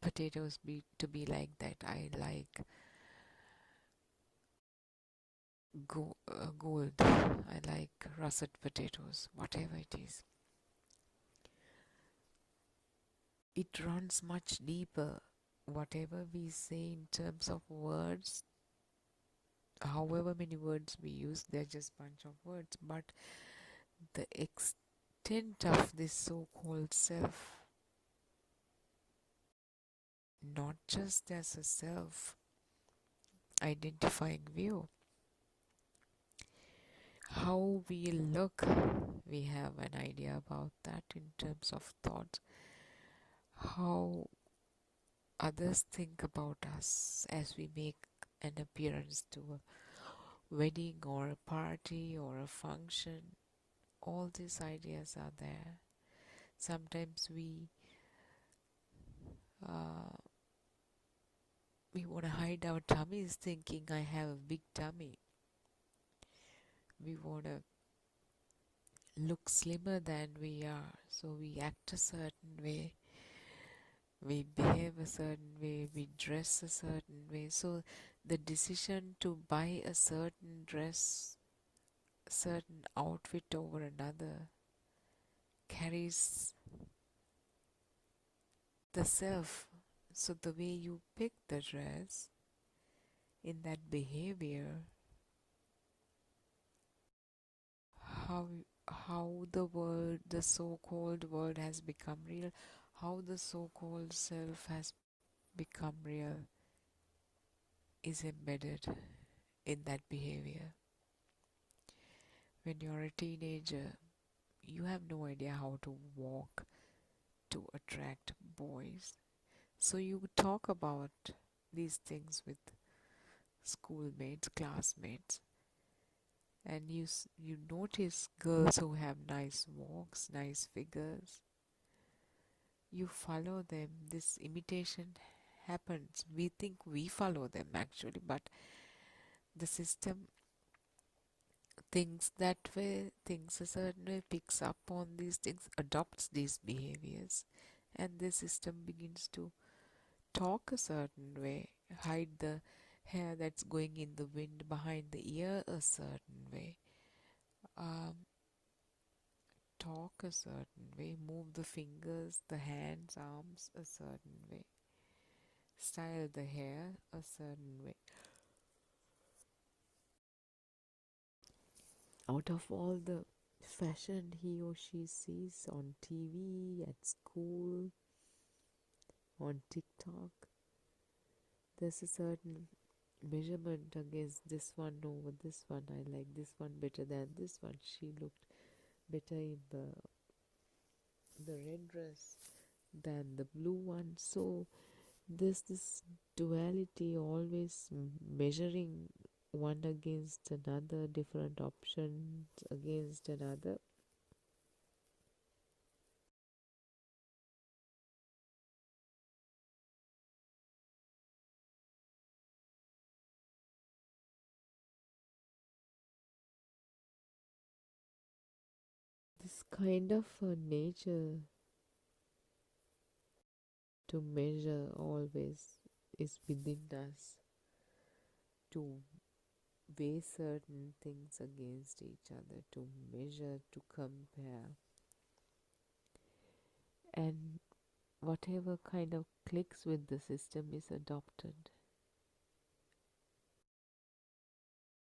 potatoes to be like that. I like gold. I like russet potatoes, whatever it is. It runs much deeper. Whatever we say in terms of words, however many words we use, they're just bunch of words. But the extent of this so-called self, not just as a self-identifying view, how we look, we have an idea about that in terms of thought. How others think about us as we make an appearance to a wedding or a party or a function. All these ideas are there. Sometimes we want to hide our tummies thinking I have a big tummy. We want to look slimmer than we are, so we act a certain way. We behave a certain way, we dress a certain way. So the decision to buy a certain dress, a certain outfit over another carries the self. So the way you pick the dress, in that behavior, how the world, the so-called world has become real, how the so-called self has become real, is embedded in that behavior. When you're a teenager, you have no idea how to walk to attract boys. So you talk about these things with schoolmates, classmates, and you notice girls who have nice walks, nice figures. You follow them. This imitation happens. We think we follow them actually, but the system thinks that way, thinks a certain way, picks up on these things, adopts these behaviors, and the system begins to talk a certain way, hide the hair that's going in the wind behind the ear a certain way, talk a certain way, move the fingers, the hands, arms a certain way, style the hair a certain way. Out of all the fashion he or she sees on TV, at school, on TikTok, there's a certain measurement against this one over this one. I like this one better than this one. She looked better in the red dress than the blue one. So there's this duality, always measuring one against another, different options against another. This kind of nature to measure always is within us, to weigh certain things against each other, to measure, to compare. And whatever kind of clicks with the system is adopted,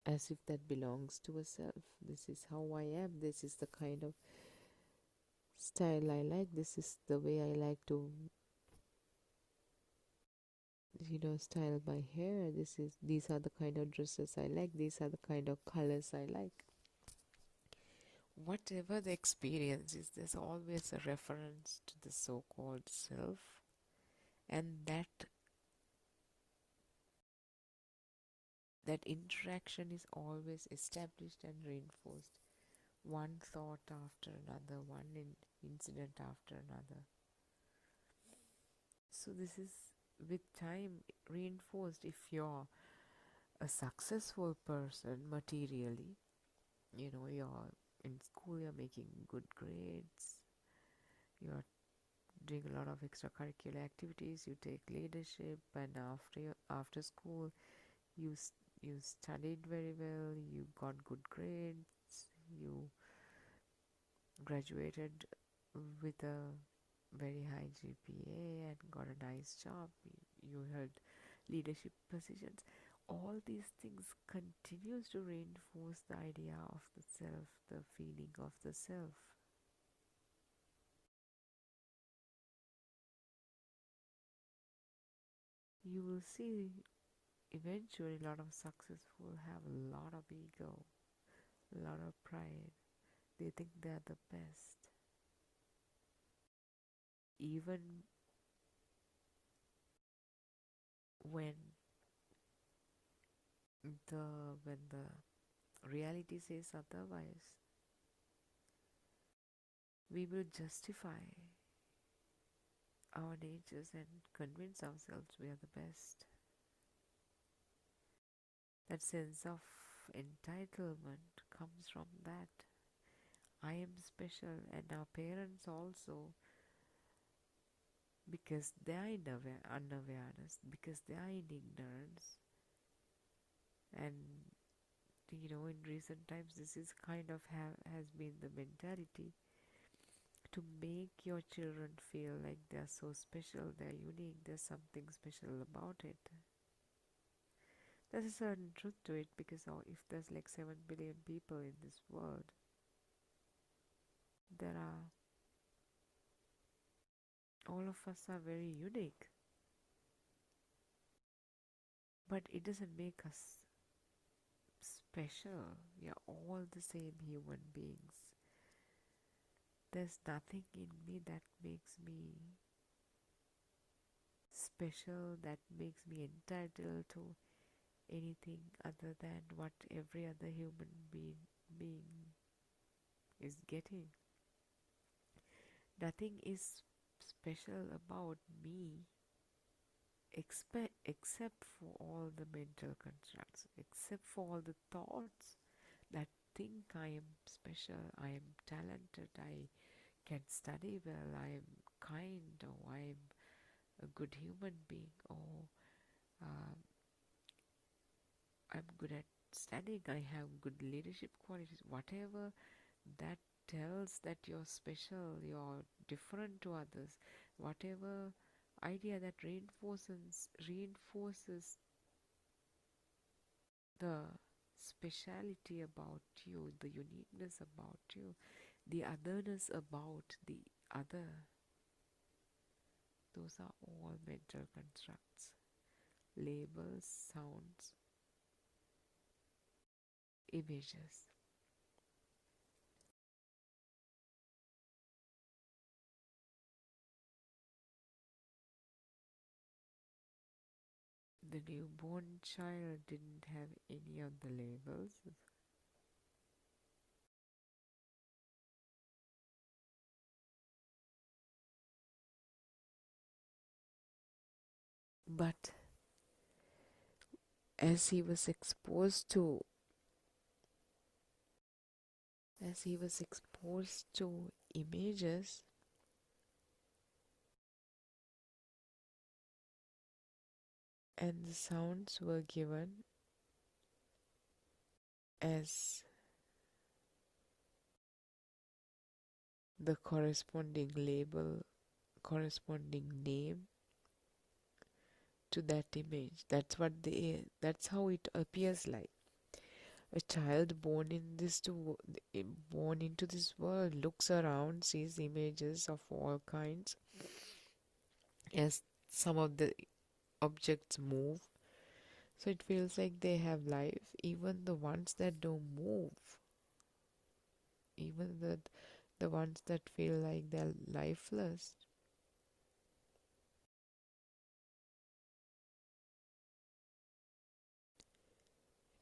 as if that belongs to a self. This is how I am, this is the kind of style I like, this is the way I like to style my hair, these are the kind of dresses I like, these are the kind of colors I like. Whatever the experience is, there's always a reference to the so-called self, and that interaction is always established and reinforced, one thought after another, one incident after another. So this is with time reinforced. If you're a successful person materially, you're in school, you're making good grades, you're doing a lot of extracurricular activities, you take leadership, and after school you studied very well, you got good grades, you graduated with a very high GPA and got a nice job, you held leadership positions. All these things continues to reinforce the idea of the self, the feeling of the self. You will see eventually a lot of successful have a lot of ego, a lot of pride. They think they're the best. Even when the reality says otherwise, we will justify our natures and convince ourselves we are the best. That sense of entitlement comes from that. I am special, and our parents also, because they are in unawareness, because they are in ignorance, and in recent times this is kind of has been the mentality to make your children feel like they're so special, they're unique, there's something special about it. There's a certain truth to it, because if there's like 7 billion people in this world, all of us are very unique. But it doesn't make us special. We are all the same human beings. There's nothing in me that makes me special, that makes me entitled to anything other than what every other human being is getting. Nothing is special about me except for all the mental constructs, except for all the thoughts that think I am special, I am talented, I can study well, I am kind, or I am a good human being, or um, I'm good at studying, I have good leadership qualities, whatever that tells that you're special, you're different to others, whatever idea that reinforces the speciality about you, the uniqueness about you, the otherness about the other. Those are all mental constructs, labels, sounds, images. The newborn child didn't have any of the labels. But as he was exposed to images, and the sounds were given as the corresponding label, corresponding name to that image. That's how it appears like. A child born into this world looks around, sees images of all kinds. As some of the objects move, so it feels like they have life. Even the ones that don't move, even the ones that feel like they're lifeless,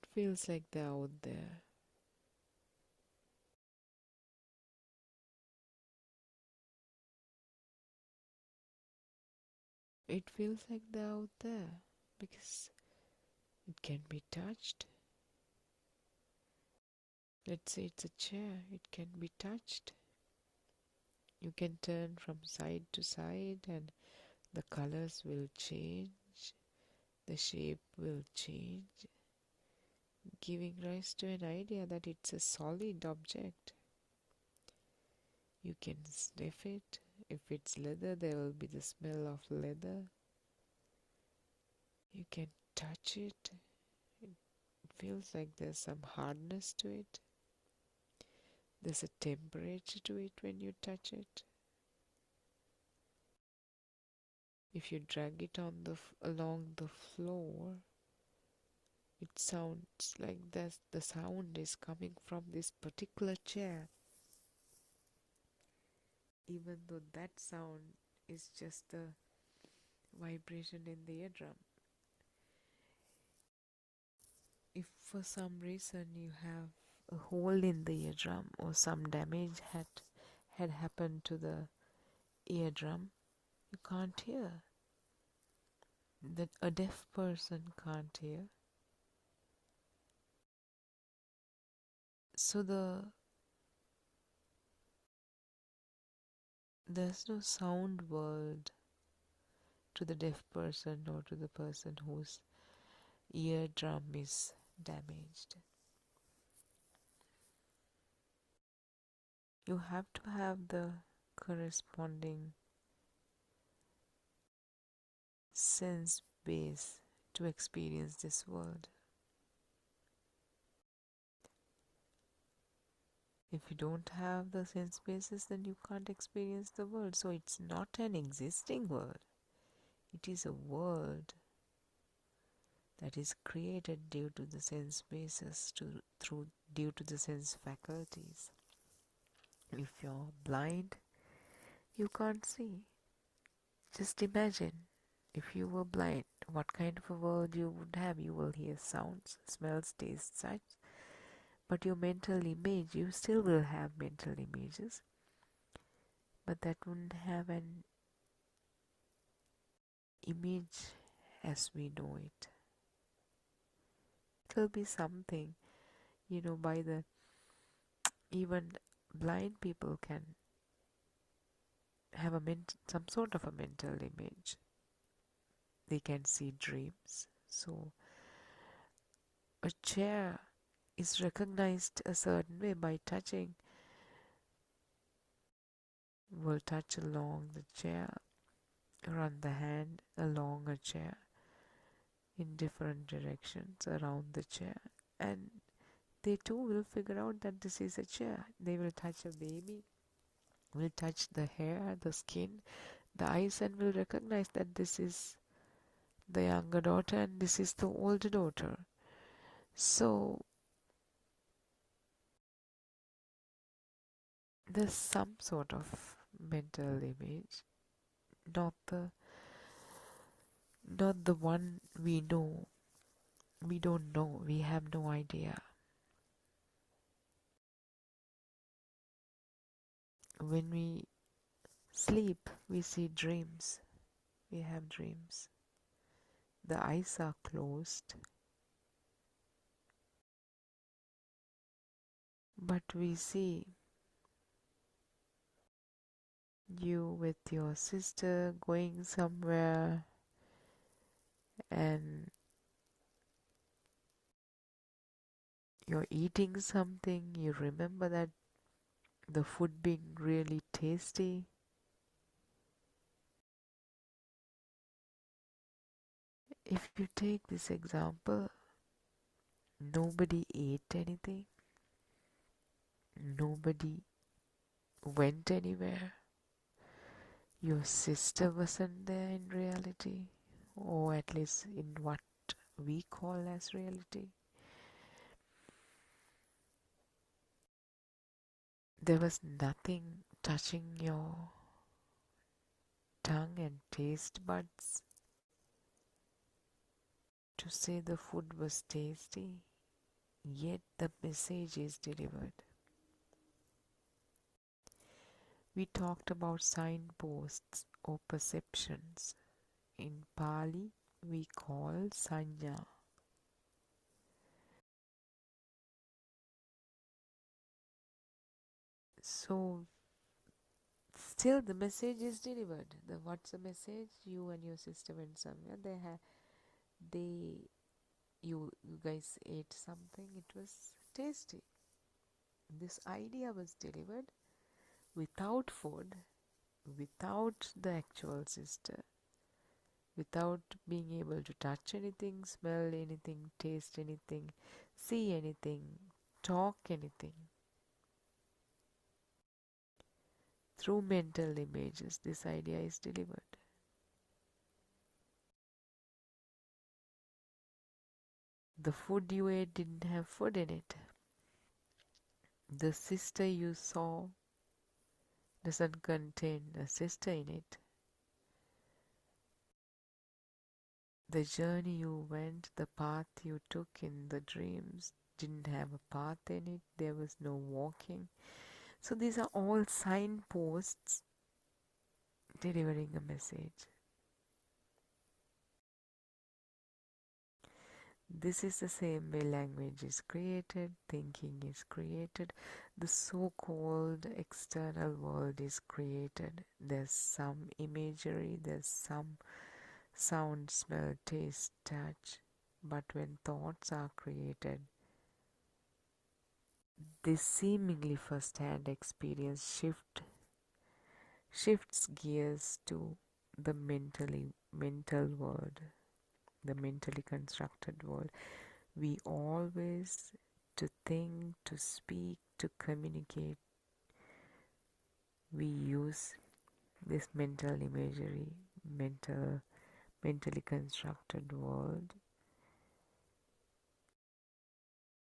it feels like they're out there. It feels like they're out there because it can be touched. Let's say it's a chair, it can be touched. You can turn from side to side and the colors will change, the shape will change, giving rise to an idea that it's a solid object. You can sniff it. If it's leather, there will be the smell of leather. You can touch it. It feels like there's some hardness to it. There's a temperature to it when you touch it. If you drag it along the floor, it sounds like the sound is coming from this particular chair, even though that sound is just a vibration in the eardrum. If for some reason you have a hole in the eardrum or some damage had happened to the eardrum, you can't hear. That a deaf person can't hear. So there's no sound world to the deaf person or to the person whose eardrum is damaged. You have to have the corresponding sense base to experience this world. If you don't have the sense bases, then you can't experience the world. So it's not an existing world. It is a world that is created due to the sense bases, due to the sense faculties. If you're blind, you can't see. Just imagine, if you were blind, what kind of a world you would have. You will hear sounds, smells, tastes, sights. But your mental image, you still will have mental images, but that wouldn't have an image as we know it. It will be something, by the even blind people can have some sort of a mental image. They can see dreams. So a chair is recognized a certain way by touching. We'll touch along the chair, run the hand along a chair in different directions around the chair, and they too will figure out that this is a chair. They will touch a baby, will touch the hair, the skin, the eyes, and will recognize that this is the younger daughter and this is the older daughter. So there's some sort of mental image, not the one we know. We don't know. We have no idea. When we sleep, we see dreams. We have dreams. The eyes are closed, but we see you with your sister going somewhere, and you're eating something. You remember that the food being really tasty. If you take this example, nobody ate anything, nobody went anywhere. Your sister wasn't there in reality, or at least in what we call as reality. There was nothing touching your tongue and taste buds to say the food was tasty, yet the message is delivered. We talked about signposts or perceptions. In Pali, we call sanya. So, still the message is delivered. What's the message? You and your sister went somewhere. You guys ate something. It was tasty. This idea was delivered without food, without the actual sister, without being able to touch anything, smell anything, taste anything, see anything, talk anything. Through mental images, this idea is delivered. The food you ate didn't have food in it. The sister you saw doesn't contain a sister in it. The journey you went, the path you took in the dreams didn't have a path in it. There was no walking. So these are all signposts delivering a message. This is the same way language is created, thinking is created, the so-called external world is created. There's some imagery, there's some sound, smell, taste, touch. But when thoughts are created, this seemingly first-hand experience shifts gears to the mental world, the mentally constructed world. We always, to think, to speak, to communicate, we use this mental imagery, mentally constructed world,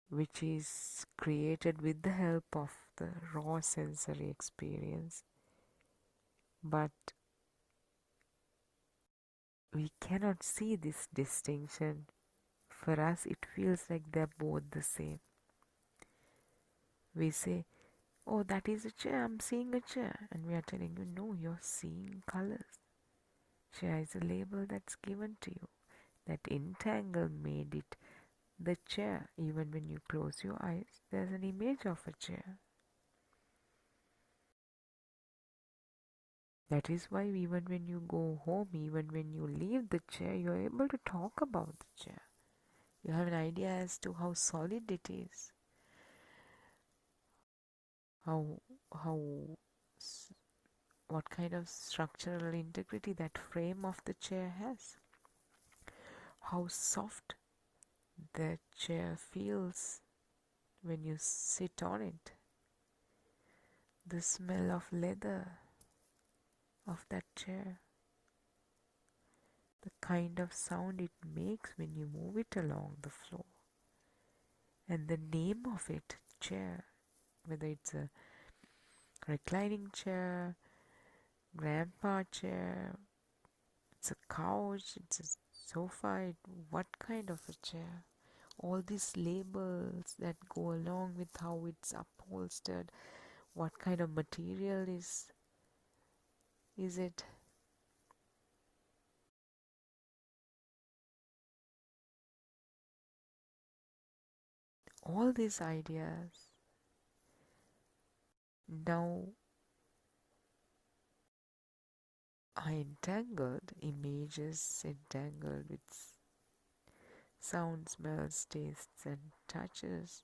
which is created with the help of the raw sensory experience. But we cannot see this distinction. For us, it feels like they're both the same. We say, oh, that is a chair, I'm seeing a chair. And we are telling you, no, you're seeing colors. Chair is a label that's given to you. That entangle made it the chair. Even when you close your eyes, there's an image of a chair. That is why even when you go home, even when you leave the chair, you are able to talk about the chair. You have an idea as to how solid it is, how what kind of structural integrity that frame of the chair has, how soft the chair feels when you sit on it, the smell of leather of that chair, the kind of sound it makes when you move it along the floor, and the name of it, chair, whether it's a reclining chair, grandpa chair, it's a couch, it's a sofa, what kind of a chair. All these labels that go along with how it's upholstered, what kind of material is it. All these ideas now are entangled, images entangled with sound, smells, tastes and touches.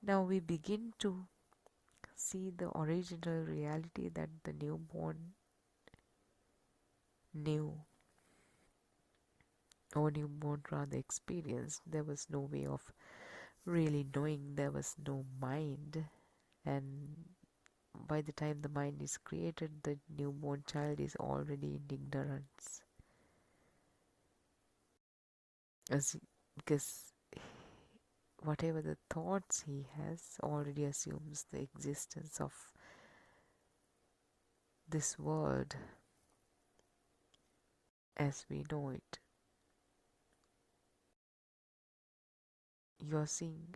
Now we begin to see the original reality that the newborn knew, or newborn rather experienced. There was no way of really knowing, there was no mind, and by the time the mind is created, the newborn child is already in ignorance. Because whatever the thoughts he has already assumes the existence of this world as we know it.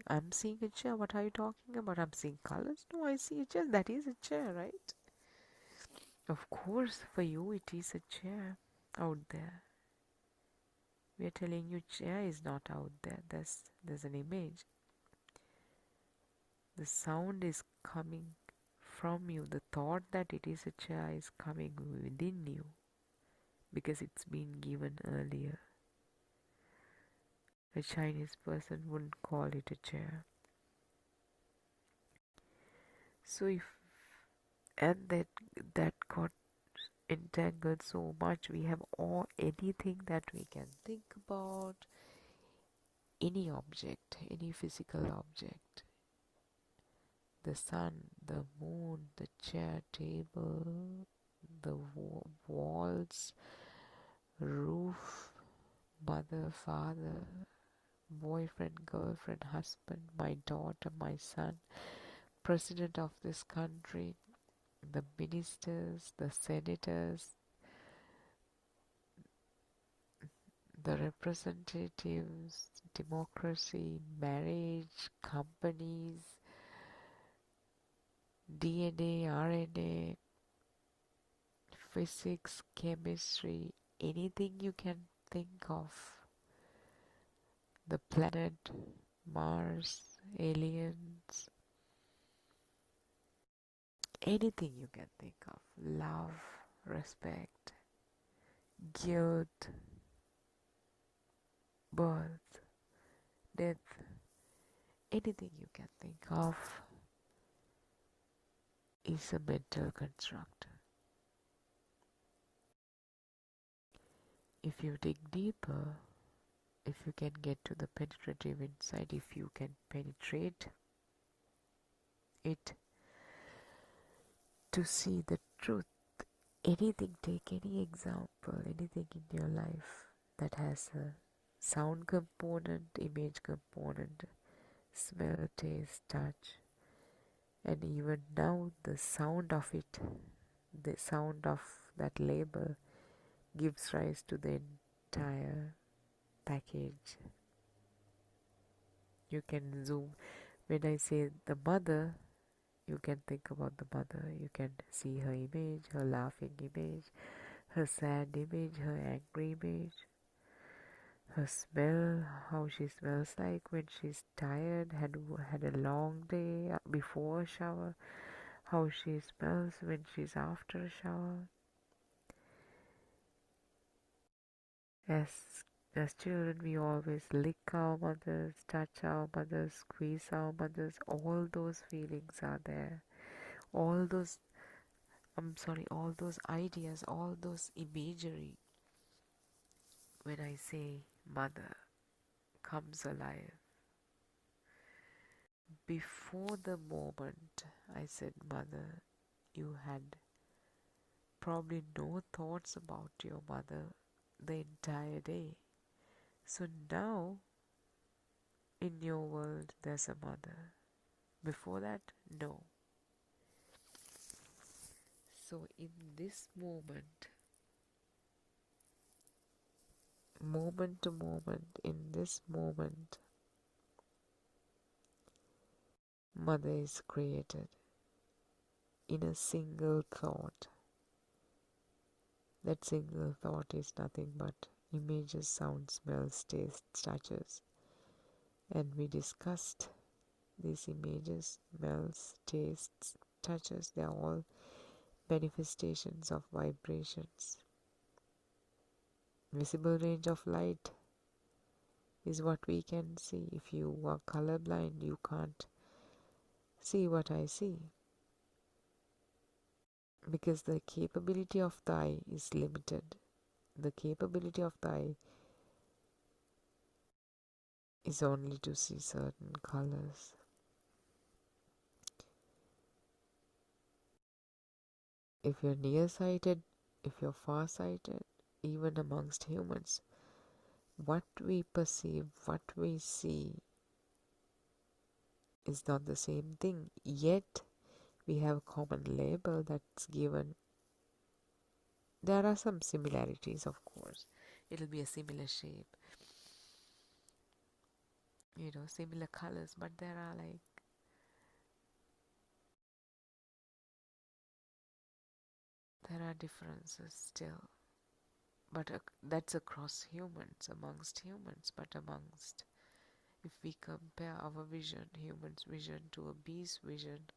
I'm seeing a chair. What are you talking about? I'm seeing colors. No, I see a chair. That is a chair, right? Of course, for you it is a chair out there. We are telling you chair is not out there. There's an image. The sound is coming from you. The thought that it is a chair is coming within you because it's been given earlier. A Chinese person wouldn't call it a chair. So if that got entangled so much, we have anything that we can think about, any object, any physical object, the sun, the moon, the chair, table, the walls, roof, mother, father, boyfriend, girlfriend, husband, my daughter, my son, president of this country, the ministers, the senators, the representatives, democracy, marriage, companies, DNA, RNA, physics, chemistry, anything you can think of. The planet, Mars, aliens, anything you can think of. Love, respect, guilt, birth, death, anything you can think of is a mental construct. If you dig deeper, if you can get to the penetrative insight, if you can penetrate it to see the truth, anything, take any example, anything in your life that has a sound component, image component, smell, taste, touch, and even now the sound of it, the sound of that label gives rise to the entire package. You can zoom. When I say the mother, you can think about the mother. You can see her image, her laughing image, her sad image, her angry image, her smell, how she smells like when she's tired, had a long day before a shower, how she smells when she's after a shower. As children, we always lick our mothers, touch our mothers, squeeze our mothers. All those feelings are there. All those ideas, all those imagery, when I say mother, comes alive. Before the moment I said mother, you had probably no thoughts about your mother the entire day. So now, in your world, there's a mother. Before that, no. So in this moment to moment, in this moment, mother is created in a single thought. That single thought is nothing but images, sounds, smells, tastes, touches. And we discussed these images, smells, tastes, touches. They are all manifestations of vibrations. Visible range of light is what we can see. If you are colorblind, you can't see what I see, because the capability of the eye is limited. The capability of the eye is only to see certain colors. If you're nearsighted, if you're farsighted, even amongst humans, what we perceive, what we see is not the same thing. Yet we have a common label that's given. There are some similarities, of course. It'll be a similar shape, similar colors, but there are differences still. But that's across humans, amongst humans, but if we compare our vision, human's vision to a bee's vision,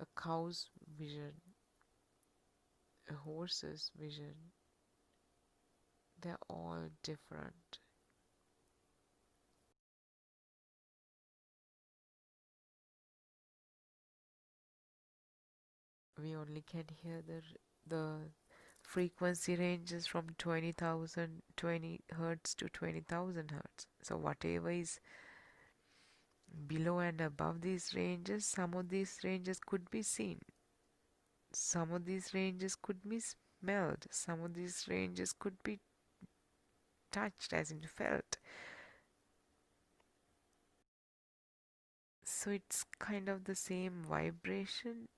a cow's vision, a horse's vision, they're all different. We only can hear the frequency ranges from 20 hertz to 20,000 hertz. So whatever is below and above these ranges, some of these ranges could be seen. Some of these ranges could be smelled. Some of these ranges could be touched, as in felt. So it's kind of the same vibration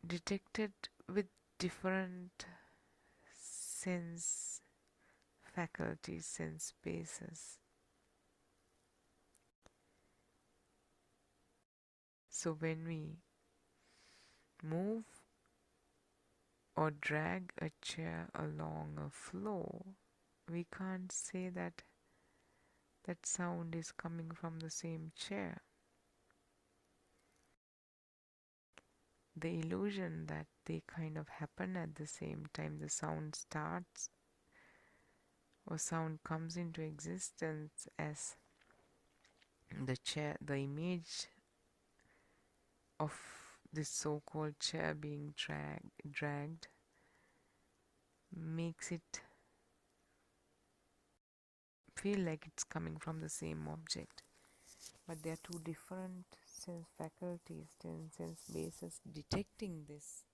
detected with different sense faculties, sense bases. So when we move or drag a chair along a floor, we can't say that sound is coming from the same chair. The illusion that they kind of happen at the same time the sound starts or sound comes into existence, as the image of this so-called chair being dragged makes it feel like it's coming from the same object. But there are two different sense faculties, sense bases detecting this.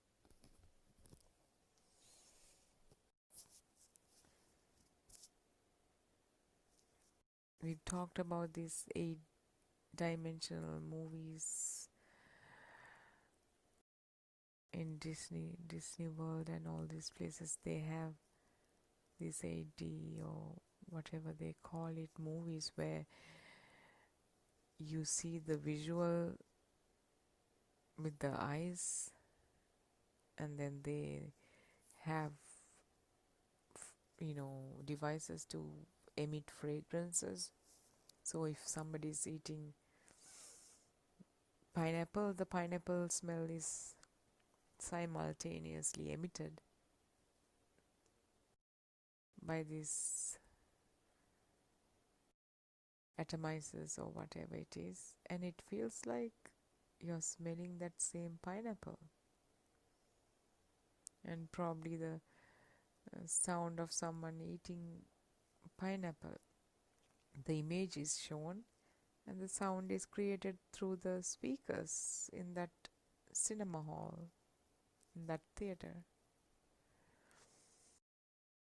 We talked about these 8-dimensional movies in Disney World and all these places. They have these 8D or whatever they call it movies where you see the visual with the eyes, and then they have devices to emit fragrances. So if somebody is eating pineapple, the pineapple smell is simultaneously emitted by these atomizers or whatever it is, and it feels like you're smelling that same pineapple. And probably the sound of someone eating pineapple. The image is shown and the sound is created through the speakers in that cinema hall, in that theater.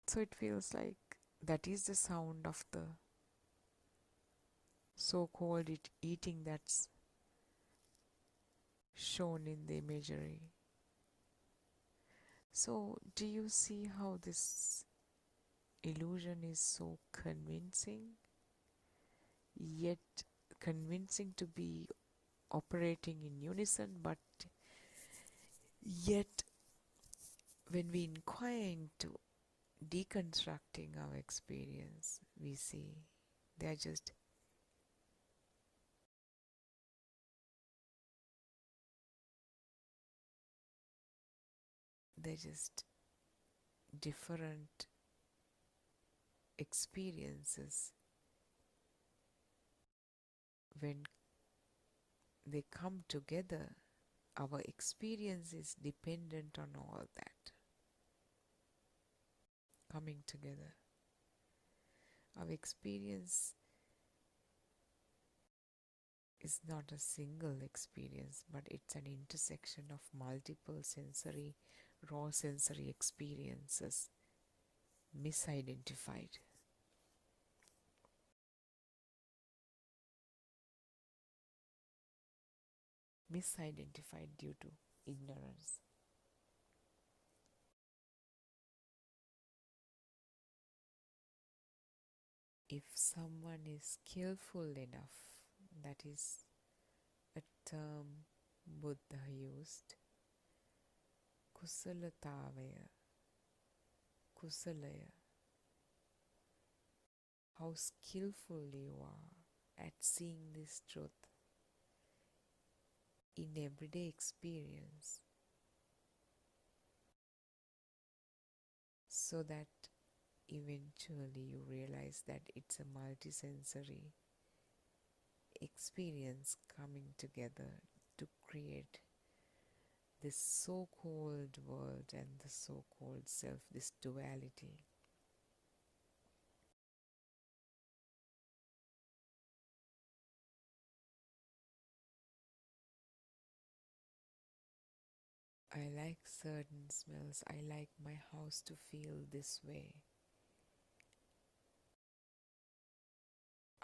So it feels like that is the sound of the so-called eating that's shown in the imagery. So do you see how this illusion is so convincing, yet convincing to be operating in unison, but yet when we inquire into deconstructing our experience, we see they are just different experiences. When they come together, our experience is dependent on all that coming together. Our experience is not a single experience, but it's an intersection of multiple raw sensory experiences misidentified. Misidentified due to ignorance. If someone is skillful enough, that is a term Buddha used, kusalatavaya, kusalaya, how skillful you are at seeing this truth in everyday experience, so that eventually you realize that it's a multisensory experience coming together to create this so-called world and the so-called self, this duality. I like certain smells. I like my house to feel this way.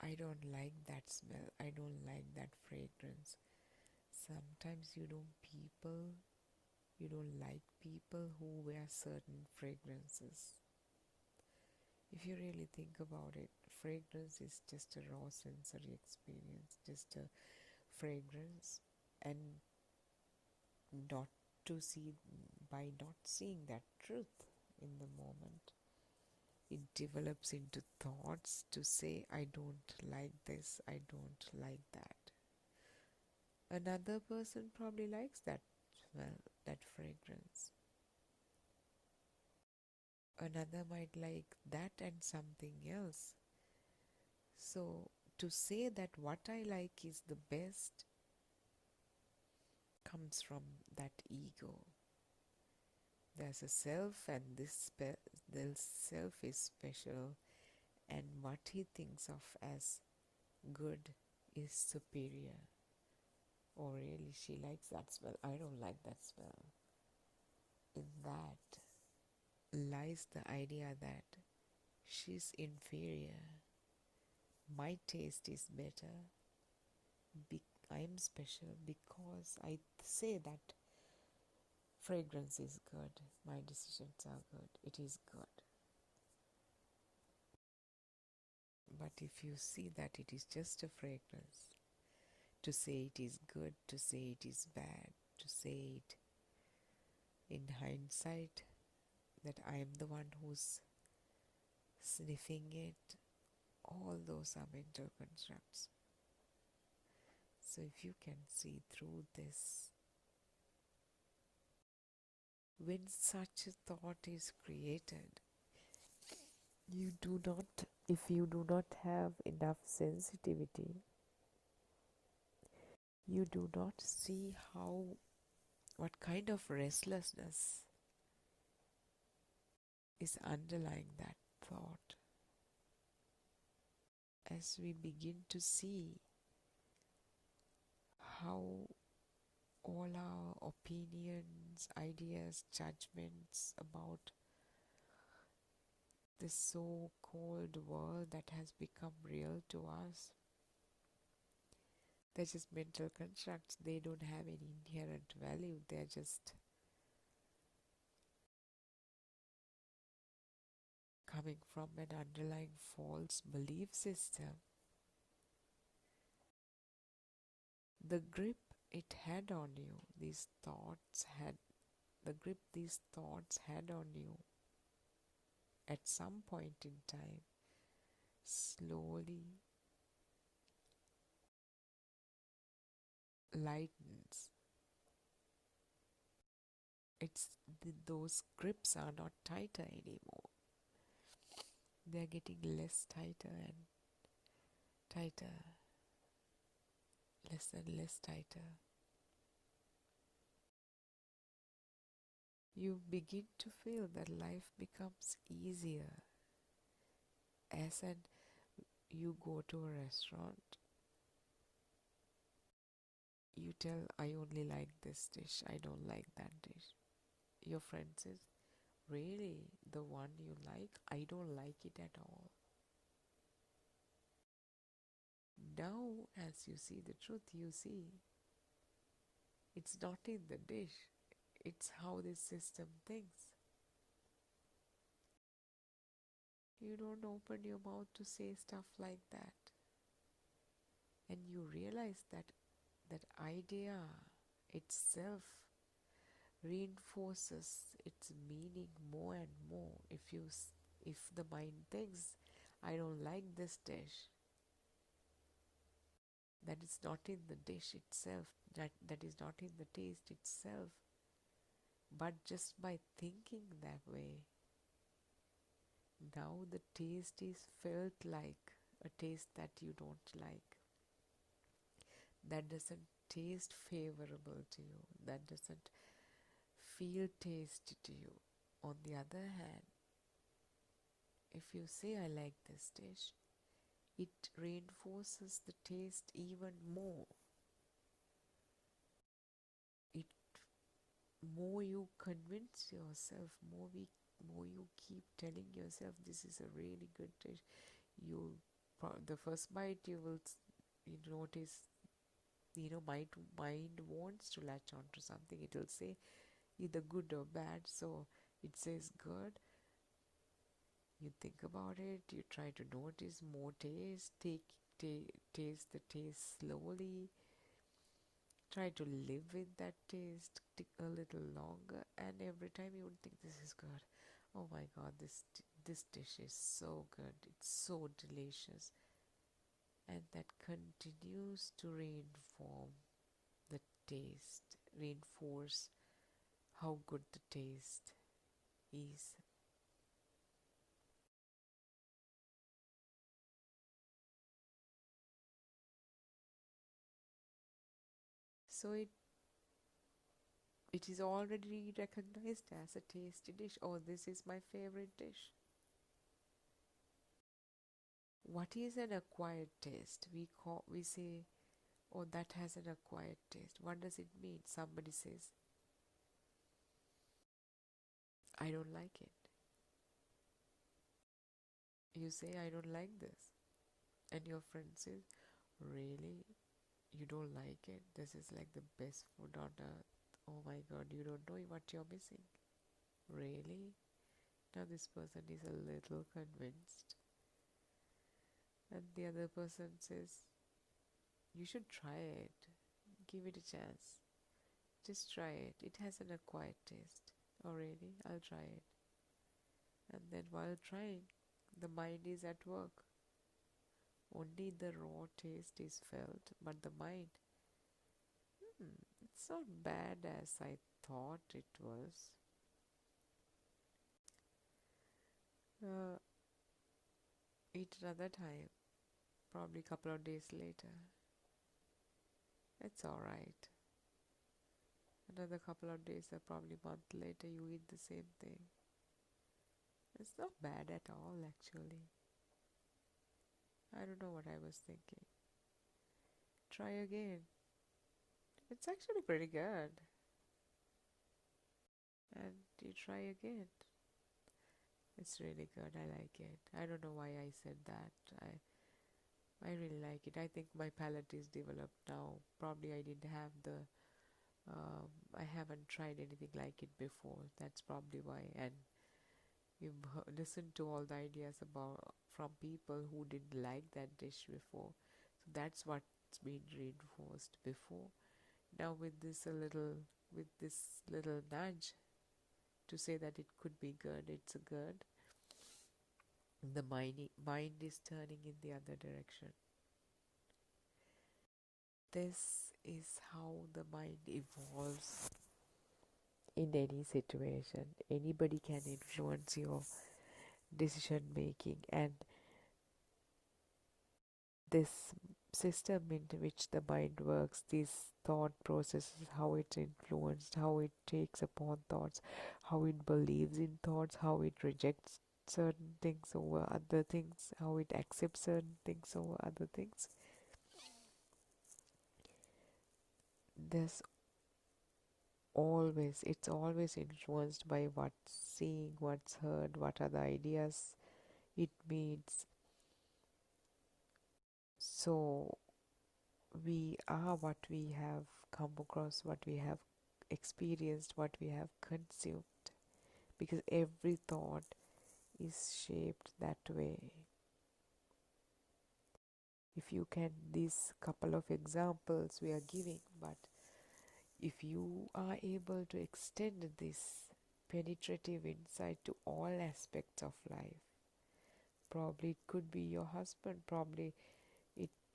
I don't like that smell. I don't like that fragrance. Sometimes you don't like people who wear certain fragrances. If you really think about it, fragrance is just a raw sensory experience, just a fragrance, and by not seeing that truth in the moment, it develops into thoughts to say, I don't like this, I don't like that. Another person probably likes that smell, that fragrance. Another might like that and something else. So to say that what I like is the best comes from that ego. There's a self, and the self is special, and what he thinks of as good is superior. Or really, she likes that smell, I don't like that smell. In that lies the idea that she's inferior, my taste is better, I'm special because I say that fragrance is good, my decisions are good, it is good. But if you see that it is just a fragrance, to say it is good, to say it is bad, to say it in hindsight that I am the one who's sniffing it, all those are mental constructs. So if you can see through this, when such a thought is created, if you do not have enough sensitivity, you do not see what kind of restlessness is underlying that thought. As we begin to see how all our opinions, ideas, judgments about this so-called world that has become real to us, they're just mental constructs. They don't have any inherent value. They're just coming from an underlying false belief system. The grip it had on you, the grip these thoughts had on you, at some point in time, slowly lightens. Those grips are not tighter anymore. They're getting less tighter and tighter, less and less tighter. You begin to feel that life becomes easier as you go to a restaurant. You tell, I only like this dish, I don't like that dish. Your friend says, really, the one you like? I don't like it at all. Now, as you see the truth, you see it's not in the dish, it's how this system thinks. You don't open your mouth to say stuff like that. And you realize that that idea itself reinforces its meaning more and more. If the mind thinks, I don't like this dish, that is not in the dish itself, that is not in the taste itself, but just by thinking that way, now the taste is felt like a taste that you don't like, that doesn't taste favorable to you, that doesn't feel tasty to you. On the other hand, if you say, I like this dish, it reinforces the taste even more. More you convince yourself, more you keep telling yourself this is a really good dish. The first bite you will notice, mind wants to latch on to something. It will say either good or bad. So it says good. You think about it. You try to notice more taste. Taste the taste slowly. Try to live with that taste a little longer, and every time you would think this is good. Oh my God, this dish is so good. It's so delicious. And that continues to reinforce how good the taste is. So it is already recognized as a tasty dish. Oh, this is my favorite dish. What is an acquired taste? We say, oh, that has an acquired taste. What does it mean? Somebody says, I don't like it. You say, I don't like this. And your friend says, really? You don't like it? This is like the best food on earth. Oh my God, you don't know what you're missing. Really? Now this person is a little convinced. And the other person says, you should try it. Give it a chance. Just try it. It has an acquired taste. Oh really? I'll try it. And then while trying, the mind is at work. Only the raw taste is felt, but the mind It's not bad as I thought it was. Eat another time, probably a couple of days later. It's alright. Another couple of days or probably a month later you eat the same thing. It's not bad at all actually. I don't know what I was thinking. Try again. It's actually pretty good. And you try again. It's really good. I like it. I don't know why I said that. I really like it. I think my palate is developed now. Probably I didn't have the I haven't tried anything like it before. That's probably why. And you've listened to all the ideas about from people who didn't like that dish before. So that's what's been reinforced before. Now with this little nudge to say that it could be good, it's a good. The mind is turning in the other direction. This is how the mind evolves in any situation. Anybody can influence your decision making, and this system in which the mind works, these thought processes, how it's influenced, how it takes upon thoughts, how it believes in thoughts, how it rejects certain things over other things, how it accepts certain things over other things. It's always influenced by what's seen, what's heard, what are the ideas it means. So we are what we have come across, what we have experienced, what we have consumed, because every thought is shaped that way. If you can, these couple of examples we are giving, but if you are able to extend this penetrative insight to all aspects of life, probably it could be your husband, probably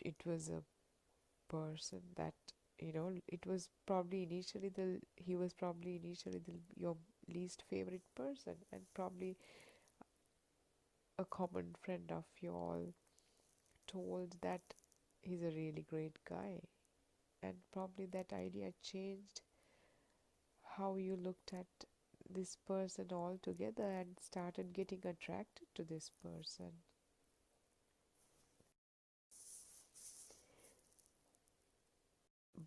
it was a person that, it was probably initially your least favorite person, and probably a common friend of you all told that he's a really great guy, and probably that idea changed how you looked at this person altogether and started getting attracted to this person.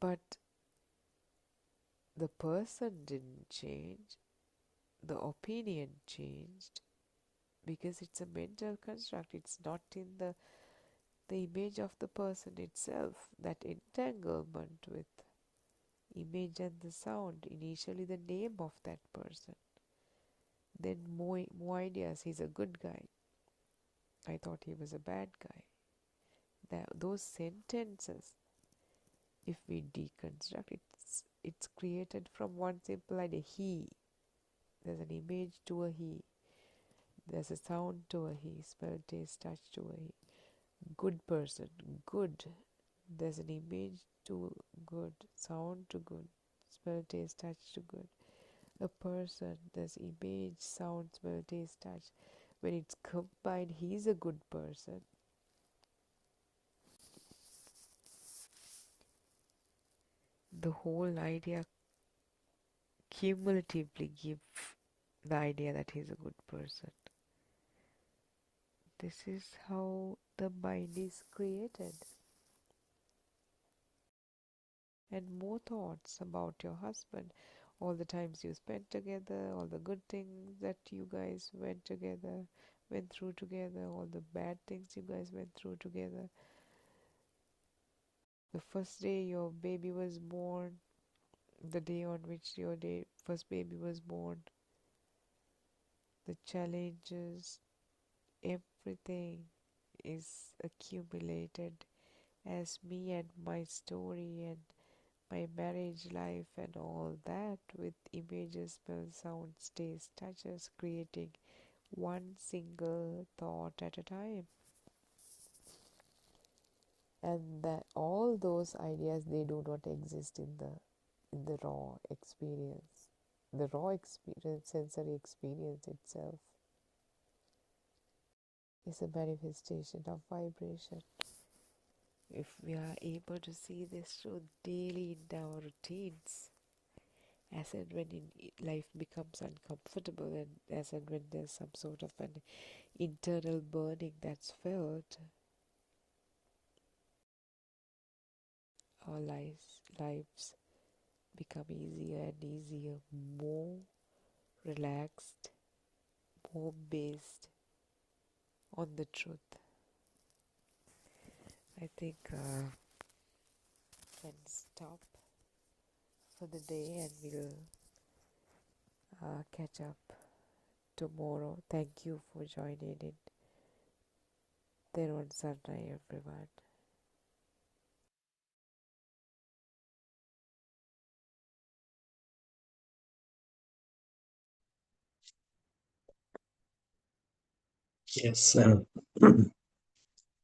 But the person didn't change, the opinion changed, because it's a mental construct. It's not in the image of the person itself, that entanglement with image and the sound, initially the name of that person, then more ideas. He's a good guy, I thought he was a bad guy. Those sentences, if we deconstruct, it's created from one simple idea. He, there's an image to a he, there's a sound to a he, smell, taste, touch to a he. Good person, good, there's an image to good, sound to good, smell, taste, touch to good. A person, there's image, sound, smell, taste, touch. When it's combined, he's a good person. The whole idea cumulatively gives the idea that he's a good person. This is how the mind is created. And more thoughts about your husband, all the times you spent together, all the good things that you guys went through together, all the bad things you guys went through together. The first day your baby was born, the day on which your first baby was born, the challenges, everything is accumulated as me and my story and my marriage life and all that, with images, smells, sounds, tastes, touches, creating one single thought at a time. and that all those ideas, they do not exist in the raw experience. The raw experience, sensory experience itself, is a manifestation of vibration. If we are able to see this truth daily in our routines, as and when life becomes uncomfortable, and as and when there's some sort of an internal burning that's felt, our lives become easier and easier, more relaxed, more based on the truth. I think can stop for the day, and we'll catch up tomorrow. Thank you for joining in. Theron Sanrai, everyone. Yes, Theron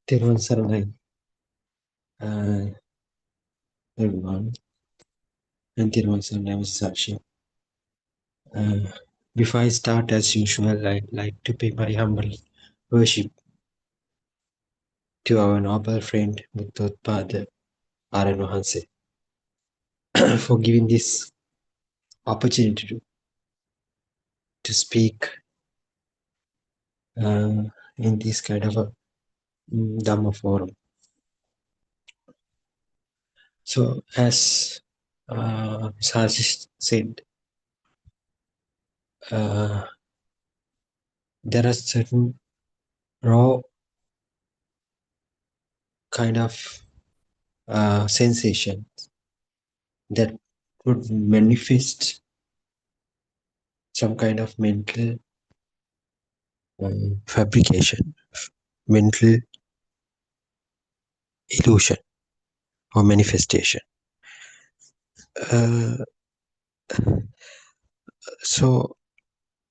Sanrai, everyone, and Theron Sanrai was Sashi. Before I start, as usual, I'd like to pay my humble worship to our noble friend Buddothpada Wahanse for giving this opportunity to speak in this kind of a Dhamma forum. So, as Sashi said, there are certain raw kind of sensations that would manifest some kind of mental fabrication, mental illusion or manifestation. So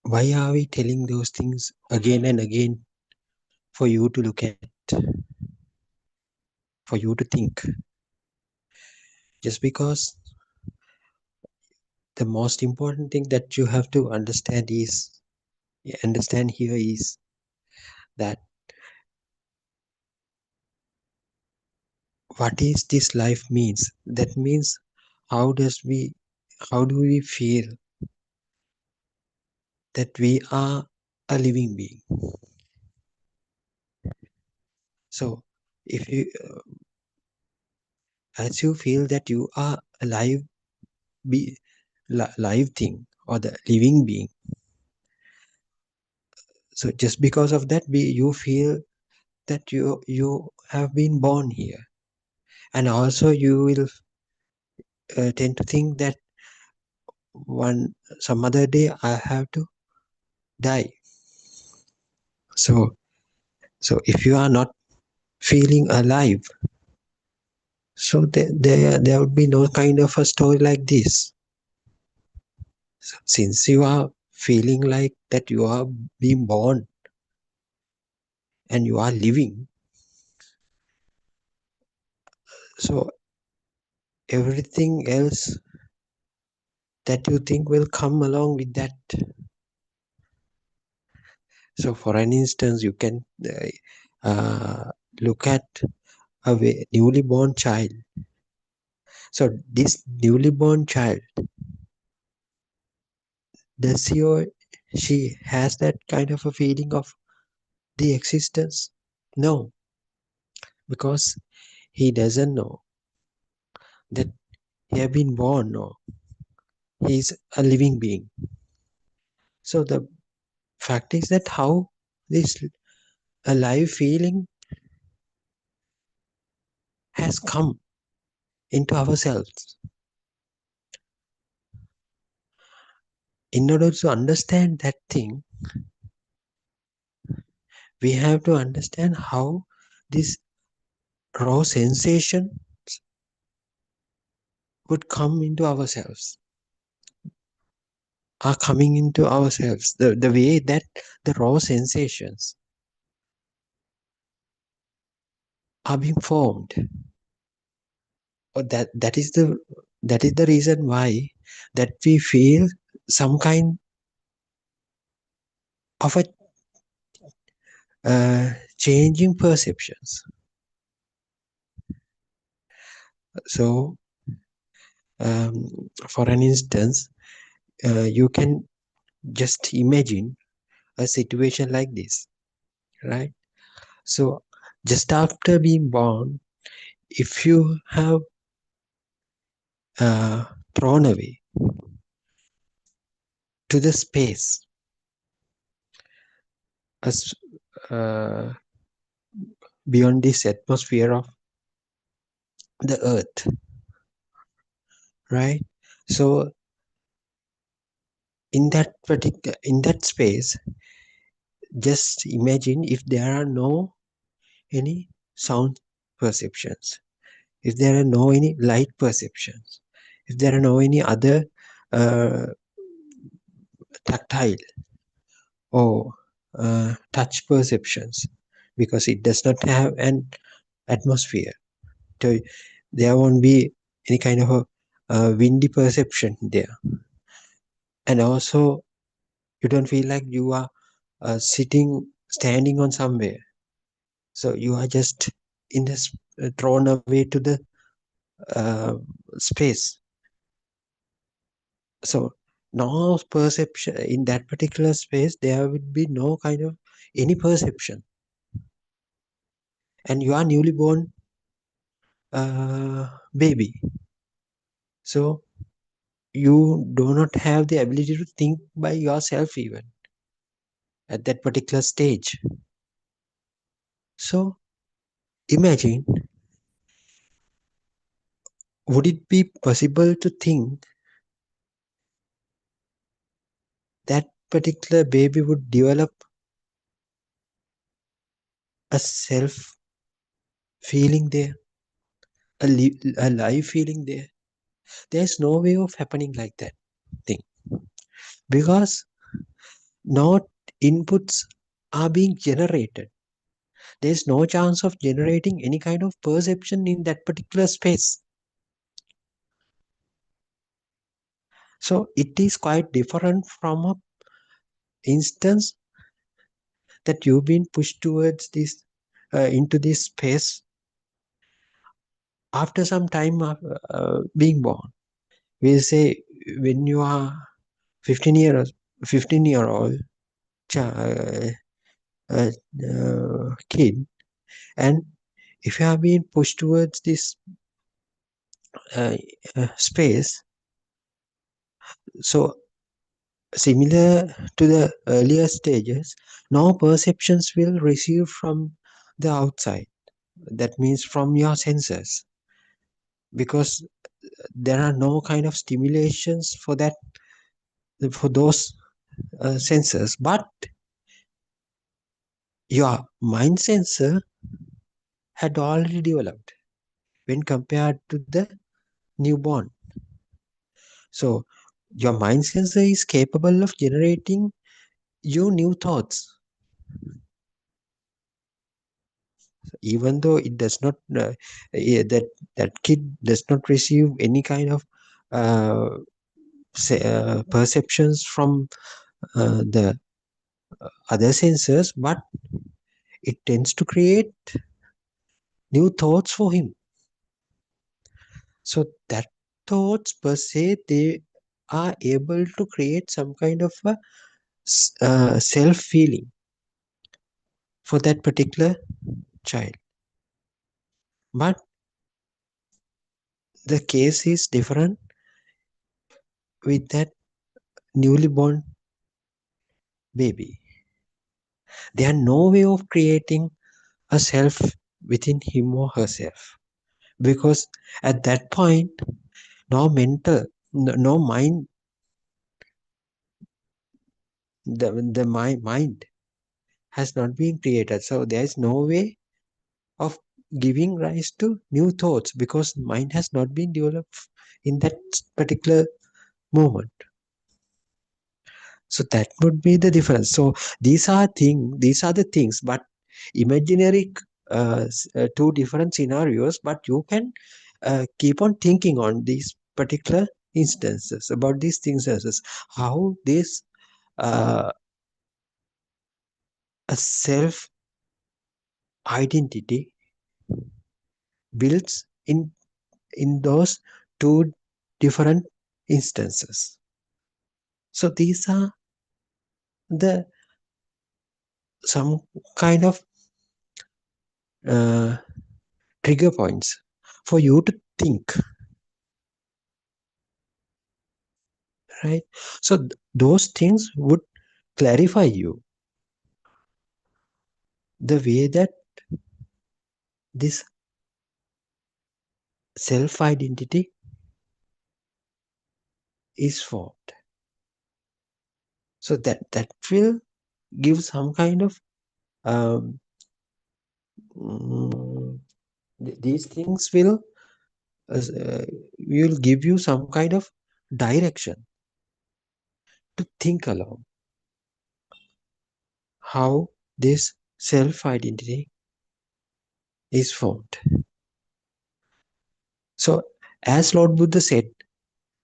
why are we telling those things again and again? For you to look at, for you to think. Just because the most important thing that you have to understand here is that what is this life means? That means how do we feel that we are a living being? So if you as you feel that you are a live thing or the living being, so just because of that you feel that you have been born here, and also you will tend to think that some other day I have to die. So if you are not feeling alive, so there would be no kind of a story like this. So since you are feeling like that you are being born and you are living, so everything else that you think will come along with that. So for an instance, you can look at a newly born child. So this newly born child, does he or she has that kind of a feeling of the existence? No, because he doesn't know that he has been born, or he is a living being. So the fact is that how this alive feeling has come into ourselves. In order to understand that thing, we have to understand how this raw sensation would come into ourselves, are coming into ourselves. The way that the raw sensations are being formed. Or that is the reason why that we feel some kind of a changing perceptions. So, for an instance, you can just imagine a situation like this, right? So, just after being born, if you have thrown away to the space as beyond this atmosphere of the earth, right? So in that space, just imagine if there are no any sound perceptions, if there are no any light perceptions, if there are no any other tactile or touch perceptions, because it does not have an atmosphere. So there won't be any kind of a windy perception there. And also, you don't feel like you are standing on somewhere. So you are just in this thrown away to the space. So no perception in that particular space. There would be no kind of any perception. And you are newly born baby. So you do not have the ability to think by yourself even at that particular stage. So imagine, would it be possible to think that particular baby would develop a self feeling there, a life feeling there? There's no way of happening like that thing, because no inputs are being generated. There's no chance of generating any kind of perception in that particular space. So it is quite different from a instance that you've been pushed towards this into this space after some time of being born. We'll say when you are 15-year-old kid, and if you have been pushed towards this space, so similar to the earlier stages, no perceptions will receive from the outside. That means from your senses, because there are no kind of stimulations for that, for those senses. But your mind sensor had already developed when compared to the newborn. So your mind sensor is capable of generating you new thoughts, even though it does not that kid does not receive any kind of perceptions from the other sensors, but it tends to create new thoughts for him. So that thoughts per se, they are able to create some kind of a self-feeling for that particular child. But the case is different with that newly born baby. There are no way of creating a self within him or herself, because at that point, no mind, the mind has not been created. So there is no way of giving rise to new thoughts, because mind has not been developed in that particular moment. So that would be the difference. So these are the things, but imaginary two different scenarios, but you can keep on thinking on these particular instances, about these things, as how this a self identity builds in those two different instances. So these are the some kind of trigger points for you to think, right? So those things would clarify you the way that this self identity is formed. So that will give some kind of these things will give you some kind of direction to think along how this self identity is formed. So as Lord Buddha said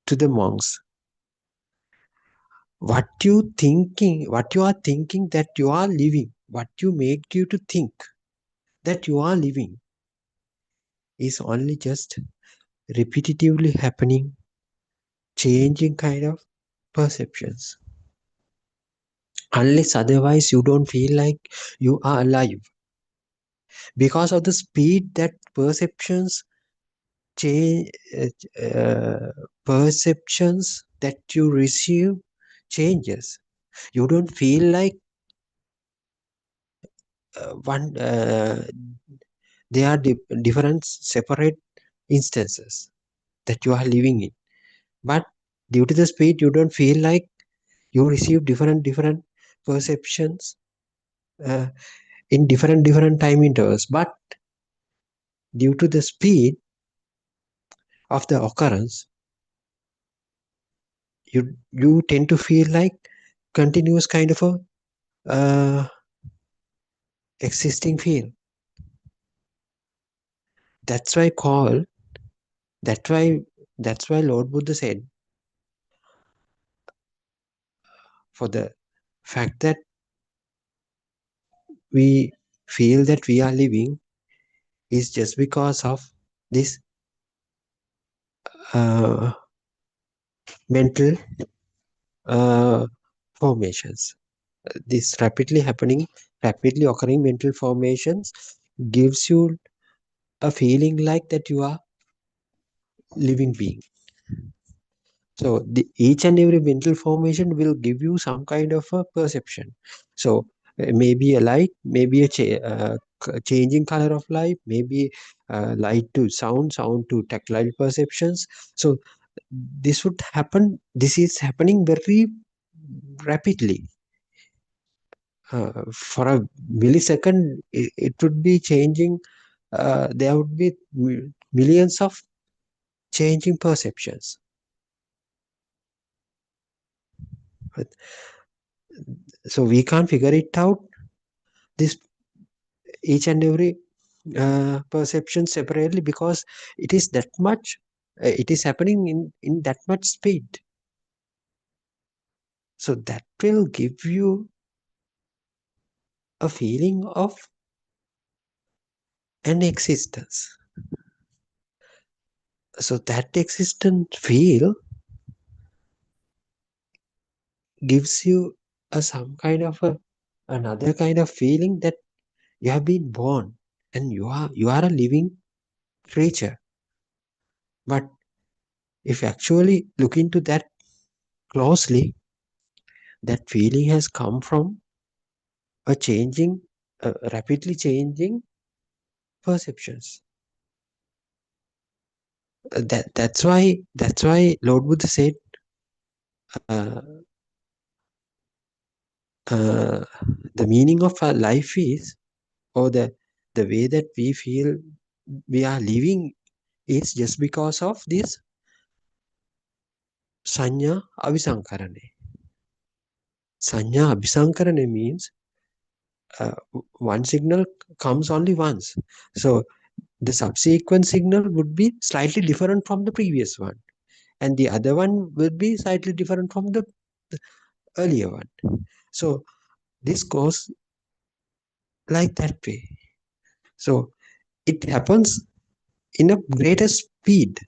to the monks, what you are thinking that you are living, what you make you to think that you are living, is only just repetitively happening, changing kind of perceptions. Unless otherwise you don't feel like you are alive. Because of the speed that perceptions change, perceptions that you receive changes. You don't feel like there are different separate instances that you are living in. But due to the speed, you don't feel like you receive different perceptions in different time intervals. But due to the speed of the occurrence, you tend to feel like continuous kind of a existing feel. That's why Lord Buddha said, for the fact that we feel that we are living is just because of this mental formations. This rapidly occurring mental formations gives you a feeling like that you are living being. So each and every mental formation will give you some kind of a perception. So maybe a light, maybe a changing color of light, maybe light to sound to tactile perceptions. So this is happening very rapidly. For a millisecond, it would be changing. There would be millions of changing perceptions. But, so we can't figure it out, this each and every perception separately, because it is that much, it is happening in that much speed. So that will give you a feeling of an existence. So that existent feel gives you some kind of another kind of feeling that you have been born and you are a living creature. But if you actually look into that closely, that feeling has come from a rapidly changing perceptions. That's why Lord Buddha said, the meaning of our life is, or the way that we feel we are living is just because of this sanya abhisankarane. Sanya abhisankarane means one signal comes only once. So the subsequent signal would be slightly different from the previous one, and the other one will be slightly different from the earlier one. So this goes like that way. So it happens in a greater speed.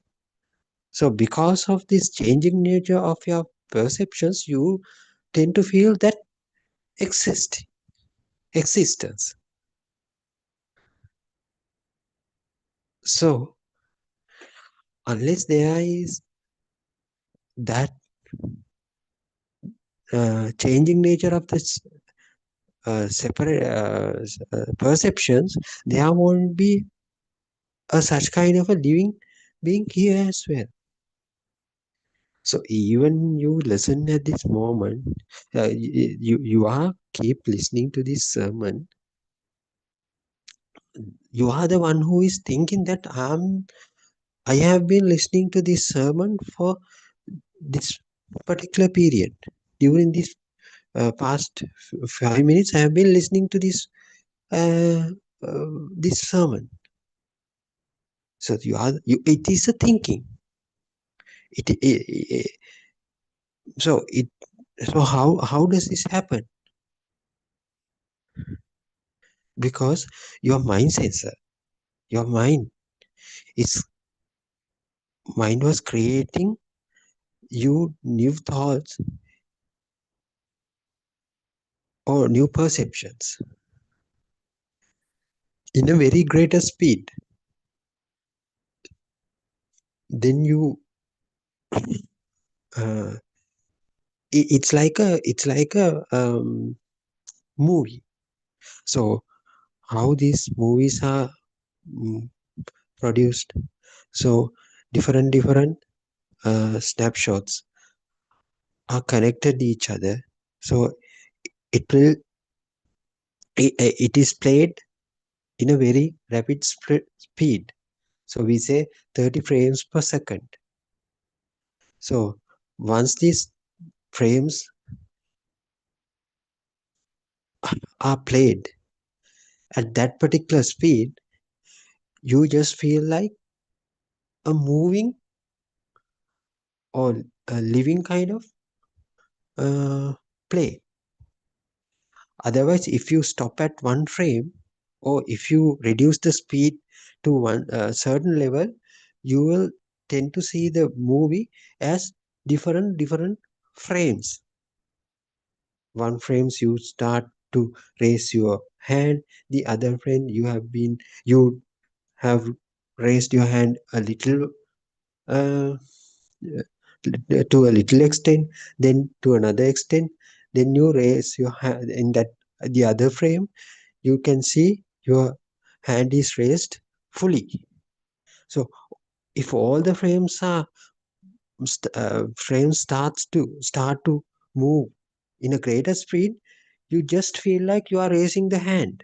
So because of this changing nature of your perceptions, you tend to feel that existence. So unless there is that changing nature of this separate perceptions, there won't be a such kind of a living being here as well. So even you listen at this moment, you are keep listening to this sermon. You are the one who is thinking that I have been listening to this sermon for this particular period. During this past 5 minutes, I have been listening to this this sermon. So it is a thinking. So how does this happen? Because your mind sensor, your mind was creating you new thoughts or new perceptions in a very greater speed. Then you it's like a movie. So how these movies are produced? So different snapshots are connected to each other. So it is played in a very rapid speed. So we say 30 frames per second. So once these frames are played at that particular speed, you just feel like a moving or a living kind of play. Otherwise, if you stop at one frame or if you reduce the speed to one certain level, you will tend to see the movie as different frames. One frames you start to raise your hand, the other frame you have raised your hand a little to a little extent, then to another extent, then you raise your hand in that the other frame, you can see your hand is raised fully. So if all the frames are start to move in a greater speed, you just feel like you are raising the hand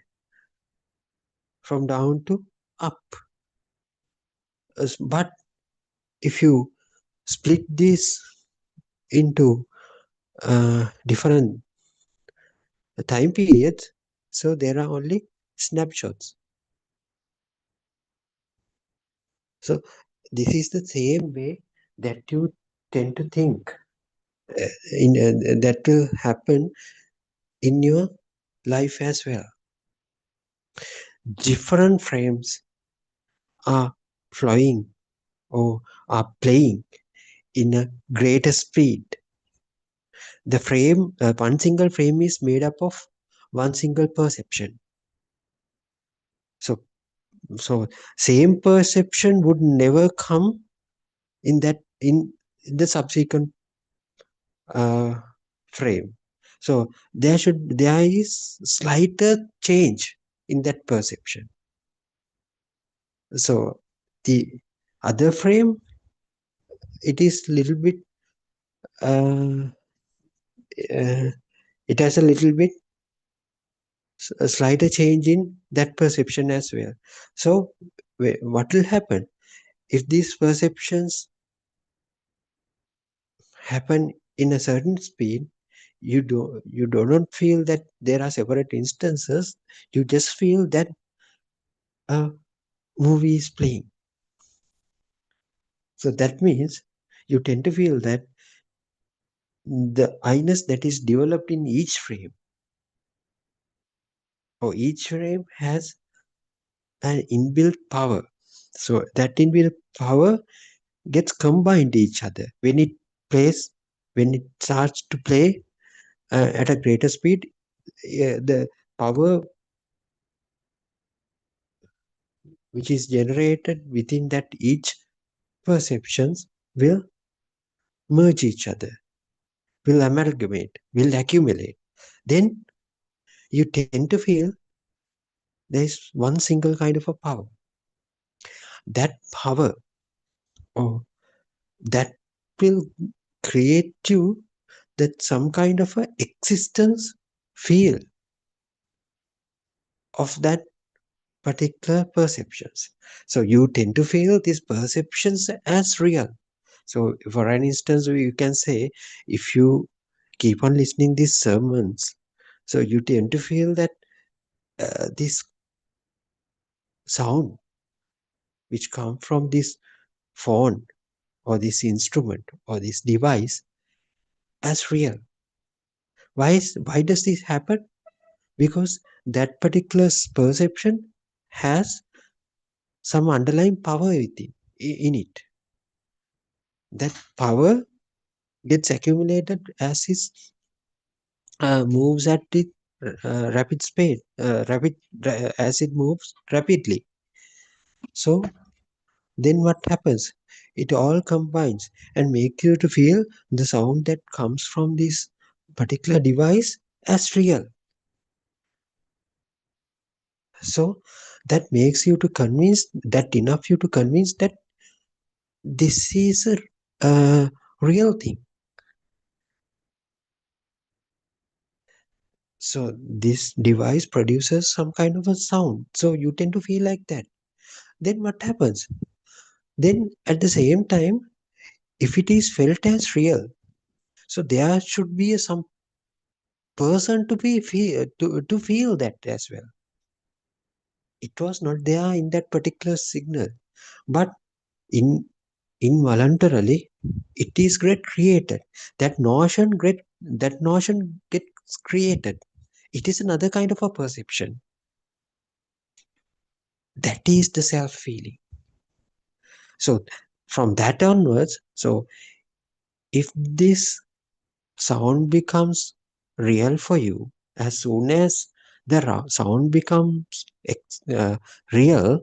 from down to up. But if you split this into different time periods, so there are only snapshots. So this is the same way that you tend to think. That will happen in your life as well. Different frames are flowing or are playing in a greater speed. The frame, one single frame is made up of one single perception. So same perception would never come in the subsequent frame. So there is slighter change in that perception. So the other frame, it is little bit it has a little bit a slighter change in that perception as well. So what will happen if these perceptions happen in a certain speed? you do not feel that there are separate instances. You just feel that a movie is playing. So that means you tend to feel that the I-ness that is developed in each frame, or each frame has an inbuilt power. So that inbuilt power gets combined each other. When it plays, when it starts to play at a greater speed, the power which is generated within that each perceptions will merge each other, will amalgamate, will accumulate. Then you tend to feel there is one single kind of a power. That power, or that will create you that some kind of a existence feel of that particular perceptions. So you tend to feel these perceptions as real. So for an instance, you can say, if you keep on listening these sermons, so you tend to feel that this sound which come from this phone or this instrument or this device as real. Why does this happen? Because that particular perception has some underlying power in it. That power gets accumulated as it moves at the rapid speed, as it moves rapidly. So then what happens? It all combines and make you to feel the sound that comes from this particular device as real. So that makes you to convince, that enough you to convince that this is a real thing. So this device produces some kind of a sound. So you tend to feel like that. Then what happens? Then at the same time, if it is felt as real, so there should be some person to feel that as well. It was not there in that particular signal, but involuntarily it is created. That notion gets created. It is another kind of a perception. That is the self-feeling. So from that onwards, so if this sound becomes real for you, as soon as the sound becomes real,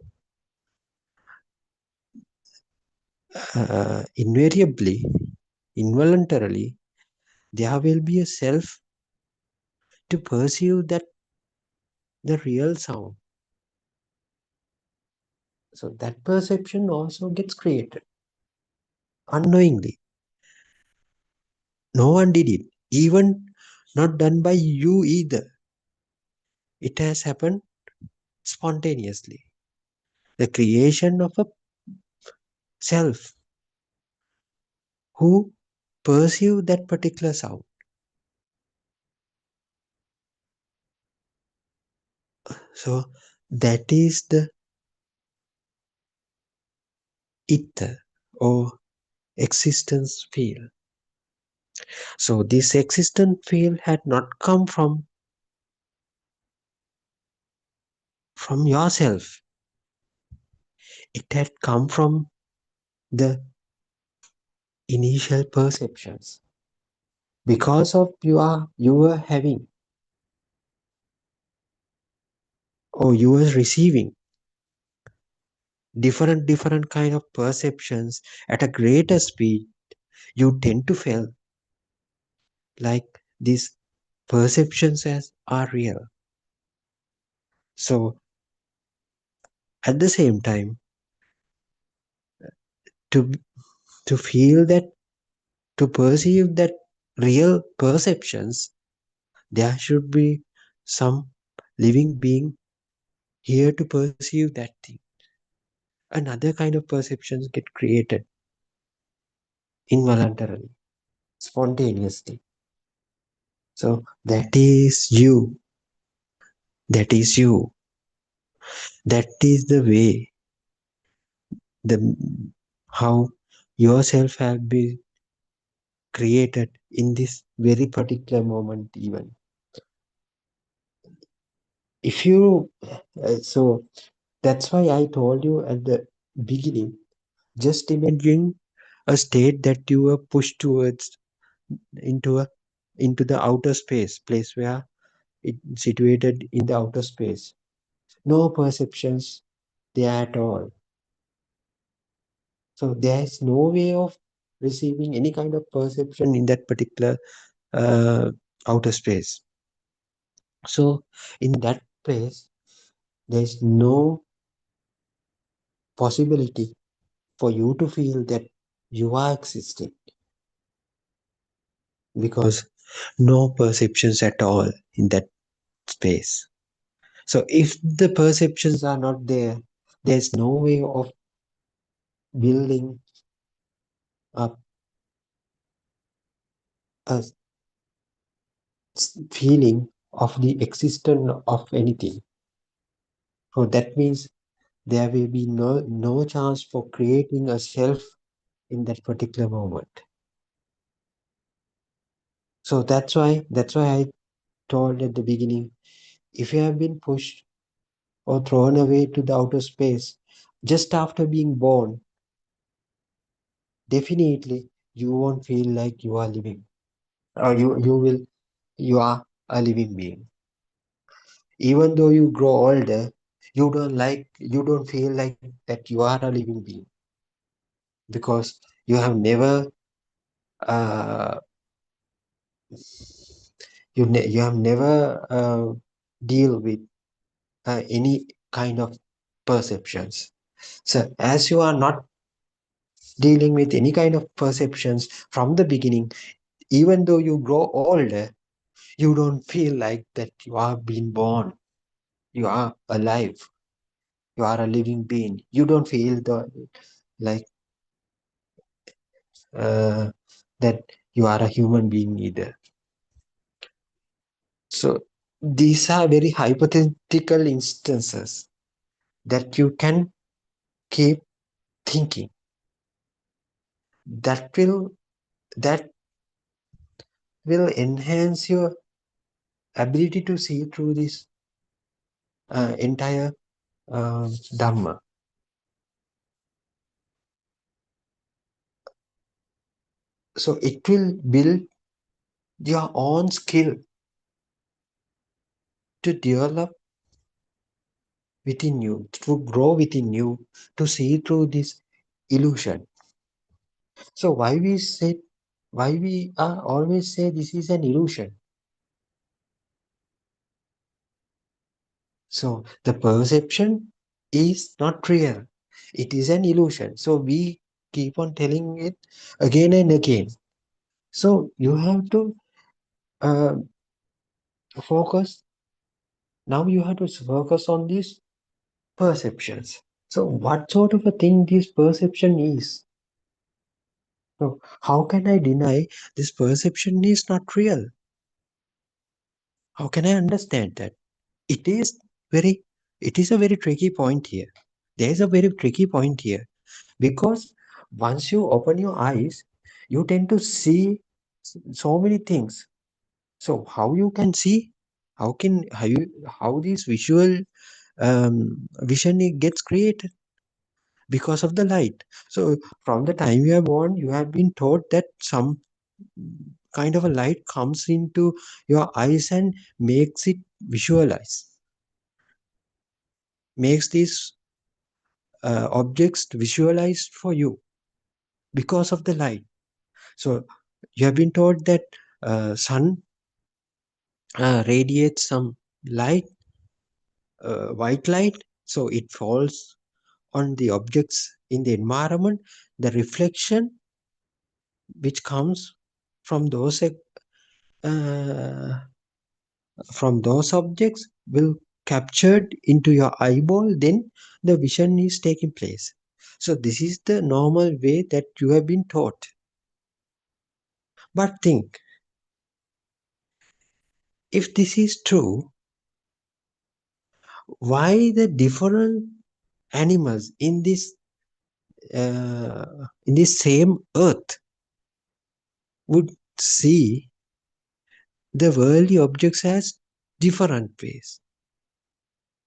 invariably, involuntarily, there will be a self to perceive that the real sound. So that perception also gets created unknowingly. No one did it, even not done by you either. It has happened spontaneously. The creation of a self who perceive that particular sound. So that is the ether or existence field. So this existence field had not come from yourself. It had come from the initial perceptions. Because of you were having, or you were receiving different kind of perceptions at a greater speed, you tend to feel like these perceptions are real. So at the same time, to feel that, to perceive that real perceptions, there should be some living being here to perceive that thing. Another kind of perceptions get created involuntarily, spontaneously. So that is you. That is you. That is the way, the how yourself have been created in this very particular moment. Even if you, so that's why I told you at the beginning. Just imagine a state that you were pushed towards into the outer space, place where it situated in the outer space. No perceptions there at all. So there is no way of receiving any kind of perception in that particular outer space. So in that place, there is no possibility for you to feel that you are existing, because no perceptions at all in that space. So if the perceptions are not there, there's no way of building up a feeling of the existence of anything. So that means there will be no chance for creating a self in that particular moment. So that's why I told at the beginning, if you have been pushed or thrown away to the outer space just after being born, definitely you won't feel like you are living, or you are a living being. Even though you grow older, you don't feel like that you are a living being, because you have never uh, you have never deal with any kind of perceptions. So as you are not dealing with any kind of perceptions from the beginning, even though you grow older, you don't feel like that you are being born, you are alive, you are a living being. You don't feel like that you are a human being either. So these are very hypothetical instances that you can keep thinking. That will enhance your ability to see through this entire Dhamma. So it will build your own skill to develop within you, to grow within you, to see through this illusion. So why we are always say this is an illusion? So the perception is not real. It is an illusion. So we keep on telling it again and again. So you have to focus. Now you have to focus on these perceptions. So what sort of a thing this perception is? So how can I deny this perception is not real? How can I understand that? It is a very tricky point here. There is a very tricky point here, because once you open your eyes, you tend to see so many things. So how you can see? How this visual vision gets created? Because of the light. So from the time you are born, you have been taught that some kind of a light comes into your eyes and makes it visualize, makes these objects visualized for you because of the light. So you have been taught that sun radiates some light, white light, so it falls on the objects in the environment. The reflection which comes from those objects will captured into your eyeball, then the vision is taking place. So this is the normal way that you have been taught. But think, if this is true, why the different animals in this same earth would see the worldly objects as different ways,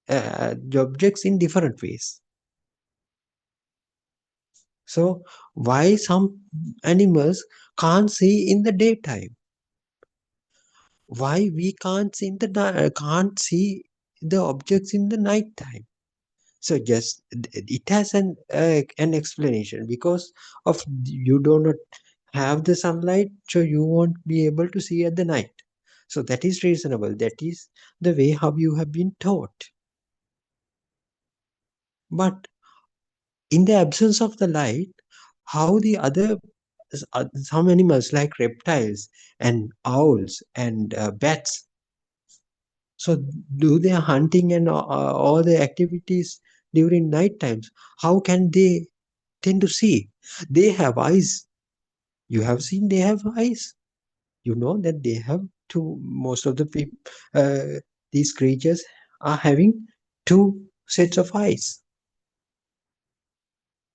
the objects in different ways. So why some animals can't see in the daytime? Why we can't see can't see the objects in the night time? So just it has an explanation, because of you do not have the sunlight, so you won't be able to see at the night. So that is reasonable. That is the way how you have been taught. But in the absence of the light, how the other some animals like reptiles and owls and bats, so do their hunting and all the activities during night times, how can they tend to see? They have eyes. You have seen they have eyes. You know that they have two. Most of the people, these creatures are having two sets of eyes.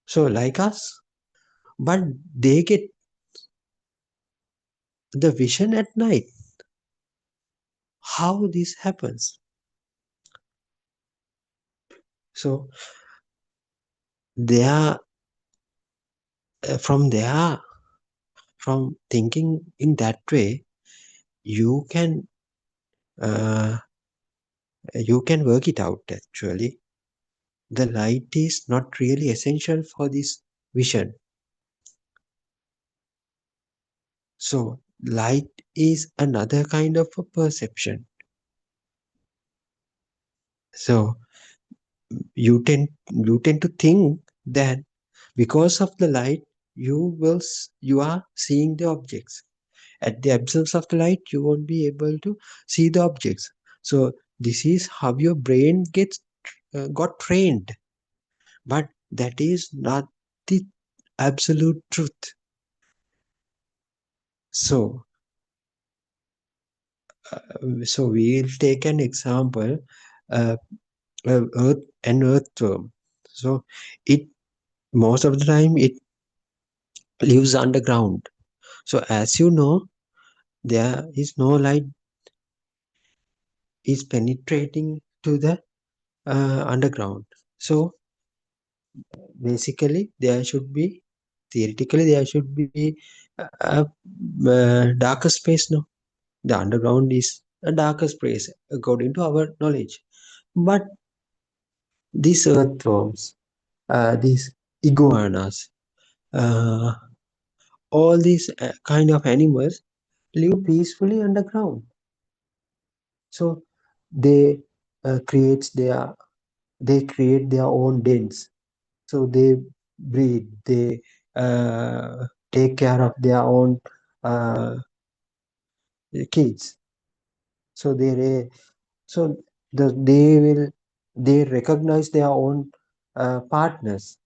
So like us, but they get the vision at night. How this happens? So they are from thinking in that way, you can work it out. Actually, the light is not really essential for this vision. So light is another kind of a perception. So you tend to think that because of the light you are seeing the objects. At the absence of the light, you won't be able to see the objects. So this is how your brain got trained. But that is not the absolute truth. So we'll take an example, an earthworm. So most of the time it lives underground. So as you know, there is no light is penetrating to the underground. So basically theoretically there should be a darker space. No, the underground is a darker space according to our knowledge. But these earthworms, these iguanas, all these kind of animals live peacefully underground. So they create their own dens. So they breed, they take care of their own kids. So they recognize their own partners.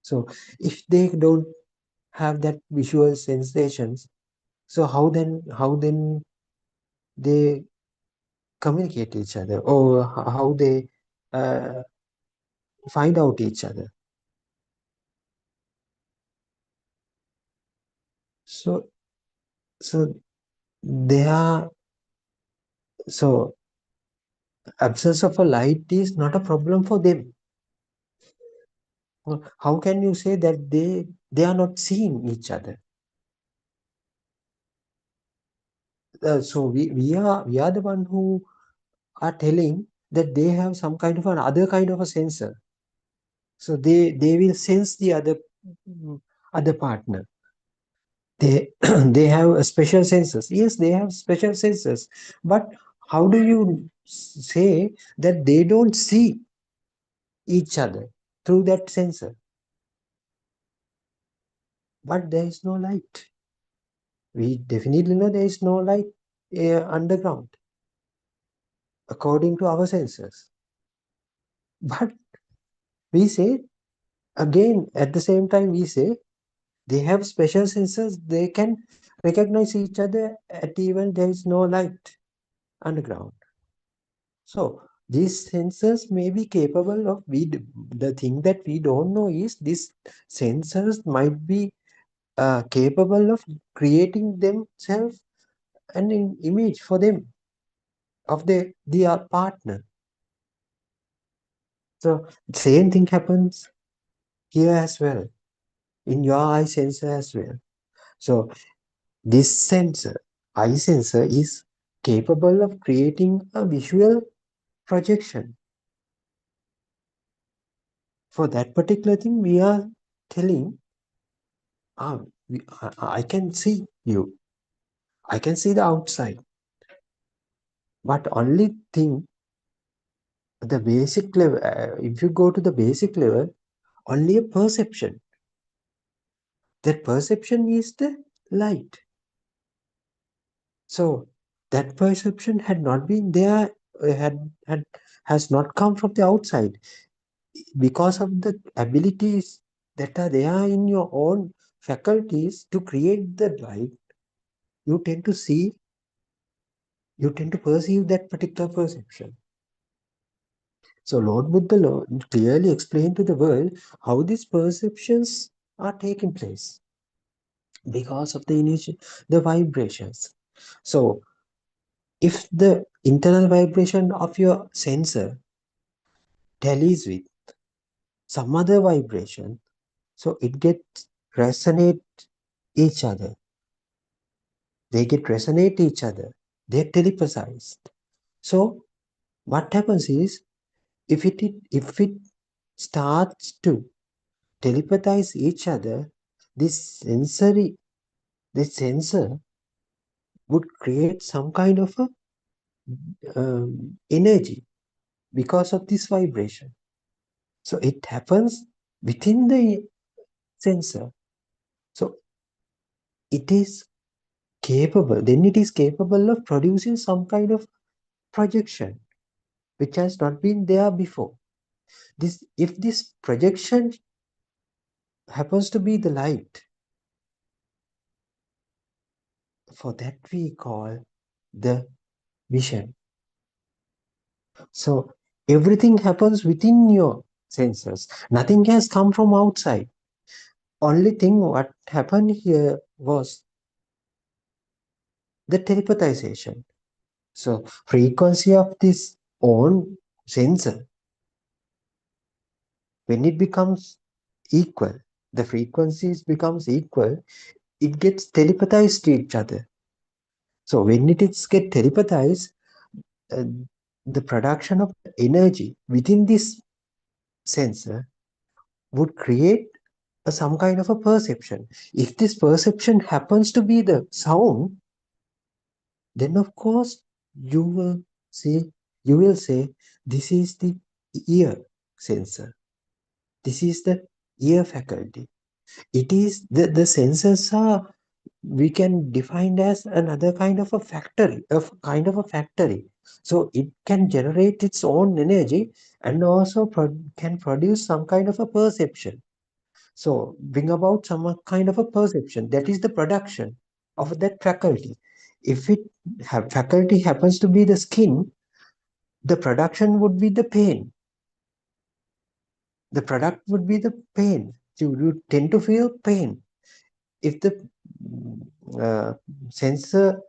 So if they don't have that visual sensations, so how then they communicate each other, or how they find out each other? So absence of a light is not a problem for them. Well, how can you say that they are not seeing each other? So we are the one who are telling that they have some kind of other kind of a sensor. So they will sense the other partner. They have a special sensors. Yes, they have special sensors. But how do you say that they don't see each other through that sensor? But there is no light. We definitely know there is no light underground, according to our sensors. But we say, again, at the same time, we say they have special sensors. They can recognize each other at even there is no light. underground. So these sensors may be capable of, the thing that we don't know is these sensors might be capable of creating themselves an image for them of their partner. So same thing happens here as well, in your eye sensor as well. So this sensor, eye sensor, is capable of creating a visual projection. For that particular thing, we are telling, I can see you. I can see the outside. But only thing, the basic level, if you go to the basic level, only a perception. That perception is the light. So that perception had not been there, has not come from the outside. Because of the abilities that are there in your own faculties to create the light, you tend to see, you tend to perceive that particular perception. So Lord Buddha clearly explained to the world how these perceptions are taking place because of the vibrations. So if the internal vibration of your sensor tallies with some other vibration, so it gets resonate each other. They get resonate each other. They're telepathized. So what happens is, if it starts to telepathize each other, this sensor would create some kind of a energy because of this vibration. So it happens within the sensor. So it is capable, then it is capable of producing some kind of projection which has not been there before. If this projection happens to be the light, for that we call the vision. So everything happens within your senses. Nothing has come from outside. Only thing what happened here was the telepathization. So frequency of this own sensor, when it becomes equal, the frequencies becomes equal, it gets telepathized to each other. So when it is get telepathized, the production of energy within this sensor would create some kind of a perception. If this perception happens to be the sound, then of course you will say this is the ear sensor. This is the ear faculty. It is the sensors are, we can define as another kind of a factory, So it can generate its own energy and also can produce some kind of a perception. So bring about some kind of a perception. That is the production of that faculty. If it faculty happens to be the skin, the production would be the pain. The product would be the pain. You tend to feel pain. If the sensor,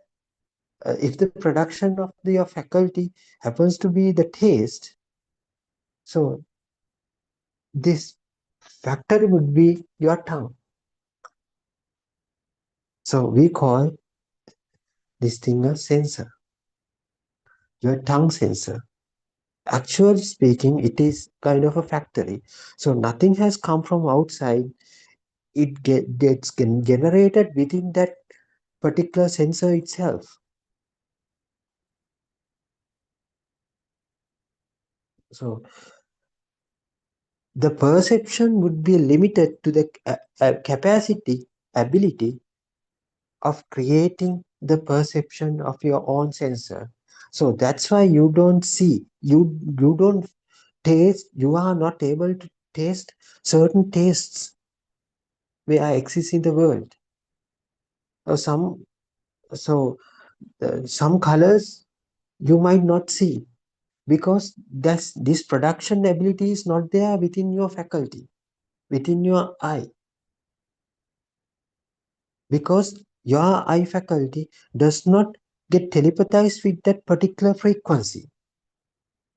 if the production of your faculty happens to be the taste, so this factory would be your tongue. So we call this thing a sensor, your tongue sensor. Actually speaking, it is kind of a factory. So nothing has come from outside. It gets generated within that particular sensor itself. So the perception would be limited to the ability of creating the perception of your own sensor. So that's why you don't see, you don't taste, you are not able to taste certain tastes where exist in the world. Or some colors you might not see, because this production ability is not there within your faculty, within your eye, because your eye faculty does not get telepathized with that particular frequency.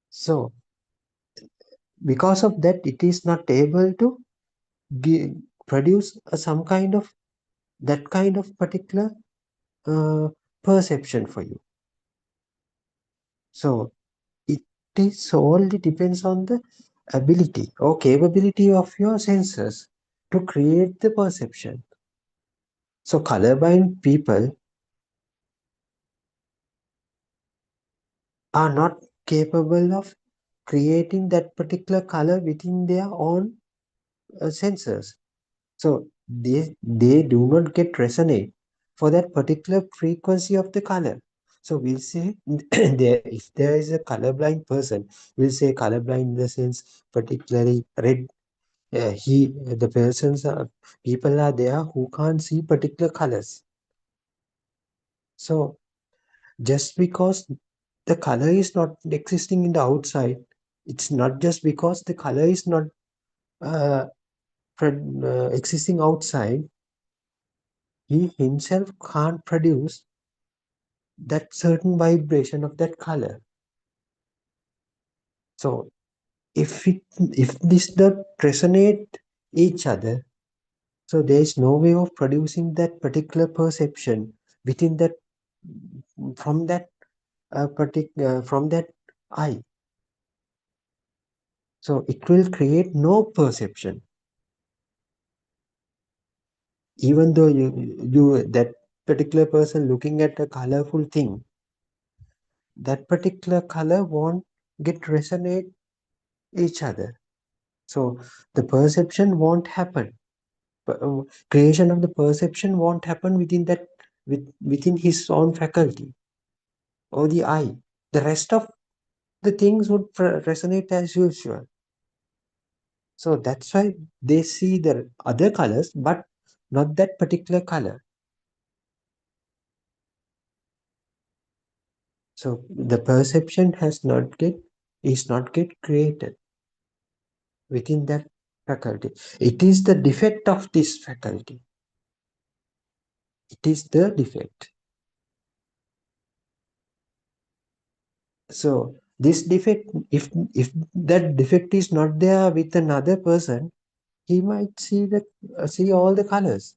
So because of that, it is not able to produce some kind of that kind of particular perception for you. So it is solely depends on the ability or capability of your senses to create the perception. So colorblind people are not capable of creating that particular color within their own senses. So they do not get resonate for that particular frequency of the color. So we'll say if there is a colorblind person, we'll say colorblind in the sense particularly red. The people are there who can't see particular colors. So just because the color is not existing in the outside, it's not just because the color is not existing outside, he himself can't produce that certain vibration of that color. So if this does resonate each other, so there is no way of producing that particular perception within that from that from that eye. So it will create no perception, even though you that particular person looking at a colorful thing, that particular color won't get resonate each other. So the perception won't happen. Creation of the perception won't happen within that within his own faculty or the eye. The rest of the things would resonate as usual. So that's why they see the other colors, but not that particular color. So the perception is not get created within that faculty. It is the defect of this faculty. It is the defect. So this defect, if that defect is not there with another person, he might see all the colors.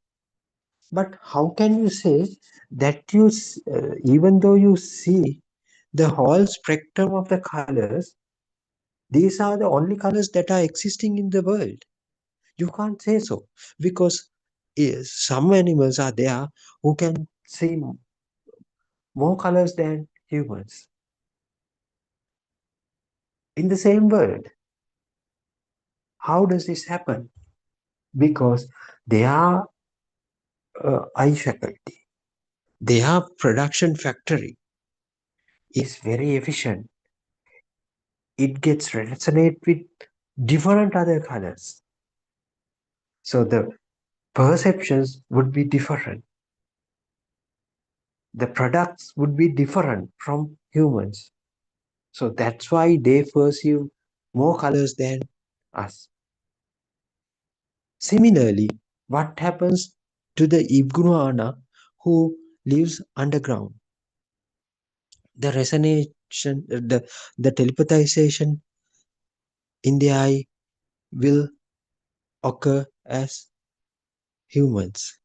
But how can you say that even though you see the whole spectrum of the colors, these are the only colors that are existing in the world? You can't say so, because some animals are there who can see more colors than humans in the same world. How does this happen? Because their eye faculty, their production factory is very efficient. It gets resonate with different other colors. So the perceptions would be different. The products would be different from humans. So that's why they perceive more colors than us. Similarly, what happens to the iguana who lives underground? The resonation, the telepathization in the eye will occur as humans.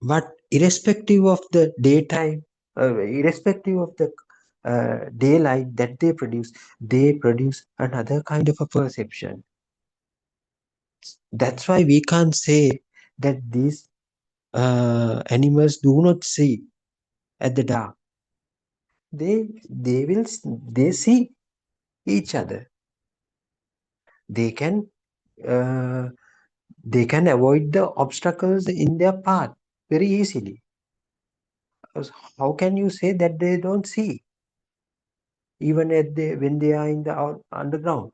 But irrespective of the daytime, irrespective of the daylight that they produce another kind of a perception. That's why we can't say that these animals do not see at the dark. They see each other. They can avoid the obstacles in their path very easily. How can you say that they don't see, even when they are in the underground?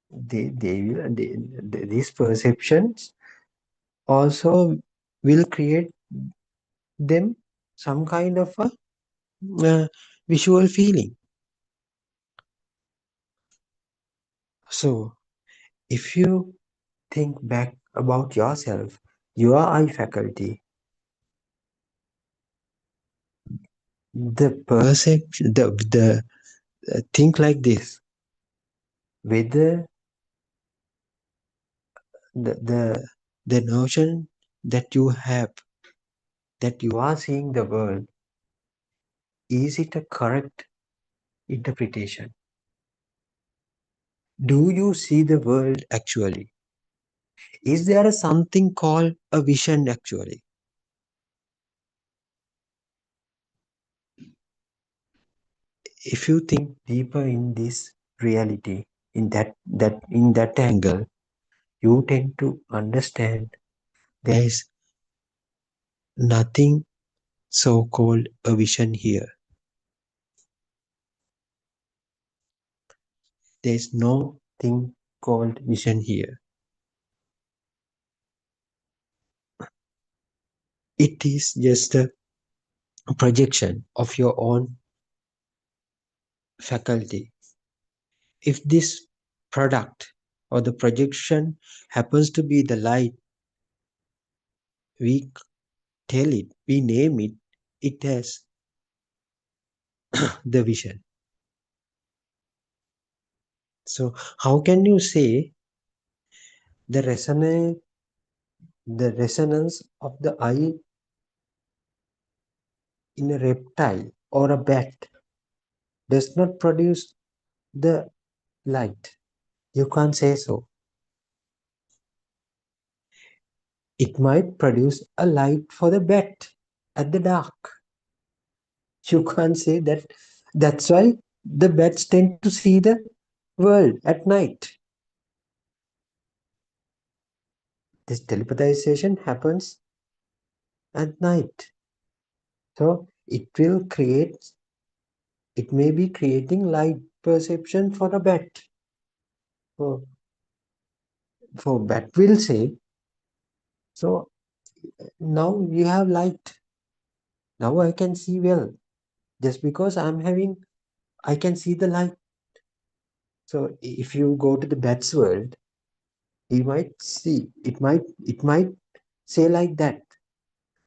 These perceptions also will create them some kind of a visual feeling. So if you think back about yourself, your eye faculty, the perception, the think like this, whether the notion that you have, that you are seeing the world, is it a correct interpretation? Do you see the world actually? Is there something called a vision actually? If you think deeper in this reality, in that angle, you tend to understand there is nothing so called a vision here. There is no thing called vision here. It is just a projection of your own faculty. If this product or the projection happens to be the light, we tell it, we name it, it as the vision. So how can you say the resonance of the eye in a reptile or a bat does not produce the light? You can't say so. It might produce a light for the bat at the dark. You can't say that. That's why the bats tend to see the world at night. This telepathization happens at night. So it may be creating light perception for a bat. For bat will say, so now you have light. Now I can see well. Just because I can see the light. So if you go to the bat's world, you might see, it might say like that.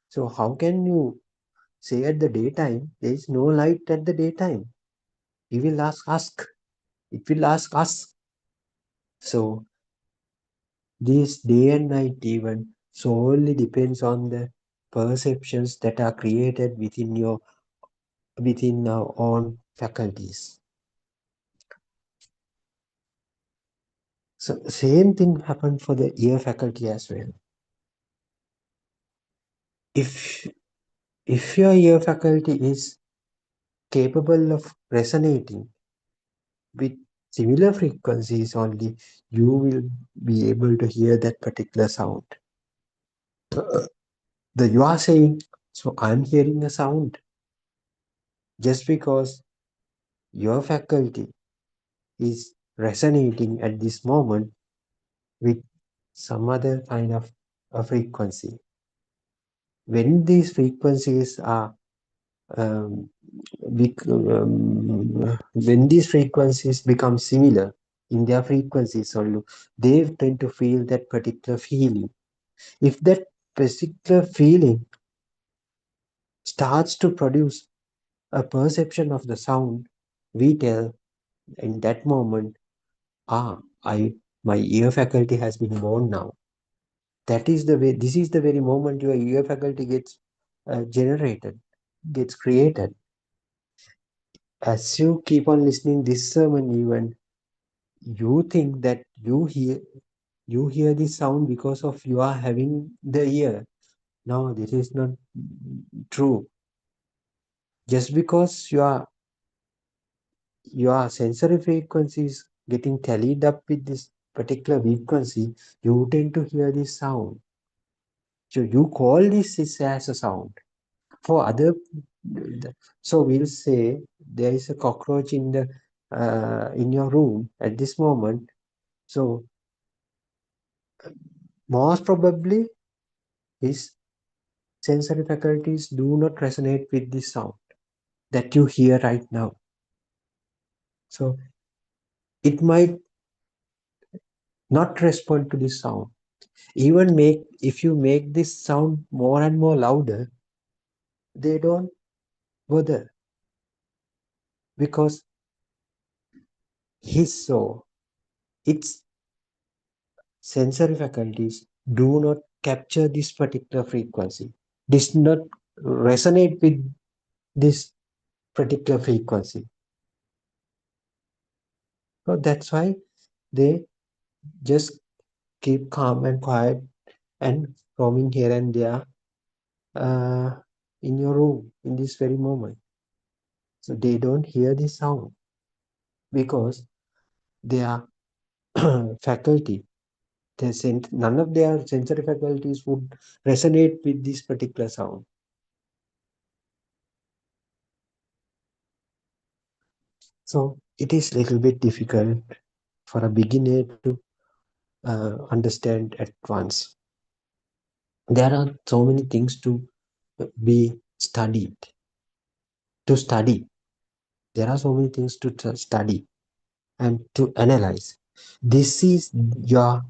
So how can you say at the daytime, there is no light at the daytime? It will ask us. So this day and night even solely depends on the perceptions that are created within our own faculties. So same thing happened for the ear faculty as well. If your ear faculty is capable of resonating with similar frequencies only, you will be able to hear that particular sound. You are saying, so I'm hearing a sound. Just because your faculty is resonating at this moment with some other kind of a frequency. When these frequencies are when these frequencies become similar in their frequencies only, they tend to feel that particular feeling. If that particular feeling starts to produce a perception of the sound, we tell in that moment, my ear faculty has been born now. That is the way. This is the very moment your ear faculty gets generated, gets created. As you keep on listening this sermon, even you think that you hear this sound because of you are having the ear. No, this is not true. Just because your sensory frequencies getting tallied up with this particular frequency, you tend to hear this sound. So you call this as a sound. For other, so we'll say there is a cockroach in your room at this moment. So most probably is sensory faculties do not resonate with this sound that you hear right now. So it might not respond to this sound. Even if you make this sound more and more louder, they don't bother, because his or its sensory faculties do not capture this particular frequency, does not resonate with this particular frequency. So that's why they just keep calm and quiet and roaming here and there in your room in this very moment. So they don't hear the sound because their faculty, none of their sensory faculties would resonate with this particular sound. So it is a little bit difficult for a beginner to understand at once. There are so many things to be studied. To study, there are so many things to study and to analyze. This is your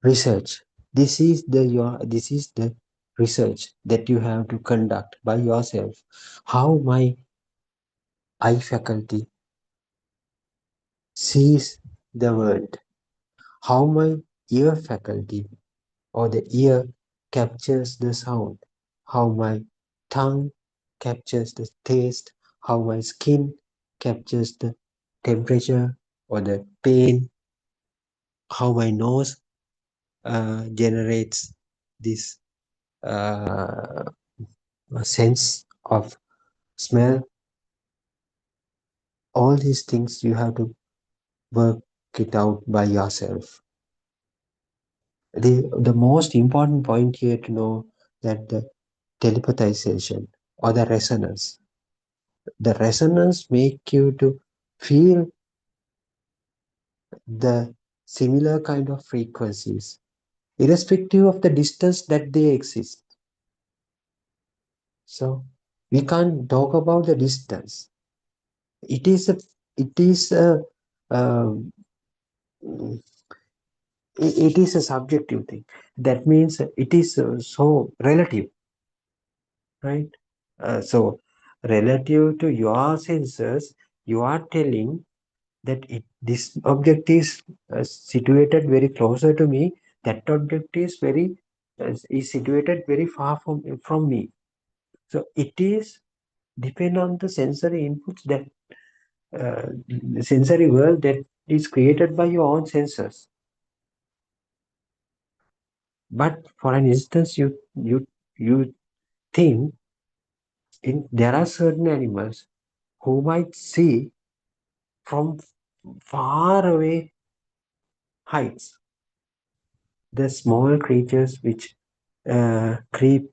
research. This is the research that you have to conduct by yourself. How my eye faculty sees the world. How my ear faculty or the ear captures the sound. How my tongue captures the taste. How my skin captures the temperature or the pain. How my nose generates this sense of smell. All these things you have to work it out by yourself. The most important point here to know that the telepathization or the resonance make you to feel the similar kind of frequencies irrespective of the distance that they exist. So we can't talk about the distance. It is a it is a subjective thing. That means it is so relative, right? So relative to your senses, you are telling that this object is situated very closer to me. That object is is situated very far from me. So it is depend on the sensory inputs that the sensory world that is created by your own senses. But for an instance, you think there are certain animals who might see from far away heights. The small creatures which creep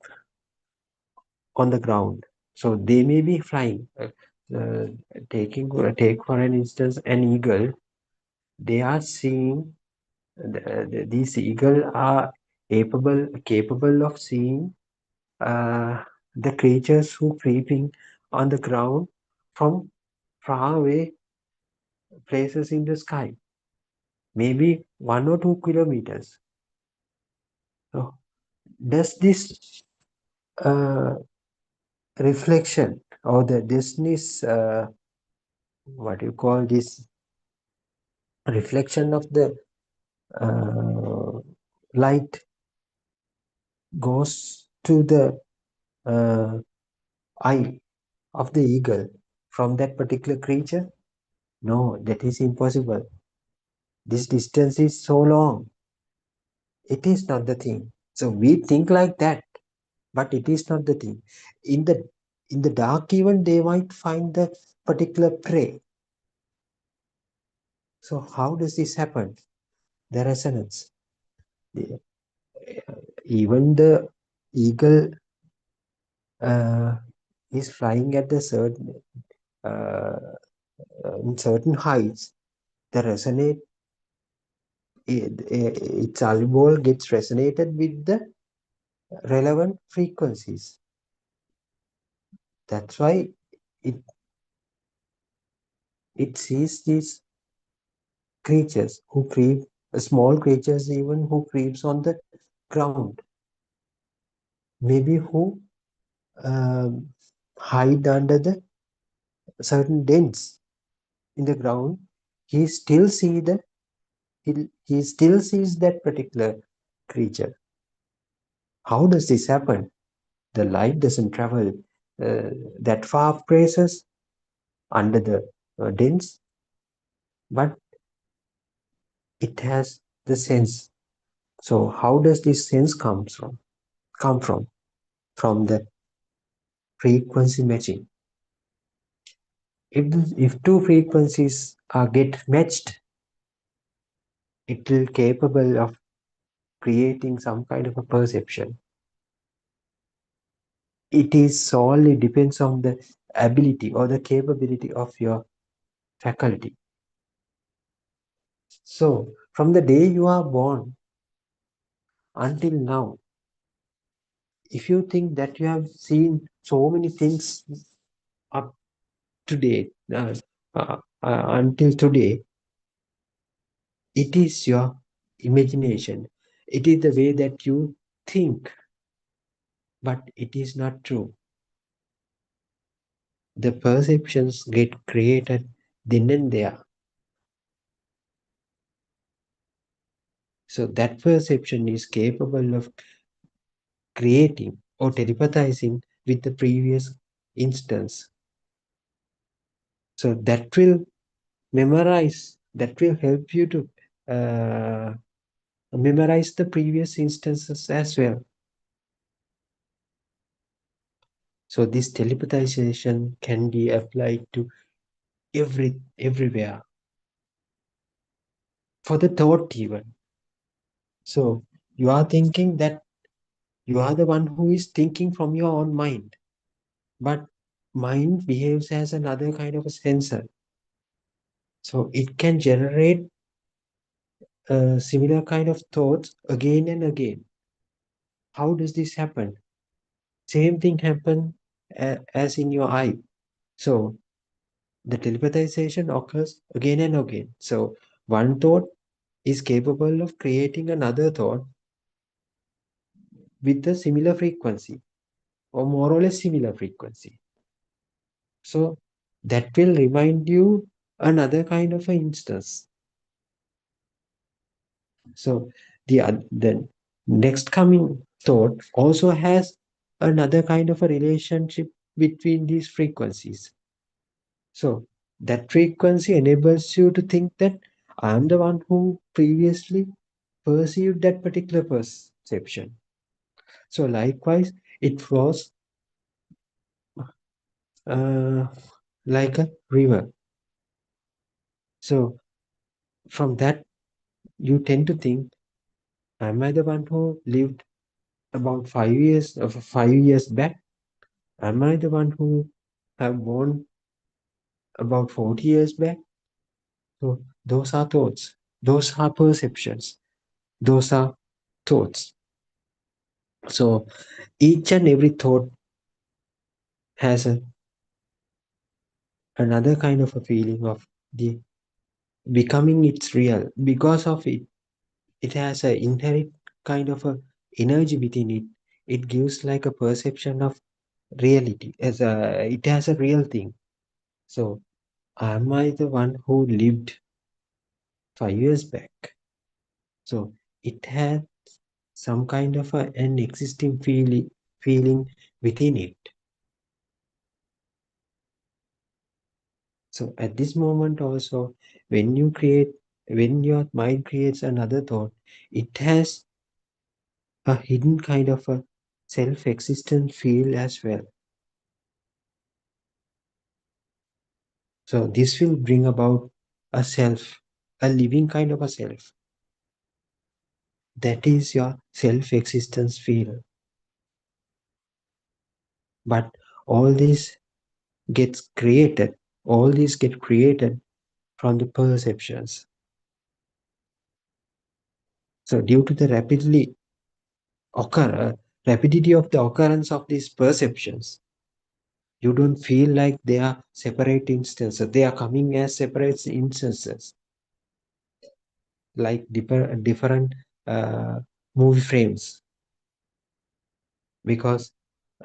on the ground. So they may be flying. Take for an instance an eagle. They are seeing these eagles are capable of seeing the creatures who creeping on the ground from far away places in the sky, maybe 1 or 2 kilometers. So does this reflection or this what you call this reflection of the light goes to the eye of the eagle from that particular creature? No, that is impossible. This distance is so long. It is not the thing. So we think like that, but it is not the thing. In the dark, even they might find the particular prey. So how does this happen? The resonance. Even the eagle is flying at the certain heights. The resonate, its eyeball gets resonated with the relevant frequencies. That's why it sees these creatures who creep, small creatures even who creeps on the ground, maybe who um, hide under the certain dents in the ground. He still he still sees that particular creature. How does this happen? The light doesn't travel that far places under the dents, but it has the sense. So how does this sense come from? From the frequency matching. If two frequencies are get matched, it will capable of creating some kind of a perception. It is solely depends on the ability or the capability of your faculty. So from the day you are born until now, if you think that you have seen so many things up to date, until today, it is your imagination. It is the way that you think, but it is not true. The perceptions get created then and there. So that perception is capable of creating or telepathizing with the previous instance. So that will memorize, that will help you to memorize the previous instances as well. So this telepathization can be applied to everywhere. For the thought even. So you are thinking that you are the one who is thinking from your own mind. But mind behaves as another kind of a sensor. So it can generate a similar kind of thoughts again and again. How does this happen? Same thing happen as in your eye. So the telepathization occurs again and again. So one thought is capable of creating another thought with a similar frequency or more or less similar frequency. So that will remind you another kind of an instance. So the next coming thought also has another kind of a relationship between these frequencies. So that frequency enables you to think that I am the one who previously perceived that particular perception. So likewise, it was like a river. So from that, you tend to think, am I the one who lived about 5 years back? Am I the one who have born about 40 years back? So those are thoughts. Those are perceptions. Those are thoughts. So each and every thought has another kind of a feeling of the becoming it's real. Because of it, it has an inherent kind of a energy within it. It gives like a perception of reality as it has a real thing. So am I the one who lived 5 years back? So it has some kind of an existing feeling within it. So at this moment also, when your mind creates another thought, it has a hidden kind of a self-existent feel as well. So this will bring about a self, a living kind of a self. That is your self-existence feel. But all this get created from the perceptions. So due to the rapidity of the occurrence of these perceptions, you don't feel like they are separate instances. They are coming as separate instances, like different movie frames, because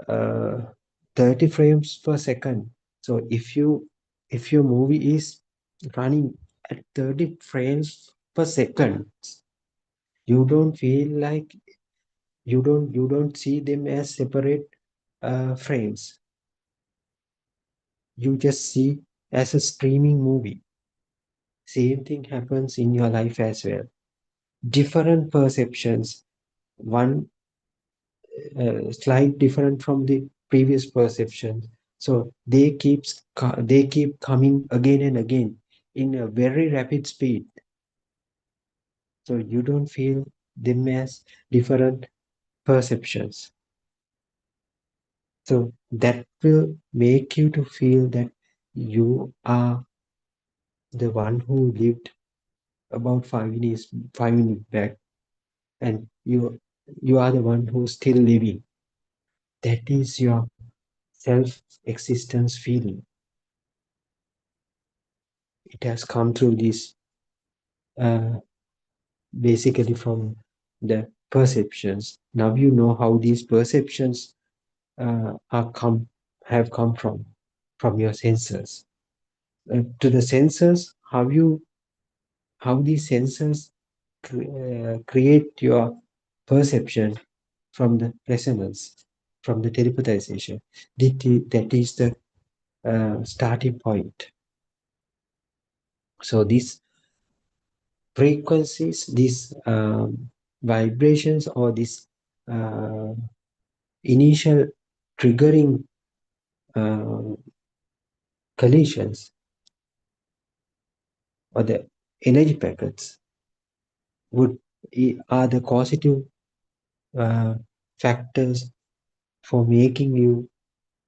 30 frames per second. So if your movie is running at 30 frames per second, you don't feel like you don't see them as separate frames. You just see as a streaming movie. Same thing happens in your life as well. Different perceptions, one slight different from the previous perception. So they keep coming again and again in a very rapid speed. So you don't feel them as different perceptions. So that will make you to feel that you are the one who lived about 5 minutes back, and you are the one who's still living. That is your self-existence feeling. It has come through this basically from the perceptions. Now you know how these perceptions have come from your senses. To the senses, how these senses create your perception from the resonance, from the telepathization. That is the starting point. So these frequencies, these vibrations, or this initial triggering collisions, or the energy packets, are the causative factors for making you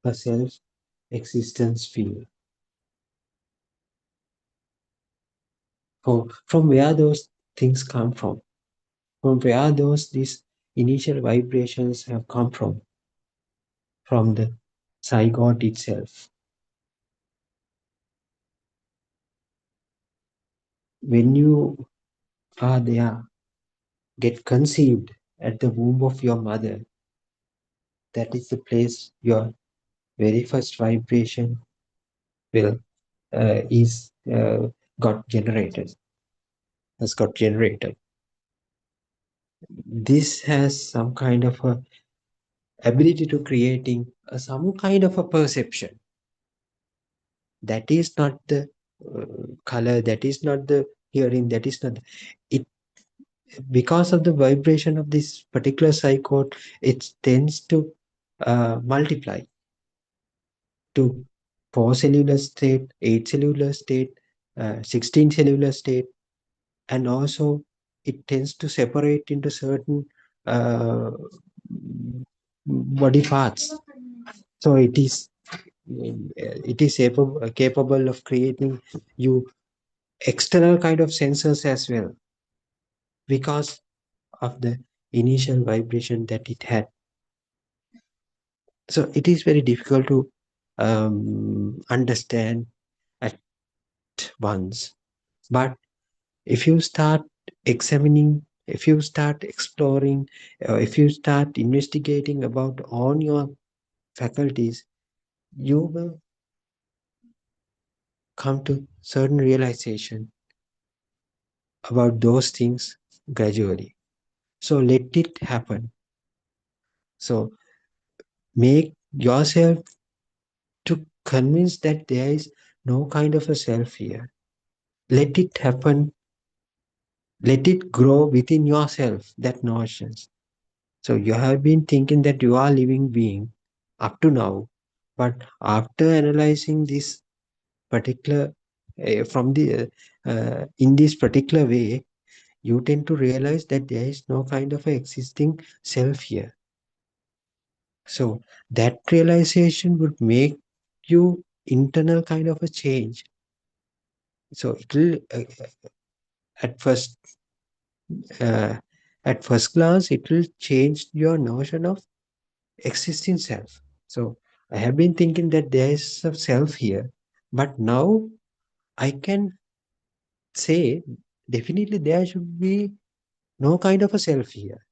a self-existence feel. From where those things come from where these initial vibrations have come from the zygote itself. When you are there, get conceived at the womb of your mother, that is the place your very first vibration will got generated. This has some kind of a ability to creating some kind of a perception. That is not the color, that is not the hearing, that is not it. Because of the vibration of this particular zygote, it tends to multiply to 4 cellular state, 8 cellular state, 16 cellular state, and also it tends to separate into certain body parts. So it is capable of creating you external kind of sensors as well, because of the initial vibration that it had. So it is very difficult to understand at once. But if you start examining, if you start exploring, if you start investigating about all your faculties, you will come to certain realization about those things gradually. So let it happen. So make yourself to convince that there is no kind of a self here. Let it happen. Let it grow within yourself, that notions. So you have been thinking that you are a living being up to now, but after analyzing this particular in this particular way, you tend to realize that there is no kind of a existing self here. So that realization would make you internal kind of a change. So it will at first glance, it will change your notion of existing self. So I have been thinking that there is a self here, but now I can say definitely there should be no kind of a self here.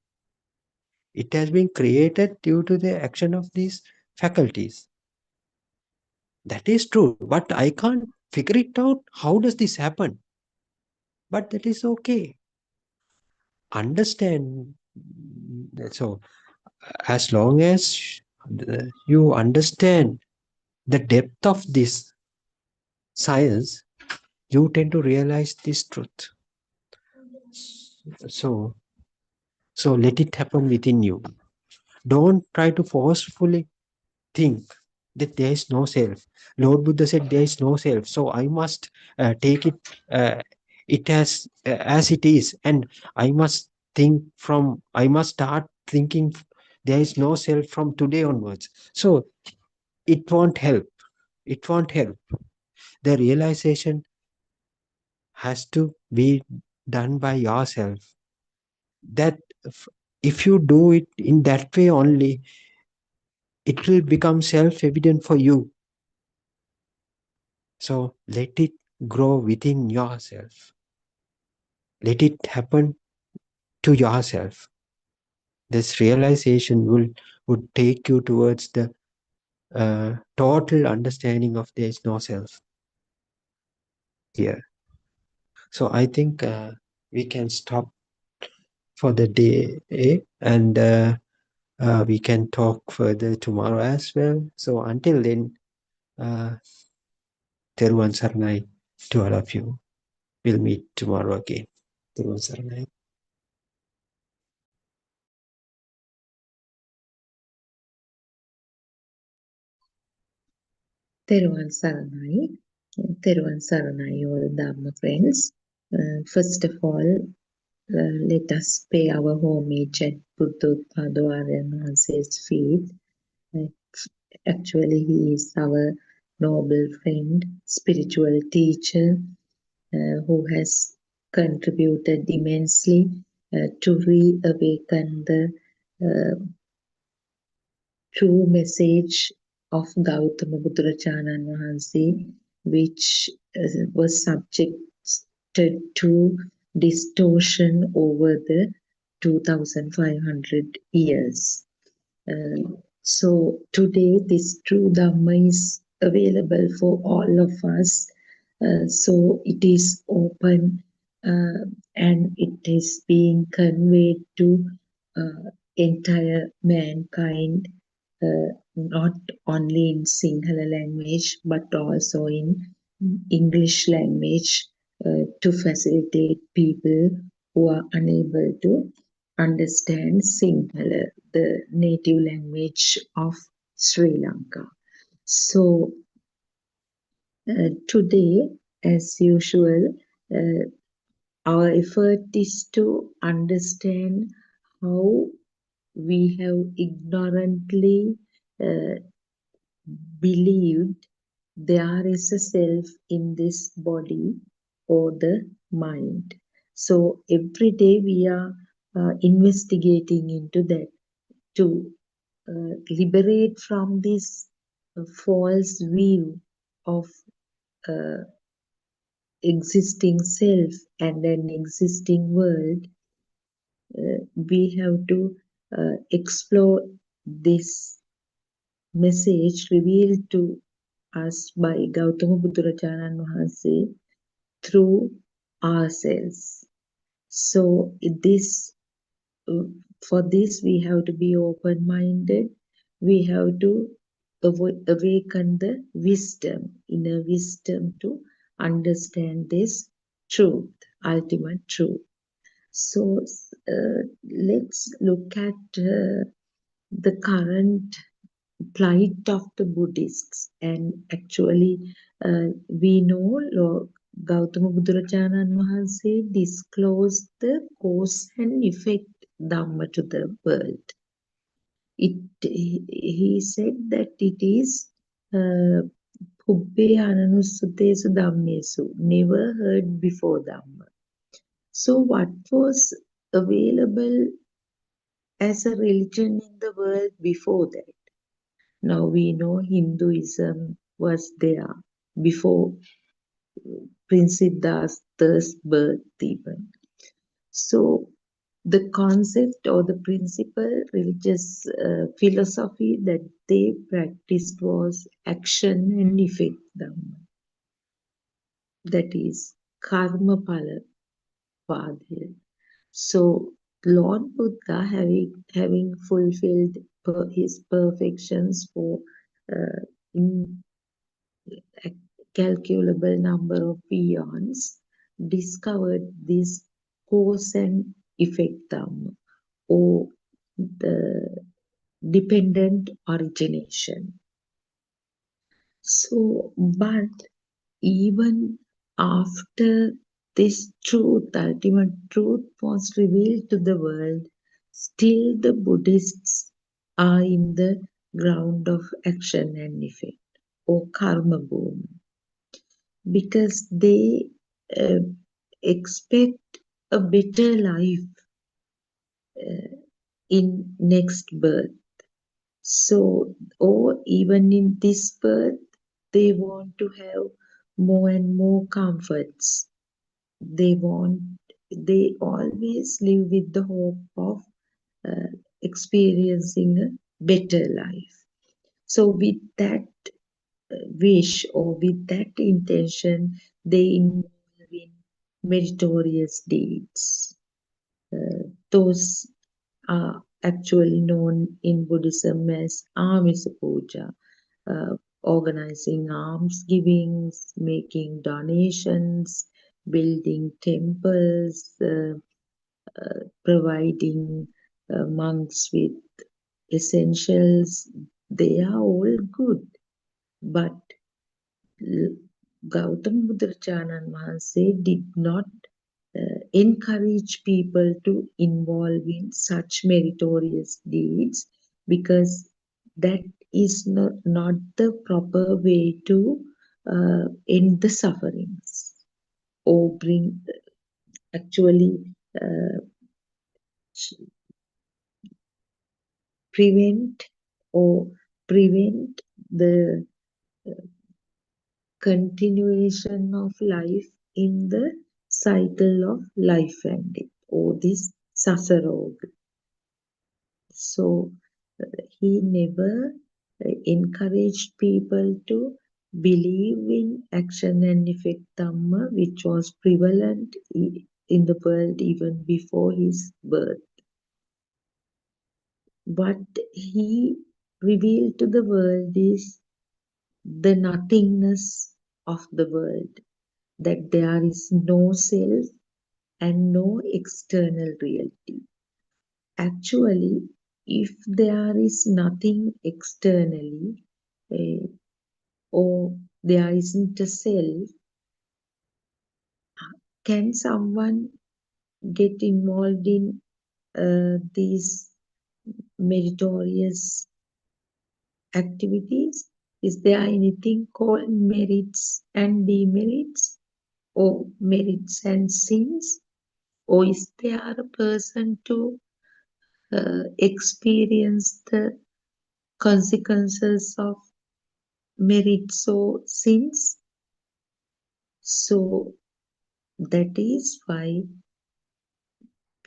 It has been created due to the action of these faculties. That is true, but I can't figure it out. How does this happen? But that is okay. Understand. So, as long as you understand the depth of this science, you tend to realize this truth. So let it happen within you. Don't try to forcefully think that there is no self. Lord Buddha said there is no self, so I must take it as it is, and I must start thinking there is no self from today onwards. So it won't help. It won't help. The realization has to be done by yourself. That if you do it in that way only, it will become self-evident for you. So let it grow within yourself. Let it happen to yourself. This realization would take you towards the total understanding of there is no self here. So I think we can stop for the day, and we can talk further tomorrow as well. So until then, Teruvan Saranai to all of you. We'll meet tomorrow again. Teruvan Saranai. Teruvan Saranai. Teruvan Saranai, all Dhamma friends. First of all, let us pay our homage at Buddothpado Aryan Mahase's feet. Actually, he is our noble friend, spiritual teacher, who has contributed immensely to reawaken the true message of Gautama Buddharajanan Wahanse, which was subjected to distortion over the 2500 years. So today this true Dhamma is available for all of us. So it is open and it is being conveyed to entire mankind, not only in Sinhala language but also in English language, to facilitate people who are unable to understand Sinhala, the native language of Sri Lanka. So today, as usual, our effort is to understand how we have ignorantly believed there is a self in this body or the mind. So every day we are investigating into that to liberate from this false view of existing self and an existing world. We have to explore this message revealed to us by Gautama Buddharajanan Wahanse through ourselves. So for this we have to be open-minded. We have to awaken the wisdom, inner wisdom, to understand this truth, ultimate truth. So let's look at the current plight of the Buddhists. And actually, we know Gautama Buddharajanan Wahanse disclosed the cause and effect Dhamma to the world. He said that it is Pubbhe Ananussutesu Dhammesu, never heard before Dhamma. So what was available as a religion in the world before that. Now we know Hinduism was there before Prince Siddhartha's birth even. So the concept or the principal religious philosophy that they practiced was action and effect dhamma. That is karma phala padya. So Lord Buddha having fulfilled his perfections for in a calculable number of eons, discovered this cause and effect dhamma, or the dependent origination. So, but even after this truth, ultimate truth was revealed to the world, still the Buddhists are in the ground of action and effect, or karma bhumi, because they expect a better life in next birth. So, or even in this birth, they want to have more and more comforts. They always live with the hope of experiencing a better life. So with that wish or with that intention, they involve in meritorious deeds. Those are actually known in Buddhism as Amisa Puja, organizing alms givings, making donations, building temples, providing monks with essentials. They are all good. But Gautam Buddhacharya Mahanse did not encourage people to involve in such meritorious deeds, because that is not the proper way to end the sufferings or prevent the continuation of life in the cycle of life and death, or this sasaroga. So he never encouraged people to believe in action and effect dhamma, which was prevalent in the world even before his birth. What he revealed to the world is the nothingness of the world, that there is no self and no external reality. Actually, if there is nothing externally, or there isn't a self, can someone get involved in these meritorious activities? Is there anything called merits and demerits, or merits and sins? Or is there a person to experience the consequences of merits or sins? So that is why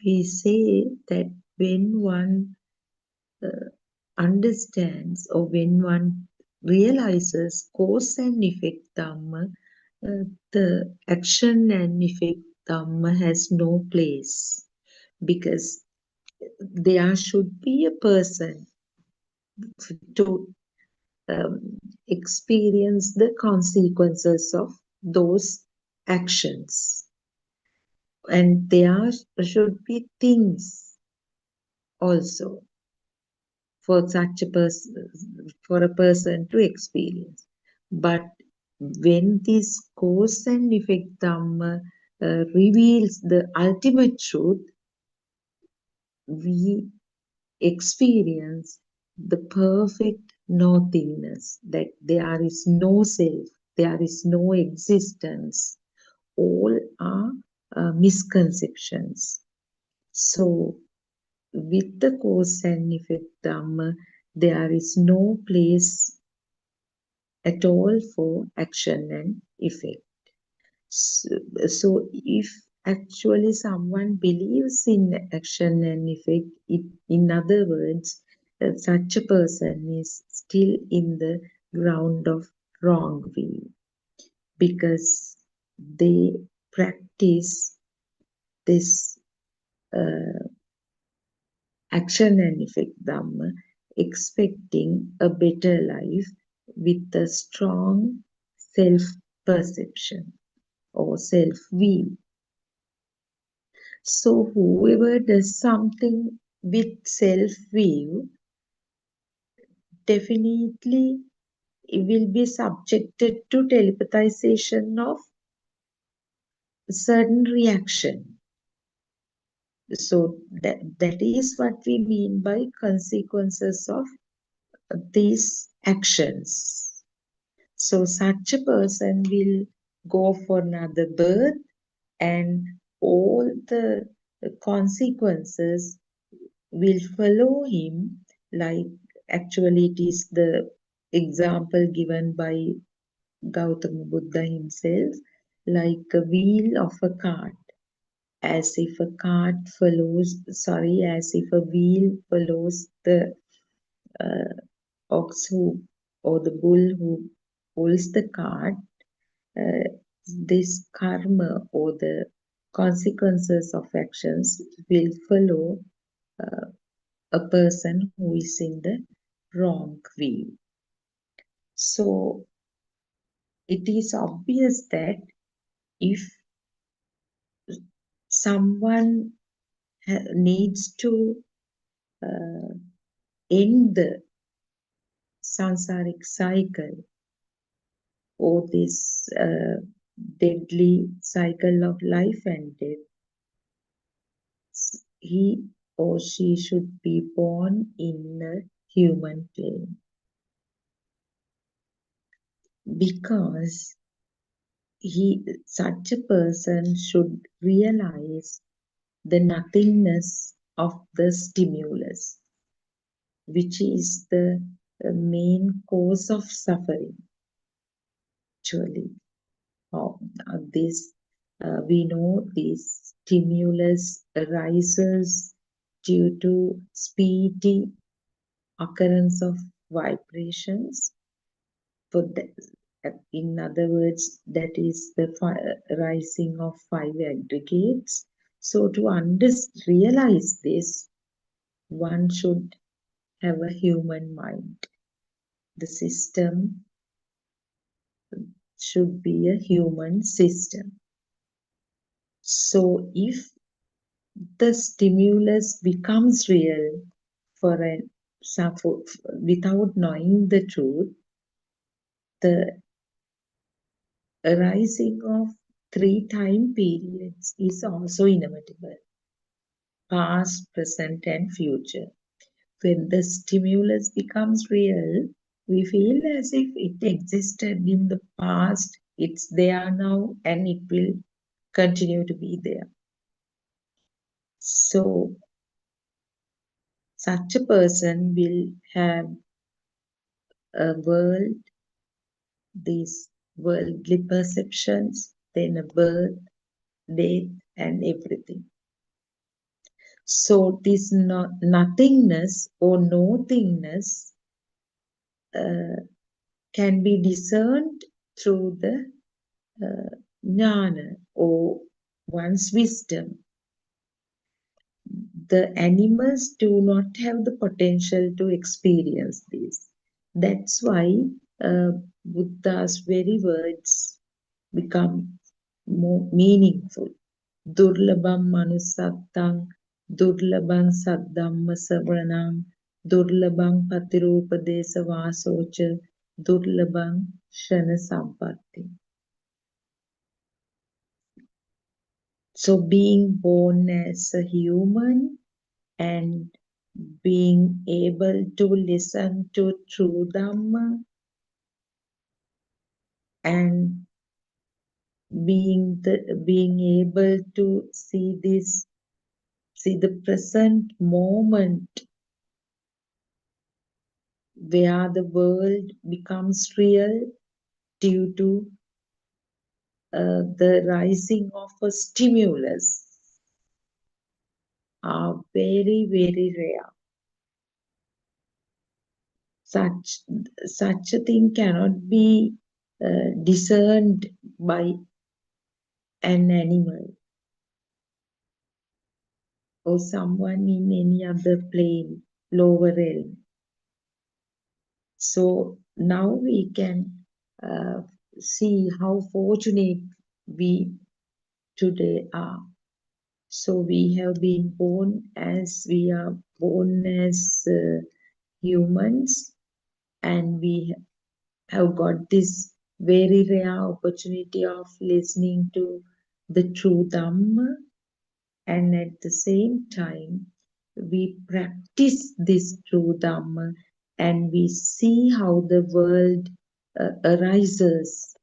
we say that when one understands, or when one realizes cause and effect dhamma, the action and effect dhamma has no place, because there should be a person to experience the consequences of those actions, and there should be things also for such a person, for a person to experience. But when this cause and effect dhamma reveals the ultimate truth, we experience the perfect nothingness, that there is no self, there is no existence. All are misconceptions. So with the cause and effect Dhamma, there is no place at all for action and effect. So if actually someone believes in action and effect, in other words, such a person is still in the ground of wrong view, because they practice this action and effect Dhamma, expecting a better life with a strong self-perception or self-view. So whoever does something with self-view, definitely it will be subjected to telepathization of certain reaction. So that is what we mean by consequences of these actions. So such a person will go for another birth, and all the consequences will follow him. Like actually it is the example given by Gautama Buddha himself, like a wheel of a cart. As if a wheel follows the ox who, or the bull who pulls the cart. This karma or the consequences of actions will follow a person who is in the wrong way. So it is obvious that if someone needs to end the samsaric cycle, or this deadly cycle of life and death, he or she should be born in a human plane, because such a person should realize the nothingness of the stimulus, which is the main cause of suffering. Actually, we know this stimulus arises due to speedy occurrence of vibrations. In other words, that is the rising of 5 aggregates. So to realize this, one should have a human mind. The system should be a human system. So if the stimulus becomes real without knowing the truth, the arising of 3 time periods is also inevitable: past, present, and future. When the stimulus becomes real, we feel as if it existed in the past, it's there now, and it will continue to be there. So such a person will have a world, these worldly perceptions, then a birth, death, and everything. So this nothingness or nothingness can be discerned through the jnana or one's wisdom. The animals do not have the potential to experience this. That's why Buddha's very words become more meaningful. Durlabam manusattang, durlabam saddhamma savranam, durlabam patirupadesa vasocha, durlabam shana sampatti. So being born as a human and being able to listen to true Dhamma and being able to see this see the present moment where the world becomes real due to the rising of a stimulus are very, very rare. Such a thing cannot be discerned by an animal or someone in any other plane, lower realm. So now we can see how fortunate we today are. So we have been born as we are born as humans, and we have got this very rare opportunity of listening to the true Dhamma, and at the same time we practice this true Dhamma and we see how the world arises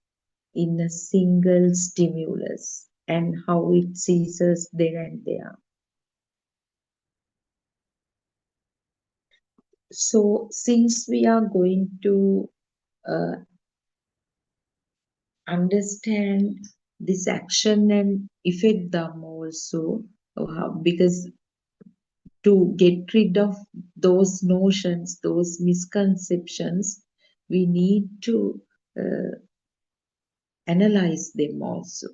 in a single stimulus and how it ceases then and there. So since we are going to understand this action and effect Dhamma also, because to get rid of those notions, those misconceptions, we need to analyze them also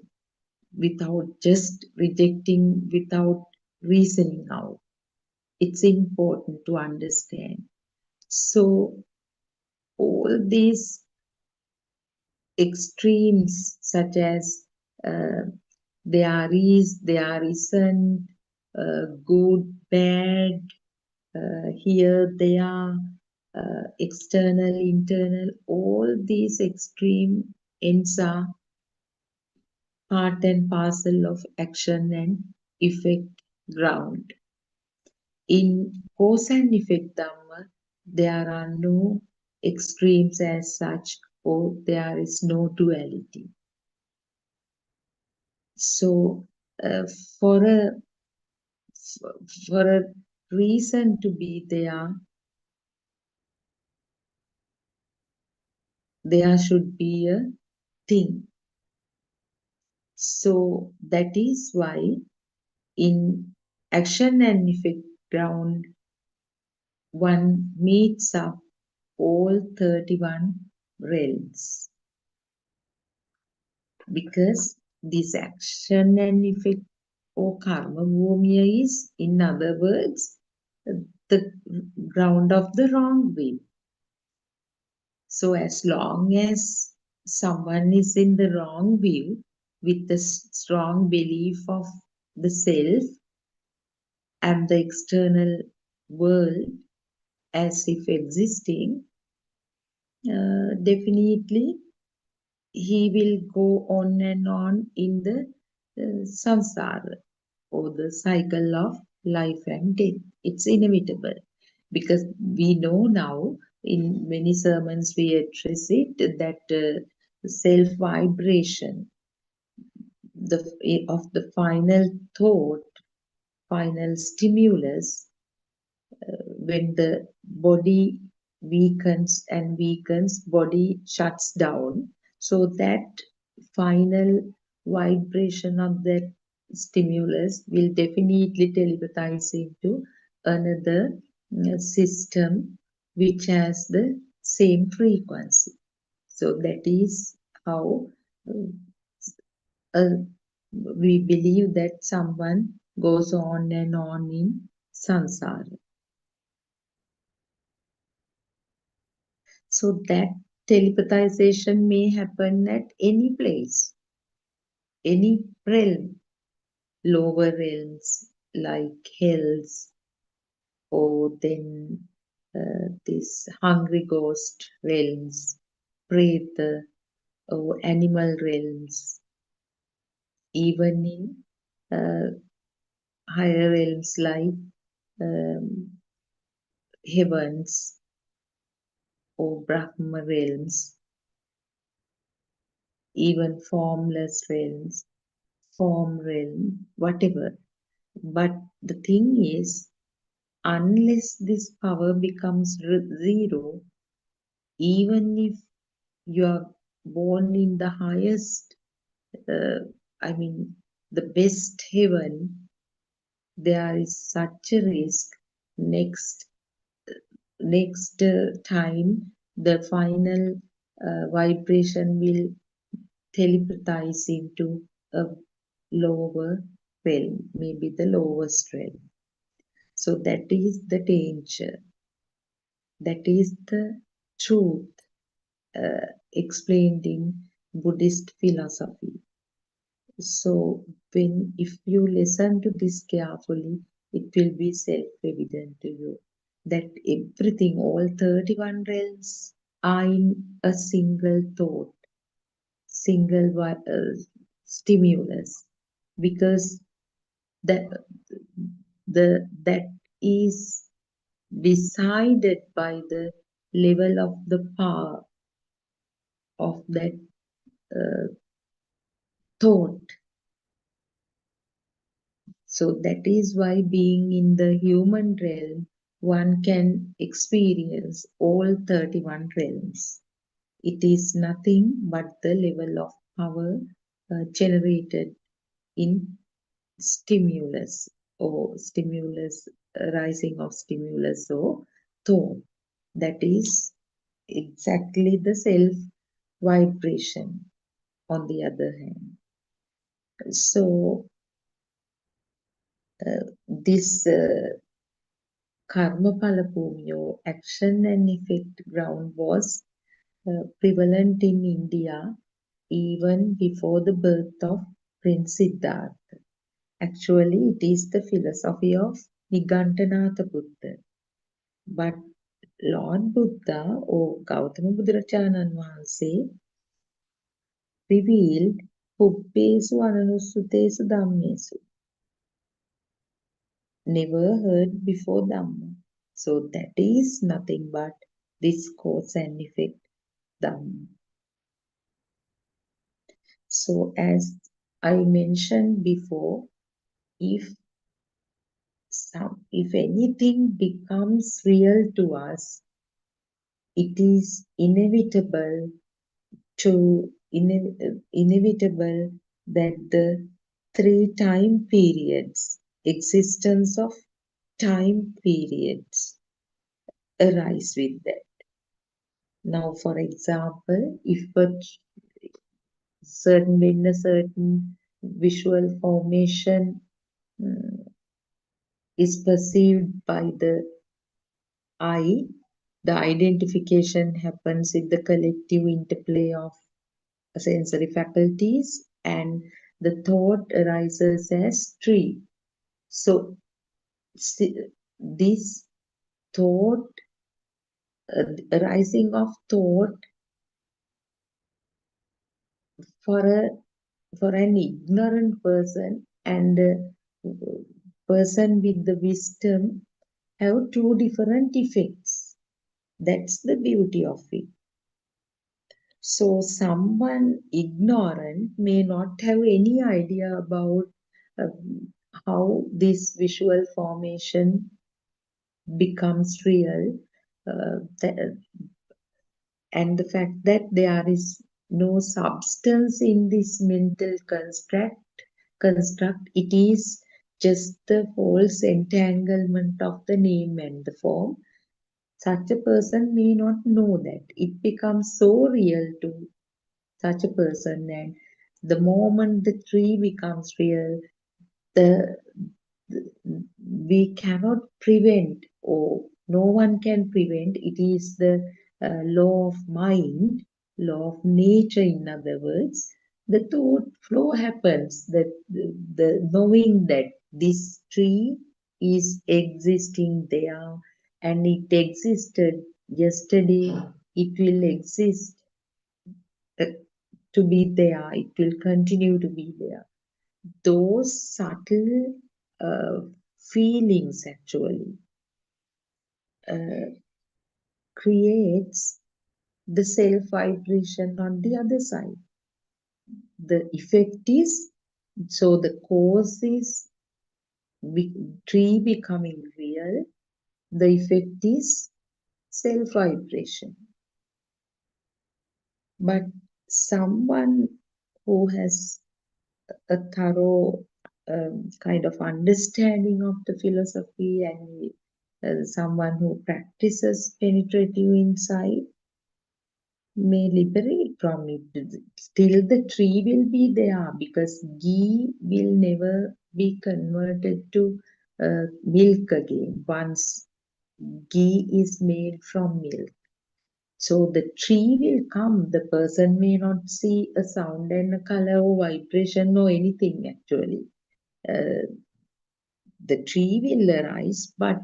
without just rejecting, without reasoning out. It's important to understand. So all these extremes, such as there is, there isn't, good, bad, here, there, external, internal, all these extreme ends are part and parcel of action and effect ground. In cause and effect Dhamma, there are no extremes as such, or there is no duality. So for a reason to be there, there should be a thing. So that is why in action and effect ground, one meets up all 31 realms, because this action and effect or karma bhumya is, in other words, the ground of the wrong will. So as long as someone is in the wrong view with the strong belief of the self and the external world as if existing, definitely he will go on and on in the samsara, or the cycle of life and death. It's inevitable, because we know now, in many sermons we address it, that self vibration of the final thought, final stimulus, when the body weakens and weakens, body shuts down. So that final vibration of that stimulus will definitely telepathize into another system which has the same frequency. So that is how we believe that someone goes on and on in samsara. So that telepathization may happen at any place, any realm, lower realms like hells, or then this hungry ghost realms, preta, or animal realms, even in higher realms like heavens or Brahma realms, even formless realms, form realm, whatever. But the thing is, unless this power becomes zero, even if you are born in the highest, I mean, the best heaven, there is such a risk. Next time, the final vibration will telepathize into a lower realm, maybe the lowest realm. So that is the danger. That is the truth explained in Buddhist philosophy. So if you listen to this carefully, it will be self-evident to you that everything, all 31 realms are in a single thought, single stimulus, because that is decided by the level of the power of that thought. So that is why being in the human realm, one can experience all 31 realms. It is nothing but the level of power generated in stimulus rising of stimulus or thought. That is exactly the self vibration on the other hand. So this karma phala bhumi or action and effect ground was prevalent in India even before the birth of Prince Siddhartha. Actually, it is the philosophy of Nigantanatha Buddha. But Lord Buddha or Gautama Buddharajanan Vahanse revealed Pubbesu Ananussutesu Dhammesu. Never heard before Dhamma. So that is nothing but this cause and effect Dhamma. So as I mentioned before, if anything becomes real to us, it is inevitable that the 3 time periods, existence of time periods arise with that. Now, for example, if when a certain visual formation is perceived by the eye, the identification happens with the collective interplay of sensory faculties, and the thought arises as tree. So this thought, arising of thought for an ignorant person and a person with the wisdom have 2 different effects. That's the beauty of it. So someone ignorant may not have any idea about how this visual formation becomes real, and the fact that there is no substance in this mental construct, it is just the false entanglement of the name and the form. Such a person may not know that. It becomes so real to such a person, and the moment the tree becomes real, we cannot prevent, or no one can prevent. It is the law of mind, law of nature, in other words. The thought flow happens, that the knowing that this tree is existing there and it existed yesterday, it will exist to be there, it will continue to be there. Those subtle feelings actually creates the self vibration on the other side. The effect is, so the cause is tree becoming real, the effect is self-vibration. But someone who has a thorough kind of understanding of the philosophy and someone who practices penetrative insight may liberate from it. Still, the tree will be there because ghee will never be converted to milk again once ghee is made from milk. So the tree will come. The person may not see a sound and a color or vibration or anything actually. The tree will arise, but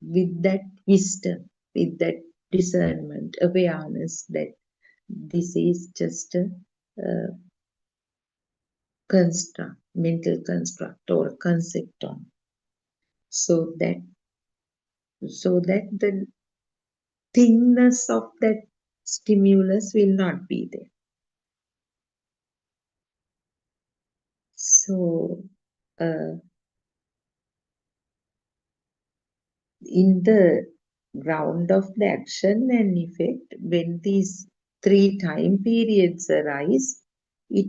with that wisdom, with that discernment, awareness that this is just a construct, mental construct or a concept on. So that the thinness of that stimulus will not be there. So in the ground of the action and effect, when these 3 time periods arise, it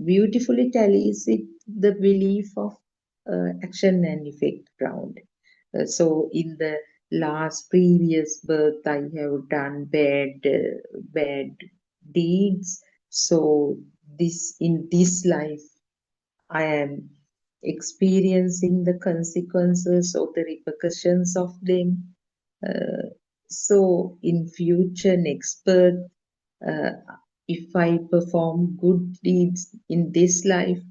beautifully tallies with the belief of action and effect ground. So in the last previous birth, I have done bad deeds. So in this life, I am experiencing the consequences or the repercussions of them. So in future, next birth, if I perform good deeds in this life,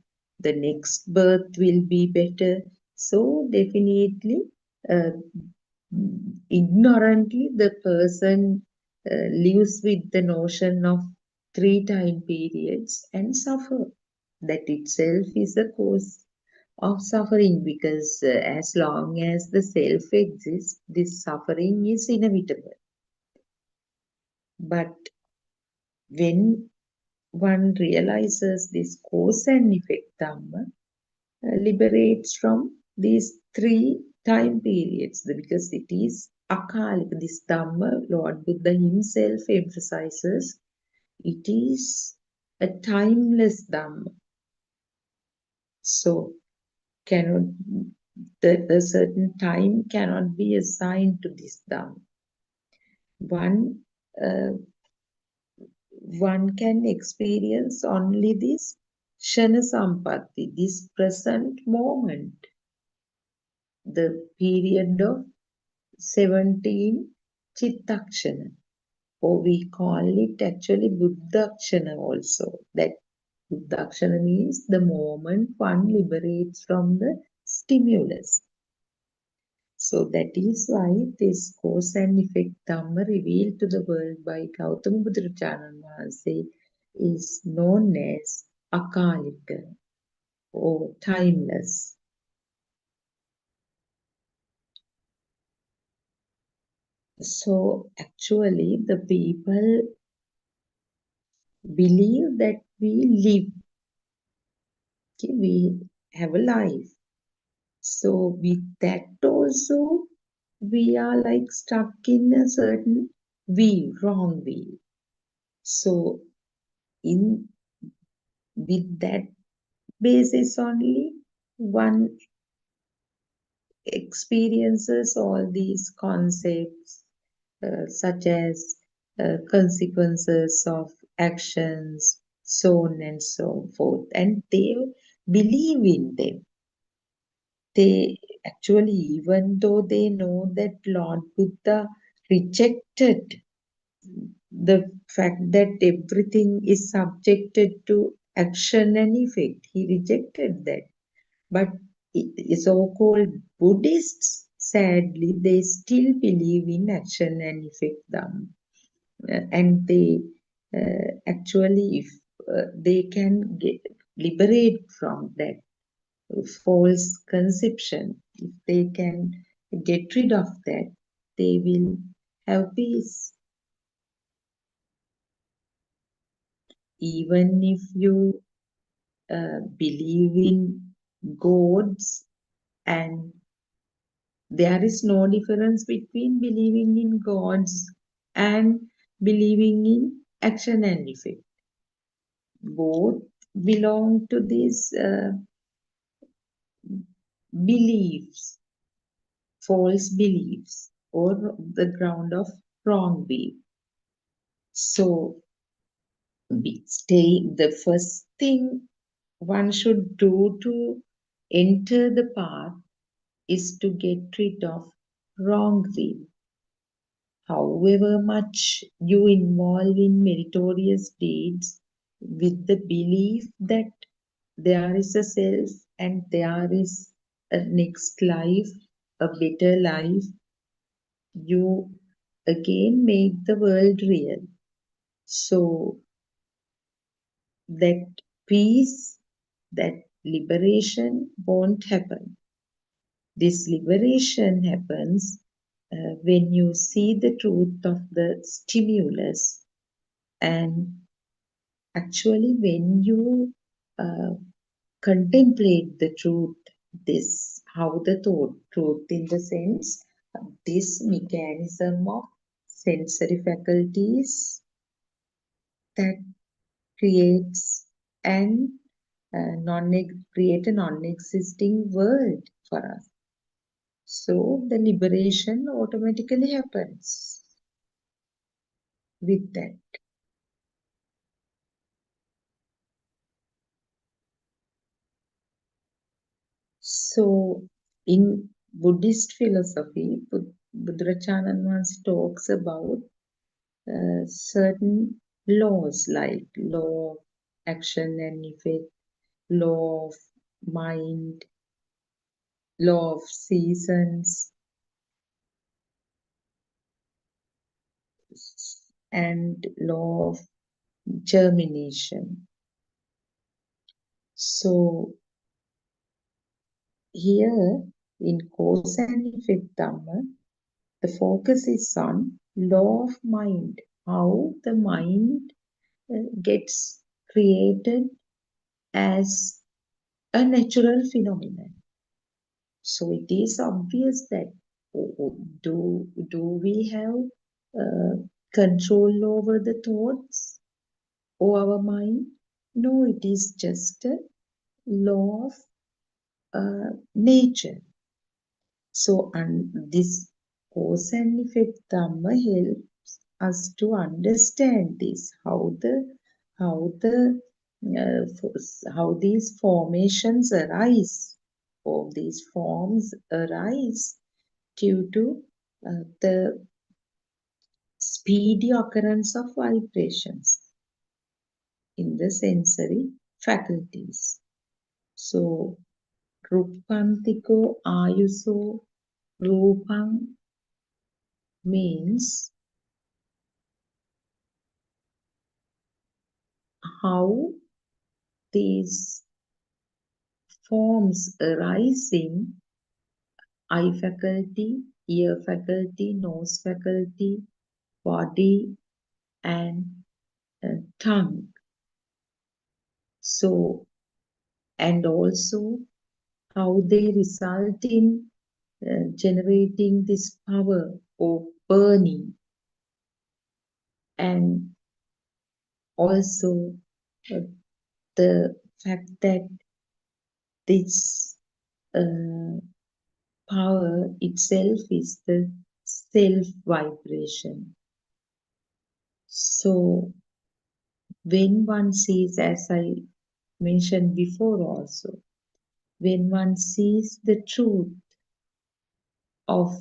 the next birth will be better. So definitely, ignorantly, the person lives with the notion of 3 time periods and suffer. That itself is a cause of suffering because as long as the self exists, this suffering is inevitable. But when one realizes this cause and effect Dhamma, liberates from these 3 time periods because it is akalic. This Dhamma, Lord Buddha himself emphasizes, it is a timeless Dhamma. So a certain time cannot be assigned to this Dhamma. One can experience only this Shana Sampatti, this present moment, the period of 17 Chittakshana, or we call it actually Buddhakshana also. That Buddhakshana means the moment one liberates from the stimulus. So that is why this cause and effect Dhamma revealed to the world by Gautama Buddhacharya Maharaj is known as Akalika or timeless. So actually the people believe that we live, okay, we have a life. So with that also we are like stuck in a certain view, wrong view. So with that basis only, one experiences all these concepts such as consequences of actions, so on and so forth, and they believe in them. They actually, even though they know that Lord Buddha rejected the fact that everything is subjected to action and effect, he rejected that. But so-called Buddhists, sadly, they still believe in action and effect Dhamma. And they actually, if they can liberate from that false conception, if they can get rid of that, they will have peace. Even if you believe in gods And there is no difference between believing in gods and believing in action and effect. Both belong to these beliefs, false beliefs, or the ground of wrong belief. So, the first thing one should do to enter the path is to get rid of wrong will. However much you involve in meritorious deeds with the belief that there is a self and there is a next life, a better life, you again make the world real. So that peace, that liberation won't happen. This liberation happens when you see the truth of the stimulus, and actually when you contemplate the truth, this how the truth in the sense, this mechanism of sensory faculties that creates an create a non-existing world for us. So the liberation automatically happens with that. So in Buddhist philosophy, Buddhacharya once talks about certain laws like law of action and effect, law of mind, law of seasons, and law of germination. So here in cause and effect Dhamma, the focus is on law of mind, how the mind gets created as a natural phenomenon. So it is obvious that do we have control over the thoughts or our mind? No, it is just a law of nature. So this cause and effect Dhamma helps us to understand this, how these formations arise, or these forms arise due to the speedy occurrence of vibrations in the sensory faculties. So, Rupantiko Ayuso Rupang means how these forms arise in eye faculty, ear faculty, nose faculty, body, and tongue. So, and also how they result in generating this power or burning, and also the fact that this power itself is the self vibration. So when one sees, as I mentioned before also, when one sees the truth of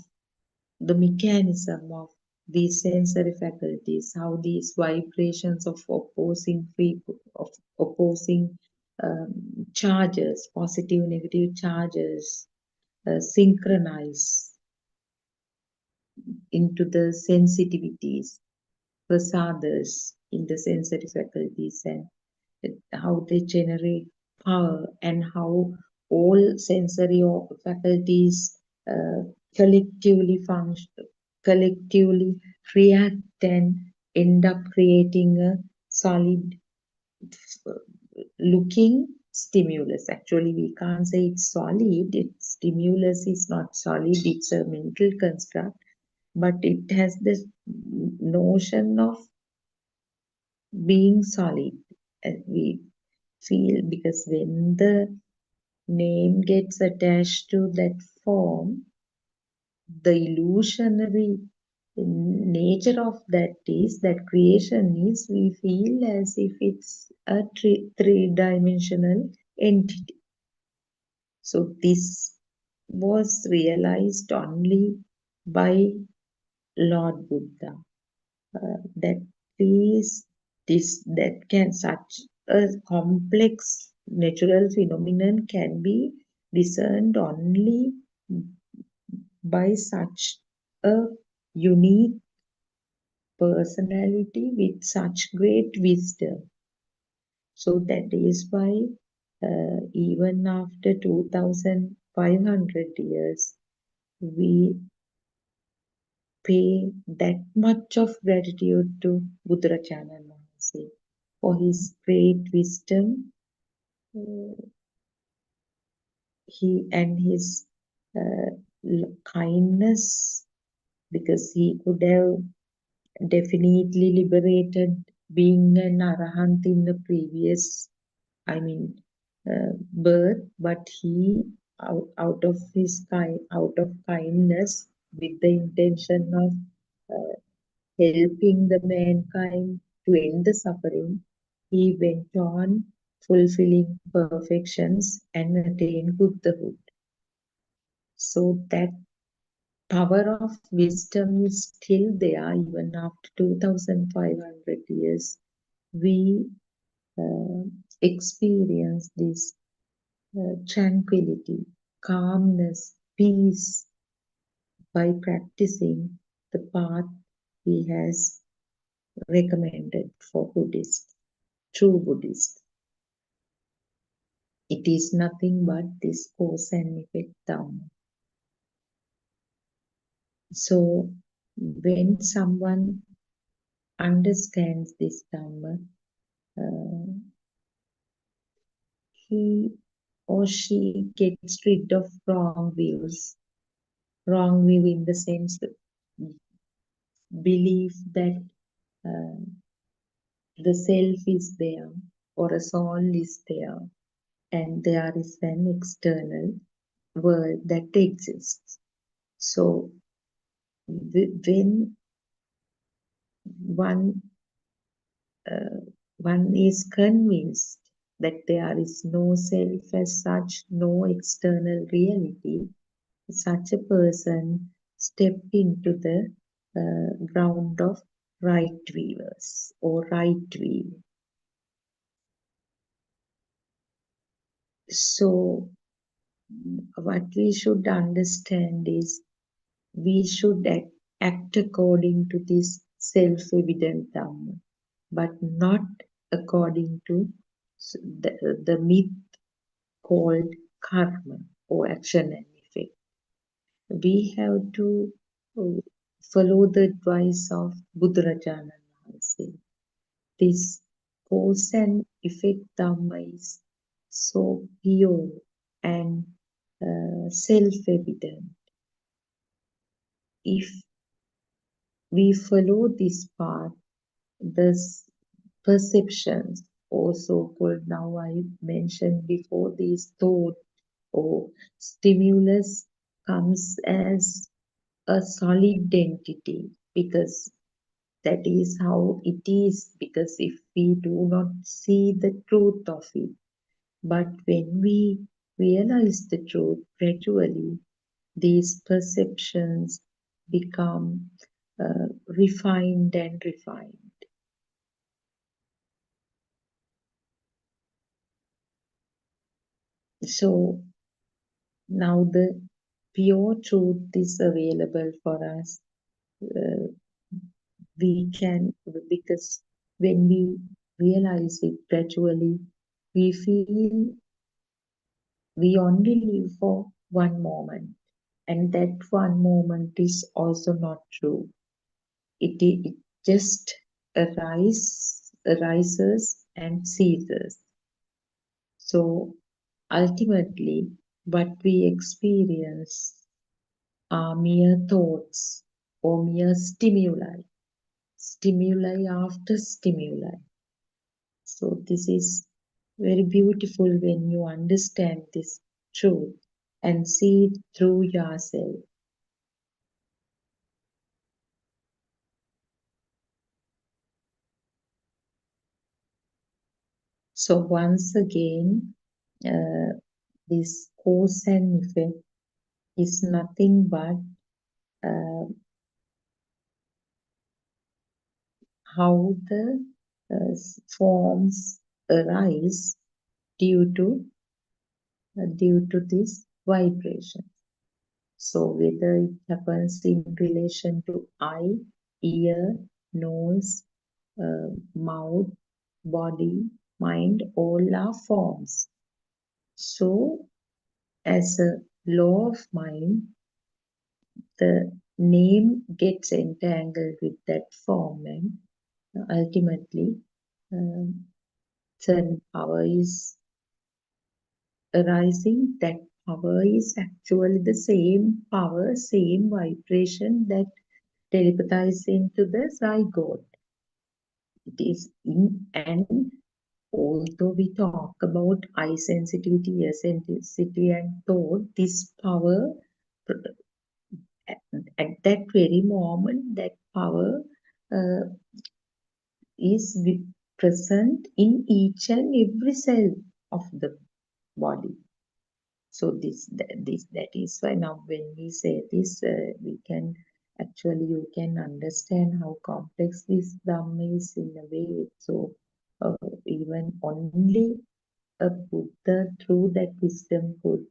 the mechanism of these sensory faculties, how these vibrations of opposing charges, positive, negative charges, synchronize into the sensitivities, prasadas in the sensory faculties, and how they generate power, and how all sensory faculties collectively react and end up creating a solid looking stimulus. Actually, we can't say it's solid. Stimulus is not solid. It's a mental construct, but it has this notion of being solid. We feel, because when the name gets attached to that form, the illusionary nature of that is that creation is, we feel as if it's a three-dimensional entity. So this was realized only by Lord Buddha. That is this, that can, such a complex natural phenomenon can be discerned only by such a unique personality with such great wisdom. So that is why even after 2500 years, we pay that much of gratitude to Buddhacharya Maharaj for his great wisdom, he and his kindness, because he could have definitely liberated being an arahant in the previous, birth, but he out of kindness, with the intention of helping the mankind to end the suffering, he went on fulfilling perfections and attained Buddhahood. So that power of wisdom is still there even after 2500 years. We experience this tranquility, calmness, peace by practicing the path he has recommended for Buddhists, true Buddhists. It is nothing but this cause and effect Dhamma. So when someone understands this Dhamma, he or she gets rid of wrong views. Wrong view in the sense that belief that the self is there or a soul is there and there is an external world that exists. So when one is convinced that there is no self as such, no external reality, such a person stepped into the ground of right viewers or right view. So what we should understand is we should act according to this self-evident Dhamma, but not according to the myth called karma or action and effect. We have to follow the advice of Buddhacharya Maharaj. This cause and effect Dhamma is so pure and self-evident. If we follow this path, the perceptions, or so-called, now I mentioned before, these thought or stimulus comes as a solid entity, because that is how it is, because if we do not see the truth of it, but when we realize the truth, gradually these perceptions become refined and refined. So now the pure truth is available for us. We can, because when we realize it gradually, we feel we only live for one moment, and that one moment is also not true. It just arises and ceases. So ultimately, what we experience are mere thoughts or mere stimuli, stimuli after stimuli. So this is very beautiful when you understand this truth and see it through yourself. So once again, this cause and effect is nothing but how the forms arise due to this vibration. So whether it happens in relation to eye, ear, nose, mouth, body, mind, all are forms. So as a law of mind, the name gets entangled with that form, and ultimately certain power is arising. That power is actually the same power, same vibration that telepathizes into the zygote. It is in, and although we talk about eye sensitivity, ear sensitivity, and thought, this power at that very moment, that power uh, is present in each and every cell of the body. So that is why now when we say this, we can actually, you can understand how complex this Dhamma is in a way. So even only a Buddha through that wisdom could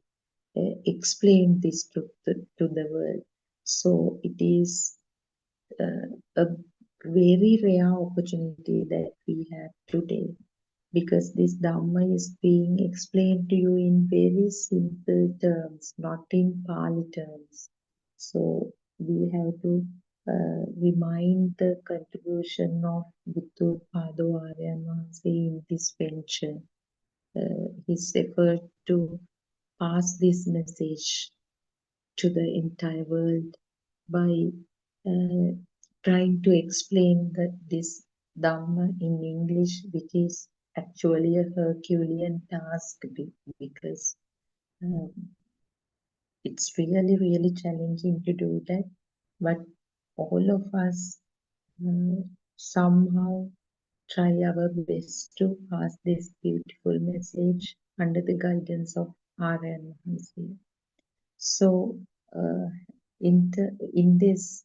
explain this to the world. So it is a very rare opportunity that we have today, because this Dhamma is being explained to you in very simple terms, not in Pali terms. So we have to remind the contribution of Buddothpado Aryan in this venture, his effort to pass this message to the entire world by trying to explain this Dhamma in English, which is actually a Herculean task, because it's really, really challenging to do that. But all of us somehow try our best to pass this beautiful message under the guidance of R.N. Mahansi. So, in this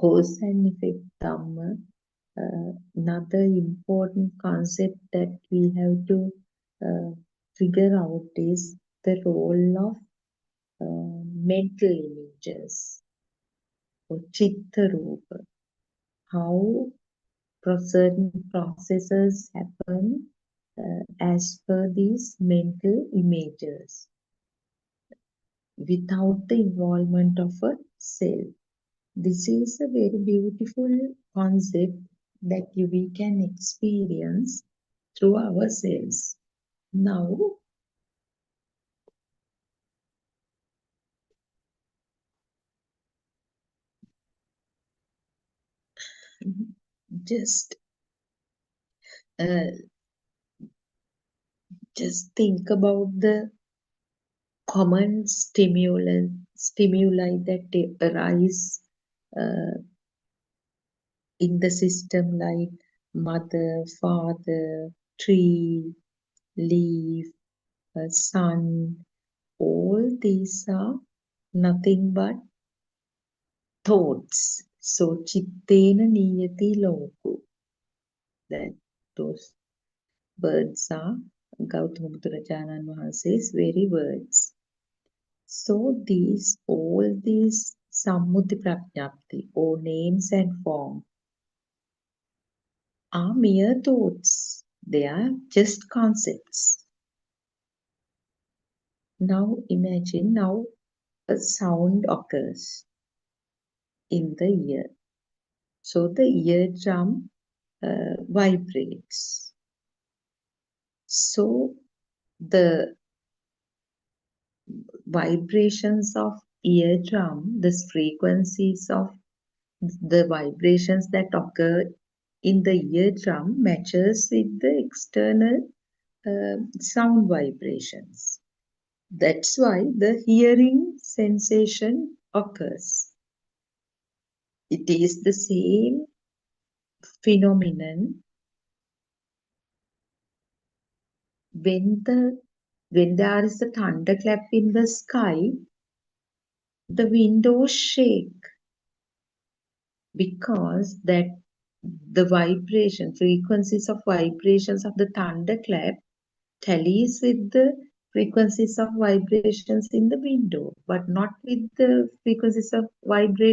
cause and effect Dhamma, another important concept that we have to figure out is the role of mental images or chitta rupa. How certain processes happen as per these mental images without the involvement of a self. This is a very beautiful concept that we can experience through ourselves. Now, just think about the common stimuli that arise in the system, like mother, father, tree, leaf, sun. All these are nothing but thoughts. So chittena niyati loku. That those words are Gautama Buddharajanan Mahase's very words. So all these Sammuti Prajnapti, or names and form, are mere thoughts. They are just concepts. Now imagine a sound occurs in the ear. So the eardrum vibrates. So the vibrations of eardrum, the frequencies of the vibrations that occur in the eardrum matches with the external sound vibrations. That's why the hearing sensation occurs. It is the same phenomenon when there is a thunderclap in the sky, the windows shake because that the frequencies of vibrations of the thunderclap tallies with the frequencies of vibrations in the window, but not with the frequencies of vibration